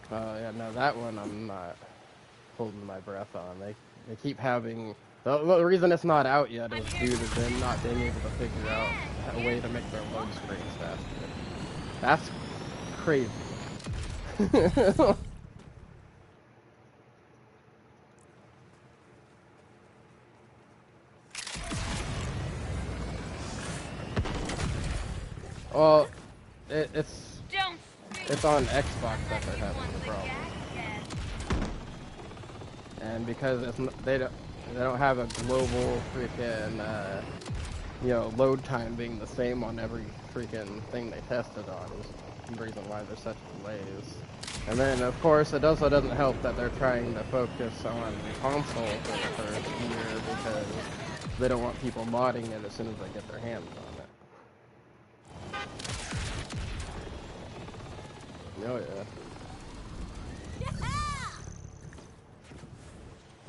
Yeah, no, that one I'm not holding my breath on. They keep having... The reason it's not out yet is due to them not being able to figure out a way to make their load screens faster. That's crazy. Well, it's on Xbox that they're having the problem. And because they don't have a global freaking load time being the same on every freaking thing they tested on is the reason why there's such delays. And then of course it also doesn't help that they're trying to focus on the console for the first year because they don't want people modding it as soon as they get their hands on it. Oh yeah.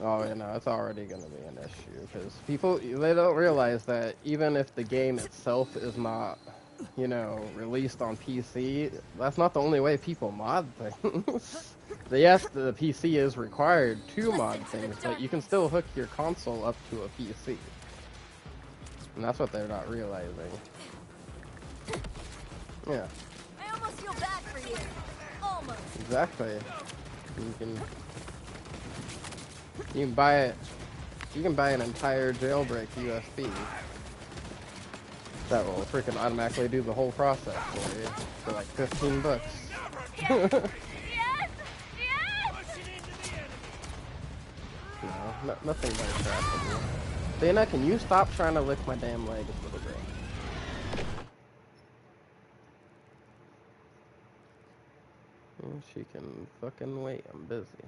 Oh, you know, it's already going to be an issue, because people, they don't realize that even if the game itself is not, released on PC, that's not the only way people mod things. Yes, the PC is required to mod things, but you can still hook your console up to a PC. And that's what they're not realizing. Yeah. I almost feel bad for you. Almost. Exactly. You can buy it. You can buy an entire jailbreak USB that will freaking automatically do the whole process for you for like $15. No, nothing very tractable. Dana, can you stop trying to lick my damn leg, little girl? She can fucking wait. I'm busy.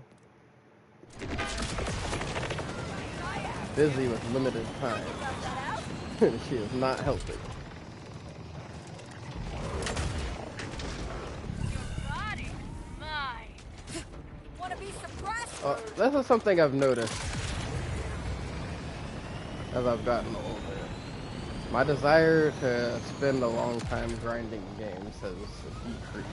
Busy with limited time. She is not helping. This is something I've noticed as I've gotten older. My desire to spend a long time grinding games has decreased.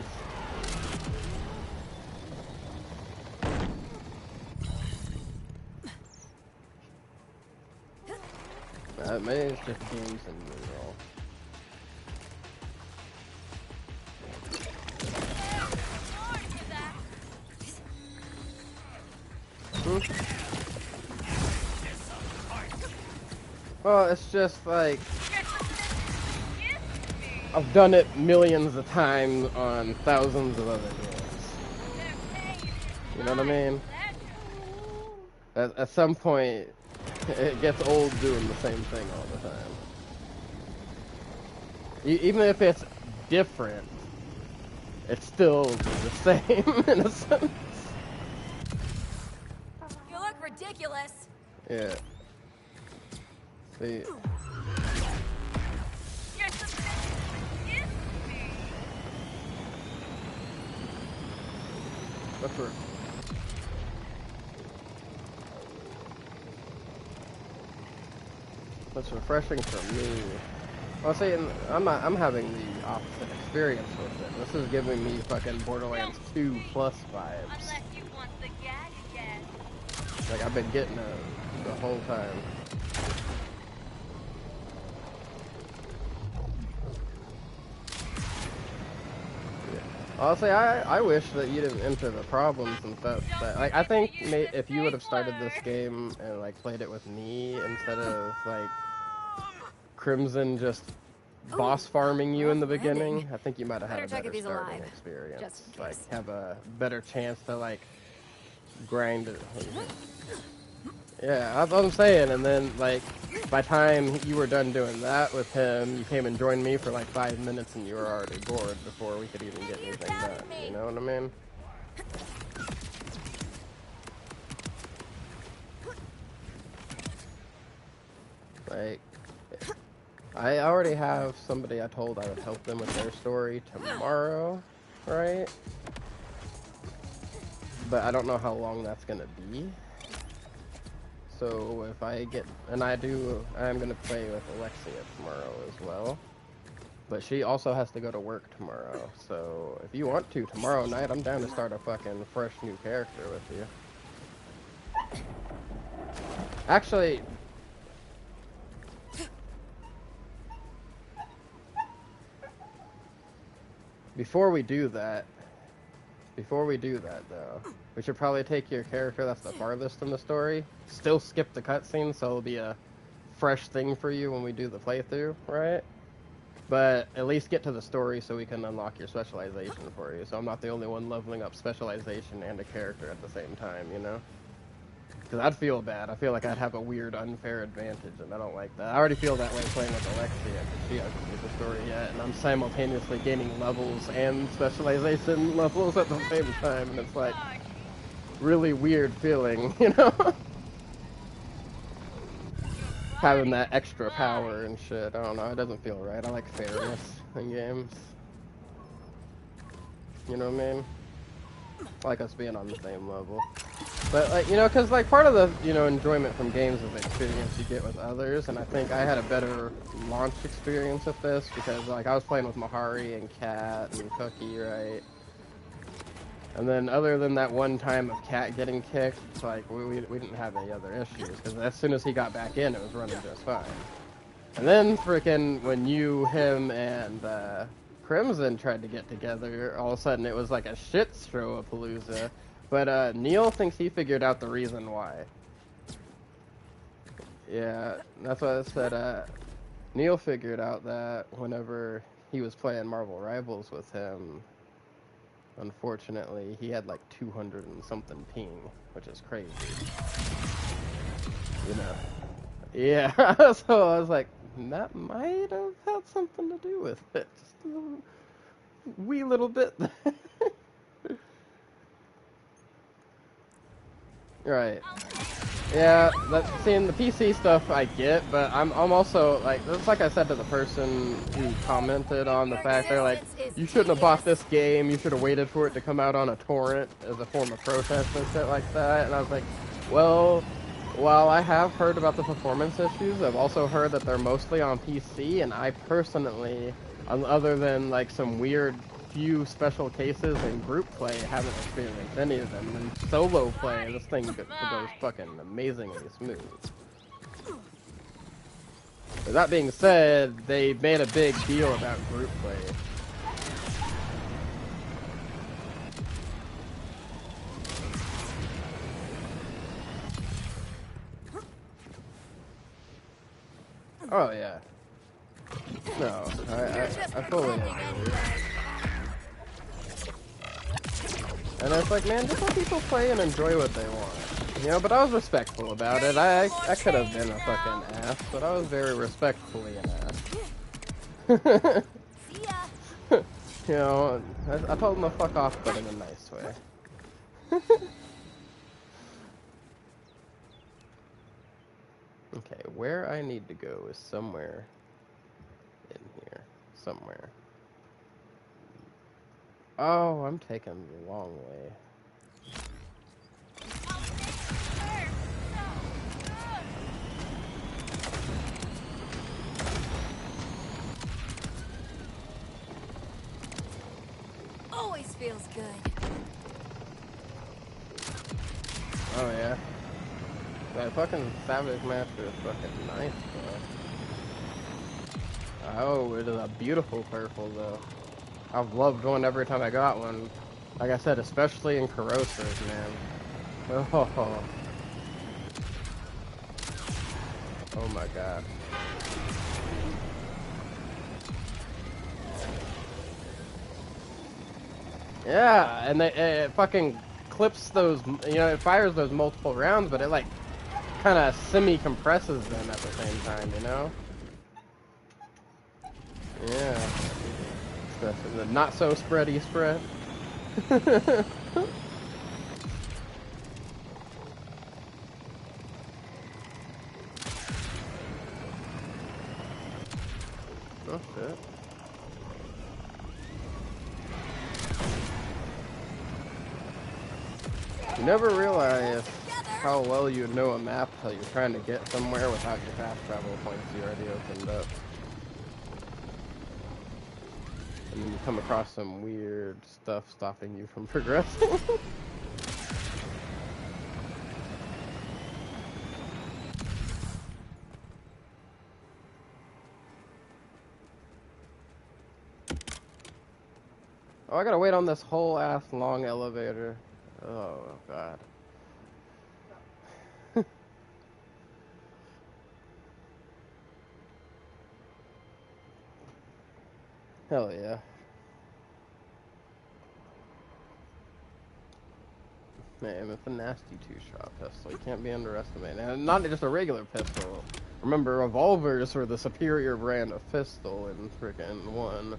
Maybe it's just games in general. Well, it's just like I've done it millions of times on thousands of other games. You know what I mean? At some point, it gets old doing the same thing all the time. Even if it's different, it's still the same in a sense. You look ridiculous. Yeah. See. What's refreshing for me? Well, see, I'm having the opposite experience with it. This is giving me fucking Borderlands 2 plus vibes. Unless you want the gag again. Like I've been getting it the whole time. Honestly, I wish that you didn't enter the problems and stuff. But, like, I think if you would have started this game and like played it with me instead of like Crimson just boss farming you in the beginning, I think you might have had a better starting experience. Like, have a better chance to like grind it. Yeah, that's what I'm saying. And then, like, by the time you were done doing that with him, you came and joined me for like 5 minutes and you were already bored before we could even get anything done. You know what I mean? Like, I already have somebody I told I would help them with their story tomorrow, right? But I don't know how long that's gonna be. So if I get, and I'm gonna play with Alexia tomorrow as well. But she also has to go to work tomorrow. So if you want to, tomorrow night, I'm down to start a fucking fresh new character with you. Actually, before we do that though, we should probably take your character that's the farthest in the story, still skip the cutscene, so it'll be a fresh thing for you when we do the playthrough, right? But at least get to the story so we can unlock your specialization for you, so I'm not the only one leveling up specialization and a character at the same time, you know? Because I'd feel bad. I feel like I'd have a weird, unfair advantage, and I don't like that. I already feel that way playing with Alexia, because she hasn't beat the story yet, and I'm simultaneously gaining levels and specialization levels at the same time, and it's like, really weird feeling, you know? Having that extra power and shit. I don't know, it doesn't feel right. I like fairness in games. You know what I mean? I like us being on the same level. But, like, you know, because, like, part of the, you know, enjoyment from games is the experience you get with others, and I think I had a better launch experience with this, because, like, I was playing with Mahari and Kat and Cookie, right? And then, other than that one time of Kat getting kicked, like, we didn't have any other issues, because as soon as he got back in, it was running just fine. And then, frickin' when you, him, and, Crimson tried to get together, all of a sudden it was like a shit-stro-a-palooza. But, Neil thinks he figured out the reason why. Yeah, that's what I said, Neil figured out that whenever he was playing Marvel Rivals with him, unfortunately, he had like 200 and something ping, which is crazy. You know? Yeah, so I was like, that might have had something to do with it. Just a little, wee little bit. Right. Yeah, seeing the PC stuff I get, but I'm also, like, that's like I said to the person who commented on the fact they're like, you shouldn't have bought this game, you should have waited for it to come out on a torrent as a form of protest and shit like that, and I was like, well, while I have heard about the performance issues, I've also heard that they're mostly on PC, and I personally, other than, like, some weird few special cases in group play, haven't experienced any of them. And solo play, this thing goes fucking amazingly smooth. But that being said, they made a big deal about group play. Oh yeah. No, I fully agree. And it's like, man, just let people play and enjoy what they want. You know, but I was respectful about it. I could have been a fucking ass, but I was very respectfully an ass. You know, I told him to fuck off, but in a nice way. Okay, where I need to go is somewhere in here. Somewhere. Oh, I'm taking the long way. Always feels good. Oh yeah. That fucking Savage Master is fucking nice though. Oh, it is a beautiful purple though. I've loved one every time I got one. Like I said, especially in corrosives, man. Oh. Oh my god. Yeah, and it fucking clips those, you know, it fires those multiple rounds, but it like kind of semi-compresses them at the same time, you know? Yeah. The not so spready spread. Oh shit. You never realize how well you know a map till you're trying to get somewhere without your fast travel points you already opened up. And then you come across some weird stuff stopping you from progressing. Oh, I gotta wait on this whole ass long elevator. Oh, God. Hell yeah. Man, it's a nasty two-shot pistol. You can't be underestimated. And not just a regular pistol. Remember, revolvers were the superior brand of pistol in frickin' 1.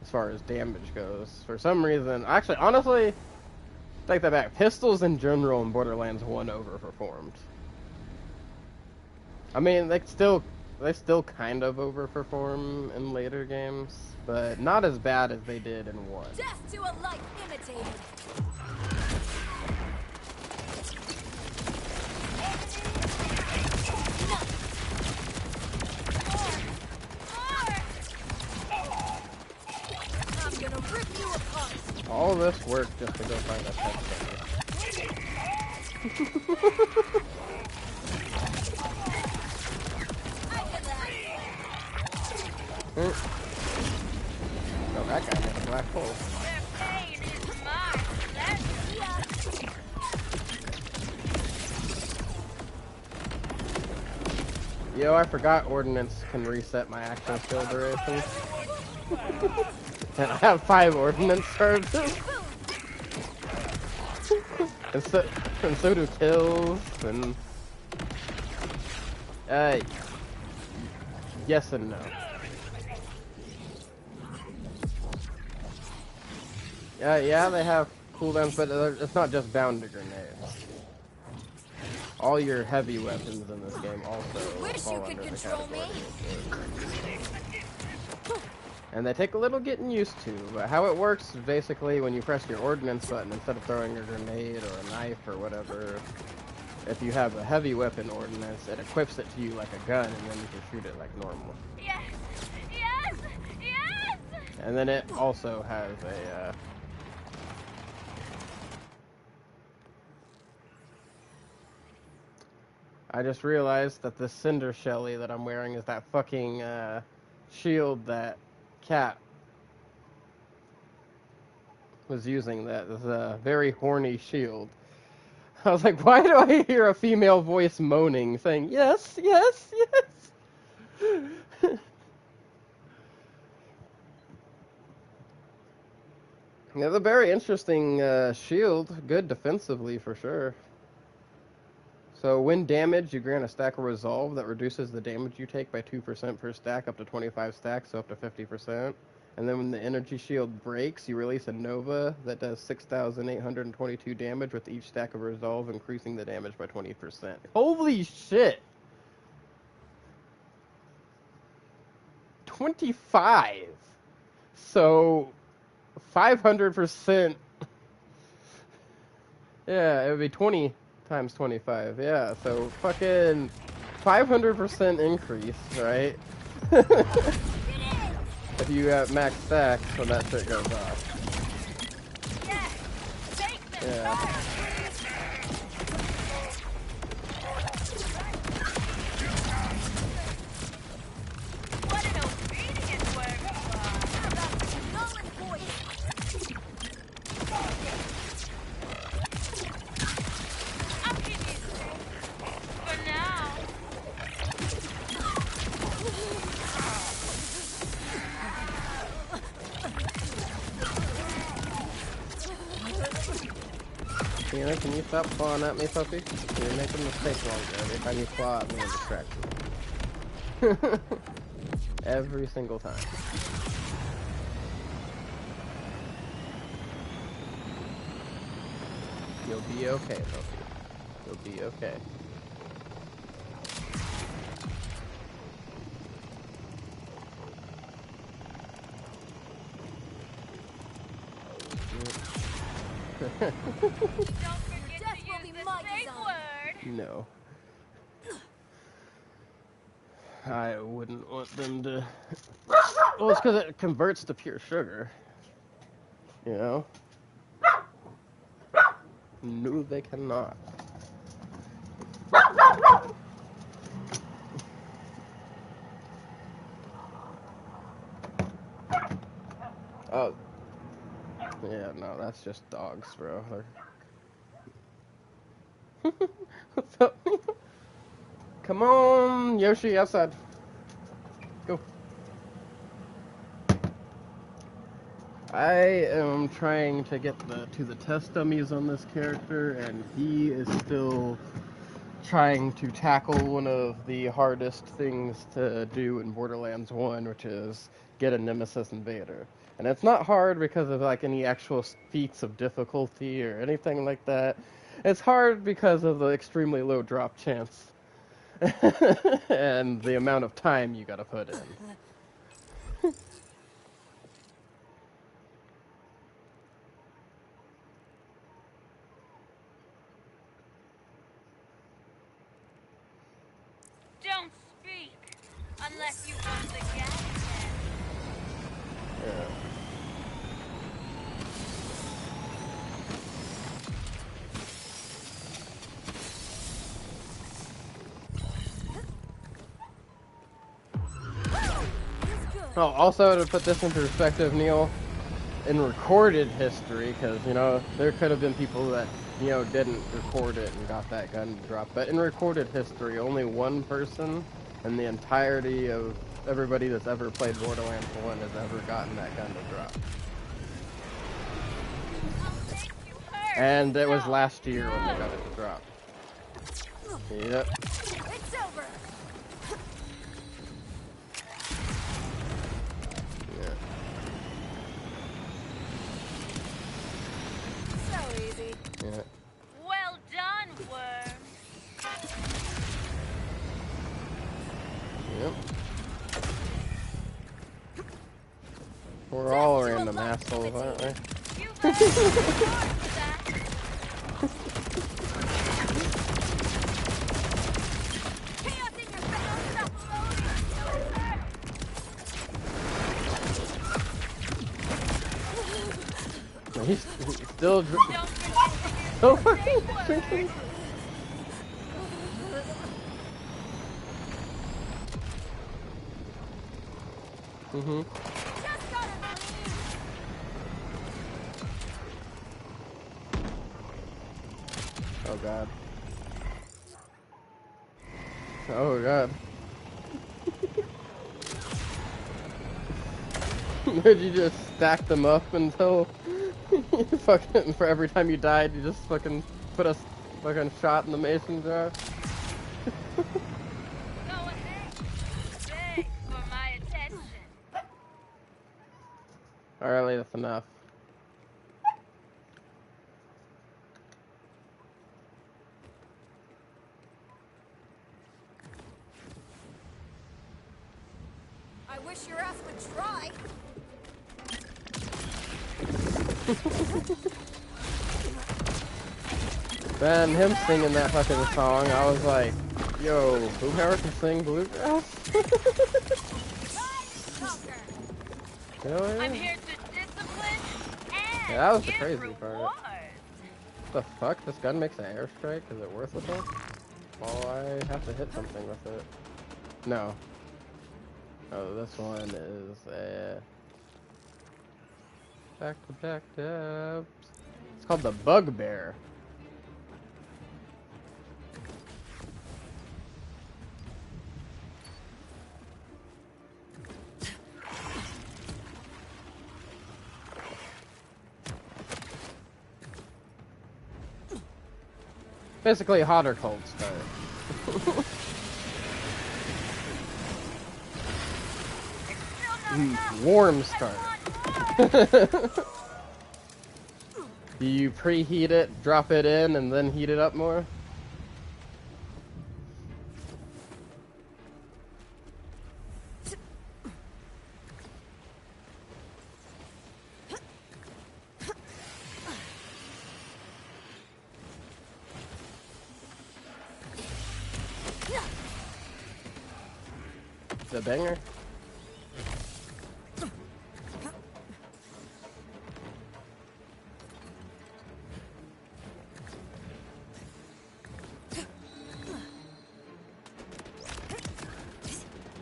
As far as damage goes. For some reason, actually, honestly, take that back. Pistols in general in Borderlands 1 overperformed. I mean, they still kind of overperform in later games, but not as bad as they did in 1. Death to a life imitated. I'm gonna rip you apart. All this work just to go find a pet center. Oh, that guy has a black hole. Yo, I forgot ordnance can reset my action skill duration. And I have 5 ordnance charges. and so do kills, and... yes and no. Yeah, they have cooldowns, but it's not just bound to grenades. All your heavy weapons in this game also fall under the category. And they take a little getting used to, but how it works is basically when you press your ordnance button, instead of throwing a grenade or a knife or whatever, if you have a heavy weapon ordnance, it equips it to you like a gun, and then you can shoot it like normal. Yes! Yes! Yes! And then it also has a, I just realized that this Cinder Shelly that I'm wearing is that fucking shield that Cat was using. That is a very horny shield. I was like, why do I hear a female voice moaning, saying, yes, yes, yes? Yeah, a very interesting shield. Good defensively, for sure. So when damaged, you grant a stack of Resolve that reduces the damage you take by 2% per stack, up to 25 stacks, so up to 50%. And then when the energy shield breaks, you release a Nova that does 6,822 damage with each stack of Resolve, increasing the damage by 20%. Holy shit! 25! So, 500%. Yeah, it would be 20 times 25. Yeah, so fucking 500% increase, right? If you have max stacks, so that shit goes off. Yeah. Tina, can you stop clawing at me, puppy? You're making mistakes longer every time you claw at me and distract me. Every single time. You'll be okay, puppy. You'll be okay. Don't forget to use the safe word. No. I wouldn't want them to... Well, it's because it converts to pure sugar. You know? No, they cannot. Oh. Yeah, no, that's just dogs, bro. What's up? Come on, Yoshi, outside. Go. I am trying to get to the test dummies on this character, and he is still trying to tackle one of the hardest things to do in Borderlands 1, which is get a Nemesis Invader. And it's not hard because of like any actual feats of difficulty or anything like that. It's hard because of the extremely low drop chance and the amount of time you gotta put in. Don't speak unless you want the gas. Yeah. Oh, also to put this into perspective, Neil, in recorded history, because, you know, there could have been people that, you know, didn't record it and got that gun dropped, but in recorded history, only one person in the entirety of everybody that's ever played Borderlands 1 has ever gotten that gun to drop. And it was last year when they got it to drop. Yep. It's over. Yeah. So easy. Yeah. Well done, worm. Yep. We're all random assholes, aren't we? He's still so fucking drinking. Mm-hmm. Oh god. Oh god. Did you just stack them up until fucking for every time you died you just fucking put a fucking shot in the mason jar? Go ahead. Thanks for my attention. Alright, that's enough. I wish your ass would try. Man, him singing that fucking song, I was like, yo, BoomReaper can sing bluegrass? Hell yeah. I'm here to discipline and Yeah, that was the give crazy rewards. part. What the fuck? This gun makes an airstrike? Is it worth it though? Oh, I have to hit something with it. No. Oh, this one is a back-to-back dabs. It's called the Bugbear. Basically, hot or cold start. Warm start. Do you preheat it, drop it in, and then heat it up more? The banger?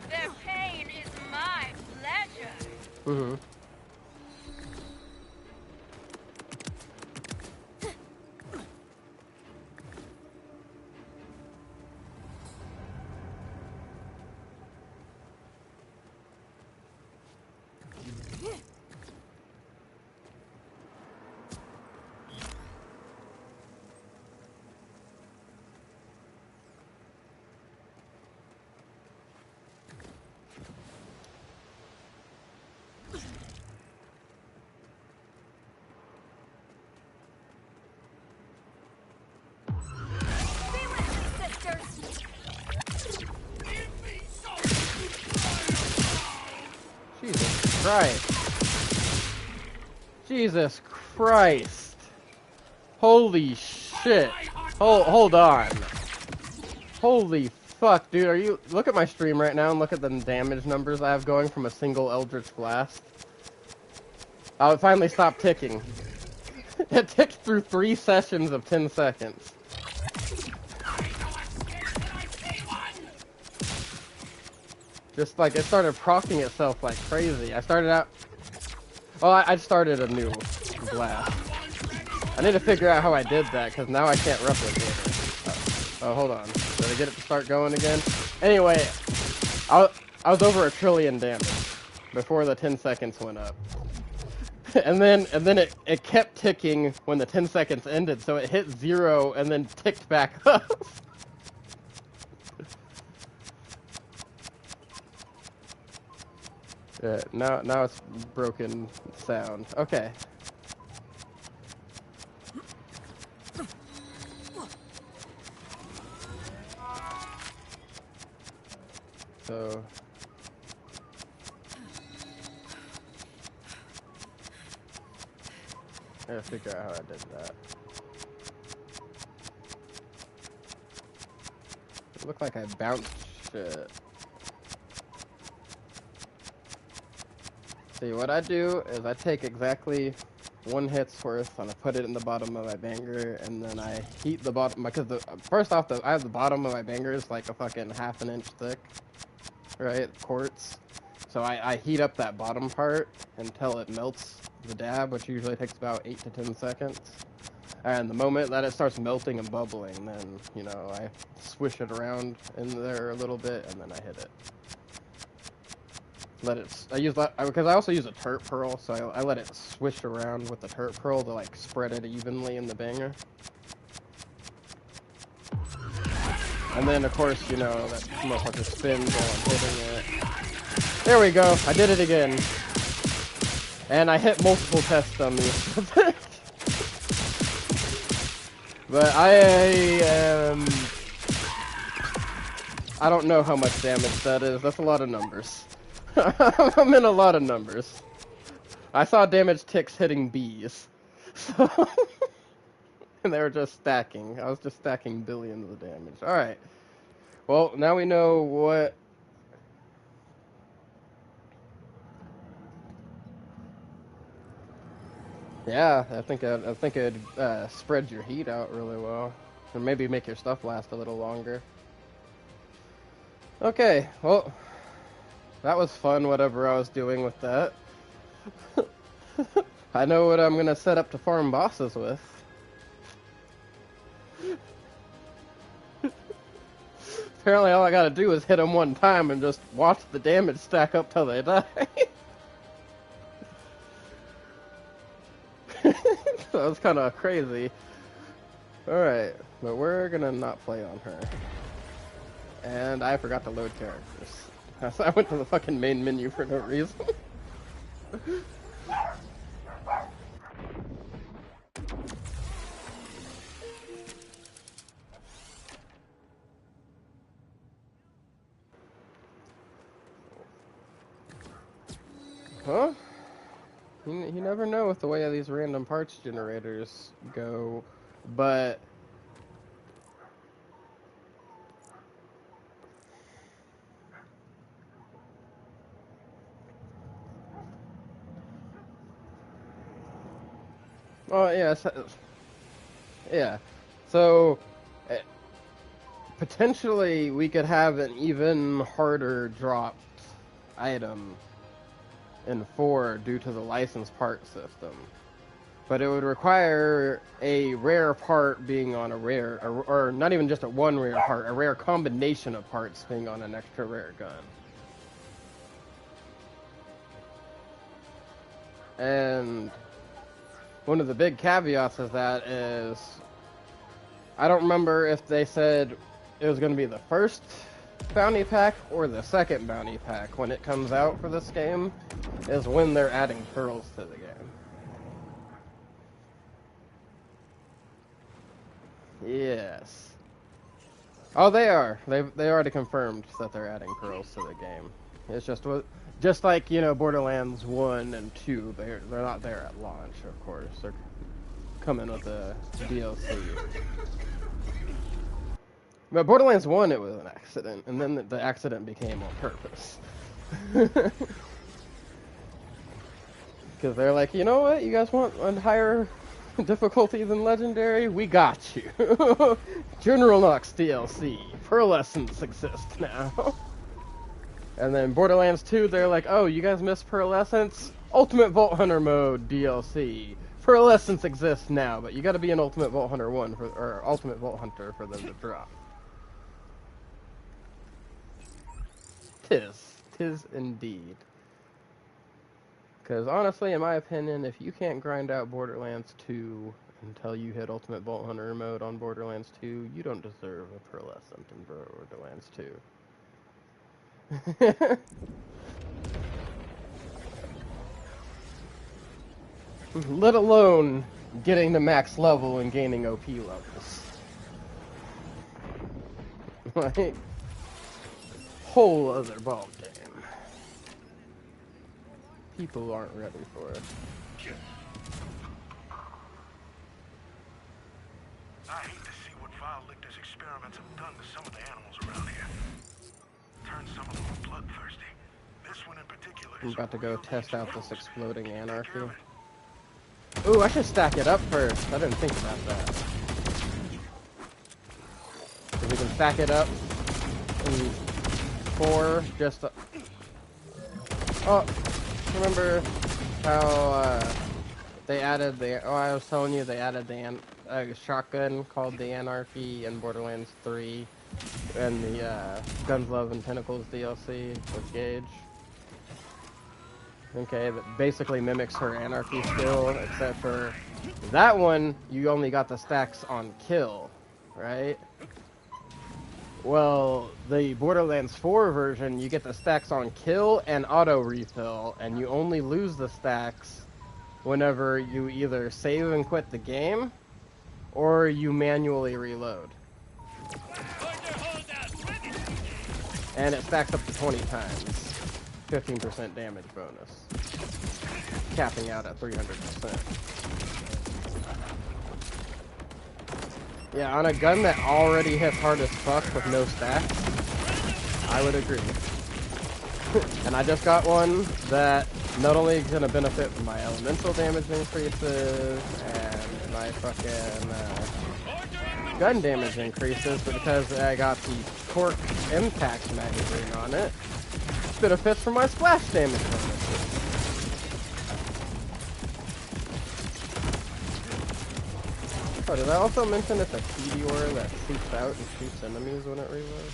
Their pain is my pleasure. Mm-hmm. Jesus Christ. Jesus Christ. Holy shit. Hold on. Holy fuck, dude. Are you... Look at my stream right now and look at the damage numbers I have going from a single Eldritch Blast. Oh, it finally stopped ticking. It ticked through 3 sessions of 10 seconds. Just like, it started proccing itself like crazy. I started out... Oh, I started a new blast. I need to figure out how I did that, because now I can't replicate it. Oh, hold on. Did I get it to start going again? Anyway, I was over 1 trillion damage before the 10 seconds went up. And then it kept ticking when the 10 seconds ended, so it hit 0 and then ticked back up. Yeah, now it's broken sound. Okay. So I gotta figure out how I did that. It looked like I bounced shit. See, what I do is I take exactly 1 hit's worth and I put it in the bottom of my banger, and then I heat the bottom, because first off, I have the bottom of my banger is like a fucking 1/2 inch thick, right? Quartz. So So I heat up that bottom part until it melts the dab, which usually takes about 8 to 10 seconds. And the moment that it starts melting and bubbling, then, you know, I swish it around in there a little bit, and then I hit it. Because I also use a turp pearl, so I let it swish around with the turp pearl to, like, spread it evenly in the banger. And then, of course, you know, that motherfucker spins while I'm hitting it. There we go, I did it again. And I hit multiple test dummies. But I don't know how much damage that is. That's a lot of numbers. I'm in a lot of numbers. I saw damage ticks hitting bees. So and they were just stacking. I was just stacking billions of damage. Alright. Well, now we know what... Yeah, I think it'd spread your heat out really well. And maybe make your stuff last a little longer. Okay, well... That was fun, whatever I was doing with that. I know what I'm gonna set up to farm bosses with. Apparently all I gotta do is hit them one time and just watch the damage stack up till they die. So it's kinda crazy. Alright, but we're gonna not play on her. And I forgot to load characters. So I went to the fucking main menu for no reason. Huh? You never know with the way these random parts generators go, but... Oh, yeah. Yeah. So, potentially we could have an even harder dropped item in 4 due to the license part system. But it would require a rare part being on a rare, or not even just one rare part, a rare combination of parts being on an extra rare gun. And one of the big caveats of that is, I don't remember if they said it was going to be the first bounty pack or the second bounty pack when it comes out for this game, is when they're adding pearls to the game. Yes. Oh, they are. They already confirmed that they're adding pearls to the game. It's just like, you know, Borderlands 1 and 2, they're not there at launch, of course. They're coming with the DLC. But Borderlands 1, it was an accident, and then the accident became on purpose. Because they're like, you know what, you guys want a higher difficulty than Legendary? We got you. General Knox DLC. Pearlescence exists now. And then Borderlands 2, they're like, oh, you guys missed Pearlescence? Ultimate Vault Hunter mode DLC. Pearlescence exists now, but you gotta be an Ultimate Vault Hunter 1 or Ultimate Vault Hunter for them to drop. Tis indeed. Because honestly, in my opinion, if you can't grind out Borderlands 2 until you hit Ultimate Vault Hunter mode on Borderlands 2, you don't deserve a Pearlescent in Borderlands 2. Let alone getting to max level and gaining OP levels. Like, whole other ball game. People aren't ready for it. I hate to see what vile lictors' experiments have done to some of the animals around here. Turned some of them bloodthirsty. This one in particular. I'm about to go test out this exploding anarchy. Ooh, I should stack it up first. I didn't think about that. So we can stack it up in 4, just... Oh, remember how they added the? Oh, I was telling you they added the shotgun called the Anarchy in Borderlands 3, and the Guns, Love, and Tentacles DLC with Gage. Okay, that basically mimics her Anarchy skill, except for that one you only got the stacks on kill, right? Well, the Borderlands 4 version, you get the stacks on kill and auto refill, and you only lose the stacks whenever you either save and quit the game, or you manually reload. And it stacks up to 20 times. 15% damage bonus. Capping out at 300%. Yeah, on a gun that already hits hard as fuck with no stacks, I would agree. And I just got one that not only is going to benefit from my elemental damage increases and my fucking gun damage increases, but because I got the Torque Impact magazine on it, it benefits from my splash damage bonuses. Oh, did I also mention it's a Meteor that shoots out and shoots enemies when it reloads?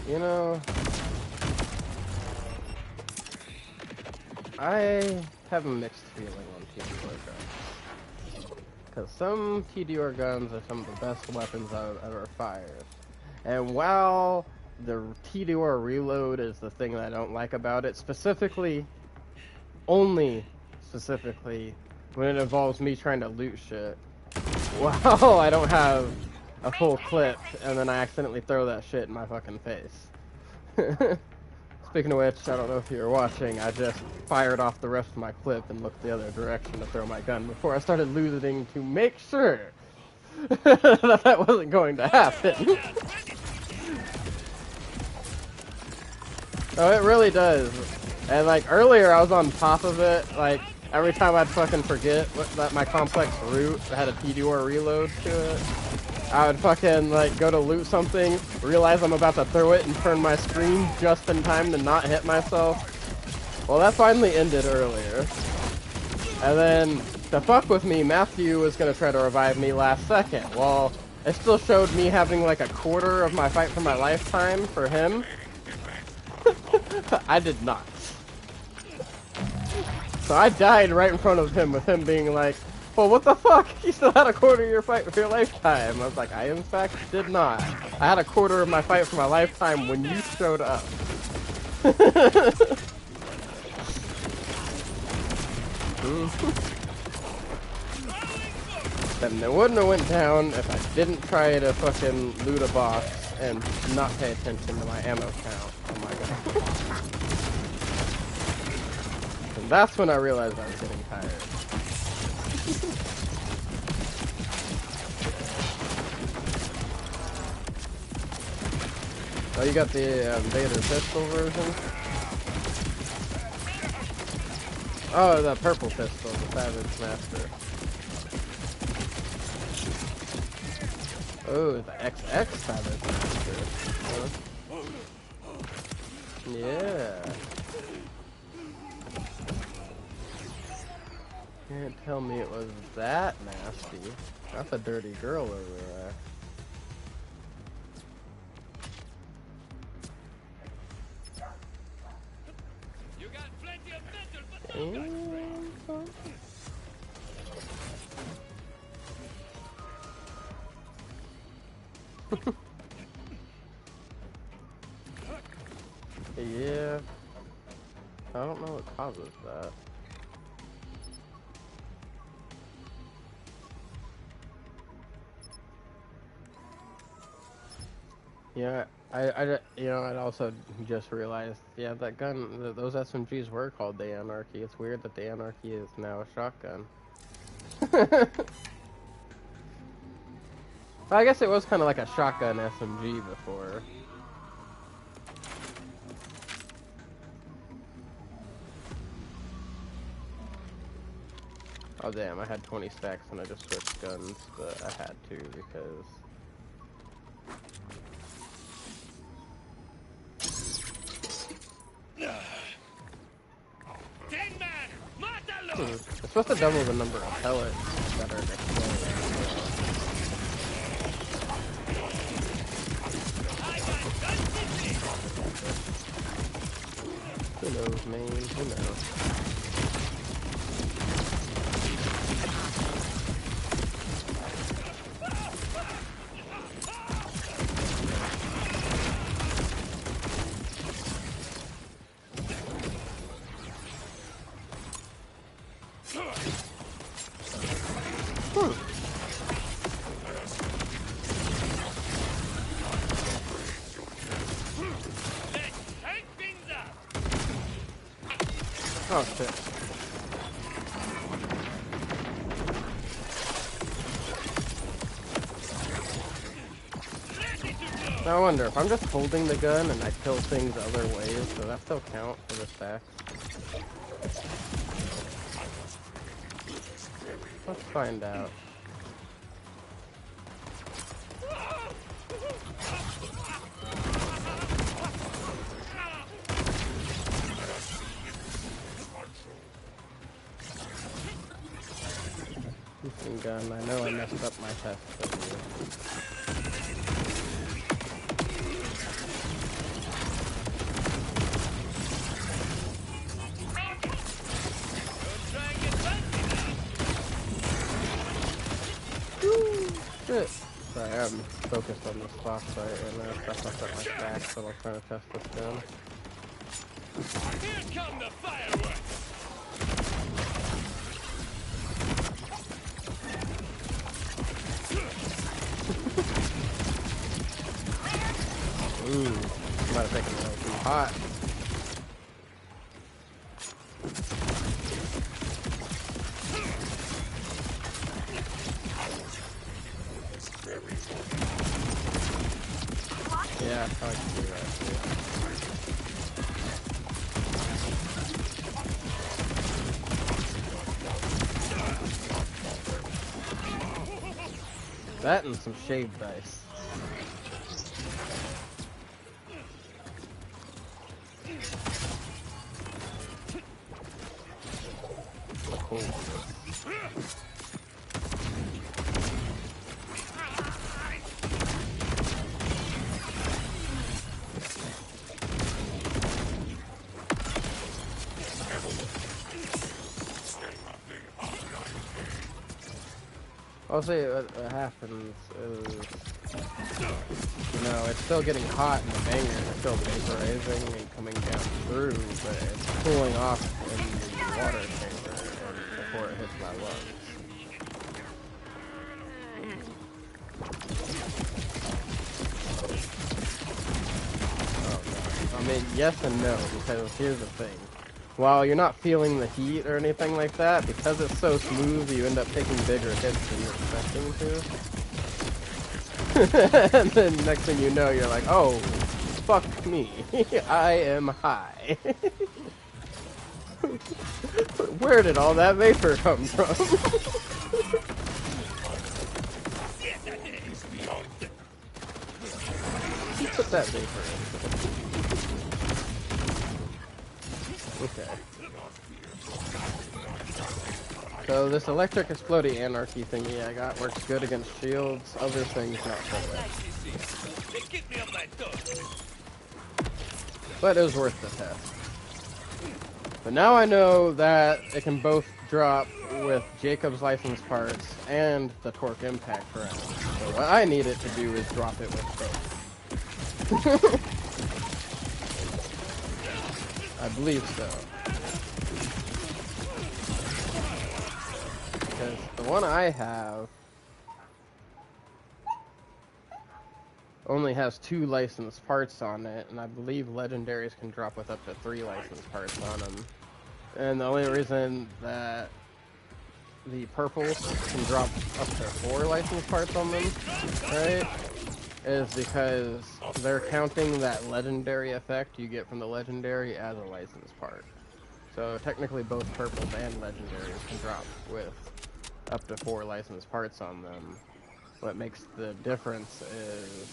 You know, I have a mixed feeling on TDR guns. Because some TDR guns are some of the best weapons I've ever fired. And while the TDR reload is the thing that I don't like about it, specifically when it involves me trying to loot shit. Wow, I don't have a full clip, and then I accidentally throw that shit in my fucking face. Speaking of which, I don't know if you were watching, I just fired off the rest of my clip and looked the other direction to throw my gun before I started looting to make sure that wasn't going to happen. Oh, it really does. And like earlier I was on top of it, like every time I'd fucking forget that my complex route had a TDR reload to it, I would fucking like go to loot something, realize I'm about to throw it and turn my screen just in time to not hit myself. Well, that finally ended earlier. And then to fuck with me, Matthew was gonna try to revive me last second. Well, it still showed me having like a quarter of my fight for my lifetime for him. I did not. So I died right in front of him with him being like, well, what the fuck? You still had a quarter of your fight for your lifetime. I was like, I in fact did not. I had a quarter of my fight for my lifetime when you showed up. Then it wouldn't have went down if I didn't try to fucking loot a box and not pay attention to my ammo count. Oh my god. And that's when I realized I was getting tired. Oh, you got the Vader pistol version? Oh, the purple pistol, the Savage Master. Oh, the XX Savage Master. Huh? Yeah. Can't tell me it was that nasty. That's a dirty girl over there. You got plenty of metal, but Yeah. I don't know what causes that. Yeah, I also just realized, yeah, that gun, those SMGs were called the Anarchy. It's weird that the Anarchy is now a shotgun. I guess it was kind of like a shotgun SMG before. Oh damn, I had 20 stacks and I just switched guns, but I had to because... It's supposed to double the number of pellets that are exploding. Who knows, man? Who knows? Oh shit. Now I wonder if I'm just holding the gun and I kill things other ways, does that still count for the stacks? Let's find out. Gun. I know I messed up my test. Shit. Sorry, I'm focused on this boss fight and that's not my stacks, so I'm trying to test this gun. Here come the fireworks! Ooh, might have taken that too hot. Yeah, I probably can do that too. That and some shaved dice. I'll say what happens is, you know, it's still getting hot in the banger, it's still vaporizing and coming down through, but it's cooling off in the water chamber before it hits my lungs. Oh, no. I mean, yes and no, because here's the thing. While you're not feeling the heat or anything like that, because it's so smooth, you end up taking bigger hits than you're expecting to. And then next thing you know, you're like, oh, fuck me. I am high. Where did all that vapor come from? Put that vapor in. Okay. So this electric exploding anarchy thingy I got works good against shields, other things not so good. But it was worth the test. But now I know that it can both drop with Jacob's license parts and the torque impact round. So what I need it to do is drop it with both. I believe so. Because the one I have only has 2 licensed parts on it, and I believe legendaries can drop with up to 3 licensed parts on them. And the only reason that the purples can drop up to 4 licensed parts on them, right, is because they're counting that legendary effect you get from the legendary as a licensed part. So technically both purples and legendaries can drop with up to 4 licensed parts on them. What makes the difference is,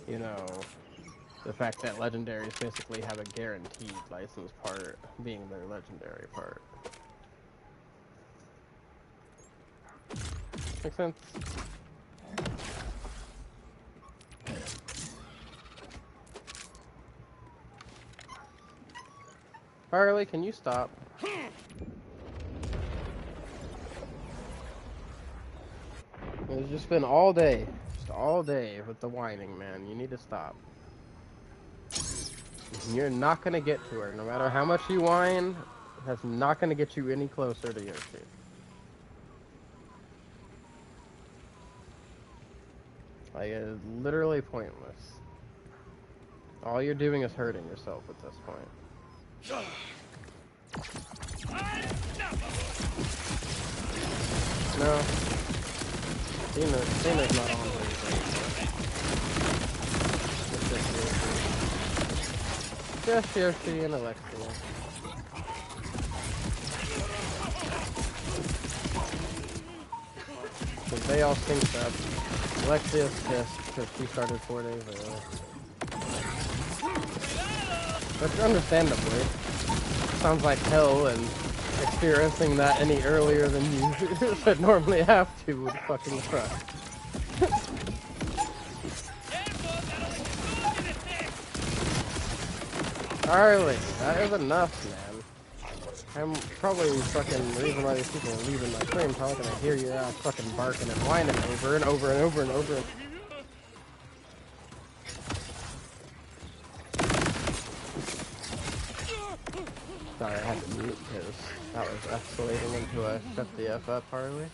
you know, the fact that legendaries basically have a guaranteed licensed part being their legendary part. Make sense? Harley, can you stop? It's just been all day. Just all day with the whining, man. You need to stop. You're not gonna get to her. No matter how much you whine, that's not gonna get you any closer to Yoshi. Like, it's literally pointless. All you're doing is hurting yourself at this point. No. Cena's not on there. Just Yoshi and Alexia. Because they all synced up. Alexia's pissed because she started 4 days early. But understandably. Sounds like hell, and experiencing that any earlier than you should normally have to would fucking suck. Harley, that is enough, man. I'm probably fucking, the reason why these people are leaving my stream, probably gonna hear your ass fucking barking and whining over and over and over and over. Sorry, I had to mute because that was escalating into a shut the F up, Harley.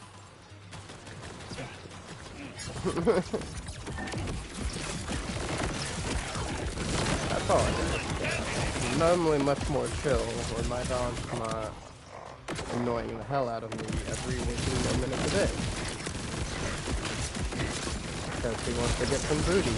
That's all it is. Normally much more chill when my dog's not annoying the hell out of me every waking moment of the day. Because he wants to get some booty.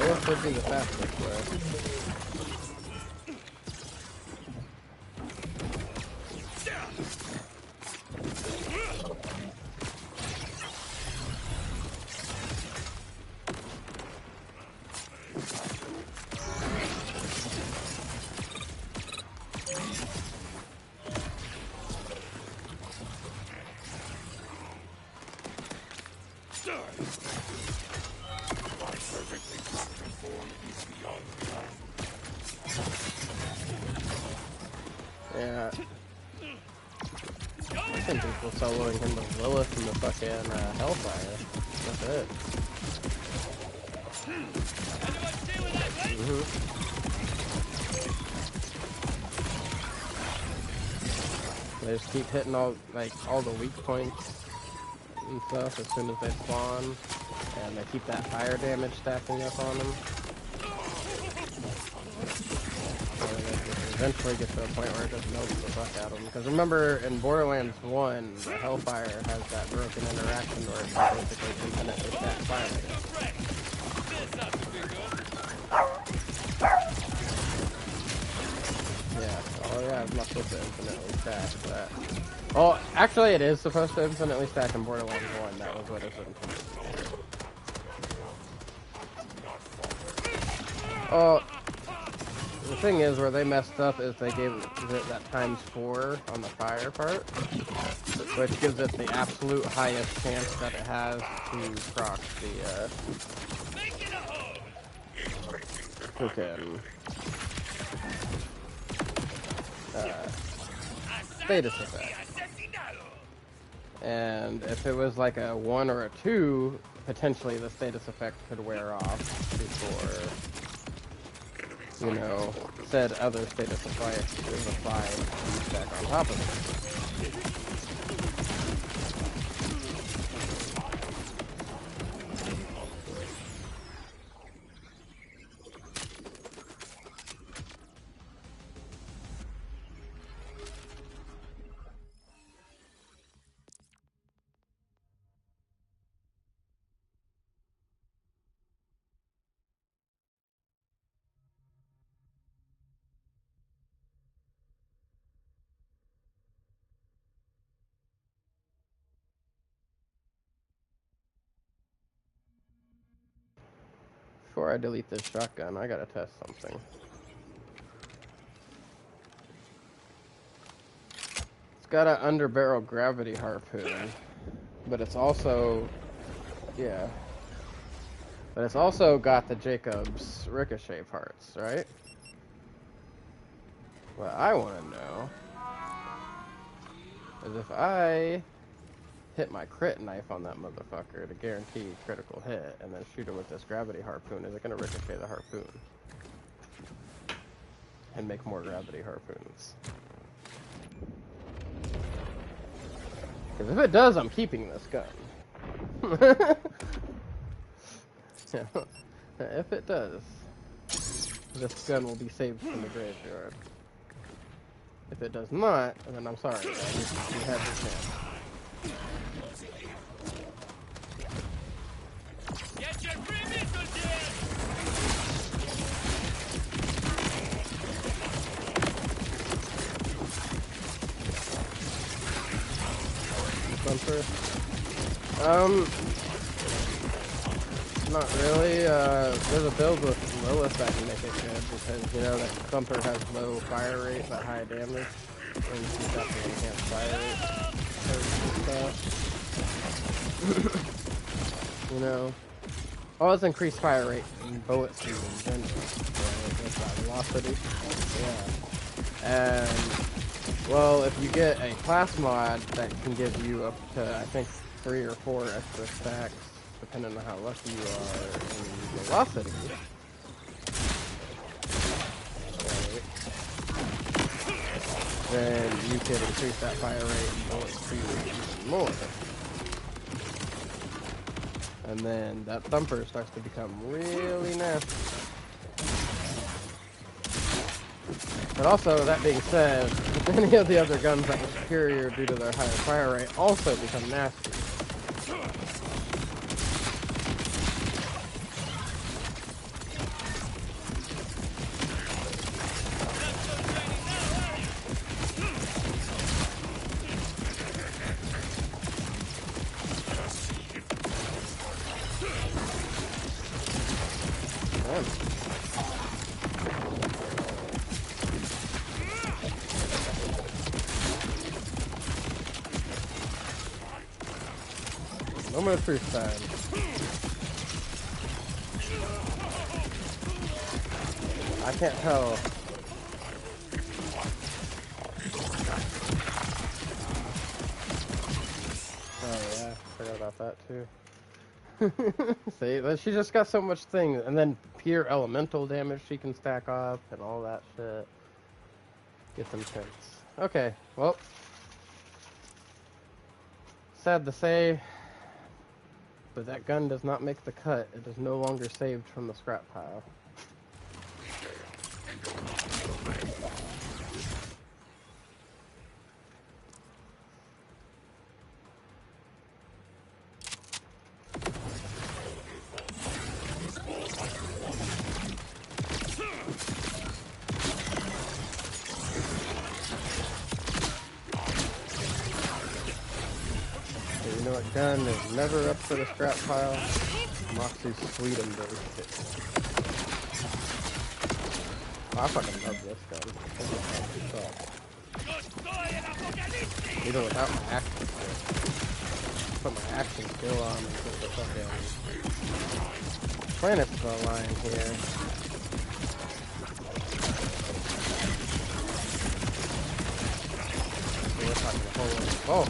This would be the fastest way. Yeah. I think people soloing him with Lilith and the fucking Hellfire. That's it. They just keep hitting all the weak points and stuff as soon as they spawn, and they keep that fire damage stacking up on them. Eventually get to a point where it just melts the fuck out of them. Because remember, in Borderlands 1, the Hellfire has that broken interaction where it's basically infinitely stack fire. Yeah, oh yeah, it's not supposed to infinitely stack that. Oh, actually it is supposed to infinitely stack in Borderlands 1, that was what it's intended. Oh, the thing is, where they messed up is they gave it that ×4 on the fire part, which gives it the absolute highest chance that it has to proc the, status effect. And if it was like a 1 or a 2, potentially the status effect could wear off before, you know, said other status effect is applied back on top of it. Before I delete this shotgun, I gotta test something. It's got an underbarrel gravity harpoon, but it's also, yeah, but it's also got the Jacobs ricochet parts, right? What I want to know is if I hit my crit knife on that motherfucker to guarantee critical hit, and then shoot it with this gravity harpoon, is it going to ricochet the harpoon? And make more gravity harpoons? Because if it does, I'm keeping this gun. Yeah. If it does, this gun will be saved from the graveyard. If it does not, then I'm sorry, guys. You had your chance. Get your free missiles in! Bumper. Not really. There's a build with Lilith that can make it good because, you know, that Thumper has low fire rate but high damage. And she's got the enhanced fire rate. You know. Oh, it's increased fire rate and bullet speed in general. That's that velocity. Yeah. And, well, if you get a class mod that can give you up to, I think, 3 or 4 extra stacks, depending on how lucky you are in velocity. Right. Then you can increase that fire rate and bullet speed even more. And then that Thumper starts to become really nasty. But also, that being said, any of the other guns that were superior due to their higher fire rate also become nasty. Moment of truth time. I can't tell. Oh yeah, forgot about that too. See, she just got so much things, and then pure elemental damage she can stack up and all that shit. Get them tints. Okay, well, sad to say, but that gun does not make the cut. It is no longer saved from the scrap pile. You know what gun is never up for the scrap pile? Moxie's Swedenborg. Oh, I fucking love this gun. Even without my action skill. Put my action skill on and put the fucking planets to align here. So we're talking a whole lot. Oh!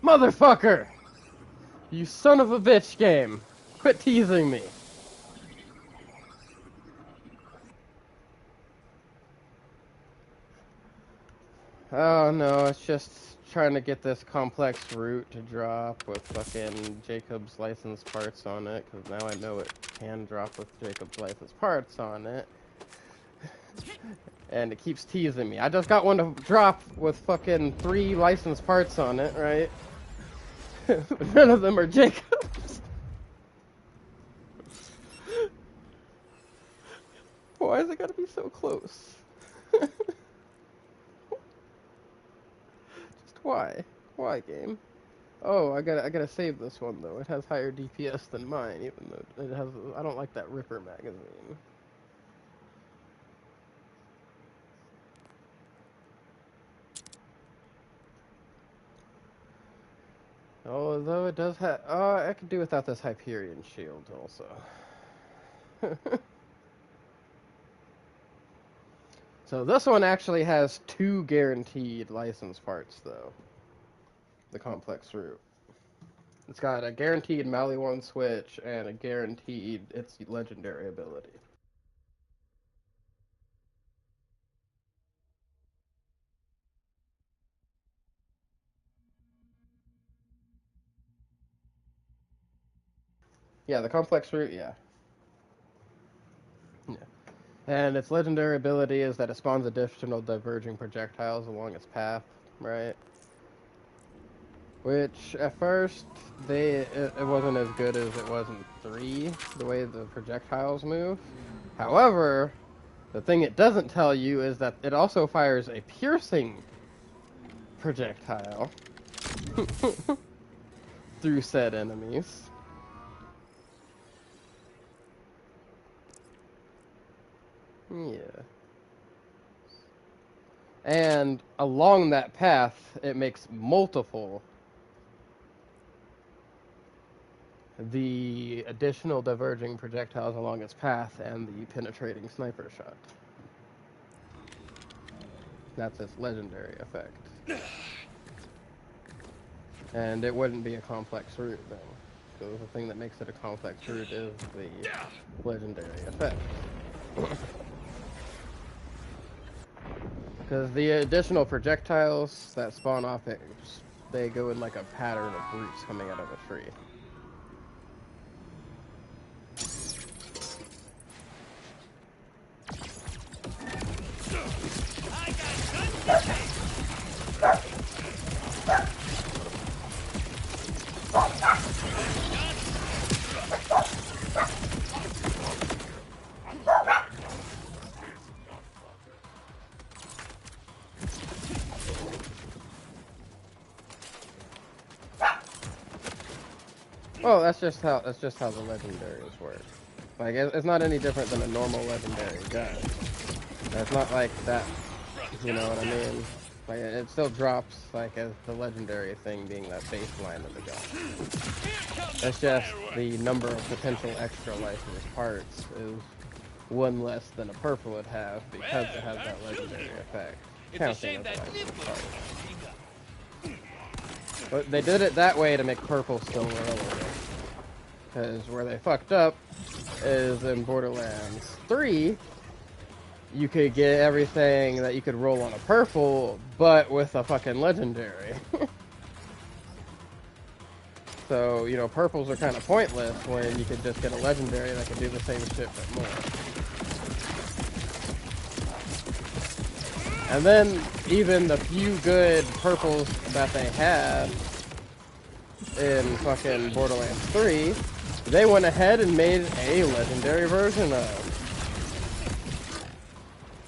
Motherfucker! You son of a bitch game! Quit teasing me! Oh no, it's just trying to get this complex route to drop with fucking Jacob's license parts on it, because now I know it can drop with Jacob's license parts on it. And it keeps teasing me. I just got one to drop with fucking 3 license parts on it, right? None of them are Jacob's. Why is it gotta be so close? Just why? Why, game? Oh, I gotta save this one though. It has higher DPS than mine, even though it has. I don't like that Ripper magazine. Although it does have. Oh, I could do without this Hyperion shield also. So this one actually has 2 guaranteed license parts, though. The complex route. It's got a guaranteed Mali 1 switch and a guaranteed its legendary ability. Yeah, the complex route, yeah. Yeah. And its legendary ability is that it spawns additional diverging projectiles along its path, right? Which, at first, it wasn't as good as it was in 3, the way the projectiles move. However, the thing it doesn't tell you is that it also fires a piercing projectile through said enemies. Yeah. And along that path, it makes multiple the additional diverging projectiles along its path and the penetrating sniper shot. That's its legendary effect. And it wouldn't be a complex route then. So the thing that makes it a complex route is the legendary effect. Because the additional projectiles that spawn off it, they go in like a pattern of roots coming out of a tree. Oh, that's just how the legendaries work. Like it's not any different than a normal legendary gun. It's not like that. You know what I mean? Like it still drops like as the legendary thing being that baseline of the gun. It's just the number of potential extra licensed parts is one less than a purple would have because it has that legendary effect. Counting as licensed parts. But they did it that way to make purple still relevant. Because where they fucked up is in Borderlands 3, you could get everything that you could roll on a purple, but with a fucking legendary. So, you know, purples are kind of pointless when you could just get a legendary that could do the same shit but more. And then, even the few good purples that they had in fucking Borderlands 3, they went ahead and made a legendary version of.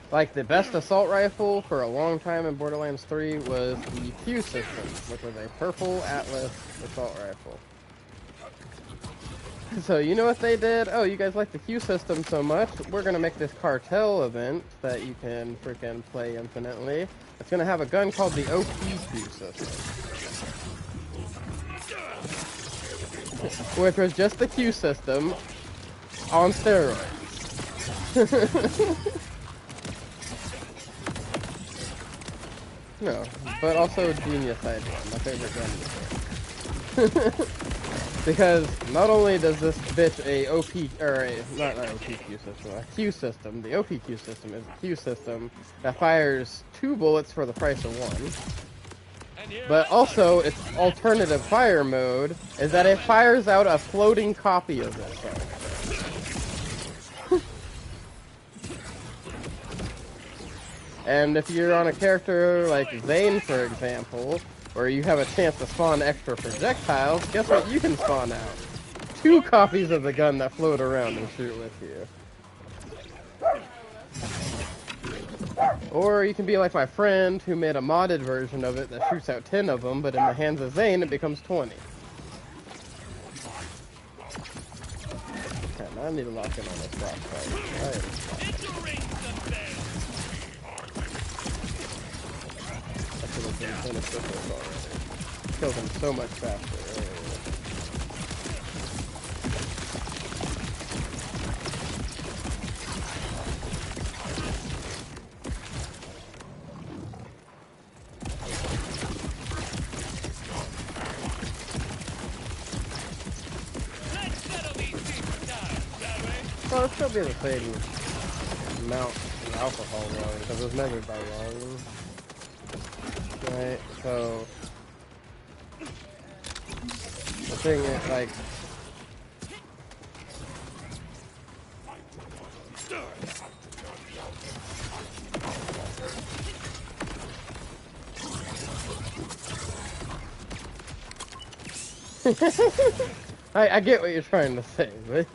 Like, the best assault rifle for a long time in Borderlands 3 was the Q system, which was a purple Atlas assault rifle. So, you know what they did? Oh, you guys like the Q system so much, we're gonna make this cartel event that you can freaking play infinitely. It's gonna have a gun called the OPQ system. Which was just the Q system on steroids. No, but also genius idea, my favorite gun. Because not only does this bitch a Q system, the OPQ system is a Q system that fires 2 bullets for the price of 1. But also, its alternative fire mode is that it fires out a floating copy of itself. And if you're on a character like Zane, for example, where you have a chance to spawn extra projectiles, guess what you can spawn out? 2 copies of the gun that float around and shoot with you. Or you can be like my friend who made a modded version of it that shoots out 10 of them, but in the hands of Zane it becomes 20. Okay, now I need to lock in on this boss fight. I should have been finished with this already. Kills him so much faster. Well, it should be the same amount of alcohol though, because it was measured by volume. Right, so the thing is, like, I get what you're trying to say, but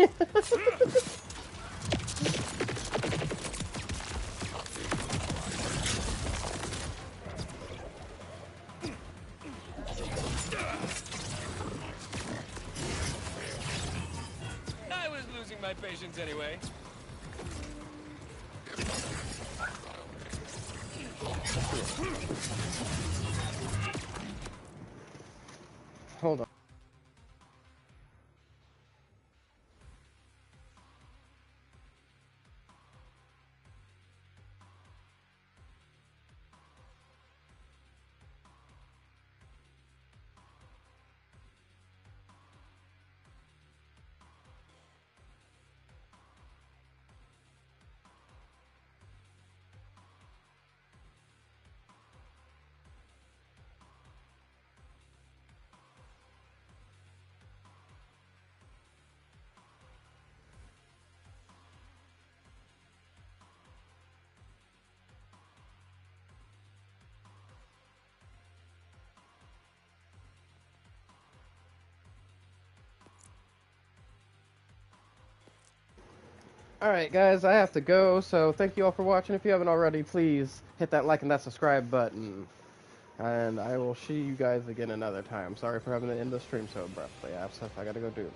I was losing my patience anyway. hold on. Alright guys, I have to go, so thank you all for watching. If you haven't already, please hit that like and that subscribe button. And I will see you guys again another time. Sorry for having to end the stream so abruptly. I have stuff I gotta go do.